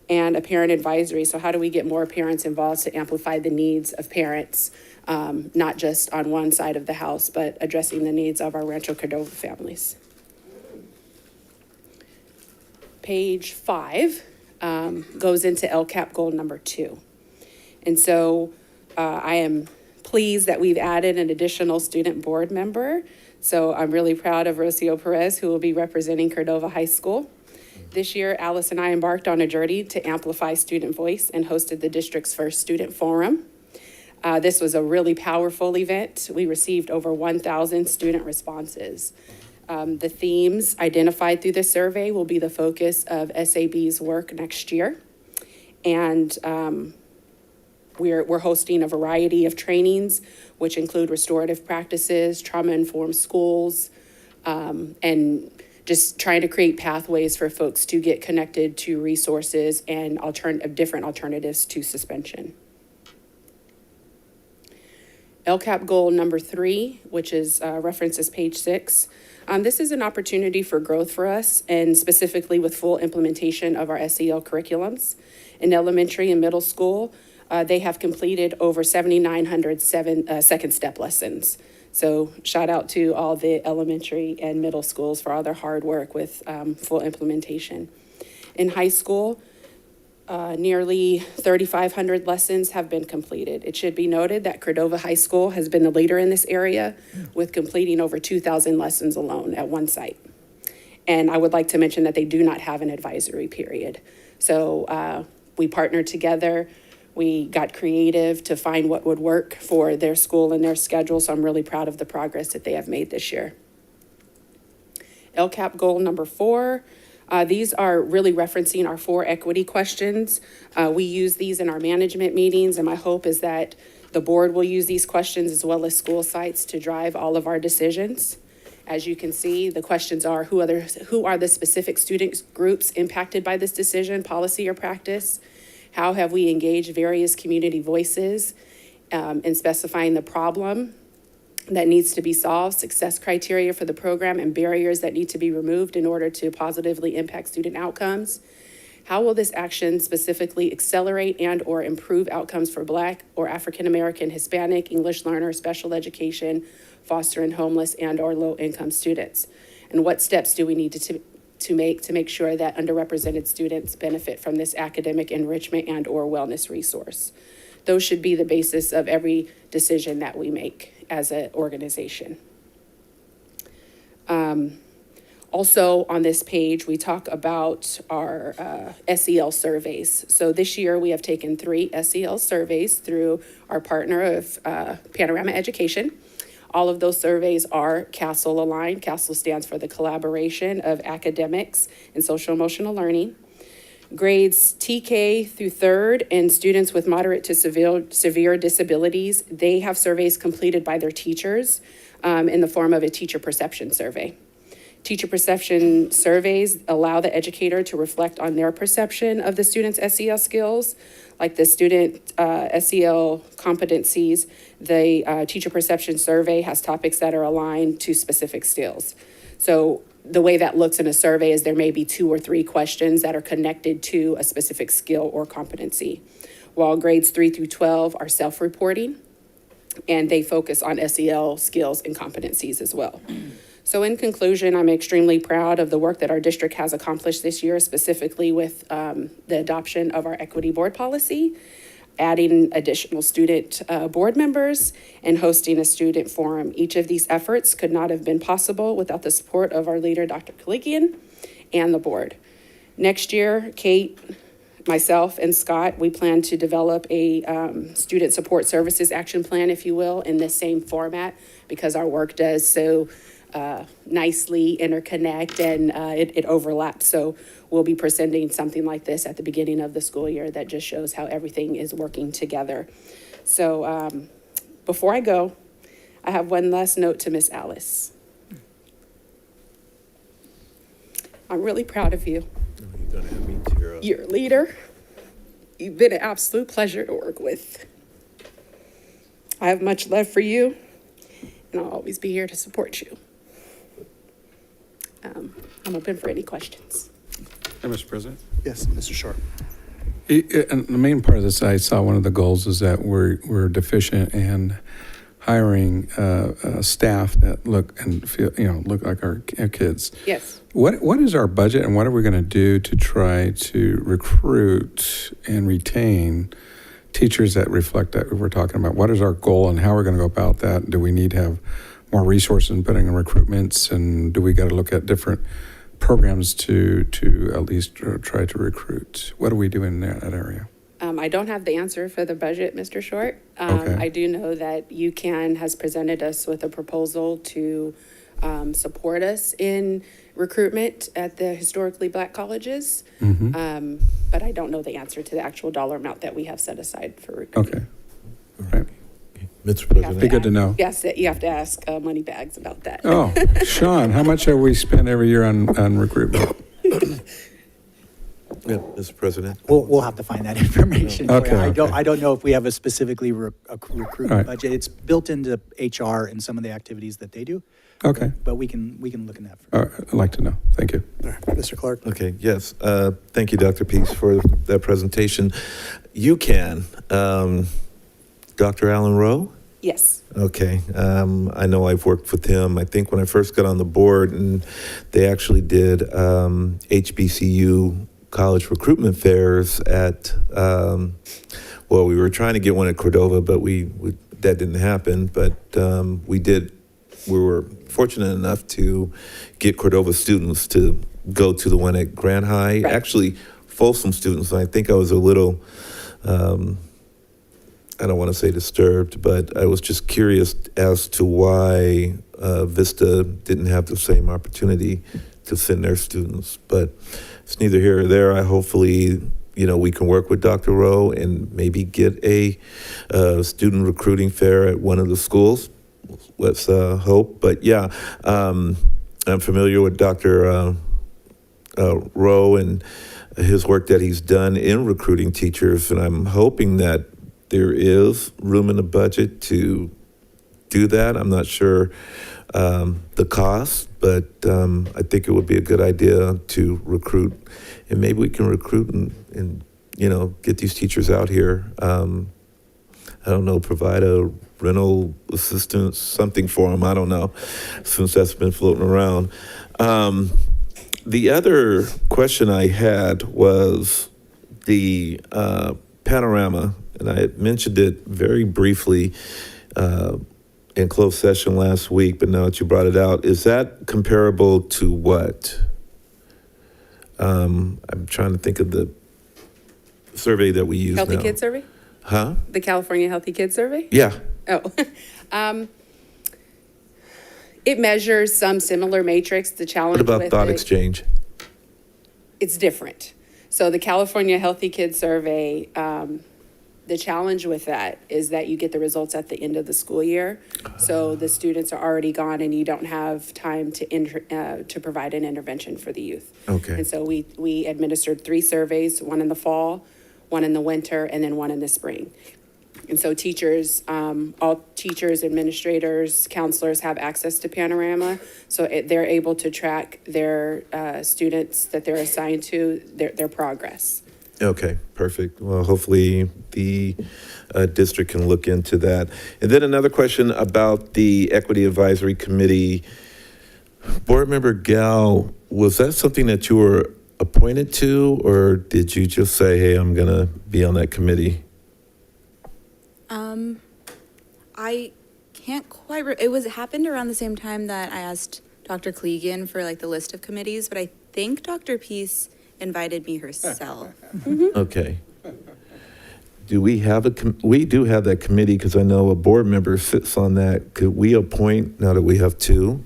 And a parent advisory. So how do we get more parents involved to amplify the needs of parents, not just on one side of the house, but addressing the needs of our Rancho Cordova families. Page 5 goes into LCAP goal number 2. And so I am pleased that we've added an additional student board member. So I'm really proud of Rocio Perez, who will be representing Cordova High School. This year, Alice and I embarked on a journey to amplify student voice and hosted the district's first student forum. This was a really powerful event. We received over 1,000 student responses. The themes identified through the survey will be the focus of SAB's work next year. And we're hosting a variety of trainings, which include restorative practices, trauma-informed schools, and just trying to create pathways for folks to get connected to resources and different alternatives to suspension. LCAP goal number 3, which is references page 6. This is an opportunity for growth for us, and specifically with full implementation of our SEL curriculums. In elementary and middle school, they have completed over 7,900 second step lessons. So shout out to all the elementary and middle schools for all their hard work with full implementation. In high school, nearly 3,500 lessons have been completed. It should be noted that Cordova High School has been the leader in this area with completing over 2,000 lessons alone at one site. And I would like to mention that they do not have an advisory period. So we partnered together. We got creative to find what would work for their school and their schedule. So I'm really proud of the progress that they have made this year. LCAP goal number 4. These are really referencing our 4 equity questions. We use these in our management meetings, and my hope is that the board will use these questions as well as school sites to drive all of our decisions. As you can see, the questions are who are the specific student groups impacted by this decision, policy, or practice? How have we engaged various community voices in specifying the problem that needs to be solved, success criteria for the program, and barriers that need to be removed in order to positively impact student outcomes? How will this action specifically accelerate and or improve outcomes for Black or African American, Hispanic, English learner, special education, foster and homeless, and or low-income students? And what steps do we need to make sure that underrepresented students benefit from this academic enrichment and or wellness resource? Those should be the basis of every decision that we make as an organization. Also on this page, we talk about our SEL surveys. So this year we have taken 3 SEL surveys through our partner of Panorama Education. All of those surveys are CASEL aligned. CASEL stands for the Collaboration of Academics and Social Emotional Learning. Grades TK through third and students with moderate to severe disabilities, they have surveys completed by their teachers in the form of a teacher perception survey. Teacher perception surveys allow the educator to reflect on their perception of the student's SEL skills, like the student SEL competencies. The teacher perception survey has topics that are aligned to specific skills. So the way that looks in a survey is there may be 2 or 3 questions that are connected to a specific skill or competency, while grades 3 through 12 are self-reporting, and they focus on SEL skills and competencies as well. So in conclusion, I'm extremely proud of the work that our district has accomplished this year, specifically with the adoption of our equity board policy, adding additional student board members, and hosting a student forum. Each of these efforts could not have been possible without the support of our leader, Dr. Kalikian, and the board. Next year, Kate, myself, and Scott, we plan to develop a student support services action plan, if you will, in the same format, because our work does so nicely interconnect and it overlaps. So we'll be presenting something like this at the beginning of the school year that just shows how everything is working together. So before I go, I have one last note to Miss Alice. I'm really proud of you. You're a leader. You've been an absolute pleasure to work with. I have much love for you, and I'll always be here to support you. I'm open for any questions. Hey, Mr. President? Yes, Mr. Sharp. And the main part of this, I saw one of the goals is that we're deficient in hiring staff that look and feel, look like our kids. Yes. What is our budget, and what are we going to do to try to recruit and retain teachers that reflect that we're talking about? What is our goal, and how are we going to go about that? Do we need to have more resources in putting in recruitments, and do we got to look at different programs to at least try to recruit? What are we doing in that area? I don't have the answer for the budget, Mr. Short. Okay. I do know that UCAN has presented us with a proposal to support us in recruitment at the historically black colleges. But I don't know the answer to the actual dollar amount that we have set aside for recruiting. Okay. All right. Mr. President. Be good to know. Yes, you have to ask Moneybags about that. Oh, Sean, how much have we spent every year on recruitment? Yeah, Mr. President. We'll have to find that information. Okay, I don't okay. know if we have a specifically recruitment All right. budget. It's built into HR and some of the activities that they do. Okay. But we can look in that. I'd like to know. Thank you. Mr. Clark. Okay, yes. Thank you, Dr. Peace, for that presentation. You can. Dr. Alan Rowe? Yes. Okay. I know I've worked with him, I think, when I first got on the board, and they actually did HBCU college recruitment fairs at, we were trying to get one at Cordova, but that didn't happen. But we were fortunate enough to get Cordova students to go to the one at Grand High. Right. Actually, Folsom students. I think I was a little, I don't want to say disturbed, but I was just curious as to why Vista didn't have the same opportunity to send their students. But it's neither here or there. Hopefully, we can work with Dr. Rowe and maybe get a student recruiting fair at one of the schools. Let's hope. But yeah, I'm familiar with Dr. Rowe and his work that he's done in recruiting teachers, and I'm hoping that there is room in the budget to do that. I'm not sure the cost, but I think it would be a good idea to recruit, and maybe we can recruit and get these teachers out here. I don't know, provide a rental assistance, something for them. I don't know, since that's been floating around. The other question I had was the panorama, and I had mentioned it very briefly in closed session last week, but now that you brought it out, is that comparable to what? I'm trying to think of the survey that we use now. Healthy Kids Survey? Huh? The California Healthy Kids Survey? Yeah. Oh. It measures some similar matrix. The challenge What about with thought it, exchange? it's different. So the California Healthy Kids Survey, the challenge with that is that you get the results at the end of the school year. So the students are already gone and you don't have time to provide an intervention for the youth. Okay. And so we administered 3 surveys, one in the fall, one in the winter, and then one in the spring. And so teachers, all teachers, administrators, counselors have access to Panorama. So they're able to track their students that they're assigned to, their progress. Okay, perfect. Well, hopefully the district can look into that. And then another question about the Equity Advisory Committee. Board Member Gal, was that something that you were appointed to, or did you just say, hey, I'm going to be on that committee? I can't quite, it happened around the same time that I asked Dr. Clegan for like the list of committees, but I think Dr. Peace invited me herself. Okay. Do we have we do have that committee, because I know a board member sits on that. Could we appoint, now that we have 2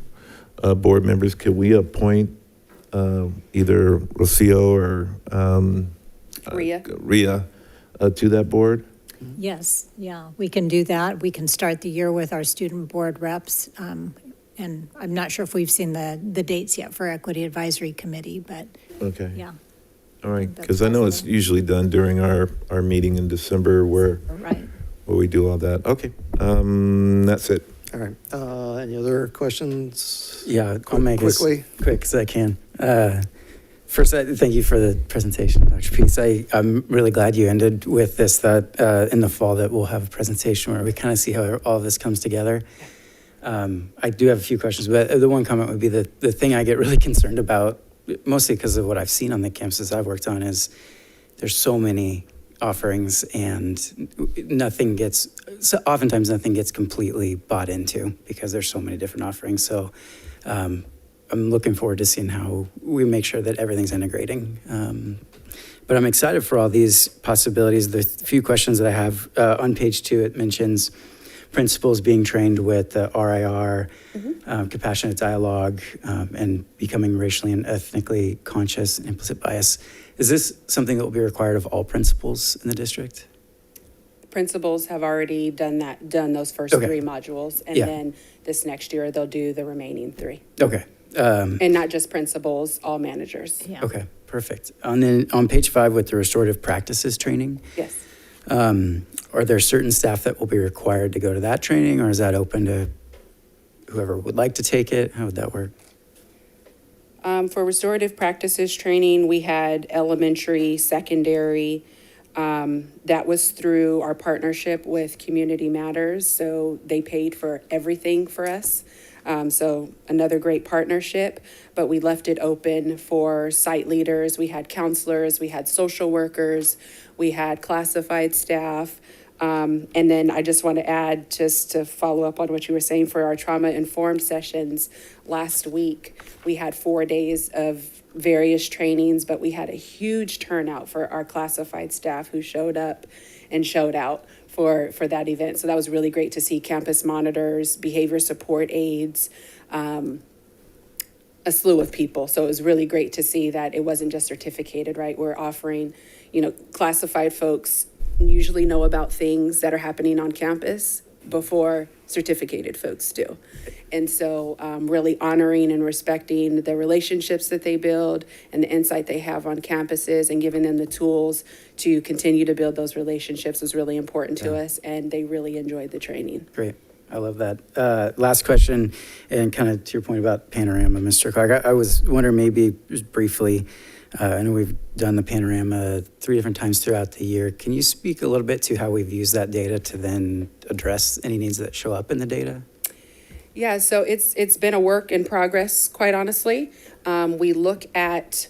board members, could we appoint either Rocio or Ria to that board? Yes, yeah, we can do that. We can start the year with our student board reps. And I'm not sure if we've seen the dates yet for Equity Advisory Committee, but Okay. yeah. All right, because I know it's usually done during our meeting in December where we do all that. Okay, that's it. All right. Any other questions? Yeah, I'll make quickly. as quick as I can. First, thank you for the presentation, Dr. Peace. I'm really glad you ended with this, that in the fall that we'll have a presentation where we kind of see how all of this comes together. I do have a few questions, but the one comment would be the thing I get really concerned about, mostly because of what I've seen on the campuses I've worked on, is there's so many offerings and oftentimes nothing gets completely bought into because there's so many different offerings. So I'm looking forward to seeing how we make sure that everything's integrating. But I'm excited for all these possibilities. The few questions that I have on page 2, it mentions principals being trained with the RIR, compassionate dialogue, and becoming racially and ethnically conscious and implicit bias. Is this something that will be required of all principals in the district? Principals have already done those first 3 modules. And then this next year, they'll do the remaining 3. Okay. And not just principals, all managers. Yeah. Okay, perfect. And then on page 5 with the restorative practices training, Yes. are there certain staff that will be required to go to that training, or is that open to whoever would like to take it? How would that work? For restorative practices training, we had elementary, secondary. That was through our partnership with Community Matters. So they paid for everything for us. So another great partnership, but we left it open for site leaders. We had counselors, we had social workers, we had classified staff. And then I just want to add, just to follow up on what you were saying, for our trauma-informed sessions last week, we had 4 days of various trainings, but we had a huge turnout for our classified staff who showed up and showed out for that event. So that was really great to see campus monitors, behavior support aides, a slew of people. So it was really great to see that it wasn't just certificated, right? We're offering, classified folks usually know about things that are happening on campus before certificated folks do. And so really honoring and respecting the relationships that they build and the insight they have on campuses and giving them the tools to continue to build those relationships was really important to us, and they really enjoyed the training. Great. I love that. Last question, and kind of to your point about Panorama, Mr. Clark, I was wondering maybe just briefly, I know we've done the Panorama 3 different times throughout the year. Can you speak a little bit to how we've used that data to then address any needs that show up in the data? Yeah, so it's been a work in progress, quite honestly. We look at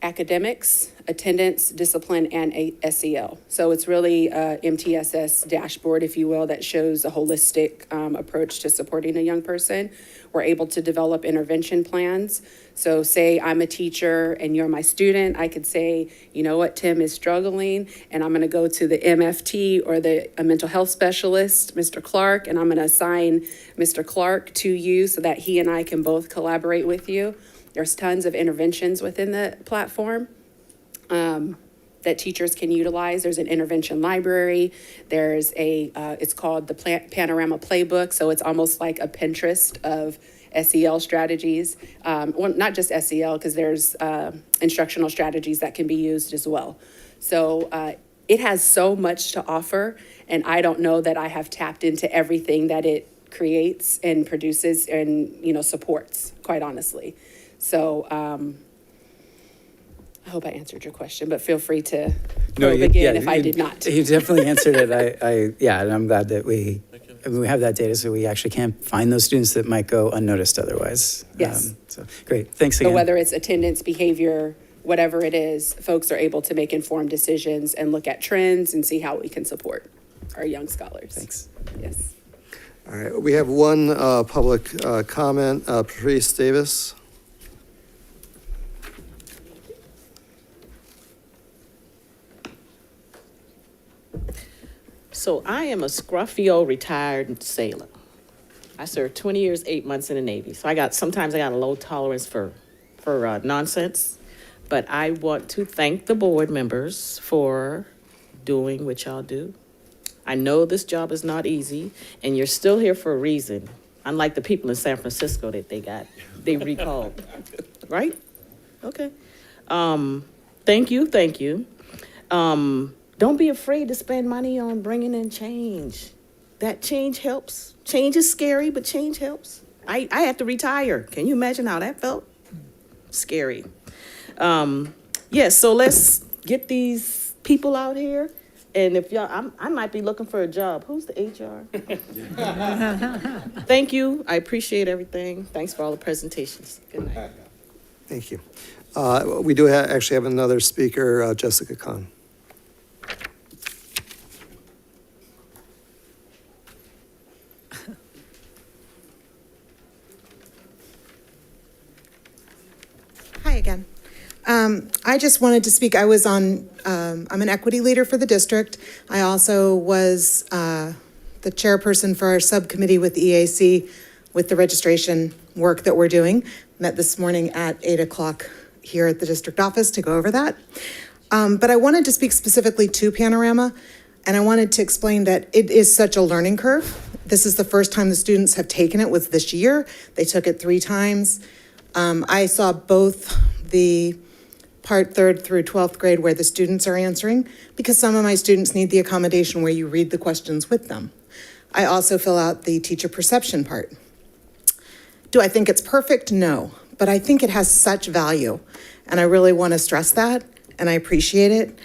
academics, attendance, discipline, and SEL. So it's really a MTSS dashboard, if you will, that shows a holistic approach to supporting a young person. We're able to develop intervention plans. So say I'm a teacher and you're my student, I could say, you know what, Tim is struggling, and I'm going to go to the MFT or a mental health specialist, Mr. Clark, and I'm going to assign Mr. Clark to you so that he and I can both collaborate with you. There's tons of interventions within the platform. that teachers can utilize. There's an intervention library. There's it's called the Panorama Playbook. So it's almost like a Pinterest of SEL strategies. Well, not just SEL, because there's instructional strategies that can be used as well. So it has so much to offer, and I don't know that I have tapped into everything that it creates and produces and, supports, quite honestly. So I hope I answered your question, but feel free to probe again if I did not. You definitely answered it. And I'm glad that we have that data, so we actually can find those students that might go unnoticed otherwise. Yes. So great, thanks again. So whether it's attendance, behavior, whatever it is, folks are able to make informed decisions and look at trends and see how we can support our young scholars. Thanks. Yes. All right, we have one public comment. Patrice Davis. So I am a scruffy old retired sailor. I served 20 years, 8 months in the Navy. So sometimes I got a low tolerance for nonsense. But I want to thank the board members for doing what y'all do. I know this job is not easy, and you're still here for a reason. Unlike the people in San Francisco that they recalled, right? Okay. Thank you. Don't be afraid to spend money on bringing in change. That change helps. Change is scary, but change helps. I have to retire. Can you imagine how that felt? Scary. Yes, so let's get these people out here. And if y'all, I might be looking for a job. Who's the HR? Thank you. I appreciate everything. Thanks for all the presentations. Good night. Thank you. We do actually have another speaker, Jessica Kahn. Hi again. I just wanted to speak. I'm an equity leader for the district. I also was the chairperson for our subcommittee with the EAC with the registration work that we're doing. Met this morning at 8 o'clock here at the district office to go over that. But I wanted to speak specifically to Panorama, and I wanted to explain that it is such a learning curve. This is the first time the students have taken it was this year. They took it 3 times. I saw both the part 3rd through 12th grade where the students are answering, because some of my students need the accommodation where you read the questions with them. I also fill out the teacher perception part. Do I think it's perfect? No, but I think it has such value, and I really want to stress that, and I appreciate it.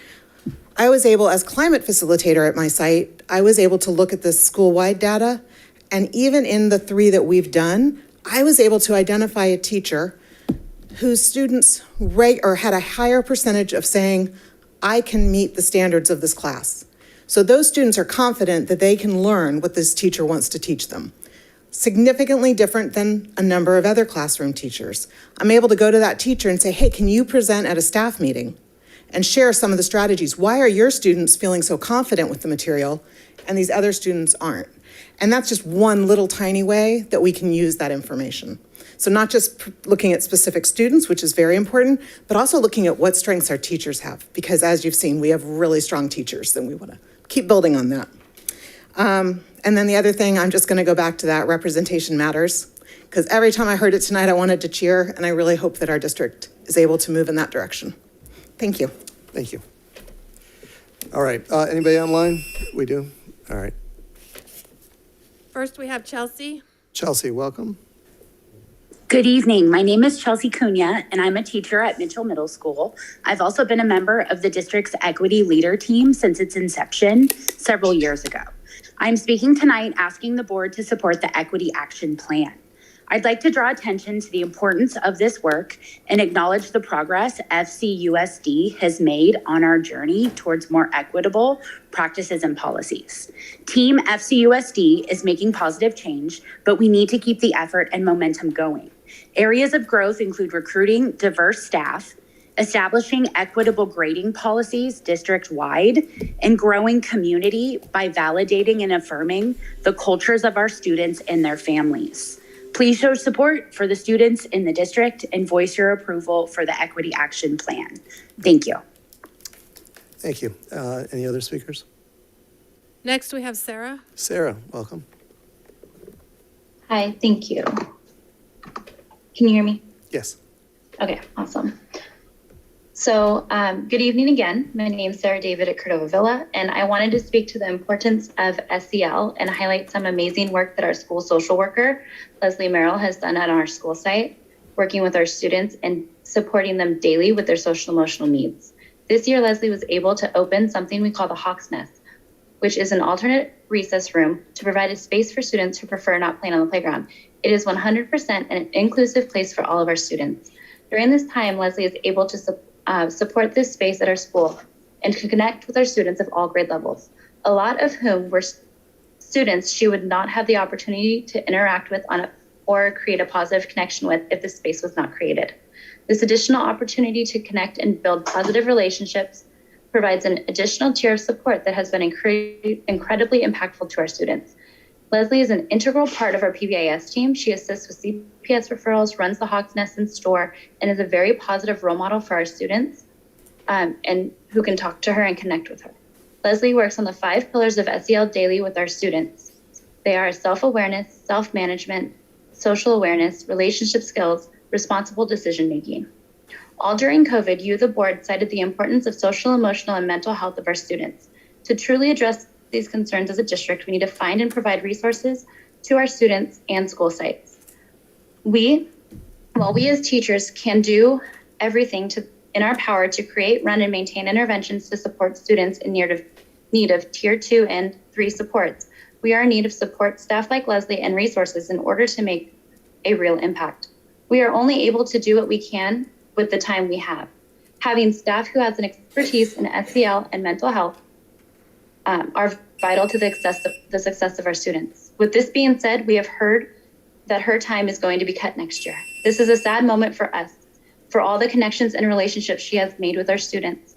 I was able, as climate facilitator at my site, I was able to look at the school-wide data, and even in the 3 that we've done, I was able to identify a teacher whose students had a higher percentage of saying, I can meet the standards of this class. So those students are confident that they can learn what this teacher wants to teach them. Significantly different than a number of other classroom teachers. I'm able to go to that teacher and say, hey, can you present at a staff meeting and share some of the strategies? Why are your students feeling so confident with the material and these other students aren't? And that's just one little tiny way that we can use that information. So not just looking at specific students, which is very important, but also looking at what strengths our teachers have. Because as you've seen, we have really strong teachers, and we want to keep building on that. And then the other thing, I'm just going to go back to that representation matters. Because every time I heard it tonight, I wanted to cheer, and I really hope that our district is able to move in that direction. Thank you. Thank you. All right, anybody online? We do? All right. First, we have Chelsea. Chelsea, welcome. Good evening. My name is Chelsea Cunha, and I'm a teacher at Mitchell Middle School. I've also been a member of the district's Equity Leader Team since its inception several years ago. I'm speaking tonight asking the board to support the Equity Action Plan. I'd like to draw attention to the importance of this work and acknowledge the progress FCUSD has made on our journey towards more equitable practices and policies. Team FCUSD is making positive change, but we need to keep the effort and momentum going. Areas of growth include recruiting diverse staff, establishing equitable grading policies district-wide, and growing community by validating and affirming the cultures of our students and their families. Please show support for the students in the district and voice your approval for the Equity Action Plan. Thank you. Thank you. Any other speakers? Next, we have Sarah. Sarah, welcome. Hi, thank you. Can you hear me? Yes. Okay, awesome. So, good evening again. My name is Sarah David at Cordova Villa, and I wanted to speak to the importance of SEL and highlight some amazing work that our school social worker, Leslie Merrill, has done at our school site, working with our students and supporting them daily with their social emotional needs. This year, Leslie was able to open something we call the Hawk's Nest, which is an alternate recess room to provide a space for students who prefer not playing on the playground. It is 100% an inclusive place for all of our students. During this time, Leslie is able to support this space at our school and to connect with our students of all grade levels, a lot of whom were students she would not have the opportunity to interact with or create a positive connection with if the space was not created. This additional opportunity to connect and build positive relationships provides an additional tier of support that has been incredibly impactful to our students. Leslie is an integral part of our PBIS team. She assists with CPS referrals, runs the Hawk's Nest in store, and is a very positive role model for our students and who can talk to her and connect with her. Leslie works on the 5 pillars of SEL daily with our students. They are self-awareness, self-management, social awareness, relationship skills, responsible decision-making. All during COVID, you, the board, cited the importance of social, emotional, and mental health of our students. To truly address these concerns as a district, we need to find and provide resources to our students and school sites. While we as teachers can do everything in our power to create, run, and maintain interventions to support students in need of tier 2 and 3 supports, we are in need of support staff like Leslie and resources in order to make a real impact. We are only able to do what we can with the time we have. Having staff who has an expertise in SEL and mental health are vital to the success of our students. With this being said, we have heard that her time is going to be cut next year. This is a sad moment for us, for all the connections and relationships she has made with our students.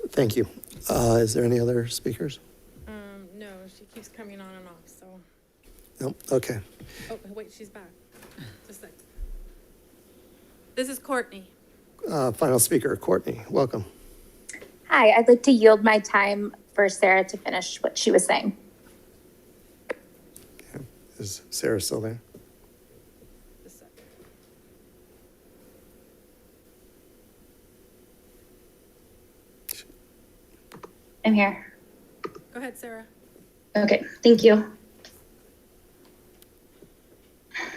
Thank you. Is there any other speakers? No, she keeps coming on and off, so. Nope. Okay. Oh, wait, she's back. Just a sec. This is Courtney. Final speaker, Courtney, welcome. Hi, I'd like to yield my time for Sarah to finish what she was saying. Okay. Is Sarah still there? Just a sec. I'm here. Go ahead, Sarah. Okay, thank you.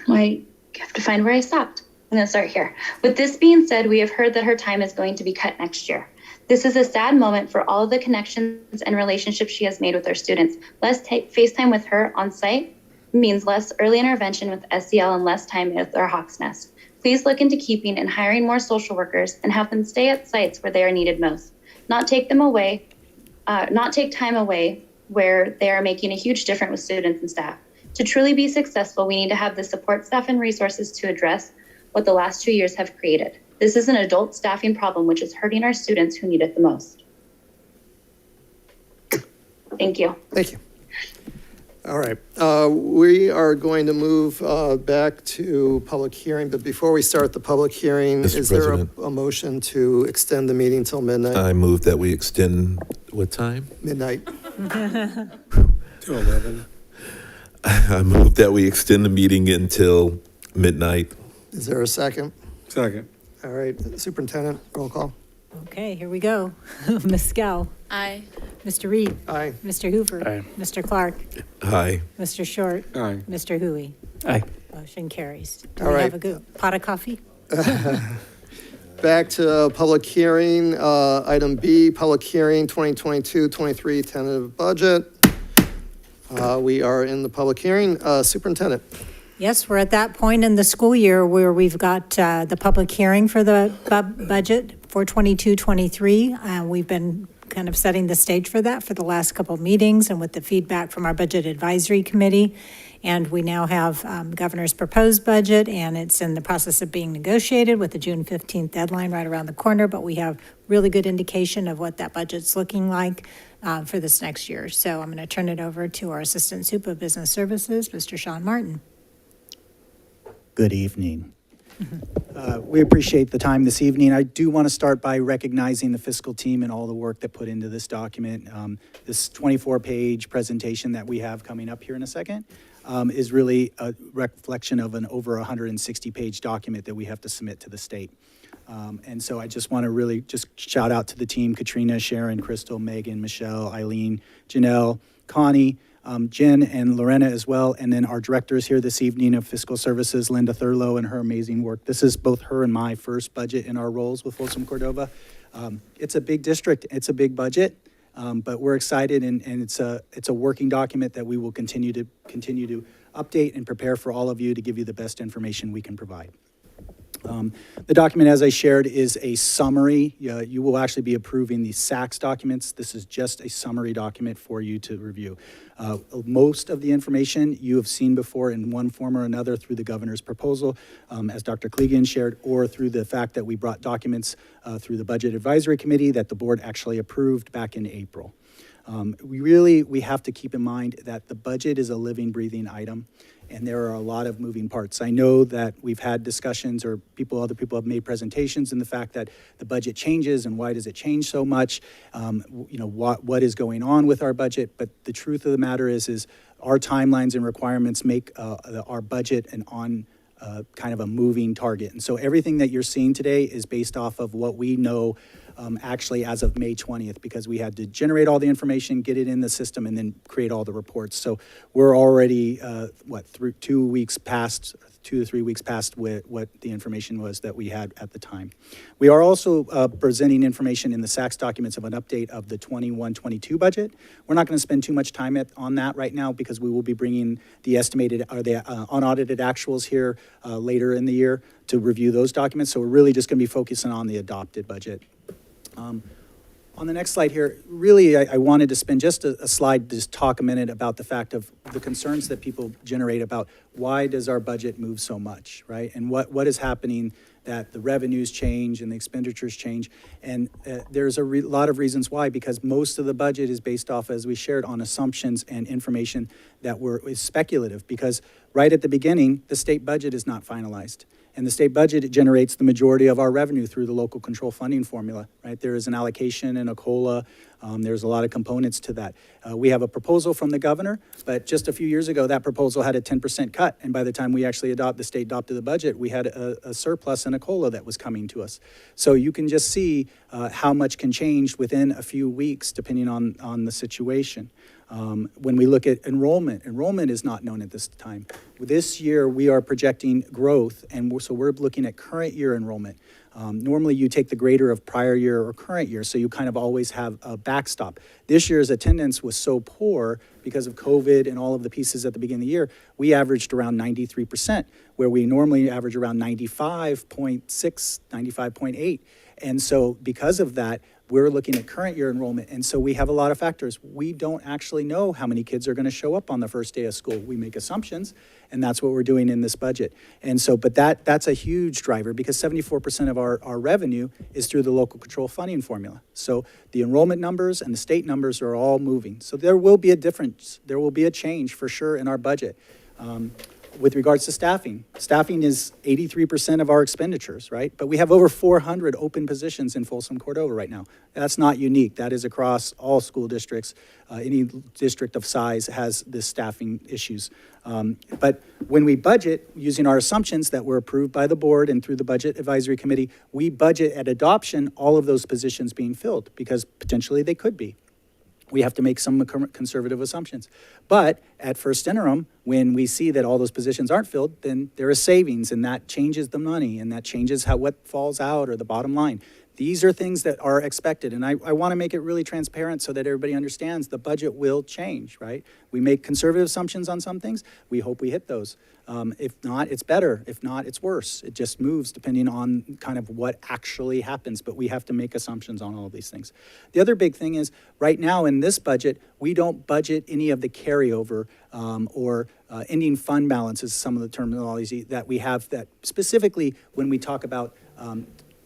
I have to find where I stopped. I'm gonna start here. With this being said, we have heard that her time is going to be cut next year. This is a sad moment for all of the connections and relationships she has made with our students. Less face time with her on site means less early intervention with SEL and less time with our Hawk's Nest. Please look into keeping and hiring more social workers and have them stay at sites where they are needed most. Not take time away where they are making a huge difference with students and staff. To truly be successful, we need to have the support staff and resources to address what the last 2 years have created. This is an adult staffing problem, which is hurting our students who need it the most. Thank you. Thank you. All right. We are going to move back to public hearing, but before we start the public hearing, Mr. is there President. a motion to extend the meeting till midnight? I move that we extend, what time? Midnight. To 11. I move that we extend the meeting until midnight. Is there a second? Second. All right. Superintendent, roll call. Okay, here we go. Ms. Scow. Aye. Mr. Reed. Aye. Mr. Hoover. Aye. Mr. Clark. Aye. Mr. Short. Aye. Mr. Hui. Aye. Motion carries. Do All we right. have a good pot of coffee? Back to public hearing, item B, public hearing 2022-23 tentative budget. We are in the public hearing. Superintendent. Yes, we're at that point in the school year where we've got the public hearing for the budget for 22-23. We've been kind of setting the stage for that for the last couple of meetings and with the feedback from our Budget Advisory Committee. And we now have governor's proposed budget, and it's in the process of being negotiated with the June 15th deadline right around the corner. But we have really good indication of what that budget's looking like for this next year. So I'm going to turn it over to our Assistant Sup of Business Services, Mr. Sean Martin. Good evening. We appreciate the time this evening. I do want to start by recognizing the fiscal team and all the work that put into this document. This 24-page presentation that we have coming up here in a second is really a reflection of an over 160-page document that we have to submit to the state. And so I just want to really just shout out to the team, Katrina, Sharon, Crystal, Megan, Michelle, Eileen, Janelle, Connie, Jen and Lorena as well, and then our directors here this evening of Fiscal Services, Linda Thurlow, and her amazing work. This is both her and my first budget in our roles with Folsom Cordova. It's a big district, it's a big budget, but we're excited, and it's a working document that we will continue to update and prepare for all of you to give you the best information we can provide. The document, as I shared, is a summary. You will actually be approving the SACS documents. This is just a summary document for you to review. Most of the information you have seen before in one form or another through the governor's proposal, as Dr. Clegan shared, or through the fact that we brought documents through the Budget Advisory Committee that the board actually approved back in April. We have to keep in mind that the budget is a living, breathing item, and there are a lot of moving parts. I know that we've had discussions, or other people have made presentations in the fact that the budget changes and why does it change so much? What is going on with our budget? But the truth of the matter is our timelines and requirements make our budget kind of a moving target. And so everything that you're seeing today is based off of what we know actually as of May 20th, because we had to generate all the information, get it in the system, and then create all the reports. So we're already, through 2 weeks past, 2 to 3 weeks past what the information was that we had at the time. We are also presenting information in the SACS documents of an update of the 21-22 budget. We're not going to spend too much time on that right now because we will be bringing the estimated or the unaudited actuals here later in the year to review those documents. So we're really just going to be focusing on the adopted budget. On the next slide here, really, I wanted to spend just a slide to just talk a minute about the fact of the concerns that people generate about why does our budget move so much, right? And what is happening that the revenues change and the expenditures change. And there's a lot of reasons why, because most of the budget is based off, as we shared, on assumptions and information that is speculative, because right at the beginning, the state budget is not finalized. And the state budget generates the majority of our revenue through the local control funding formula, right? There is an allocation and a COLA. There's a lot of components to that. We have a proposal from the governor, but just a few years ago, that proposal had a 10% cut. And by the time we actually the state adopted the budget, we had a surplus and a COLA that was coming to us. So you can just see how much can change within a few weeks, depending on the situation. When we look at enrollment is not known at this time. This year, we are projecting growth, and so we're looking at current year enrollment. Normally, you take the grader of prior year or current year, so you kind of always have a backstop. This year's attendance was so poor because of COVID and all of the pieces at the beginning of the year, we averaged around 93%, where we normally average around 95.6, 95.8. And so because of that, we're looking at current year enrollment, and so we have a lot of factors. We don't actually know how many kids are going to show up on the first day of school. We make assumptions, and that's what we're doing in this budget. And so, but that's a huge driver, because 74% of our revenue is through the local control funding formula. So the enrollment numbers and the state numbers are all moving. So there will be a difference. There will be a change for sure in our budget. With regards to staffing is 83% of our expenditures, right? But we have over 400 open positions in Folsom Cordova right now. That's not unique. That is across all school districts. Any district of size has this staffing issues. But when we budget, using our assumptions that were approved by the board and through the Budget Advisory Committee, we budget at adoption all of those positions being filled, because potentially they could be. We have to make some conservative assumptions. But at first interim, when we see that all those positions aren't filled, then there is savings, and that changes the money, and that changes what falls out or the bottom line. These are things that are expected, and I want to make it really transparent so that everybody understands the budget will change, right? We make conservative assumptions on some things. We hope we hit those. If not, it's better. If not, it's worse. It just moves depending on kind of what actually happens, but we have to make assumptions on all of these things. The other big thing is, right now in this budget, we don't budget any of the carryover or ending fund balances, some of the terminology that we have, that specifically when we talk about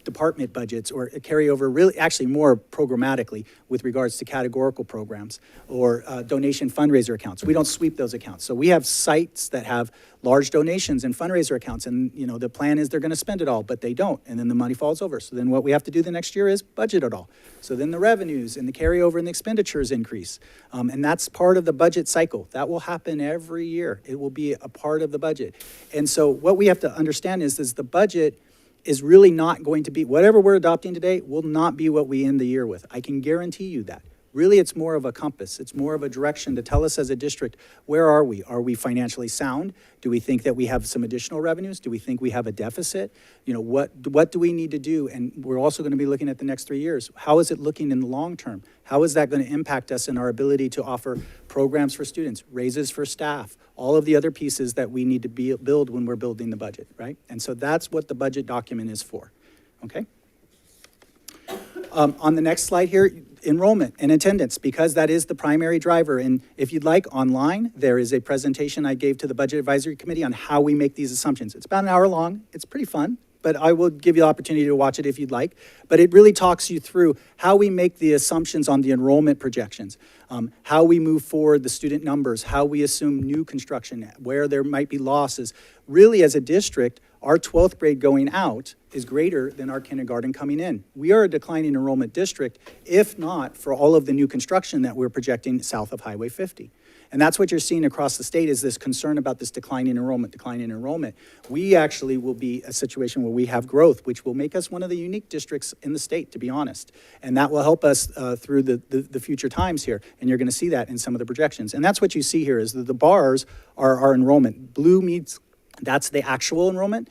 department budgets or carry over really, actually more programmatically with regards to categorical programs or donation fundraiser accounts. We don't sweep those accounts. So we have sites that have large donations and fundraiser accounts, and the plan is they're going to spend it all, but they don't, and then the money falls over. So then what we have to do the next year is budget it all. So then the revenues and the carryover and the expenditures increase, and that's part of the budget cycle. That will happen every year. It will be a part of the budget. And so what we have to understand is the budget is really not going to be, whatever we're adopting today will not be what we end the year with. I can guarantee you that. Really, it's more of a compass. It's more of a direction to tell us as a district, where are we? Are we financially sound? Do we think that we have some additional revenues? Do we think we have a deficit? What do we need to do? And we're also going to be looking at the next 3 years. How is it looking in the long term? How is that going to impact us in our ability to offer programs for students, raises for staff, all of the other pieces that we need to build when we're building the budget, right? And so that's what the budget document is for, okay? On the next slide here, enrollment and attendance, because that is the primary driver. And if you'd like, online, there is a presentation I gave to the Budget Advisory Committee on how we make these assumptions. It's about an hour long. It's pretty fun, but I will give you the opportunity to watch it if you'd like. But it really talks you through how we make the assumptions on the enrollment projections, how we move forward the student numbers, how we assume new construction, where there might be losses. Really, as a district, our 12th grade going out is greater than our kindergarten coming in. We are a declining enrollment district, if not for all of the new construction that we're projecting south of Highway 50. And that's what you're seeing across the state, is this concern about this declining enrollment. We actually will be a situation where we have growth, which will make us one of the unique districts in the state, to be honest. And that will help us through the future times here. And you're going to see that in some of the projections. And that's what you see here, is that the bars are our enrollment. Blue means that's the actual enrollment.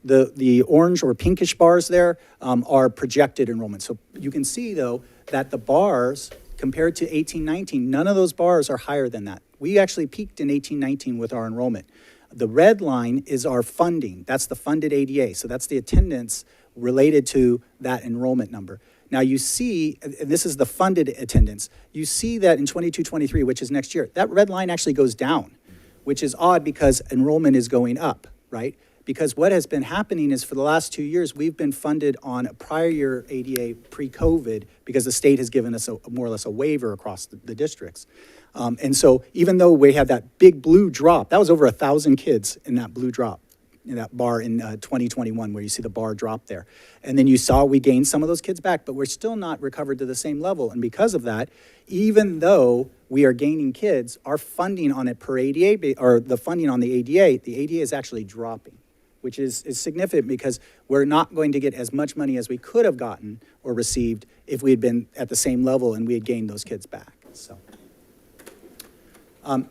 The orange or pinkish bars there are projected enrollment. So you can see, though, that the bars, compared to 18-19, none of those bars are higher than that. We actually peaked in 18-19 with our enrollment. The red line is our funding. That's the funded ADA. So that's the attendance related to that enrollment number. Now you see, and this is the funded attendance, you see that in 22-23, which is next year, that red line actually goes down, which is odd because enrollment is going up, right? Because what has been happening is for the last 2 years, we've been funded on a prior year ADA pre-COVID because the state has given us more or less a waiver across the districts. And so even though we had that big blue drop, that was over 1,000 kids in that blue drop, in that bar in 2021, where you see the bar drop there. And then you saw we gained some of those kids back, but we're still not recovered to the same level. And because of that, even though we are gaining kids, our funding on it per ADA, or the funding on the ADA is actually dropping, which is significant because we're not going to get as much money as we could have gotten or received if we had been at the same level and we had gained those kids back. So,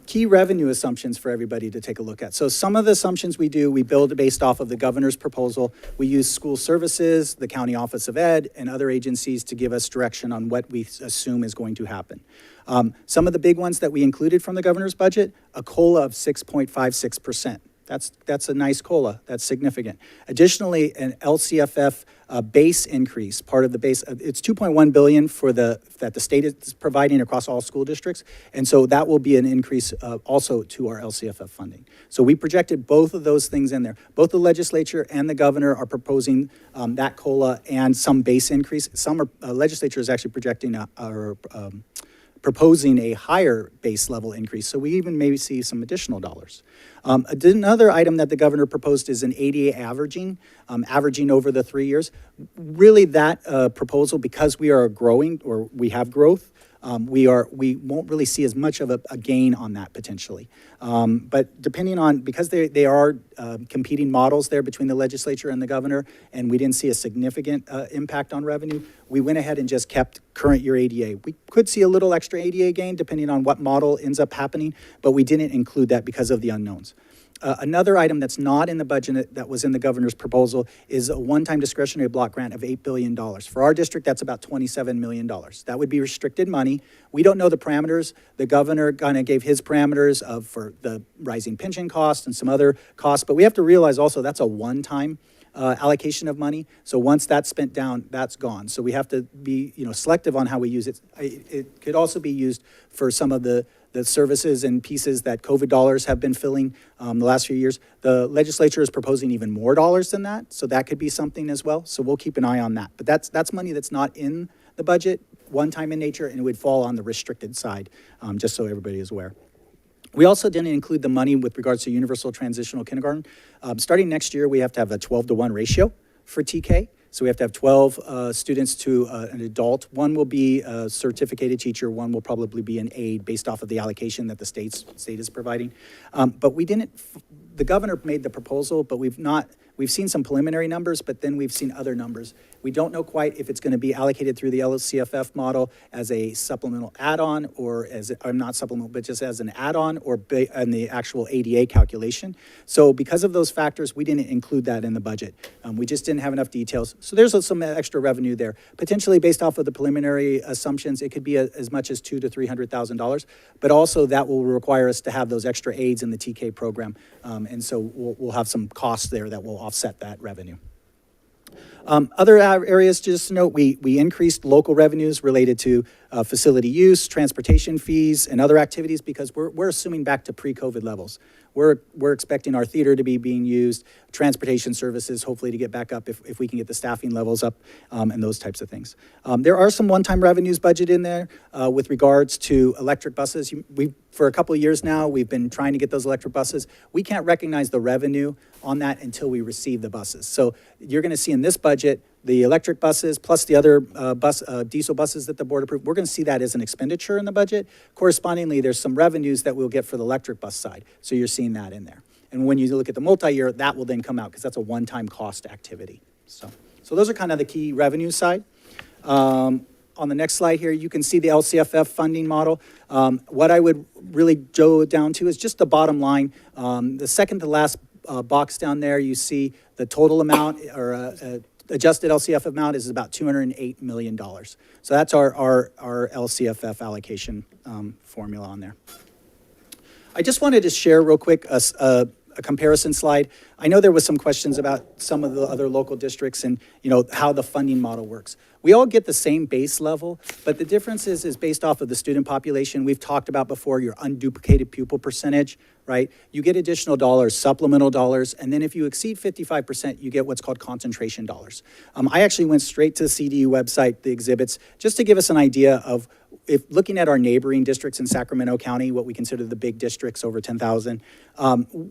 key revenue assumptions for everybody to take a look at. So some of the assumptions we build based off of the governor's proposal. We use school services, the County Office of Ed, and other agencies to give us direction on what we assume is going to happen. Some of the big ones that we included from the governor's budget, a COLA of 6.56%. That's a nice COLA. That's significant. Additionally, an LCFF base increase, part of the base. It's $2.1 billion that the state is providing across all school districts, and so that will be an increase also to our LCFF funding. So we projected both of those things in there. Both the legislature and the governor are proposing that COLA and some base increase. Some legislature is actually projecting proposing a higher base level increase, so we even maybe see some additional dollars. Another item that the governor proposed is an ADA averaging over the 3 years. Really that proposal, because we are growing, or we have growth, we won't really see as much of a gain on that potentially. But depending on, because they are competing models there between the legislature and the governor, and we didn't see a significant impact on revenue, we went ahead and just kept current year ADA. We could see a little extra ADA gain depending on what model ends up happening, but we didn't include that because of the unknowns. Another item that's not in the budget that was in the governor's proposal is a one-time discretionary block grant of $8 billion. For our district, that's about $27 million. That would be restricted money. We don't know the parameters. The governor kind of gave his parameters for the rising pension costs and some other costs, but we have to realize also that's a one-time allocation of money. So once that's spent down, that's gone. So we have to be selective on how we use it. It could also be used for some of the the services and pieces that COVID dollars have been filling the last few years. The legislature is proposing even more dollars than that, so that could be something as well. So we'll keep an eye on that. But that's money that's not in the budget, one-time in nature, and it would fall on the restricted side, just so everybody is aware. We also didn't include the money with regards to universal transitional kindergarten. Starting next year, we have to have a 12-to-1 ratio for TK. So we have to have 12 students to an adult. One will be a certificated teacher. One will probably be an aide based off of the allocation that the state is providing. But we didn't, the governor made the proposal, but we've seen some preliminary numbers, but then we've seen other numbers. We don't know quite if it's going to be allocated through the LCFF model as a supplemental add-on or not supplemental, but just as an add-on or in the actual ADA calculation. So because of those factors, we didn't include that in the budget. We just didn't have enough details. So there's some extra revenue there. Potentially based off of the preliminary assumptions, it could be as much as $200,000 to $300,000, but also that will require us to have those extra aides in the TK program. And so we'll have some costs there that will offset that revenue. Other areas, just to note, we increased local revenues related to facility use, transportation fees, and other activities because we're assuming back to pre-COVID levels. We're expecting our theater to be being used, transportation services, hopefully to get back up if we can get the staffing levels up, and those types of things. There are some one-time revenues budgeted in there with regards to electric buses. For a couple of years now, we've been trying to get those electric buses. We can't recognize the revenue on that until we receive the buses. So you're going to see in this budget, the electric buses plus the other diesel buses that the board approved, we're going to see that as an expenditure in the budget. Correspondingly, there's some revenues that we'll get for the electric bus side. So you're seeing that in there. And when you look at the multi-year, that will then come out because that's a one-time cost activity. So those are kind of the key revenue side. On the next slide here, you can see the LCFF funding model. What I would really go down to is just the bottom line. The second to last box down there, you see the total amount or adjusted LCFF amount is about $208 million. So that's our LCFF allocation formula on there. I just wanted to share real quick a comparison slide. I know there was some questions about some of the other local districts and how the funding model works. We all get the same base level, but the difference is based off of the student population. We've talked about before your unduplicated pupil percentage, right? You get additional dollars, supplemental dollars, and then if you exceed 55%, you get what's called concentration dollars. I actually went straight to the CDU website, the exhibits, just to give us an idea of if looking at our neighboring districts in Sacramento County, what we consider the big districts over 10,000,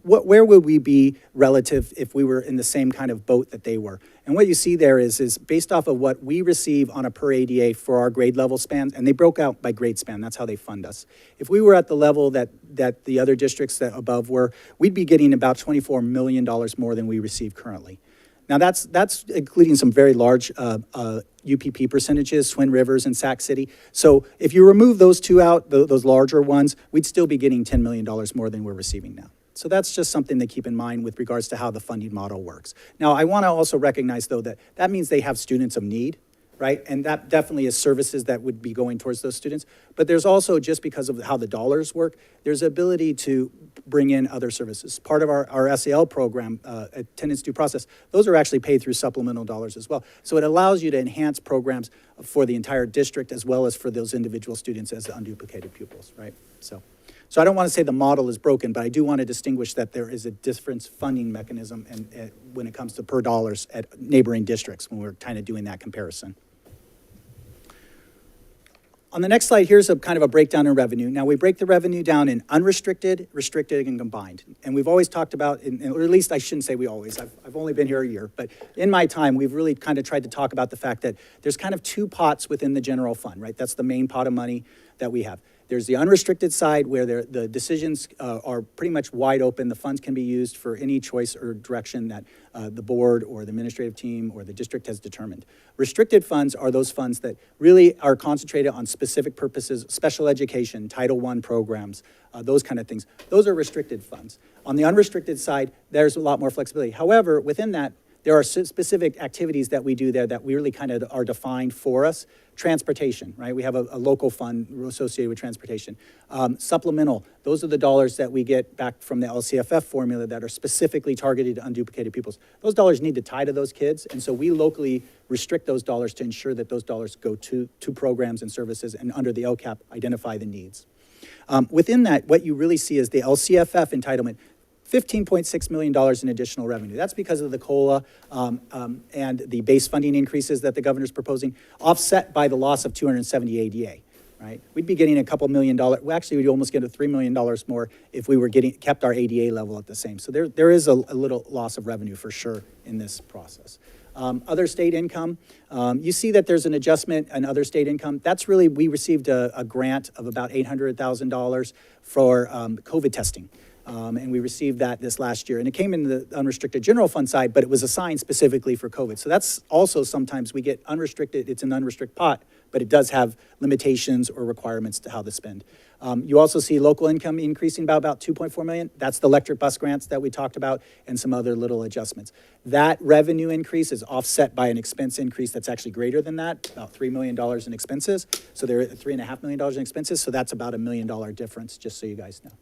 where would we be relative if we were in the same kind of boat that they were? And what you see there is based off of what we receive on a per ADA for our grade level spans, and they broke out by grade span, that's how they fund us. If we were at the level that the other districts that above were, we'd be getting about $24 million more than we receive currently. Now that's including some very large UPP percentages, Twin Rivers and Sac City. So if you remove those two out, those larger ones, we'd still be getting $10 million more than we're receiving now. So that's just something to keep in mind with regards to how the funding model works. Now, I want to also recognize, though, that means they have students of need, right? And that definitely is services that would be going towards those students. But there's also, just because of how the dollars work, there's ability to bring in other services. Part of our SEL program, attendance due process, those are actually paid through supplemental dollars as well. So it allows you to enhance programs for the entire district as well as for those individual students as unduplicated pupils, right? So I don't want to say the model is broken, but I do want to distinguish that there is a different funding mechanism and when it comes to per dollars at neighboring districts when we're kind of doing that comparison. On the next slide, here's a kind of a breakdown in revenue. Now, we break the revenue down in unrestricted, restricted, and combined. And we've always talked about, or at least I shouldn't say we always, I've only been here a year, but in my time, we've really kind of tried to talk about the fact that there's kind of two pots within the general fund, right? That's the main pot of money that we have. There's the unrestricted side where the decisions are pretty much wide open. The funds can be used for any choice or direction that the board or the administrative team or the district has determined. Restricted funds are those funds that really are concentrated on specific purposes, special education, Title I programs, those kind of things. Those are restricted funds. On the unrestricted side, there's a lot more flexibility. However, within that, there are specific activities that we do there that really kind of are defined for us. Transportation, right? We have a local fund associated with transportation. Supplemental, those are the dollars that we get back from the LCFF formula that are specifically targeted to unduplicated pupils. Those dollars need to tie to those kids, and so we locally restrict those dollars to ensure that those dollars go to programs and services and under the LCAP identify the needs. Within that, what you really see is the LCFF entitlement, $15.6 million in additional revenue. That's because of the COLA and the base funding increases that the governor's proposing, offset by the loss of 270 ADA. Right? We'd be getting a couple $1 million. Well, actually, we'd almost get $3 million more if we were kept our ADA level at the same. So there is a little loss of revenue for sure in this process. Other state income, you see that there's an adjustment in other state income. That's really, we received a grant of about $800,000 for COVID testing. And we received that this last year. And it came in the unrestricted general fund side, but it was assigned specifically for COVID. So that's also sometimes we get unrestricted, it's an unrestricted pot, but it does have limitations or requirements to how to spend. You also see local income increasing by about 2.4 million. That's the electric bus grants that we talked about and some other little adjustments. That revenue increase is offset by an expense increase that's actually greater than that, about $3 million in expenses. So there are $3.5 million in expenses. So that's about $1 million difference, just so you guys know.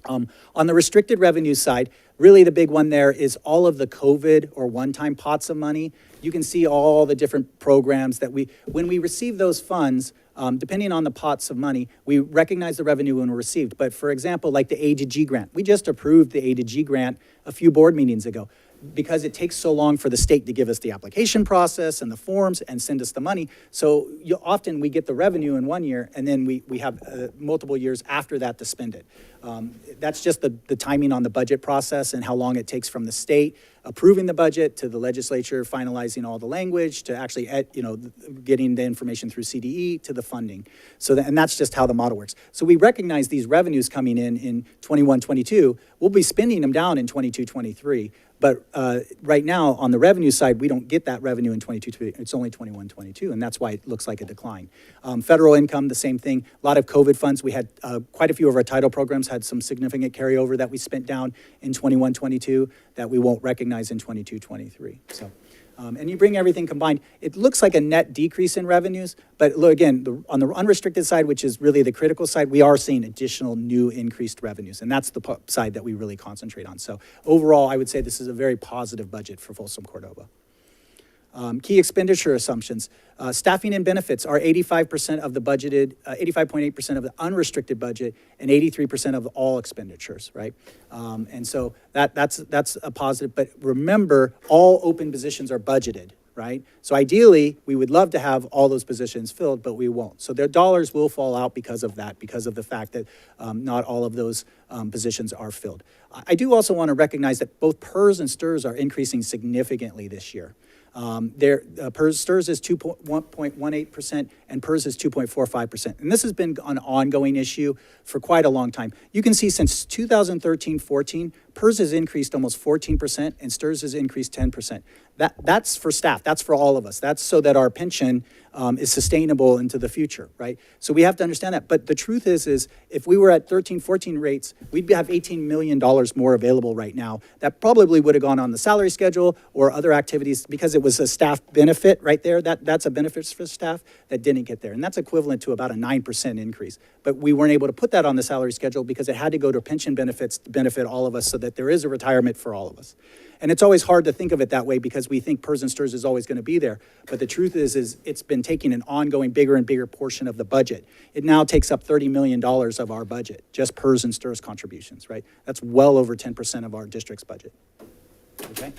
On the restricted revenue side, really the big one there is all of the COVID or one-time pots of money. You can see all the different programs that when we receive those funds, depending on the pots of money, we recognize the revenue when we're received. But for example, like the A to G grant, we just approved the A to G grant a few board meetings ago. Because it takes so long for the state to give us the application process and the forms and send us the money. So often we get the revenue in 1 year and then we have multiple years after that to spend it. That's just the timing on the budget process and how long it takes from the state approving the budget to the legislature finalizing all the language to actually, getting the information through CDE to the funding. And that's just how the model works. So we recognize these revenues coming in 21, 22. We'll be spending them down in 22, 23. But right now, on the revenue side, we don't get that revenue in 22, it's only 21, 22, and that's why it looks like a decline. Federal income, the same thing. A lot of COVID funds. We had quite a few of our title programs had some significant carryover that we spent down in 21, 22 that we won't recognize in 22, 23. So. And you bring everything combined, it looks like a net decrease in revenues, but look, again, on the unrestricted side, which is really the critical side, we are seeing additional new increased revenues, and that's the side that we really concentrate on. So overall, I would say this is a very positive budget for Folsom Cordova. Key expenditure assumptions. Staffing and benefits are 85% of the budgeted, 85.8% of the unrestricted budget, and 83% of all expenditures, right? And so that's a positive. But remember, all open positions are budgeted, right? So ideally, we would love to have all those positions filled, but we won't. So their dollars will fall out because of that, because of the fact that not all of those positions are filled. I do also want to recognize that both PERS and STIRS are increasing significantly this year. STIRS is 2.18% and PERS is 2.45%. And this has been an ongoing issue for quite a long time. You can see since 2013-14, PERS has increased almost 14% and STIRS has increased 10%. That's for staff, that's for all of us. That's so that our pension is sustainable into the future, right? So we have to understand that. But the truth is if we were at 13-14 rates, we'd have $18 million more available right now. That probably would have gone on the salary schedule or other activities because it was a staff benefit right there. That's a benefit for staff that didn't get there. And that's equivalent to about a 9% increase. But we weren't able to put that on the salary schedule because it had to go to pension benefits to benefit all of us so that there is a retirement for all of us. And it's always hard to think of it that way because we think PERS and STIRS is always going to be there. But the truth is it's been taking an ongoing bigger and bigger portion of the budget. It now takes up $30 million of our budget, just PERS and STIRS contributions, right? That's well over 10% of our district's budget, okay?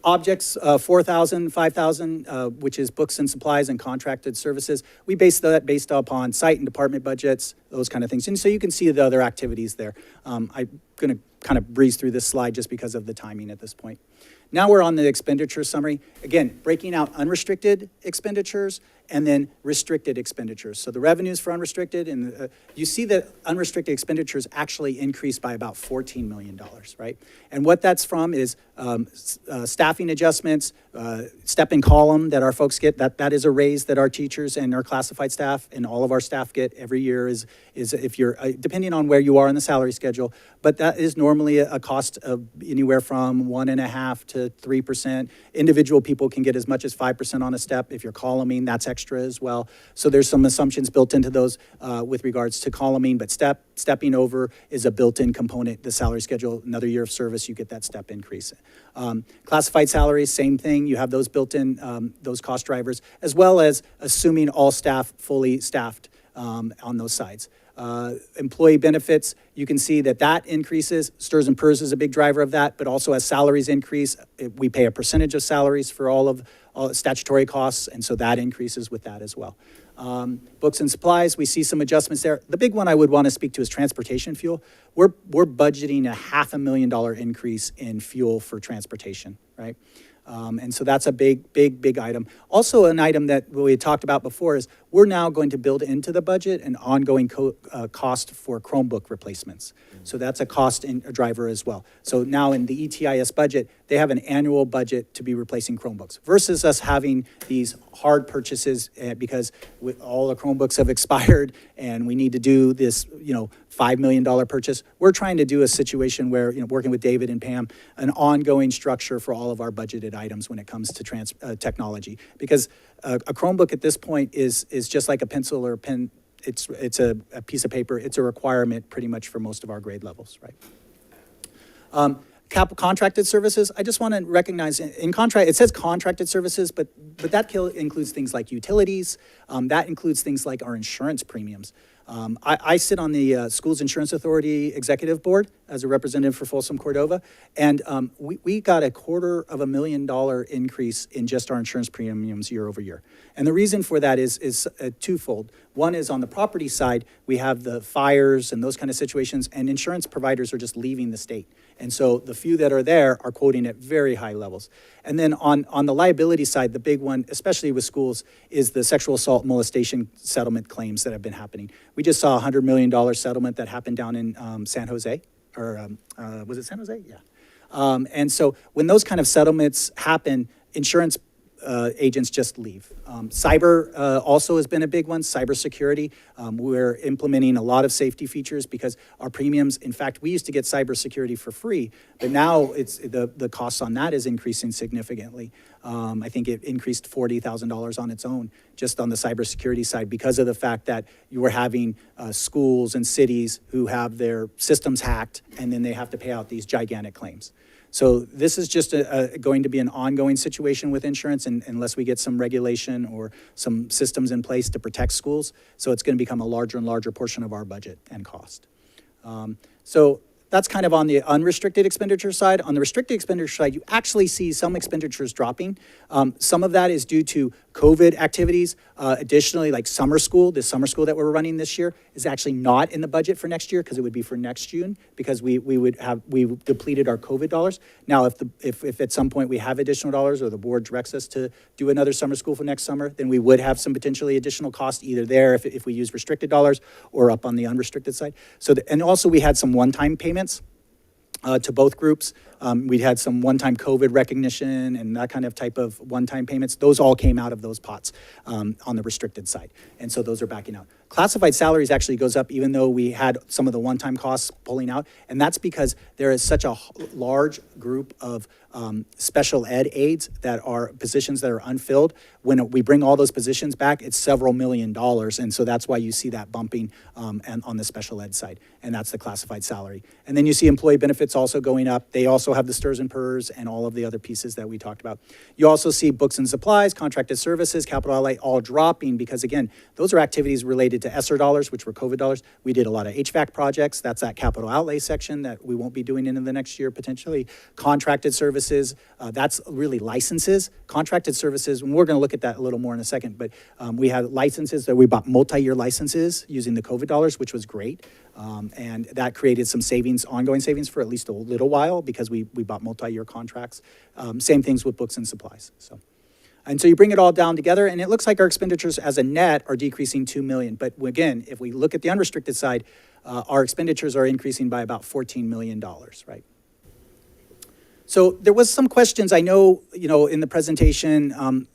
Objects, 4,000, 5,000, which is books and supplies and contracted services. We base that based upon site and department budgets, those kind of things. And so you can see the other activities there. I'm going to kind of breeze through this slide just because of the timing at this point. Now we're on the expenditure summary. Again, breaking out unrestricted expenditures and then restricted expenditures. So the revenues for unrestricted, and you see that unrestricted expenditures actually increased by about $14 million, right? And what that's from is staffing adjustments, step and column that our folks get. That is a raise that our teachers and our classified staff and all of our staff get every year is if you're, depending on where you are in the salary schedule, but that is normally a cost of anywhere from 1.5% to 3%. Individual people can get as much as 5% on a step. If you're columning, that's extra as well. So there's some assumptions built into those with regards to columning, but stepping over is a built-in component. The salary schedule, another year of service, you get that step increase. Classified salaries, same thing. You have those built-in, those cost drivers, as well as assuming all staff fully staffed on those sides. Employee benefits, you can see that that increases. STRS and PERS is a big driver of that, but also as salaries increase, we pay a percentage of salaries for all statutory costs, and so that increases with that as well. Books and supplies, we see some adjustments there. The big one I would want to speak to is transportation fuel. We're budgeting a $500,000 increase in fuel for transportation, right? And so that's a big item. Also, an item that we had talked about before is we're now going to build into the budget an ongoing cost for Chromebook replacements. So that's a cost driver as well. So now in the ETIS budget, they have an annual budget to be replacing Chromebooks versus us having these hard purchases because all the Chromebooks have expired and we need to do this, $5 million purchase. We're trying to do a situation where, working with David and Pam, an ongoing structure for all of our budgeted items when it comes to technology. Because a Chromebook at this point is just like a pencil or a pen. It's a piece of paper. It's a requirement pretty much for most of our grade levels, right? Contracted services, I just want to recognize in contract, it says contracted services, but that includes things like utilities. That includes things like our insurance premiums. I sit on the Schools Insurance Authority Executive Board as a representative for Folsom, Cordova, and we got a $250,000 increase in just our insurance premiums year over year. And the reason for that is twofold. One is on the property side, we have the fires and those kind of situations, and insurance providers are just leaving the state. And so the few that are there are quoting at very high levels. And then on the liability side, the big one, especially with schools, is the sexual assault molestation settlement claims that have been happening. We just saw a $100 million settlement that happened down in San Jose, or was it San Jose? Yeah. And so when those kind of settlements happen, insurance agents just leave. Cyber also has been a big one, cybersecurity. We're implementing a lot of safety features because our premiums, in fact, we used to get cybersecurity for free, but now it's the costs on that is increasing significantly. I think it increased $40,000 on its own just on the cybersecurity side because of the fact that you were having schools and cities who have their systems hacked and then they have to pay out these gigantic claims. So this is just going to be an ongoing situation with insurance unless we get some regulation or some systems in place to protect schools. So it's going to become a larger and larger portion of our budget and cost. So that's kind of on the unrestricted expenditure side. On the restricted expenditure side, you actually see some expenditures dropping. Some of that is due to COVID activities. Additionally, like summer school, the summer school that we're running this year is actually not in the budget for next year because it would be for next June because we depleted our COVID dollars. Now, if at some point we have additional dollars or the board directs us to do another summer school for next summer, then we would have some potentially additional cost either there if we use restricted dollars or up on the unrestricted side. So, and also we had some one-time payments to both groups. We had some one-time COVID recognition and that kind of type of one-time payments. Those all came out of those pots on the restricted side. And so those are backing out. Classified salaries actually goes up even though we had some of the one-time costs pulling out. And that's because there is such a large group of special ed aides that are positions that are unfilled. When we bring all those positions back, it's several $1 million. And so that's why you see that bumping and on the special ed side. And that's the classified salary. And then you see employee benefits also going up. They also have the STRS and PERS and all of the other pieces that we talked about. You also see books and supplies, contracted services, capital outlay all dropping because, again, those are activities related to ESSER dollars, which were COVID dollars. We did a lot of HVAC projects. That's that capital outlay section that we won't be doing into the next year potentially. Contracted services, that's really licenses. Contracted services, and we're going to look at that a little more in a second, but we had licenses that we bought multi-year licenses using the COVID dollars, which was great. And that created some savings, ongoing savings for at least a little while because we bought multi-year contracts. Same things with books and supplies. And so you bring it all down together, and it looks like our expenditures as a net are decreasing $2 million. But again, if we look at the unrestricted side, our expenditures are increasing by about $14 million, right? So there was some questions. I know, in the presentation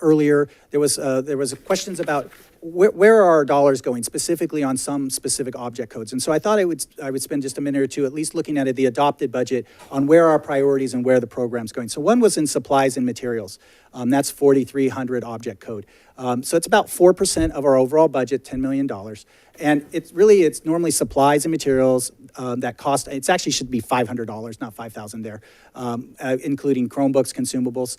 earlier, there was questions about where are our dollars going specifically on some specific object codes. And so I thought I would spend just a minute or two at least looking at the adopted budget on where our priorities and where the program's going. So one was in supplies and materials. That's 4,300 object code. So it's about 4% of our overall budget, $10 million. And it's normally supplies and materials that cost, it actually should be $500, not $5,000 there, including Chromebooks, consumables.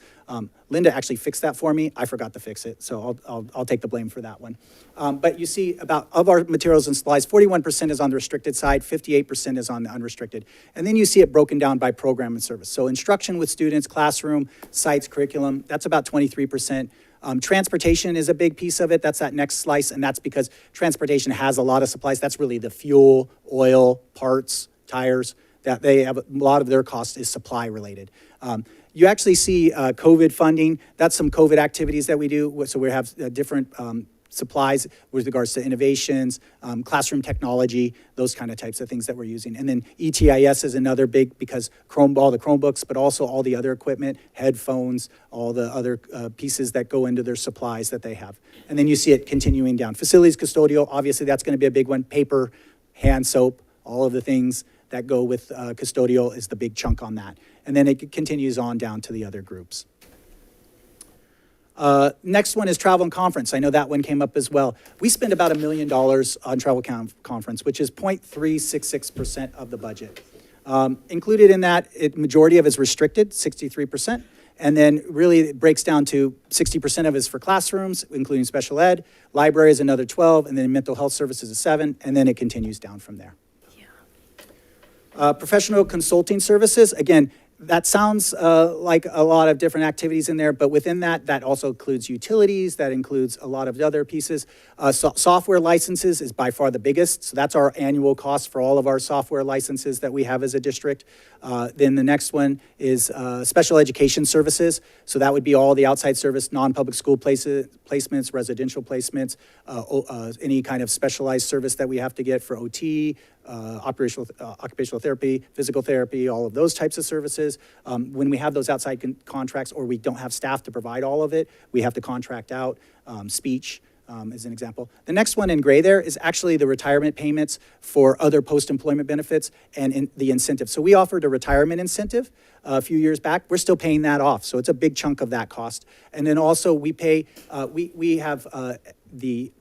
Linda actually fixed that for me. I forgot to fix it, so I'll take the blame for that one. one. But you see of our materials and supplies, 41% is on the restricted side, 58% is on the unrestricted. And then you see it broken down by program and service. So instruction with students, classroom, sites, curriculum, that's about 23%. Transportation is a big piece of it. That's that next slice, and that's because transportation has a lot of supplies. That's really the fuel, oil, parts, tires, that they have a lot of their cost is supply related. You actually see COVID funding. That's some COVID activities that we do. So we have different supplies with regards to innovations, classroom technology, those kind of types of things that we're using. And then ETIS is another big, because all the Chromebooks, but also all the other equipment, headphones, all the other pieces that go into their supplies that they have. And then you see it continuing down. Facilities custodial, obviously that's going to be a big one. Paper, hand soap, all of the things that go with custodial is the big chunk on that. And then it continues on down to the other groups. Next one is travel and conference. I know that one came up as well. We spend about $1 million on travel conference, which is 0.366% of the budget. Included in that, majority of it is restricted, 63%. And then really it breaks down to 60% of it is for classrooms, including special ed, library is another 12, and then mental health services is 7, and then it continues down from there. Professional consulting services, again, that sounds like a lot of different activities in there, but within that, that also includes utilities, that includes a lot of the other pieces. Software licenses is by far the biggest, so that's our annual cost for all of our software licenses that we have as a district. Then the next one is special education services, so that would be all the outside service, non-public school placements, residential placements, any kind of specialized service that we have to get for OT, occupational therapy, physical therapy, all of those types of services. When we have those outside contracts or we don't have staff to provide all of it, we have to contract out. Speech is an example. The next one in gray there is actually the retirement payments for other post-employment benefits and the incentive. So we offered a retirement incentive a few years back. We're still paying that off. So it's a big chunk of that cost. And then also we pay, we have the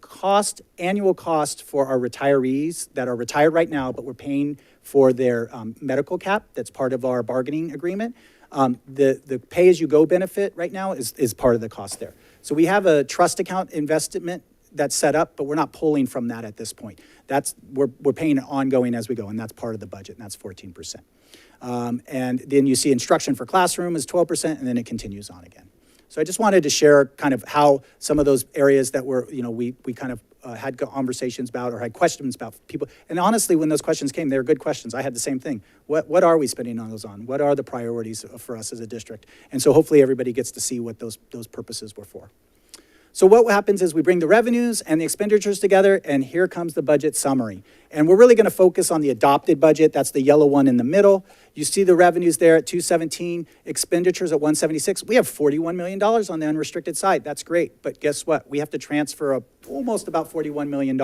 annual cost for our retirees that are retired right now, but we're paying for their medical cap. That's part of our bargaining agreement. The pay-as-you-go benefit right now is part of the cost there. So we have a trust account investment that's set up, but we're not pulling from that at this point. We're paying ongoing as we go, and that's part of the budget, and that's 14%. And then you see instruction for classroom is 12%, and then it continues on again. So I just wanted to share kind of how some of those areas that we kind of had conversations about or had questions about people. And honestly, when those questions came, they were good questions. I had the same thing. What are we spending on those on? What are the priorities for us as a district? And so hopefully everybody gets to see what those purposes were for. So what happens is we bring the revenues and the expenditures together, and here comes the budget summary. And we're really going to focus on the adopted budget. That's the yellow one in the middle. You see the revenues there at 217, expenditures at 176. We have $41 million on the unrestricted side. That's great. But guess what? We have to transfer almost about $41 million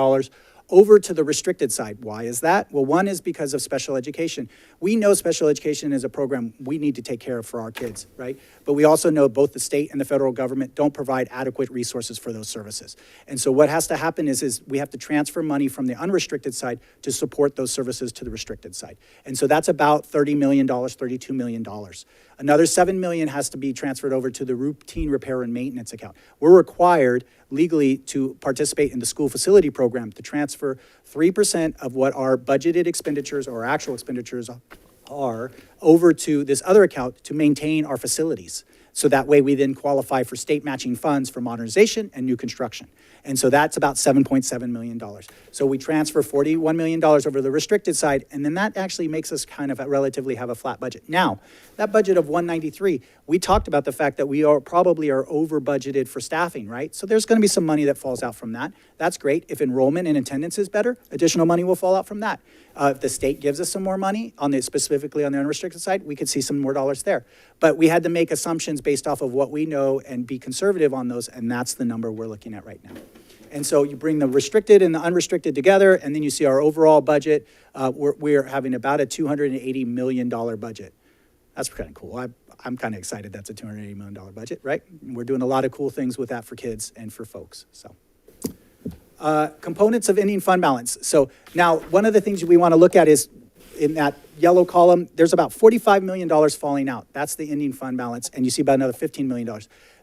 over to the restricted side. Why is that? Well, one is because of special education. We know special education is a program we need to take care of for our kids, right? But we also know both the state and the federal government don't provide adequate resources for those services. And so what has to happen is we have to transfer money from the unrestricted side to support those services to the restricted side. And so that's about $30 million, $32 million. Another $7 million has to be transferred over to the routine repair and maintenance account. We're required legally to participate in the school facility program to transfer 3% of what our budgeted expenditures or actual expenditures are over to this other account to maintain our facilities. So that way we then qualify for state matching funds for modernization and new construction. And so that's about $7.7 million. So we transfer $41 million over the restricted side, and then that actually makes us kind of relatively have a flat budget. Now, that budget of 193, we talked about the fact that we probably are over budgeted for staffing, right? So there's going to be some money that falls out from that. That's great. If enrollment and attendance is better, additional money will fall out from that. If the state gives us some more money, specifically on the unrestricted side, we could see some more dollars there. But we had to make assumptions based off of what we know and be conservative on those, and that's the number we're looking at right now. And so you bring the restricted and the unrestricted together, and then you see our overall budget. We're having about a $280 million budget. That's kind of cool. I'm kind of excited that's a $280 million budget, right? We're doing a lot of cool things with that for kids and for folks, so. Components of ending fund balance. So now one of the things we want to look at is in that yellow column, there's about $45 million falling out. That's the ending fund balance. And you see about another $15 million.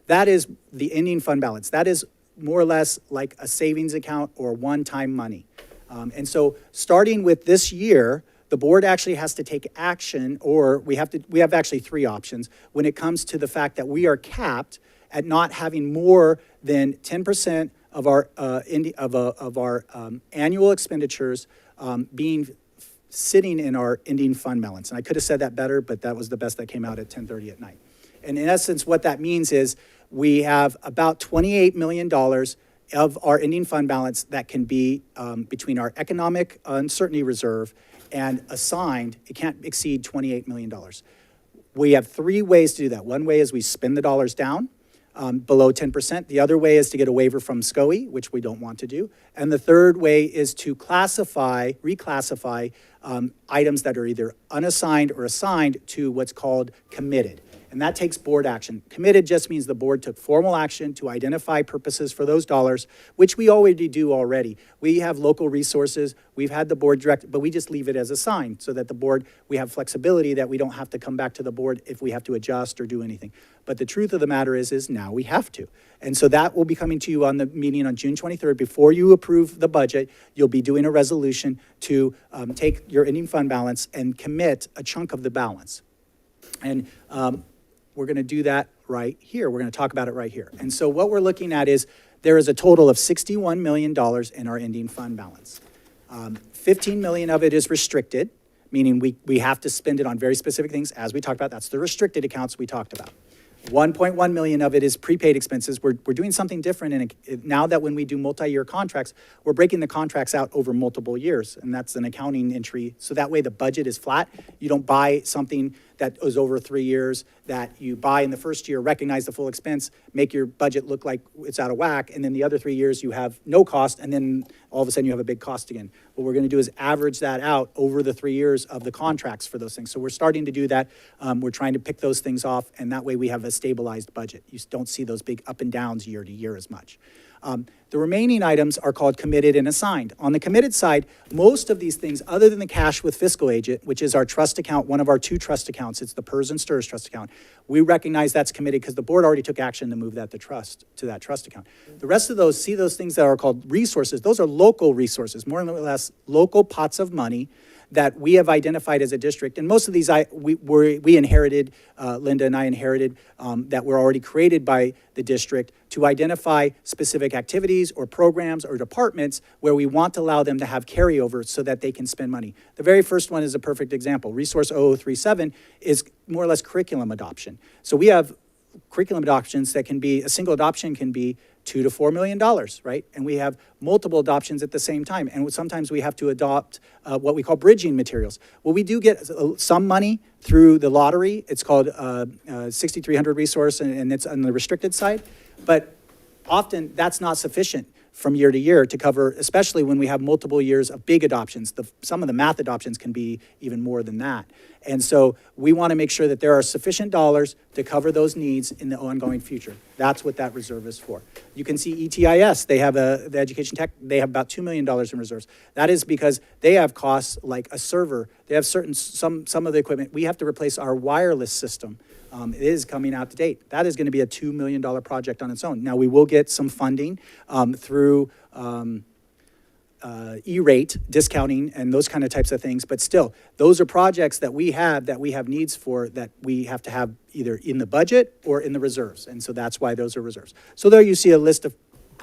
That is the ending fund balance. That is more or less like a savings account or one-time money. And so starting with this year, the board actually has to take action, or we have actually three options when it comes to the fact that we are capped at not having more than 10% of our annual expenditures being sitting in our ending fund balance. And I could have said that better, but that was the best that came out at 10:30 at night. And in essence, what that means is we have about $28 million of our ending fund balance that can be between our economic uncertainty reserve and assigned. It can't exceed $28 million. We have three ways to do that. One way is we spend the dollars down below 10%. The other way is to get a waiver from SCOE, which we don't want to do. And the third way is to reclassify items that are either unassigned or assigned to what's called committed. And that takes board action. Committed just means the board took formal action to identify purposes for those dollars, which we already do already. We have local resources, we've had the board direct, but we just leave it as assigned so that the board, we have flexibility that we don't have to come back to the board if we have to adjust or do anything. But the truth of the matter is now we have to. And so that will be coming to you on the meeting on June 23rd. Before you approve the budget, you'll be doing a resolution to take your ending fund balance and commit a chunk of the balance. And we're going to do that right here. We're going to talk about it right here. And so what we're looking at is there is a total of $61 million in our ending fund balance. 15 million of it is restricted, meaning we have to spend it on very specific things, as we talked about. That's the restricted accounts we talked about. 1.1 million of it is prepaid expenses. We're doing something different, and now that when we do multi-year contracts, we're breaking the contracts out over multiple years, and that's an accounting entry. So that way the budget is flat. You don't buy something that is over 3 years, that you buy in the first year, recognize the full expense, make your budget look like it's out of whack, and then the other 3 years you have no cost, and then all of a sudden you have a big cost again. What we're going to do is average that out over the 3 years of the contracts for those things. So we're starting to do that. We're trying to pick those things off, and that way we have a stabilized budget. You don't see those big up and downs year to year as much. The remaining items are called committed and assigned. On the committed side, most of these things, other than the cash with fiscal agent, which is our trust account, one of our two trust accounts, it's the PERS and STIRS trust account, we recognize that's committed because the board already took action to move that to that trust account. The rest of those, see those things that are called resources, those are local resources, more or less local pots of money that we have identified as a district. And most of these we inherited, Linda and I inherited, that were already created by the district to identify specific activities or programs or departments where we want to allow them to have carryover so that they can spend money. The very first one is a perfect example. Resource 0037 is more or less curriculum adoption. So we have curriculum adoptions that can be, a single adoption can be $2 to $4 million, right? And we have multiple adoptions at the same time. And sometimes we have to adopt what we call bridging materials. Well, we do get some money through the lottery. It's called 6300 resource, and it's on the restricted side. But often that's not sufficient from year to year to cover, especially when we have multiple years of big adoptions. Some of the math adoptions can be even more than that. And so we want to make sure that there are sufficient dollars to cover those needs in the ongoing future. That's what that reserve is for. You can see ETIS, they have the education tech, they have about $2 million in reserves. That is because they have costs like a server. They have some of the equipment. We have to replace our wireless system. It is coming out to date. That is going to be a $2 million project on its own. Now, we will get some funding through E-rate discounting and those kind of types of things. But still, those are projects that we have needs for, that we have to have either in the budget or in the reserves. And so that's why those are reserves. So there you see a list of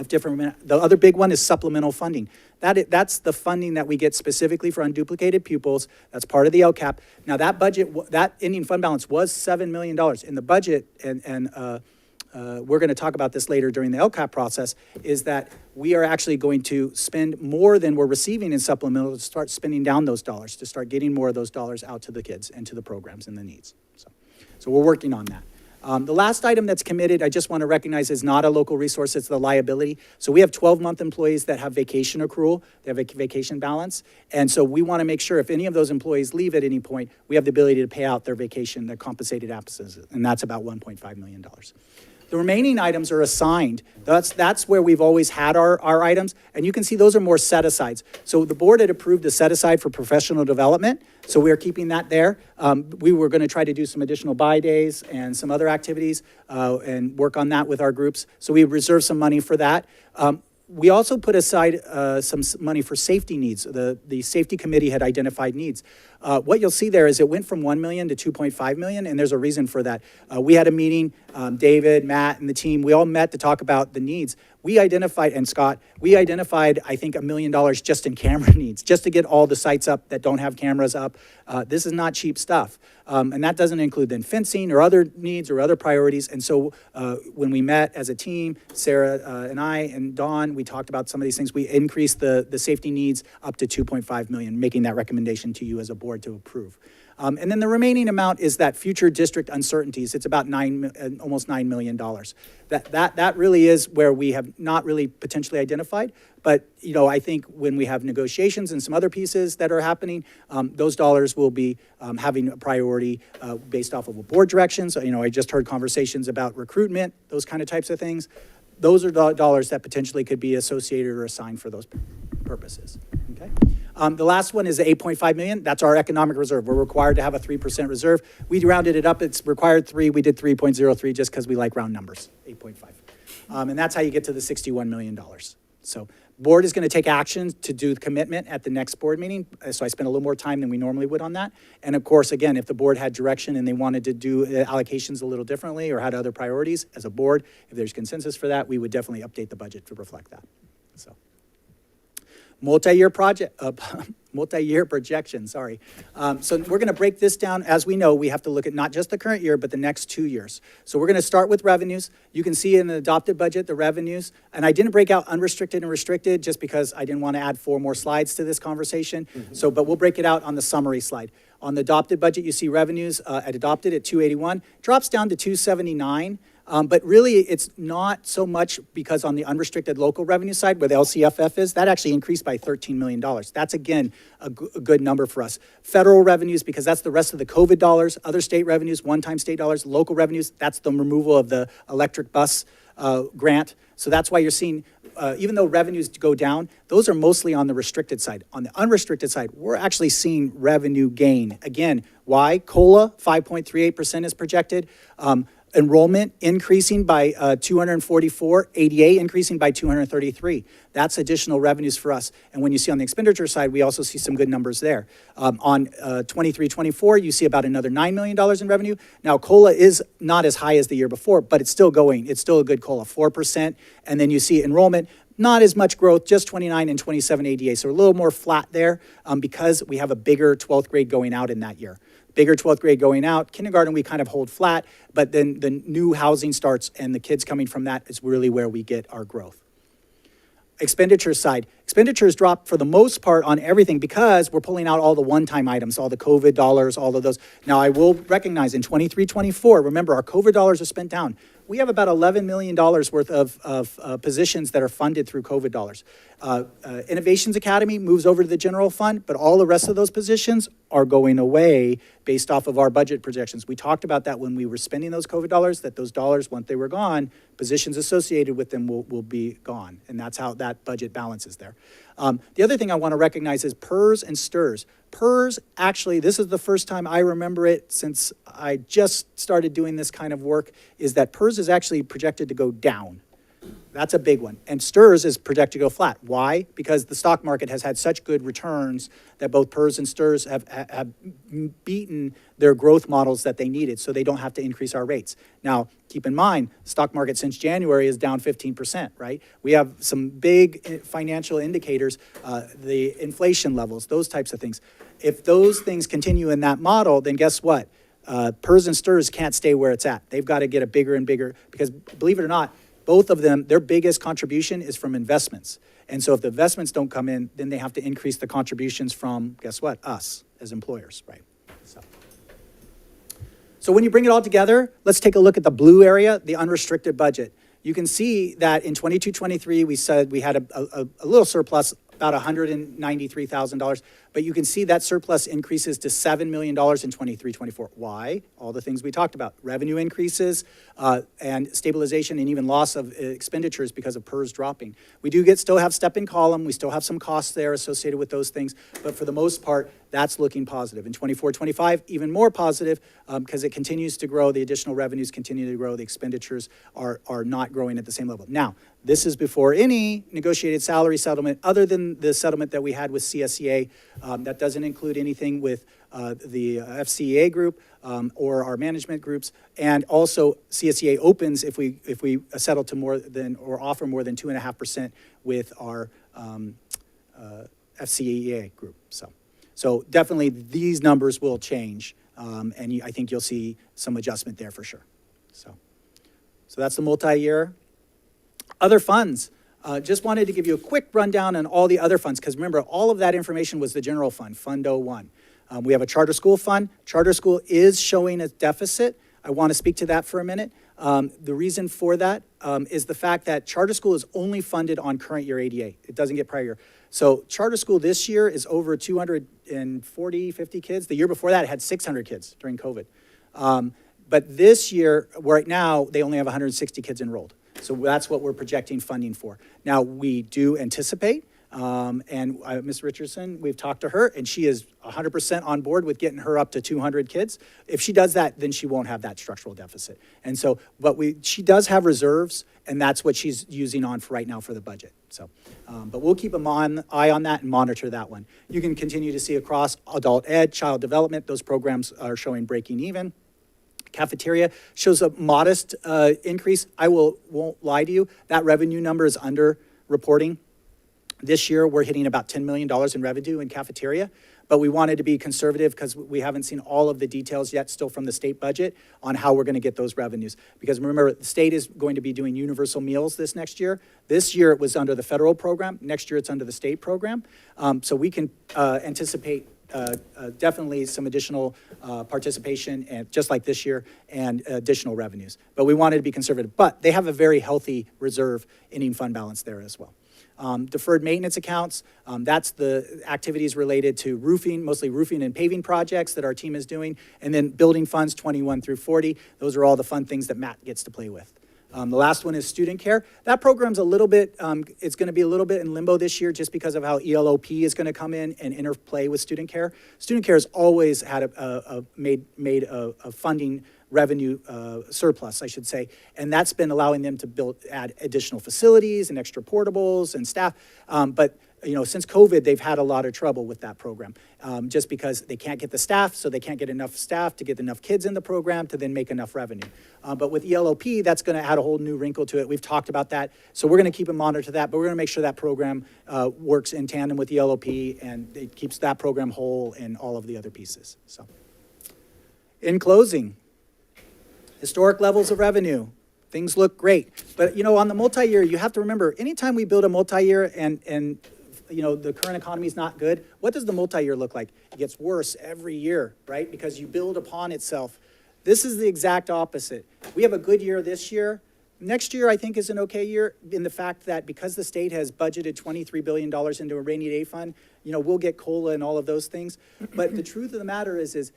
different, the other big one is supplemental funding. That's the funding that we get specifically for unduplicated pupils. That's part of the LCAP. Now that budget, that ending fund balance was $7 million in the budget, and we're going to talk about this later during the LCAP process, is that we are actually going to spend more than we're receiving in supplemental to start spending down those dollars, to start getting more of those dollars out to the kids and to the programs and the needs. So we're working on that. The last item that's committed, I just want to recognize, is not a local resource, it's the liability. So we have 12-month employees that have vacation accrual, they have a vacation balance. And so we want to make sure if any of those employees leave at any point, we have the ability to pay out their vacation, their compensated absences, and that's about $1.5 million. The remaining items are assigned. That's where we've always had our items, and you can see those are more set-asides. So the board had approved a set-aside for professional development, so we're keeping that there. We were going to try to do some additional buy days and some other activities and work on that with our groups. So we reserved some money for that. We also put aside some money for safety needs. The safety committee had identified needs. What you'll see there is it went from 1 million to 2.5 million, and there's a reason for that. We had a meeting, David, Matt, and the team, we all met to talk about the needs. We identified, and Scott, I think $1 million just in camera needs, just to get all the sites up that don't have cameras up. This is not cheap stuff. And that doesn't include then fencing or other needs or other priorities. And so when we met as a team, Sarah and I and Dawn, we talked about some of these things. We increased the safety needs up to 2.5 million, making that recommendation to you as a board to approve. And then the remaining amount is that future district uncertainties. It's about almost $9 million. That really is where we have not really potentially identified. But, you know, I think when we have negotiations and some other pieces that are happening, those dollars will be having a priority based off of a board directions. You know, I just heard conversations about recruitment, those kind of types of things. Those are dollars that potentially could be associated or assigned for those purposes. Okay. The last one is the 8.5 million. That's our economic reserve. We're required to have a 3% reserve. We rounded it up. It's required 3. We did 3.03 just because we like round numbers, 8.5. And that's how you get to the $61 million. So board is going to take action to do the commitment at the next board meeting. So I spent a little more time than we normally would on that. And of course, again, if the board had direction and they wanted to do allocations a little differently or had other priorities as a board, if there's consensus for that, we would definitely update the budget to reflect that. So. Multi-year projection, sorry. So we're going to break this down. As we know, we have to look at not just the current year, but the next 2 years. So we're going to start with revenues. You can see in the adopted budget, the revenues. And I didn't break out unrestricted and restricted just because I didn't want to add 4 more slides to this conversation. So, but we'll break it out on the summary slide. On the adopted budget, you see revenues at adopted at 281, drops down to 279. But really, it's not so much because on the unrestricted local revenue side, where the LCFF is, that actually increased by $13 million. That's, again, a good number for us. Federal revenues, because that's the rest of the COVID dollars, other state revenues, one-time state dollars, local revenues, that's the removal of the electric bus grant. So that's why you're seeing, even though revenues go down, those are mostly on the restricted side. On the unrestricted side, we're actually seeing revenue gain. Again, why? COLA, 5.38% is projected. Enrollment increasing by 244, ADA increasing by 233. That's additional revenues for us. And when you see on the expenditure side, we also see some good numbers there. On 23-24, you see about another $9 million in revenue. Now, COLA is not as high as the year before, but it's still going. It's still a good COLA, 4%. And then you see enrollment, not as much growth, just 29 and 27 ADA. So a little more flat there because we have a bigger 12th grade going out in that year. Bigger 12th grade going out. Kindergarten, we kind of hold flat, but then the new housing starts and the kids coming from that is really where we get our growth. Expenditure side. Expenditures drop for the most part on everything because we're pulling out all the one-time items, all the COVID dollars, all of those. Now, I will recognize in 23-24, remember, our COVID dollars are spent down. We have about $11 million worth of positions that are funded through COVID dollars. Innovations Academy moves over to the general fund, but all the rest of those positions are going away based off of our budget projections. We talked about that when we were spending those COVID dollars, that those dollars, once they were gone, positions associated with them will be gone. And that's how that budget balances there. The other thing I want to recognize is PERS and STIRS. PERS, actually, this is the first time I remember it since I just started doing this kind of work, is that PERS is actually projected to go down. That's a big one. And STIRS is projected to go flat. Why? Because the stock market has had such good returns that both PERS and STIRS have beaten their growth models that they needed, so they don't have to increase our rates. Now, keep in mind, the stock market since January is down 15%, right? We have some big financial indicators, the inflation levels, those types of things. If those things continue in that model, then guess what? PERS and STIRS can't stay where it's at. They've got to get a bigger and bigger, because believe it or not, both of them, their biggest contribution is from investments. And so if the investments don't come in, then they have to increase the contributions from, guess what, us as employers, right? So when you bring it all together, let's take a look at the blue area, the unrestricted budget. You can see that in 22-23, we said we had a little surplus, about $193,000. But you can see that surplus increases to $7 million in 23-24. Why? All the things we talked about, revenue increases and stabilization and even loss of expenditures because of PERS dropping. We do still have step in column. We still have some costs there associated with those things. But for the most part, that's looking positive. In 24-25, even more positive because it continues to grow. The additional revenues continue to grow. The expenditures are not growing at the same level. Now, this is before any negotiated salary settlement other than the settlement that we had with CSEA. That doesn't include anything with the FCEA group or our management groups. And also CSEA opens if we settle to more than or offer more than 2.5% with our FCEA group. So definitely these numbers will change. And I think you'll see some adjustment there for sure. So that's the multi-year. Other funds. Just wanted to give you a quick rundown on all the other funds, because remember, all of that information was the general fund, Fund 01. We have a charter school fund. Charter school is showing a deficit. I want to speak to that for a minute. The reason for that is the fact that charter school is only funded on current year ADA. It doesn't get prior year. So charter school this year is over 240, 50 kids. The year before that, it had 600 kids during COVID. But this year, right now, they only have 160 kids enrolled. So that's what we're projecting funding for. Now, we do anticipate, and Ms. Richardson, we've talked to her, and she is 100% on board with getting her up to 200 kids. If she does that, then she won't have that structural deficit. And so, but she does have reserves, and that's what she's using on for right now for the budget. So, but we'll keep an eye on that and monitor that one. You can continue to see across adult ed, child development, those programs are showing breaking even. Cafeteria shows a modest increase. I won't lie to you. That revenue number is under reporting. This year, we're hitting about $10 million in revenue in cafeteria, but we wanted to be conservative because we haven't seen all of the details yet still from the state budget on how we're going to get those revenues. Because remember, the state is going to be doing universal meals this next year. This year, it was under the federal program. Next year, it's under the state program. So we can anticipate definitely some additional participation, and just like this year, and additional revenues. But we wanted to be conservative. But they have a very healthy reserve ending fund balance there as well. Deferred maintenance accounts, that's the activities related to roofing, mostly roofing and paving projects that our team is doing. And then building funds 21 through 40. Those are all the fun things that Matt gets to play with. The last one is student care. That program's a little bit, it's going to be a little bit in limbo this year just because of how ELOP is going to come in and interplay with student care. Student care has always had made a funding revenue surplus, I should say, and that's been allowing them to add additional facilities and extra portables and staff. But since COVID, they've had a lot of trouble with that program, just because they can't get the staff, so they can't get enough staff to get enough kids in the program to then make enough revenue. But with ELOP, that's going to add a whole new wrinkle to it. We've talked about that, so we're going to keep a monitor to that, but we're going to make sure that program works in tandem with ELOP, and it keeps that program whole and all of the other pieces. So, in closing, historic levels of revenue. Things look great. But, on the multi-year, you have to remember, anytime we build a multi-year and the current economy is not good, what does the multi-year look like? It gets worse every year, right? Because you build upon itself. This is the exact opposite. We have a good year this year. Next year, I think, is an okay year in the fact that because the state has budgeted $23 billion into a rainy day fund, we'll get COLA and all of those things. But the truth of the matter is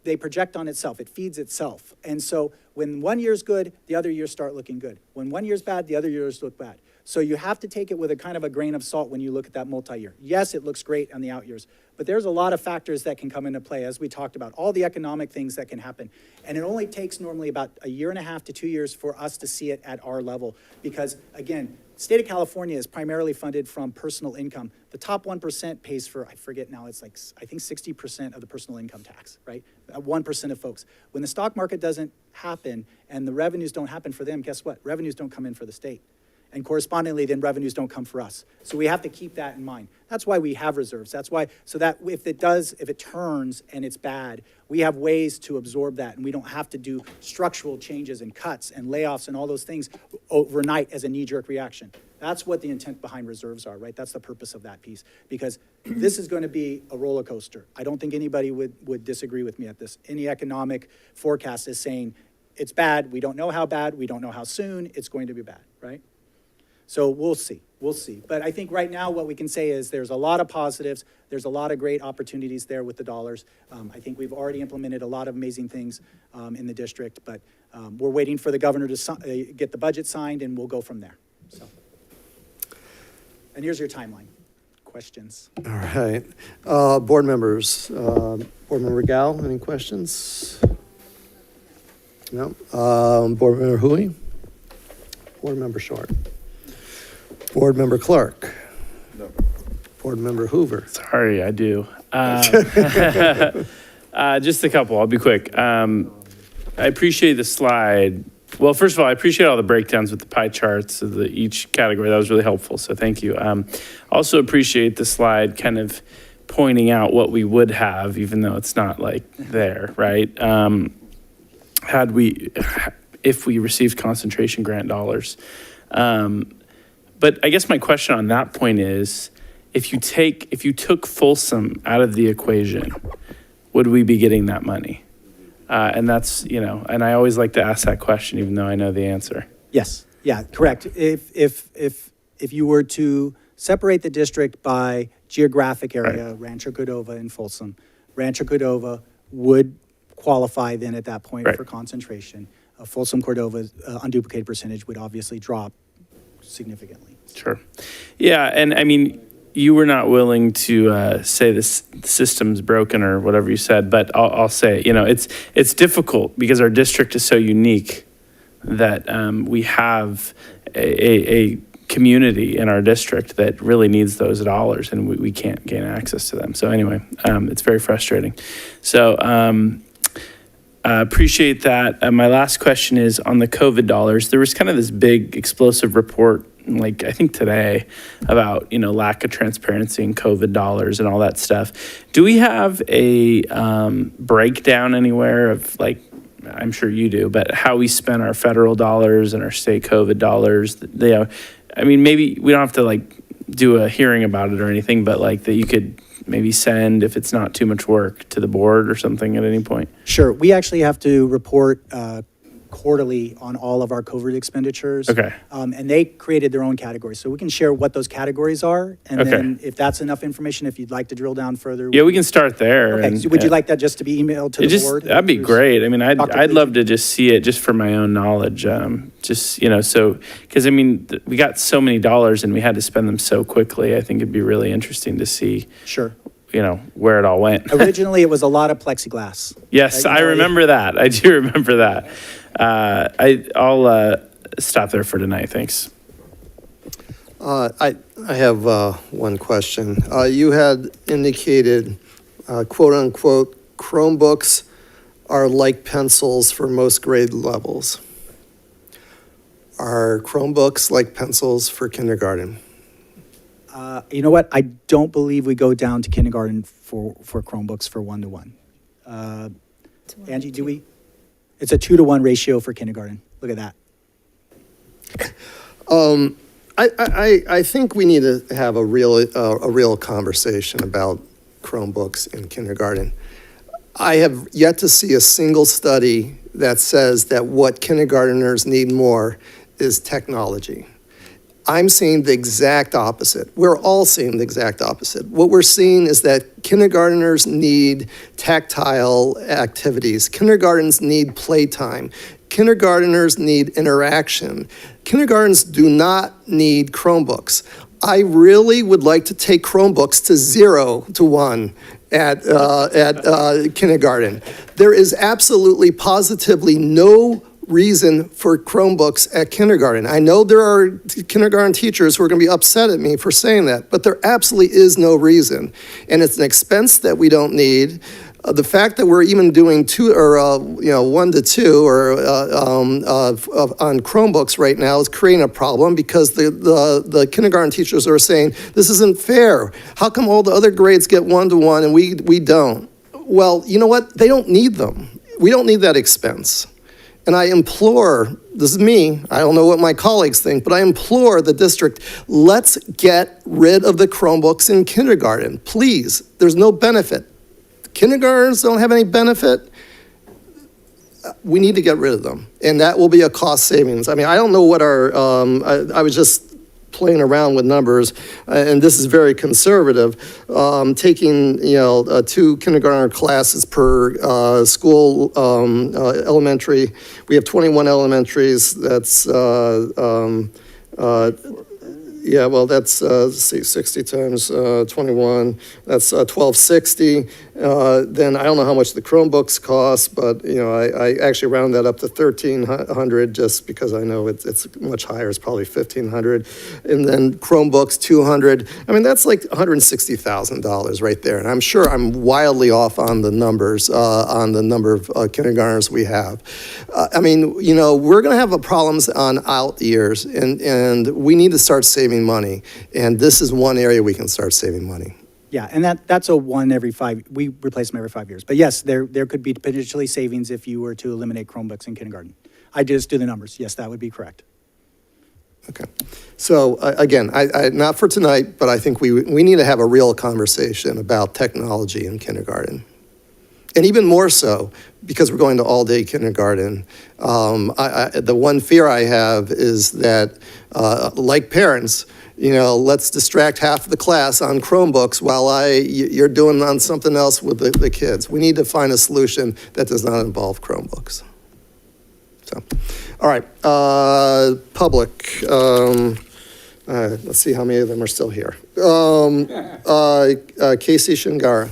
they project on itself. It feeds itself. And so when one year's good, the other years start looking good. When one year's bad, the other years look bad. So you have to take it with a kind of a grain of salt when you look at that multi-year. Yes, it looks great on the out years, but there's a lot of factors that can come into play, as we talked about, all the economic things that can happen. And it only takes normally about 1.5 to 2 years for us to see it at our level. Because again, the state of California is primarily funded from personal income. The top 1% pays for, I forget now, it's like, I think 60% of the personal income tax, right? 1% of folks. When the stock market doesn't happen and the revenues don't happen for them, guess what? Revenues don't come in for the state. And correspondingly, then revenues don't come for us. So we have to keep that in mind. That's why we have reserves. That's why, so that if it turns and it's bad, we have ways to absorb that, and we don't have to do structural changes and cuts and layoffs and all those things overnight as a knee-jerk reaction. That's what the intent behind reserves are, right? That's the purpose of that piece, because this is going to be a roller coaster. I don't think anybody would disagree with me at this. Any economic forecast is saying it's bad. We don't know how bad. We don't know how soon. It's going to be bad, right? So we'll see. We'll see. But I think right now what we can say is there's a lot of positives. There's a lot of great opportunities there with the dollars. I think we've already implemented a lot of amazing things in the district, but we're waiting for the governor to get the budget signed, and we'll go from there. So, and here's your timeline. Questions? All right. Board members, Board Member Gal, any questions? No. Board Member Hui? Board Member Short? Board Member Clark? No. Board Member Hoover? Sorry, I do. Just a couple, I'll be quick. I appreciate the slide. Well, first of all, I appreciate all the breakdowns with the pie charts of each category. That was really helpful, so thank you. Also appreciate the slide kind of pointing out what we would have, even though it's not like there, right? If we received concentration grant dollars. But I guess my question on that point is, if you took Folsom out of the equation, would we be getting that money? And that's, and I always like to ask that question, even though I know the answer. Yes, yeah, correct. If you were to separate the district by geographic area, right. Rancho Cordova and Folsom, Rancho Cordova would qualify then at that point for concentration. Folsom Cordova's unduplicated percentage would obviously drop significantly. Sure. Yeah, and I mean, you were not willing to say this system's broken or whatever you said, but I'll say, it's difficult because our district is so unique that we have a community in our district that really needs those dollars, and we can't gain access to them. So anyway, it's very frustrating. So appreciate that. My last question is on the COVID dollars. There was kind of this big explosive report, like I think today, about lack of transparency in COVID dollars and all that stuff. Do we have a breakdown anywhere of, like, I'm sure you do, but how we spend our federal dollars and our state COVID dollars? I mean, maybe we don't have to do a hearing about it or anything, but that you could maybe send, if it's not too much work, to the board or something at any point? Sure. We actually have to report quarterly on all of our COVID expenditures. Okay. And they created their own categories. So we can share what those categories are. And then if that's enough information, if you'd like to drill down further. Yeah, we can start there. Okay. So would you like that just to be emailed to the board? That'd be great. I mean, I'd love to just see it just for my own knowledge. So, because I mean, we got so many dollars and we had to spend them so quickly. I think it'd be really interesting to see. Sure. Where it all went. Originally, it was a lot of plexiglass. Yes, I remember that. I do remember that. I'll stop there for tonight. Thanks. I have one question. You had indicated, quote unquote, Chromebooks are like pencils for most grade levels. Are Chromebooks like pencils for kindergarten? You know what? I don't believe we go down to kindergarten for Chromebooks for 1-to-1. Angie, do we? It's a 2-to-1 ratio for kindergarten. Look at that. I think we need to have a real conversation about Chromebooks in kindergarten. I have yet to see a single study that says that what kindergartners need more is technology. I'm seeing the exact opposite. We're all seeing the exact opposite. What we're seeing is that kindergartners need tactile activities. Kindergartens need playtime. Kindergartners need interaction. Kindergartens do not need Chromebooks. I really would like to take Chromebooks to 0-to-1 at kindergarten. There is absolutely, positively no reason for Chromebooks at kindergarten. I know there are kindergarten teachers who are going to be upset at me for saying that, but there absolutely is no reason. And it's an expense that we don't need. The fact that we're even doing 1-to-2 or on Chromebooks right now is creating a problem because the kindergarten teachers are saying, this isn't fair. How come all the other grades get 1-to-1 and we don't? Well, you know what? They don't need them. We don't need that expense. And I implore, this is me, I don't know what my colleagues think, but I implore the district, let's get rid of the Chromebooks in kindergarten. Please, there's no benefit. Kindergartens don't have any benefit. We need to get rid of them. And that will be a cost savings. I mean, I don't know what our, I was just playing around with numbers, and this is very conservative, taking, 2 kindergarten classes per school, elementary. We have 21 elementaries. That's, that's, let's see, 60 times 21, that's 1260. Then I don't know how much the Chromebooks cost, but, I actually round that up to 1,300 just because I know it's much higher. It's probably 1,500. And then Chromebooks, 200. I mean, that's like $160,000 right there. And I'm sure I'm wildly off on the numbers, on the number of kindergartners we have. We're going to have problems on out years, and we need to start saving money. And this is one area we can start saving money. Yeah, and that's a one every 5, we replace them every 5 years. But yes, there could be potentially savings if you were to eliminate Chromebooks in kindergarten. I just do the numbers. Yes, that would be correct. Okay. So again, I not for tonight, but I think we need to have a real conversation about technology in kindergarten. And even more so, because we're going to all-day kindergarten, the one fear I have is that, like parents, let's distract half of the class on Chromebooks while you're doing on something else with the kids. We need to find a solution that does not involve Chromebooks. So, all right, public. Let's see how many of them are still here. Casey Shingara.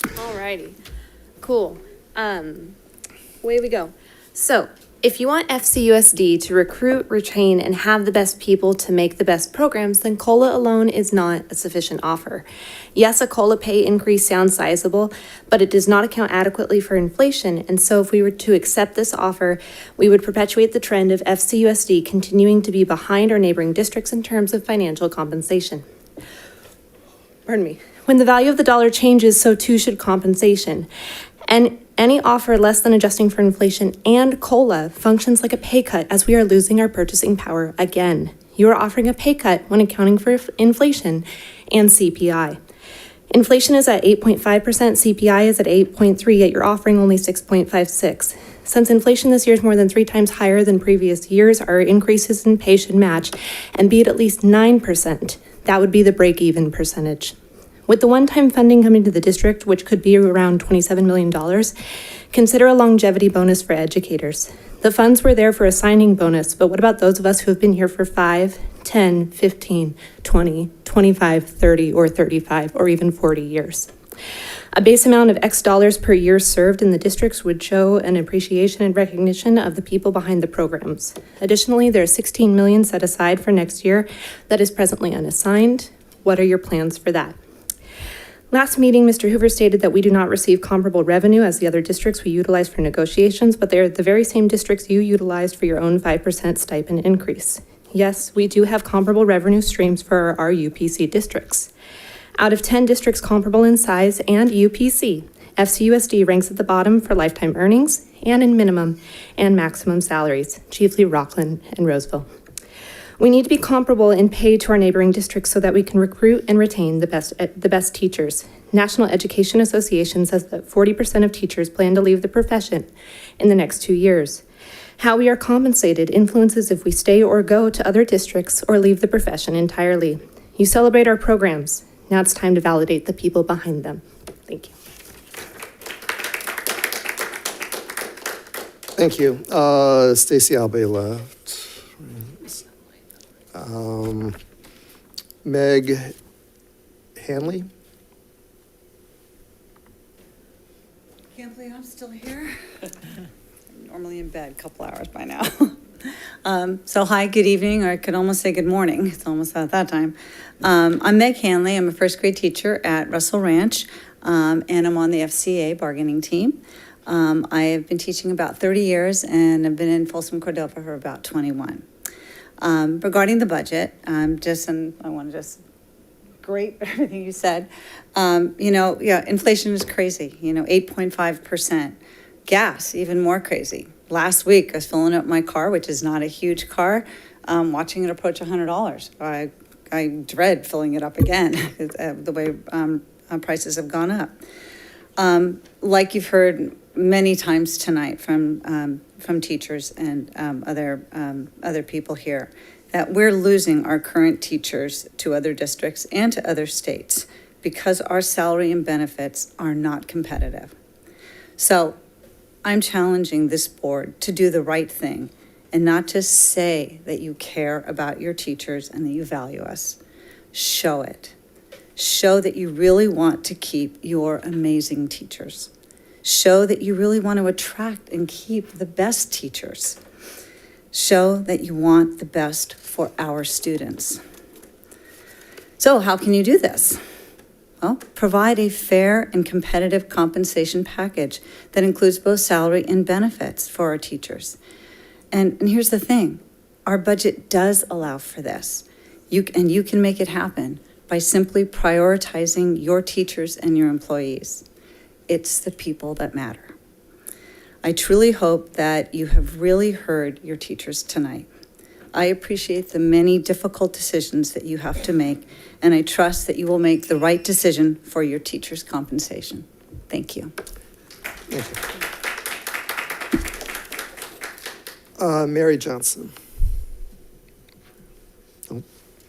Alrighty, cool. Away we go. So, if you want FCUSD to recruit, retain, and have the best people to make the best programs, then COLA alone is not a sufficient offer. Yes, a COLA pay increase sounds sizable, but it does not account adequately for inflation, and so if we were to accept this offer, we would perpetuate the trend of FCUSD continuing to be behind our neighboring districts in terms of financial compensation. Pardon me. When the value of the dollar changes, so too should compensation. And any offer less than adjusting for inflation and COLA functions like a pay cut as we are losing our purchasing power again. You are offering a pay cut when accounting for inflation and CPI. Inflation is at 8.5%, CPI is at 8.3%, yet you're offering only 6.56%. Since inflation this year is more than 3 times higher than previous years, our increases in pay should match and be at least 9%. That would be the break-even percentage. With the one-time funding coming to the district, which could be around $27 million, consider a longevity bonus for educators. The funds were there for a signing bonus, but what about those of us who have been here for 5, 10, 15, 20, 25, 30, or 35, or even 40 years? A base amount of X dollars per year served in the districts would show an appreciation and recognition of the people behind the programs. Additionally, there is $16 million set aside for next year that is presently unassigned. What are your plans for that? Last meeting, Mr. Hoover stated that we do not receive comparable revenue as the other districts we utilize for negotiations, but they're the very same districts you utilized for your own 5% stipend increase. Yes, we do have comparable revenue streams for our UPC districts. Out of 10 districts comparable in size and UPC, FCUSD ranks at the bottom for lifetime earnings and in minimum and maximum salaries, chiefly Rockland and Roseville. We need to be comparable in pay to our neighboring districts so that we can recruit and retain the best teachers. National Education Association says that 40% of teachers plan to leave the profession in the next 2 years. How we are compensated influences if we stay or go to other districts or leave the profession entirely. You celebrate our programs. Now it's time to validate the people behind them. Thank you. Thank you. Stacy Albay left. Meg Hanley? Can't believe I'm still here. I'm normally in bed a couple hours by now. So hi, good evening, or I could almost say good morning. It's almost at that time. I'm Meg Hanley. I'm a first grade teacher at Russell Ranch, and I'm on the FCA bargaining team. I have been teaching about 30 years, and I've been in Folsom, Cordova for about 21. Regarding the budget, I want to just great everything you said. Inflation is crazy. 8.5%. Gas, even more crazy. Last week, I was filling up my car, which is not a huge car, watching it approach $100. I dread filling it up again, the way prices have gone up. Like you've heard many times tonight from from teachers and other people here that we're losing our current teachers to other districts and to other states because our salary and benefits are not competitive. So I'm challenging this board to do the right thing and not just say that you care about your teachers and that you value us. Show it. Show that you really want to keep your amazing teachers. Show that you really want to attract and keep the best teachers. Show that you want the best for our students. So how can you do this? Well, provide a fair and competitive compensation package that includes both salary and benefits for our teachers. And here's the thing, our budget does allow for this. You can make it happen by simply prioritizing your teachers and your employees. It's the people that matter. I truly hope that you have really heard your teachers tonight. I appreciate the many difficult decisions that you have to make, and I trust that you will make the right decision for your teachers' compensation. Thank you. Thank you. Mary Johnson. Oh,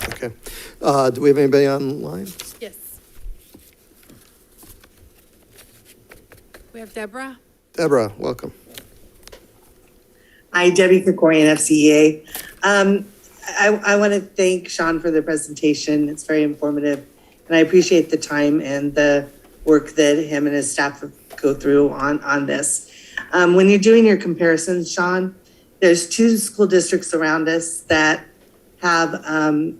okay. Do we have anybody online? Yes. We have Deborah. Deborah, welcome. Hi, Debbie Krikorian, FCEA. I want to thank Sean for the presentation. It's very informative, and I appreciate the time and the work that him and his staff go through on this. When you're doing your comparisons, Sean, there's 2 school districts around us that have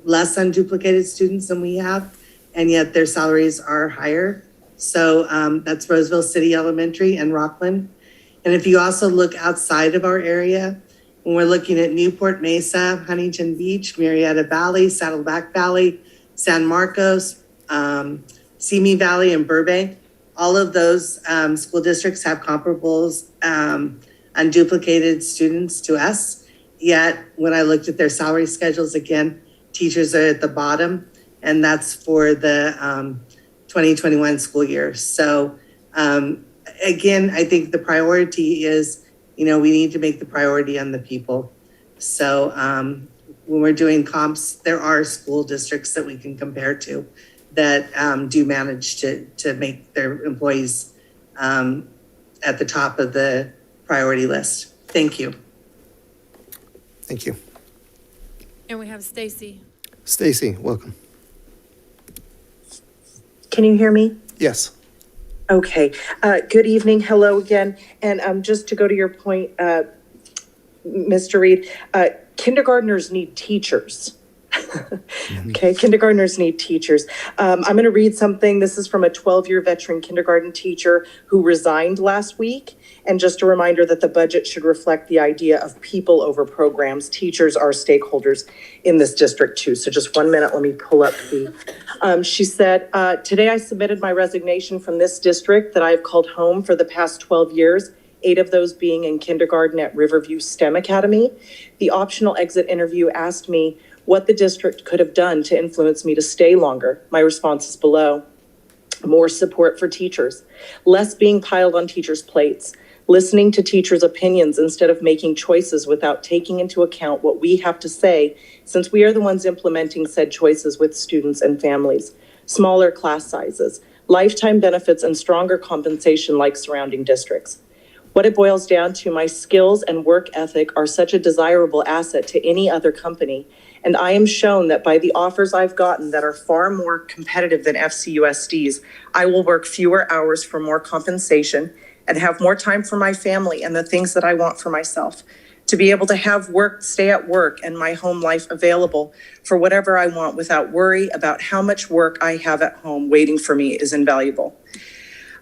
less unduplicated students than we have, and yet their salaries are higher. So that's Roseville City Elementary and Rockland. And if you also look outside of our area, when we're looking at Newport Mesa, Huntington Beach, Marietta Valley, Saddleback Valley, San Marcos, Simi Valley, and Burbank, all of those school districts have comparables, unduplicated students to us. Yet when I looked at their salary schedules again, teachers are at the bottom, and that's for the 2021 school year. So again, I think the priority is, we need to make the priority on the people. So when we're doing comps, there are school districts that we can compare to that do manage to make their employees at the top of the priority list. Thank you. Thank you. And we have Stacy. Stacy, welcome. Can you hear me? Yes. Okay. Good evening. Hello again. And just to go to your point, Mr. Reed, kindergartners need teachers. Okay, kindergartners need teachers. I'm going to read something. This is from a 12-year veteran kindergarten teacher who resigned last week. And just a reminder that the budget should reflect the idea of people over programs. Teachers are stakeholders in this district too. So just 1 minute, let me pull up the, she said, today I submitted my resignation from this district that I've called home for the past 12 years, 8 of those being in kindergarten at Riverview STEM Academy. The optional exit interview asked me what the district could have done to influence me to stay longer. My response is below. More support for teachers, less being piled on teachers' plates, listening to teachers' opinions instead of making choices without taking into account what we have to say, since we are the ones implementing said choices with students and families, smaller class sizes, lifetime benefits, and stronger compensation like surrounding districts. What it boils down to, my skills and work ethic are such a desirable asset to any other company, and I am shown that by the offers I've gotten that are far more competitive than FCUSD's, I will work fewer hours for more compensation and have more time for my family and the things that I want for myself. To be able to have work, stay at work, and my home life available for whatever I want without worry about how much work I have at home waiting for me is invaluable.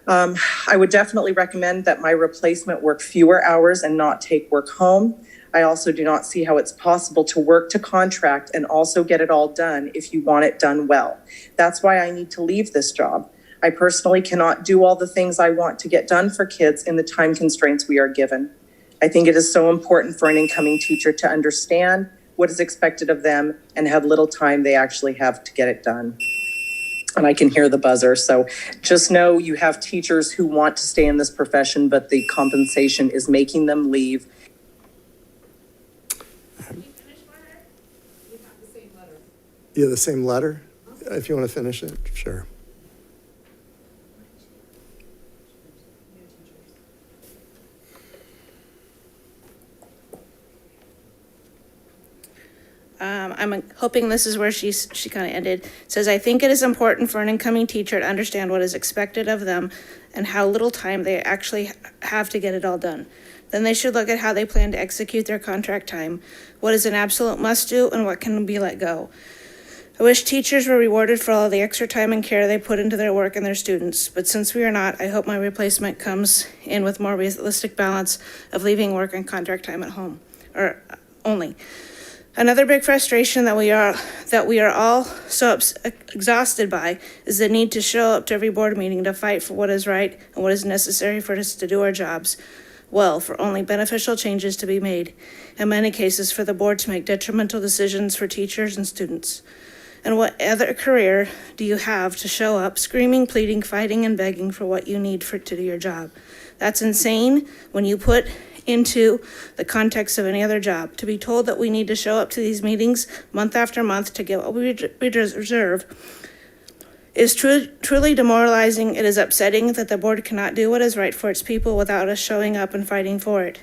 I would definitely recommend that my replacement work fewer hours and not take work home. I also do not see how it's possible to work to contract and also get it all done if you want it done well. That's why I need to leave this job. I personally cannot do all the things I want to get done for kids in the time constraints we are given. I think it is so important for an incoming teacher to understand what is expected of them and how little time they actually have to get it done. And I can hear the buzzer. So just know you have teachers who want to stay in this profession, but the compensation is making them leave. You have the same letter, if you want to finish it, sure. I'm hoping this is where she kind of ended. It says, I think it is important for an incoming teacher to understand what is expected of them and how little time they actually have to get it all done. Then they should look at how they plan to execute their contract time, what is an absolute must do, and what can be let go. I wish teachers were rewarded for all the extra time and care they put into their work and their students, but since we are not, I hope my replacement comes in with more realistic balance of leaving work and contract time at home, or only. Another big frustration that we are all so exhausted by is the need to show up to every board meeting to fight for what is right and what is necessary for us to do our jobs well, for only beneficial changes to be made, in many cases for the board to make detrimental decisions for teachers and students. And what other career do you have to show up screaming, pleading, fighting, and begging for what you need to do your job? That's insane when you put into the context of any other job. To be told that we need to show up to these meetings month after month to get what we deserve is truly demoralizing. It is upsetting that the board cannot do what is right for its people without us showing up and fighting for it.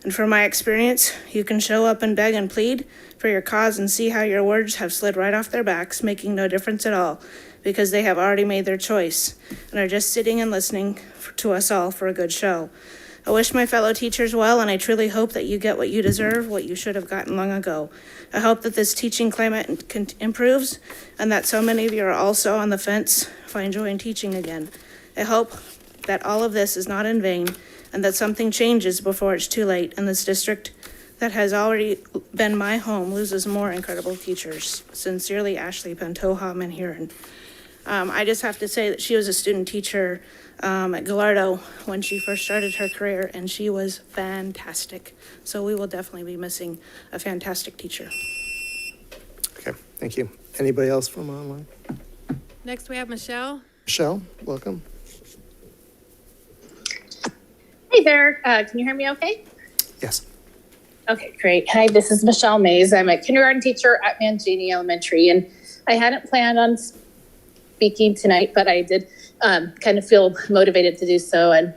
And from my experience, you can show up and beg and plead for your cause and see how your words have slid right off their backs, making no difference at all, because they have already made their choice and are just sitting and listening to us all for a good show. I wish my fellow teachers well, and I truly hope that you get what you deserve, what you should have gotten long ago. I hope that this teaching climate improves, and that so many of you are also on the fence find joy in teaching again. I hope that all of this is not in vain, and that something changes before it's too late, and this district that has already been my home loses more incredible teachers. Sincerely, Ashley Pantoja Manhuron. I just have to say that she was a student teacher at Gallardo when she first started her career, and she was fantastic. So we will definitely be missing a fantastic teacher. Okay, thank you. Anybody else from online? Next, we have Michelle. Michelle, welcome. Hey there, can you hear me okay? Yes. Okay, great. Hi, this is Michelle Mays. I'm a kindergarten teacher at Mangini Elementary, and I hadn't planned on speaking tonight, but I did kind of feel motivated to do so, and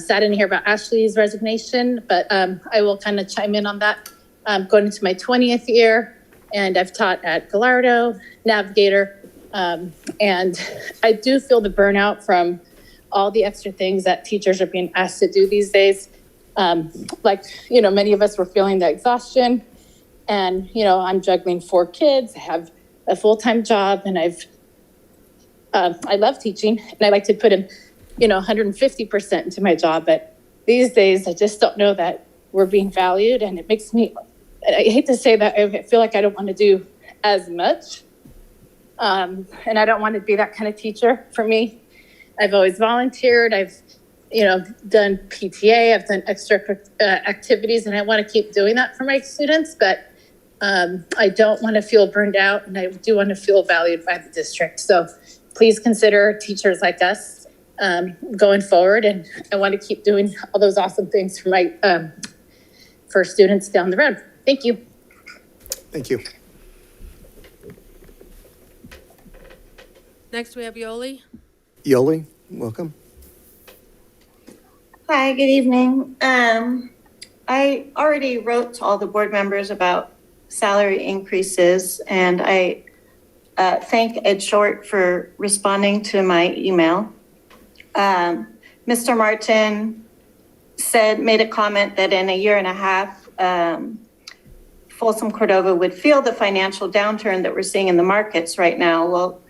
saddened to hear about Ashley's resignation, but I will kind of chime in on that. I'm going into my 20th year, and I've taught at Gallardo, Navigator, and I do feel the burnout from all the extra things that teachers are being asked to do these days. Like, many of us were feeling the exhaustion, and, I'm juggling 4 kids, I have a full-time job, and I love teaching, and I like to put in, 150% into my job, but these days I just don't know that we're being valued, and it makes me, I hate to say that, I feel like I don't want to do as much, and I don't want to be that kind of teacher. For me, I've always volunteered, I've done PTA, I've done extra activities, and I want to keep doing that for my students, but I don't want to feel burned out, and I do want to feel valued by the district. So please consider teachers like us going forward, and I want to keep doing all those awesome things for my for students down the road. Thank you. Thank you. Next, we have Yoli. Yoli, welcome. Hi, good evening. I already wrote to all the board members about salary increases, and I thank Ed Short for responding to my email. Mr. Martin made a comment that in a year and a half, Folsom Cordova would feel the financial downturn that we're seeing in the markets right now. Well,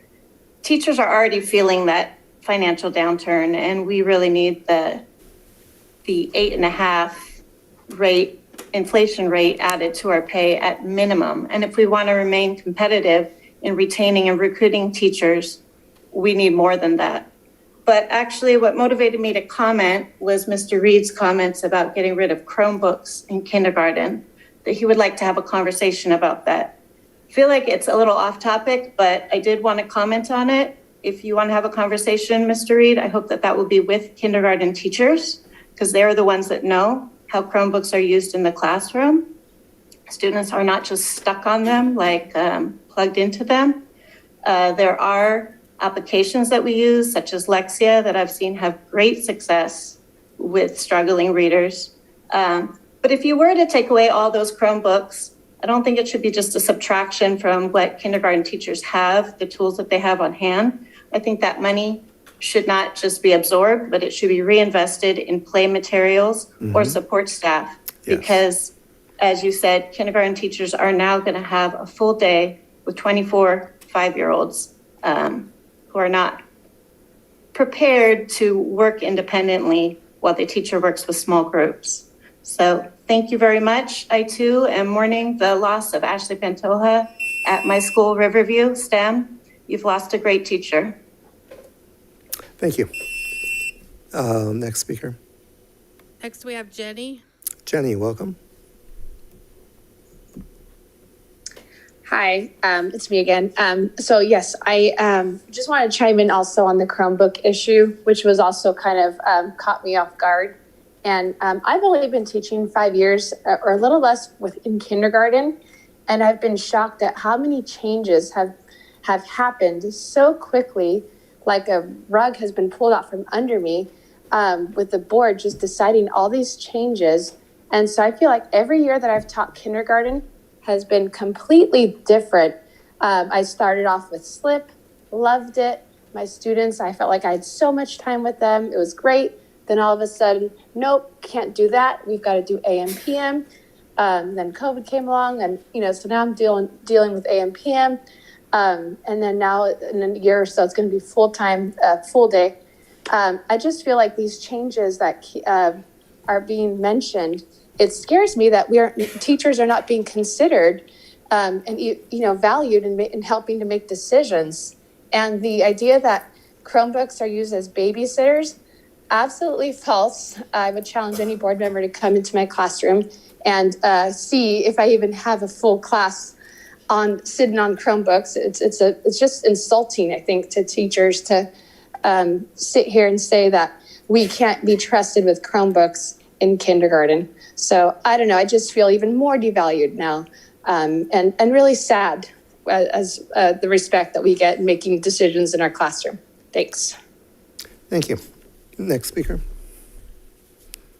teachers are already feeling that financial downturn, and we really need the 8.5% inflation rate added to our pay at minimum. And if we want to remain competitive in retaining and recruiting teachers, we need more than that. But actually what motivated me to comment was Mr. Reed's comments about getting rid of Chromebooks in kindergarten, that he would like to have a conversation about that. I feel like it's a little off topic, but I did want to comment on it. If you want to have a conversation, Mr. Reed, I hope that will be with kindergarten teachers, because they're the ones that know how Chromebooks are used in the classroom. Students are not just stuck on them like plugged into them. There are applications that we use, such as Lexia, that I've seen have great success with struggling readers. But if you were to take away all those Chromebooks, I don't think it should be just a subtraction from what kindergarten teachers have, the tools that they have on hand. I think that money should not just be absorbed, but it should be reinvested in play materials or support staff. Yes. Because, as you said, kindergarten teachers are now going to have a full day with 24 5-year-olds who are not prepared to work independently while the teacher works with small groups. So thank you very much. I too am mourning the loss of Ashley Pantoja at my school, Riverview STEM. You've lost a great teacher. Thank you. Next speaker. Next, we have Jenny. Jenny, welcome. Hi, it's me again. So yes, I just want to chime in also on the Chromebook issue, which was also kind of caught me off guard. And I've only been teaching 5 years or a little less in kindergarten, and I've been shocked at how many changes have happened so quickly, like a rug has been pulled out from under me, with the board just deciding all these changes. And so I feel like every year that I've taught kindergarten has been completely different. I started off with SLIP, loved it. My students, I felt like I had so much time with them. It was great. Then all of a sudden, nope, can't do that. We've got to do AM, PM. Then COVID came along, and so now I'm dealing with AM, PM. And then now in a year or so, it's going to be full-time, full day. I just feel like these changes that are being mentioned, it scares me that teachers are not being considered and valued in helping to make decisions. And the idea that Chromebooks are used as babysitters, absolutely false. I would challenge any board member to come into my classroom and see if I even have a full class sitting on Chromebooks. It's just insulting, I think, to teachers to sit here and say that we can't be trusted with Chromebooks in kindergarten. So I don't know. I just feel even more devalued now, and really sad as the respect that we get in making decisions in our classroom. Thanks. Thank you. Next speaker.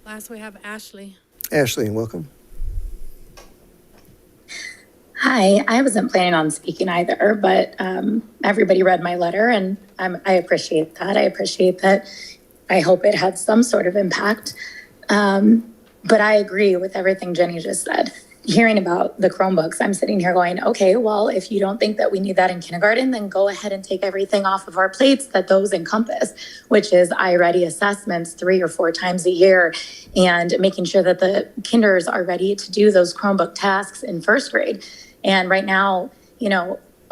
Last, we have Ashley. Ashley, welcome. Hi, I wasn't planning on speaking either, but everybody read my letter, and I appreciate that. I appreciate that. I hope it had some sort of impact. But I agree with everything Jenny just said. Hearing about the Chromebooks, I'm sitting here going, okay, well, if you don't think that we need that in kindergarten, then go ahead and take everything off of our plates that those encompass, which is iReady assessments 3 or 4 times a year, and making sure that the kinders are ready to do those Chromebook tasks in first grade. And right now,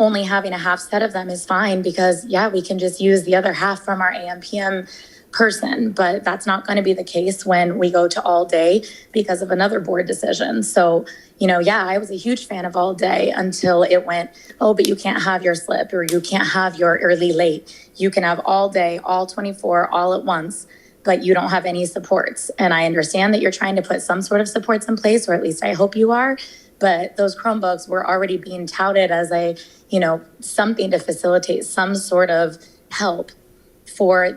only having a half set of them is fine because, we can just use the other half from our AM, PM person, but that's not going to be the case when we go to all day because of another board decision. So, I was a huge fan of all day until it went, oh, but you can't have your SLIP or you can't have your early late. You can have all day, all 24, all at once, but you don't have any supports. And I understand that you're trying to put some sort of supports in place, or at least I hope you are. But those Chromebooks were already being touted as something to facilitate some sort of help for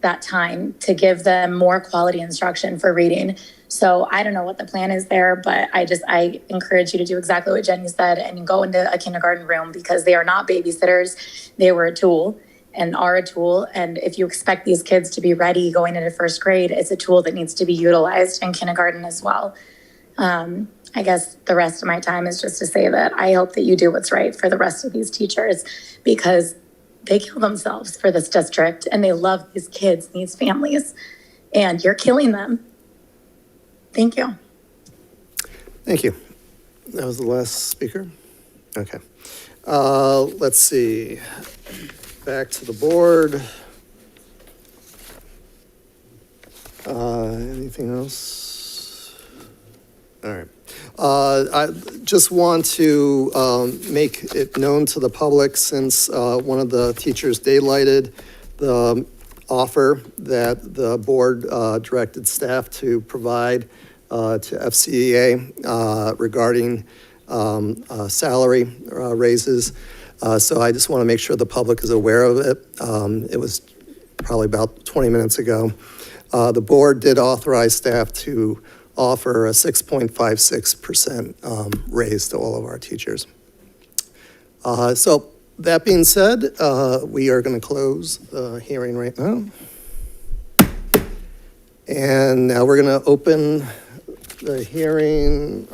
that time to give them more quality instruction for reading. So I don't know what the plan is there, but I encourage you to do exactly what Jenny said and go into a kindergarten room because they are not babysitters. They were a tool and are a tool. And if you expect these kids to be ready going into first grade, it's a tool that needs to be utilized in kindergarten as well. I guess the rest of my time is just to say that I hope that you do what's right for the rest of these teachers because they kill themselves for this district and they love these kids, these families, and you're killing them. Thank you. Thank you. That was the last speaker. Okay. Let's see. Back to the board. Anything else? All right. I just want to make it known to the public since one of the teachers daylighted the offer that the board directed staff to provide to FCEA regarding salary raises. So I just want to make sure the public is aware of it. It was probably about 20 minutes ago. The board did authorize staff to offer a 6.56% raise to all of our teachers. So that being said, we are going to close the hearing right now. And now we're going to open the hearing.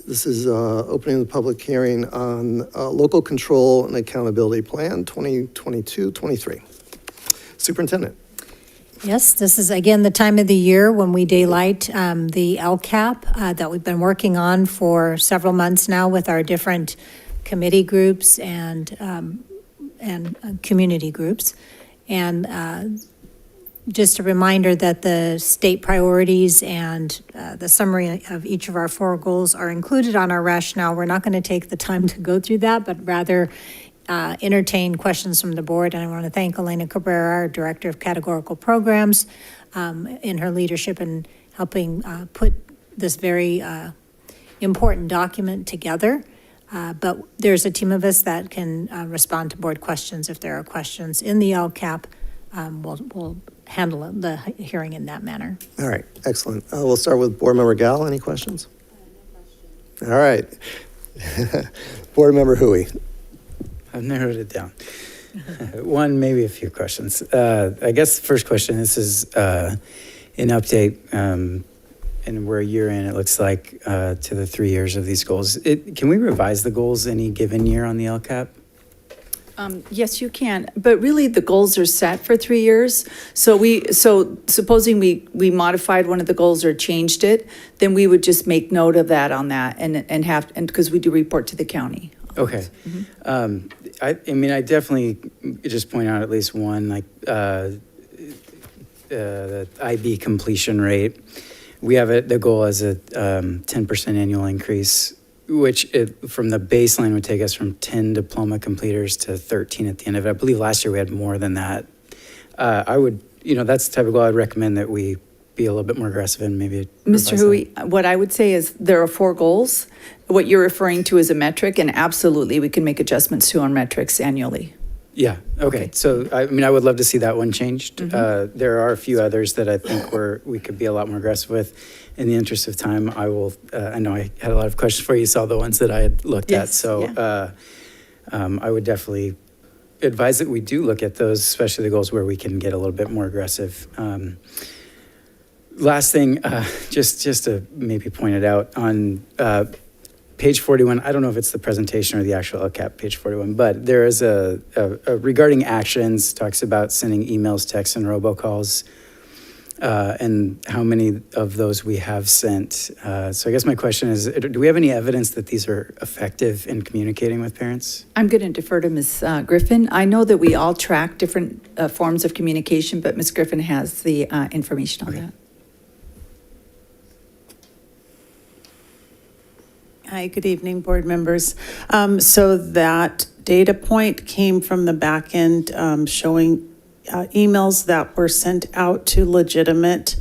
This is opening the public hearing on Local Control and Accountability Plan 2022-23. Superintendent. Yes, this is again the time of the year when we daylight the LCAP that we've been working on for several months now with our different committee groups and community groups. And just a reminder that the state priorities and the summary of each of our 4 goals are included on our rationale. We're not going to take the time to go through that, but rather entertain questions from the board. And I want to thank Elena Cabrera, our Director of Categorical Programs, in her leadership in helping put this very important document together. But there's a team of us that can respond to board questions if there are questions in the LCAP. We'll handle the hearing in that manner. All right, excellent. We'll start with Board Member Gal. Any questions? No questions. All right. Board Member Hui. I've narrowed it down. One, maybe a few questions. I guess the first question, this is an update, and we're a year in, it looks like, to the 3 years of these goals. Can we revise the goals any given year on the LCAP? Yes, you can, but really the goals are set for 3 years. So supposing we modified one of the goals or changed it, then we would just make note of that on that and because we do report to the county. Okay. Mm-hmm. I mean, I definitely just point out at least one, like the IB completion rate. We have the goal as a 10% annual increase, which from the baseline would take us from 10 diploma completers to 13 at the end of it. I believe last year we had more than that. I would, that's the type of goal I'd recommend that we be a little bit more aggressive and maybe. Mr. Hui, what I would say is there are 4 goals. What you're referring to is a metric, and absolutely we can make adjustments to our metrics annually. Yeah, okay. So, I mean, I would love to see that one changed. Mm-hmm. There are a few others that I think we could be a lot more aggressive with. In the interest of time, I will, I know I had a lot of questions for you, saw the ones that I had looked at. So yeah. I would definitely advise that we do look at those, especially the goals where we can get a little bit more aggressive. Last thing, just to maybe point it out, on page 41, I don't know if it's the presentation or the actual LCAP, page 41, but there is a regarding actions, talks about sending emails, texts, and robocalls, and how many of those we have sent. So I guess my question is, do we have any evidence that these are effective in communicating with parents? I'm going to defer to Ms. Griffin. I know that we all track different forms of communication, but Ms. Griffin has the information on that. Hi, good evening, board members. So that data point came from the back end showing emails that were sent out to legitimate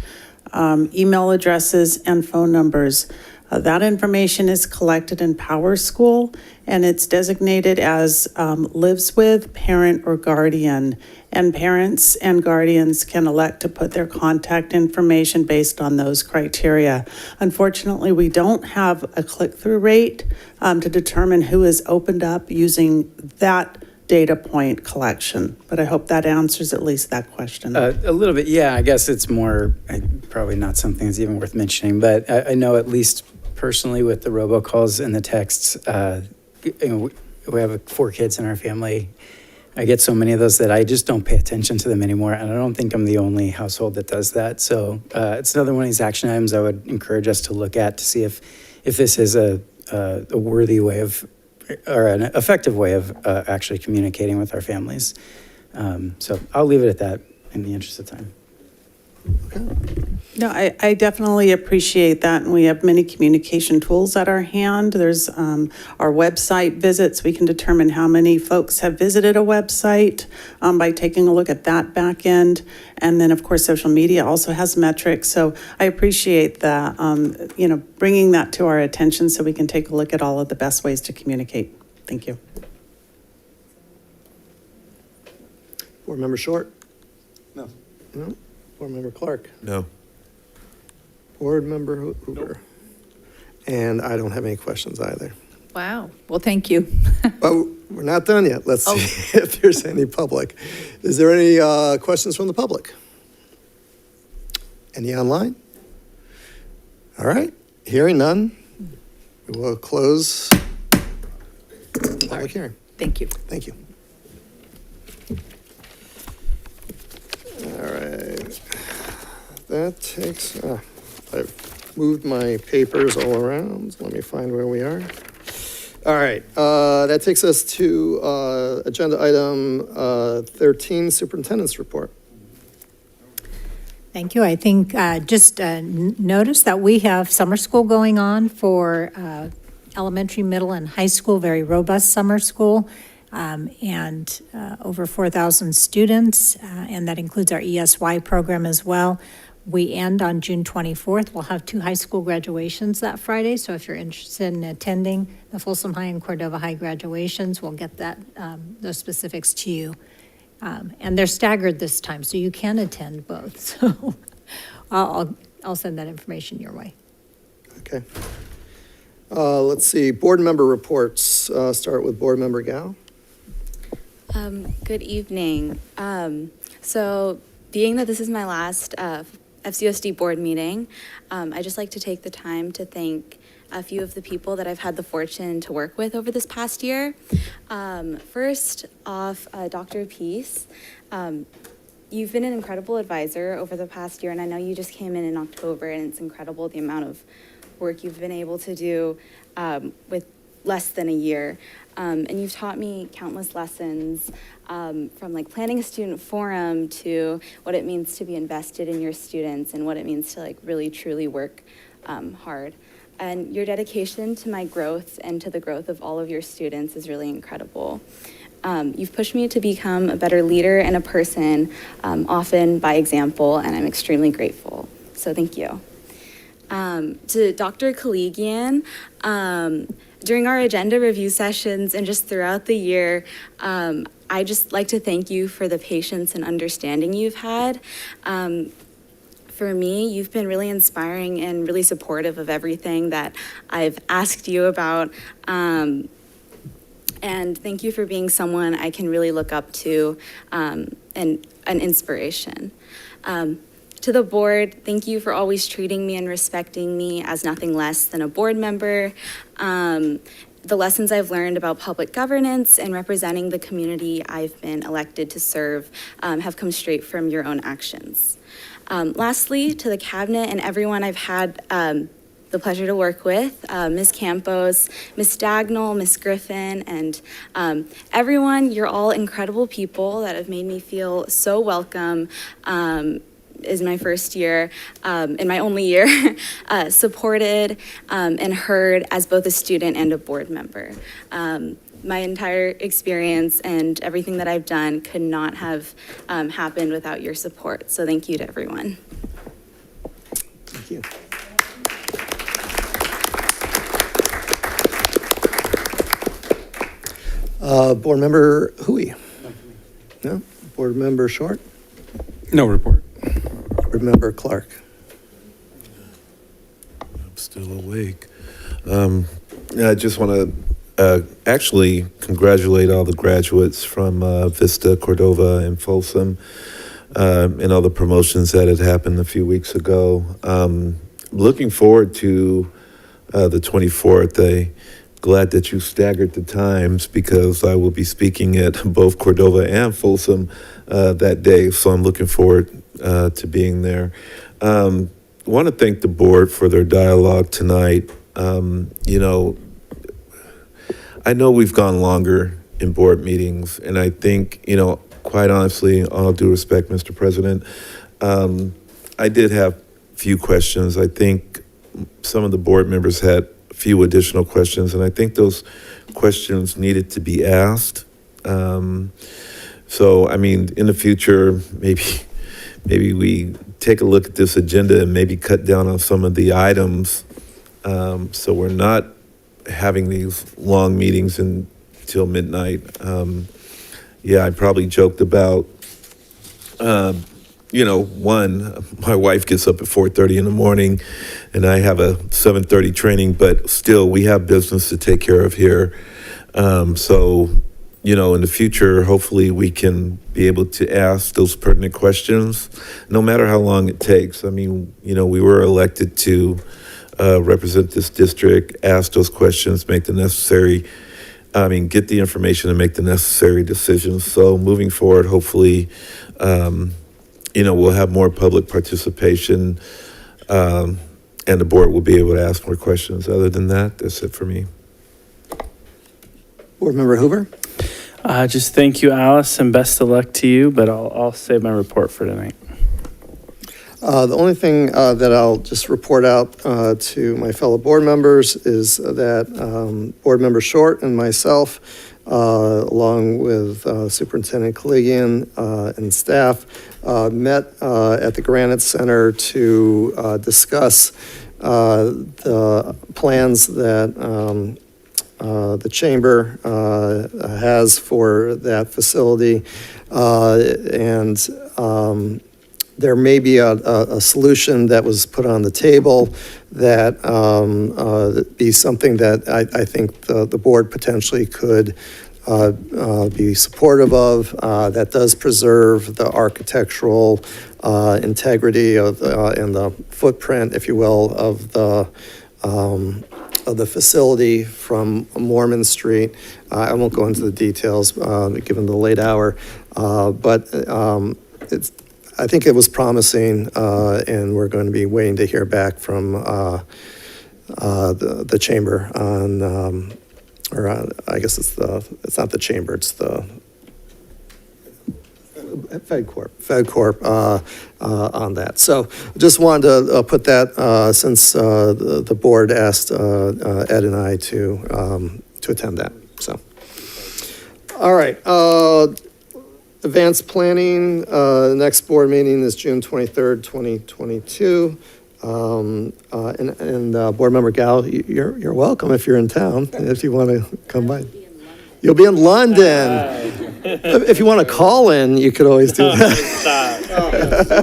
email addresses and phone numbers. That information is collected in PowerSchool, and it's designated as lives with parent or guardian. And parents and guardians can elect to put their contact information based on those criteria. Unfortunately, we don't have a click-through rate to determine who is opened up using that data point collection. But I hope that answers at least that question. A little bit, yeah. I guess it's more, probably not something that's even worth mentioning, but I know at least personally with the robocalls and the texts, we have 4 kids in our family. I get so many of those that I just don't pay attention to them anymore, and I don't think I'm the only household that does that. So it's another one of these action items I would encourage us to look at to see if this is a worthy way of, or an effective way of actually communicating with our families. So I'll leave it at that in the interest of time. Okay. No, I definitely appreciate that. And we have many communication tools at our hand. There's our website visits. We can determine how many folks have visited a website by taking a look at that back end. And then, of course, social media also has metrics. So I appreciate that, bringing that to our attention so we can take a look at all of the best ways to communicate. Thank you. Board Member Short? No. No? Board Member Clark? No. Board Member Hoover? And I don't have any questions either. Wow. Well, thank you. But we're not done yet. Let's see if there's any public. Is there any questions from the public? Any online? All right, hearing none, we will close the public hearing. Thank you. Thank you. All right, that takes, I've moved my papers all around. Let me find where we are. All right, that takes us to agenda item 13, Superintendent's Report. Thank you. I think just notice that we have summer school going on for elementary, middle, and high school, very robust summer school, and over 4,000 students, and that includes our ESY program as well. We end on June 24th. We'll have 2 high school graduations that Friday, so if you're interested in attending the Folsom High and Cordova High graduations, we'll get that those specifics to you. And they're staggered this time, so you can attend both. So I'll send that information your way. Okay. Let's see, board member reports. Start with Board Member Gao. Good evening. So being that this is my last FCUSD board meeting, I'd just like to take the time to thank a few of the people that I've had the fortune to work with over this past year. First off, Dr. Peace. You've been an incredible advisor over the past year, and I know you just came in October, and it's incredible the amount of work you've been able to do with less than a year. And you've taught me countless lessons, from like planning a student forum to what it means to be invested in your students and what it means to like really truly work hard. And your dedication to my growth and to the growth of all of your students is really incredible. You've pushed me to become a better leader and a person, often by example, and I'm extremely grateful. So thank you. To Dr. Kaligian, during our agenda review sessions and just throughout the year, I just like to thank you for the patience and understanding you've had. For me, you've been really inspiring and really supportive of everything that I've asked you about. And thank you for being someone I can really look up to, and an inspiration. To the board, thank you for always treating me and respecting me as nothing less than a board member. The lessons I've learned about public governance and representing the community I've been elected to serve have come straight from your own actions. Lastly, to the cabinet and everyone I've had the pleasure to work with, Ms. Campos, Ms. Dagnall, Ms. Griffin, and everyone, you're all incredible people that have made me feel so welcome. Is my first year, in my only year, supported and heard as both a student and a board member. My entire experience and everything that I've done could not have happened without your support. So thank you to everyone. Thank you. Board Member Hui? No? Board Member Short? No report. Board Member Clark? I'm still awake. I just want to actually congratulate all the graduates from Vista, Cordova, and Folsom, and all the promotions that had happened a few weeks ago. Looking forward to the 24th. I'm glad that you staggered the times because I will be speaking at both Cordova and Folsom that day, so I'm looking forward to being there. I want to thank the board for their dialogue tonight. I know we've gone longer in board meetings, and I think, quite honestly, all due respect, Mr. President, I did have few questions. I think some of the board members had a few additional questions, and I think those questions needed to be asked. So, I mean, in the future, maybe we take a look at this agenda and maybe cut down on some of the items, so we're not having these long meetings until midnight. Yeah, I probably joked about, one, my wife gets up at 4:30 in the morning, and I have a 7:30 training, but still, we have business to take care of here. So, in the future, hopefully we can be able to ask those pertinent questions, no matter how long it takes. I mean, we were elected to represent this district, ask those questions, get the information and make the necessary decisions. So moving forward, hopefully, we'll have more public participation, and the board will be able to ask more questions. Other than that, that's it for me. Board Member Hoover? Just thank you, Alice, and best of luck to you, but I'll save my report for tonight. The only thing that I'll just report out to my fellow board members is that Board Member Short and myself, along with Superintendent Collegian and staff, met at the Granite Center to discuss the plans that the chamber has for that facility, and there may be a solution that was put on the table that be something that I think the board potentially could be supportive of, that does preserve the architectural integrity of and the footprint, if you will, of the facility from Mormon Street. I won't go into the details given the late hour, but I think it was promising, and we're going to be waiting to hear back from the chamber on, I guess it's not the chamber, it's the FedCorp on that. So just wanted to put that since the board asked Ed and I to attend that. So, all right. Advanced planning, the next board meeting is June 23rd, 2022. And Board Member Gal, you're welcome if you're in town, if you want to come by. You'll be in London. If you want to call in, you could always do that.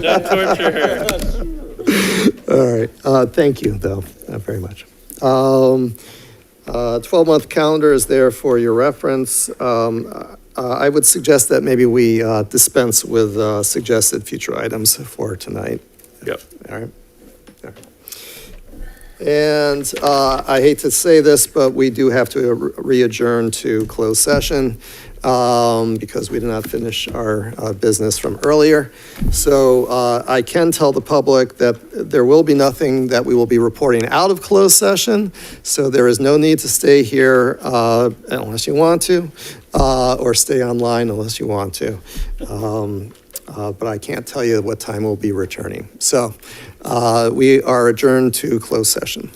Don't torture her. All right. Thank you, though, very much. 12-month calendar is there for your reference. I would suggest that maybe we dispense with suggested future items for tonight. Yep. All right. And I hate to say this, but we do have to re-adjourn to closed session because we did not finish our business from earlier. So I can tell the public that there will be nothing that we will be reporting out of closed session. So there is no need to stay here unless you want to, or stay online unless you want to. But I can't tell you what time we'll be returning. So we are adjourned to closed session.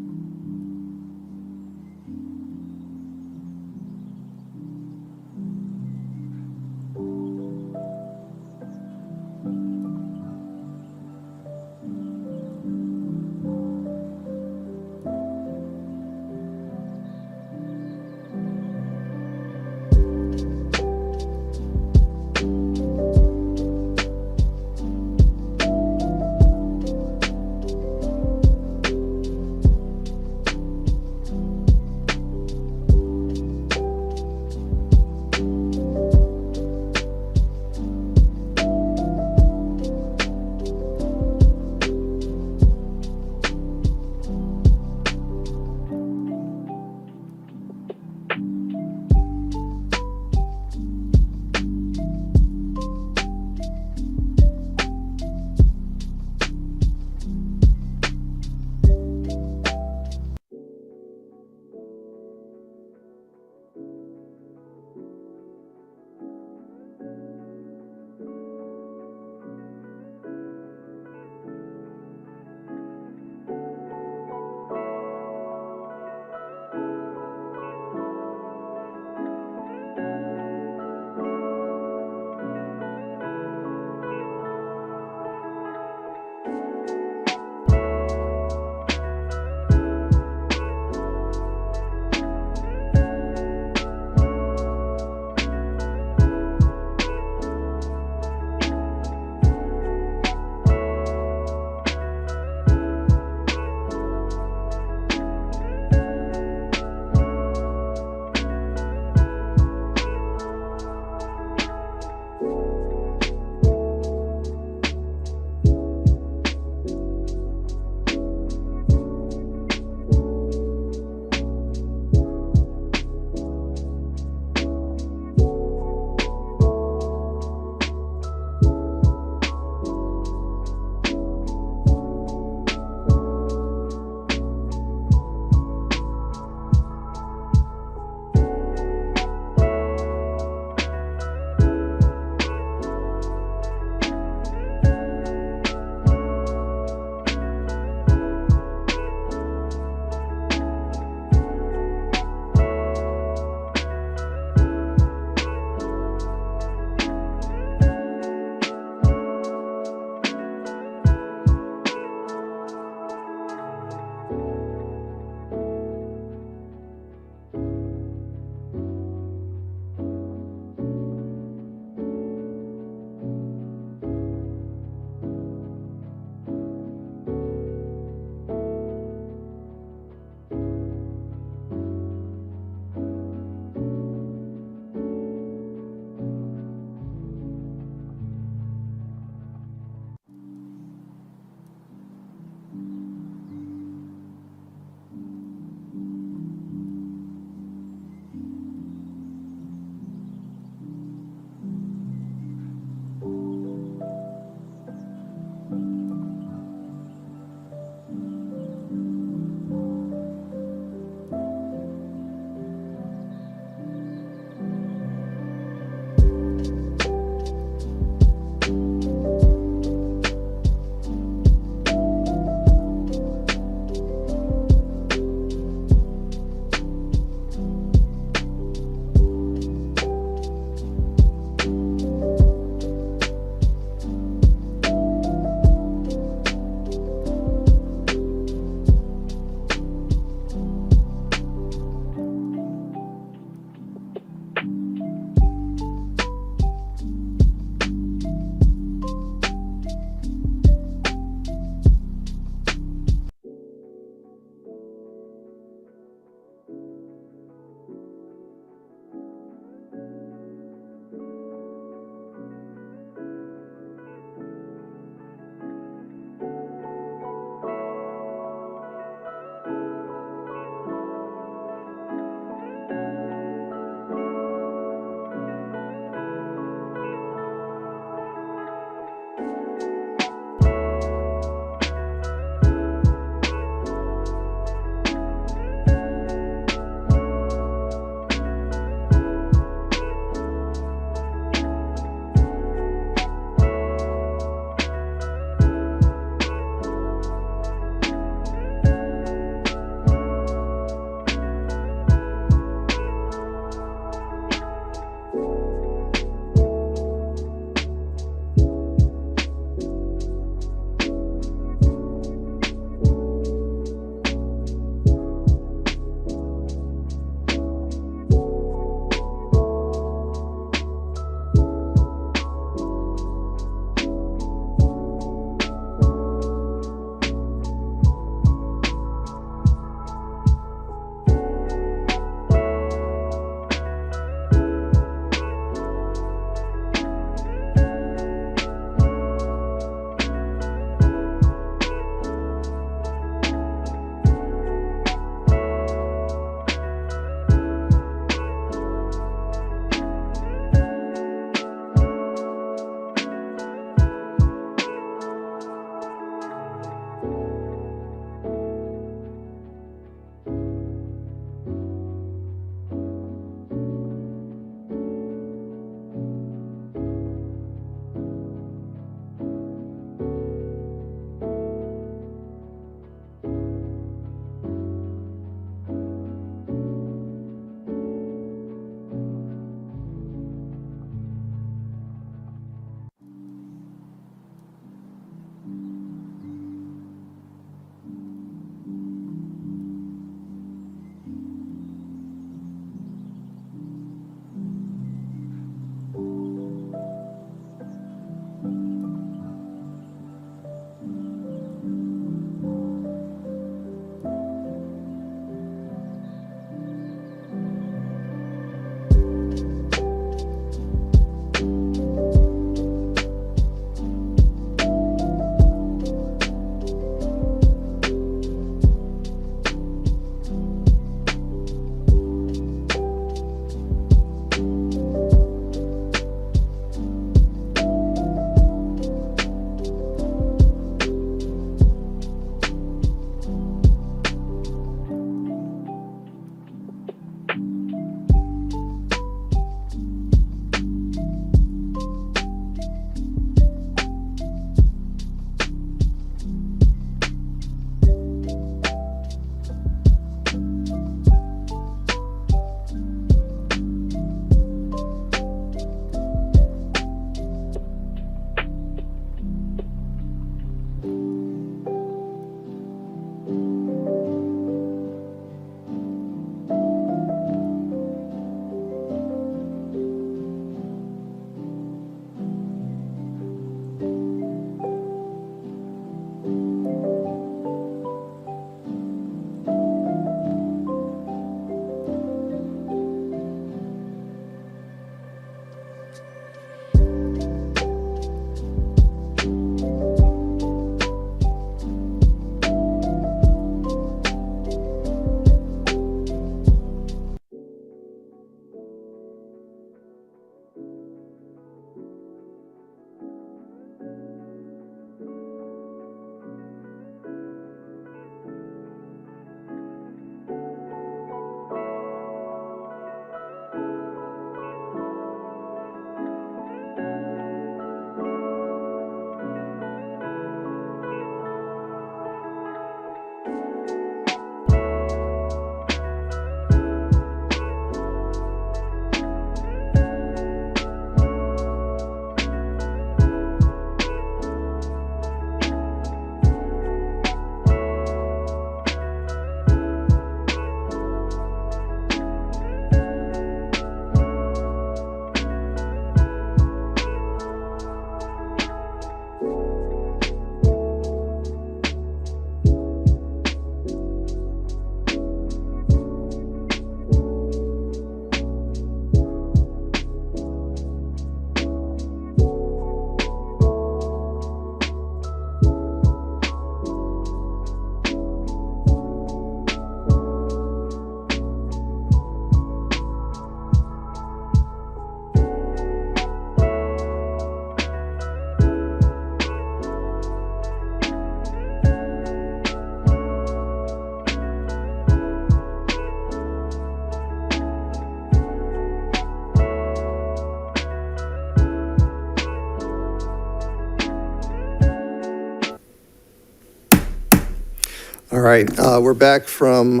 All right, we're back from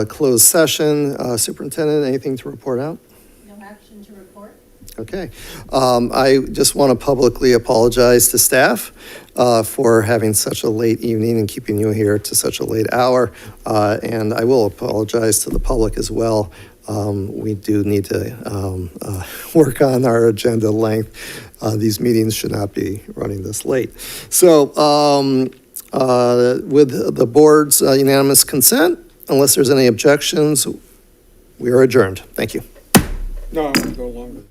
closed session. Superintendent, anything to report out? No action to report. Okay. I just want to publicly apologize to staff for having such a late evening and keeping you here to such a late hour. And I will apologize to the public as well. We do need to work on our agenda length. These meetings should not be running this late. So with the board's unanimous consent, unless there's any objections, we are adjourned. Thank you. No, I want to go longer.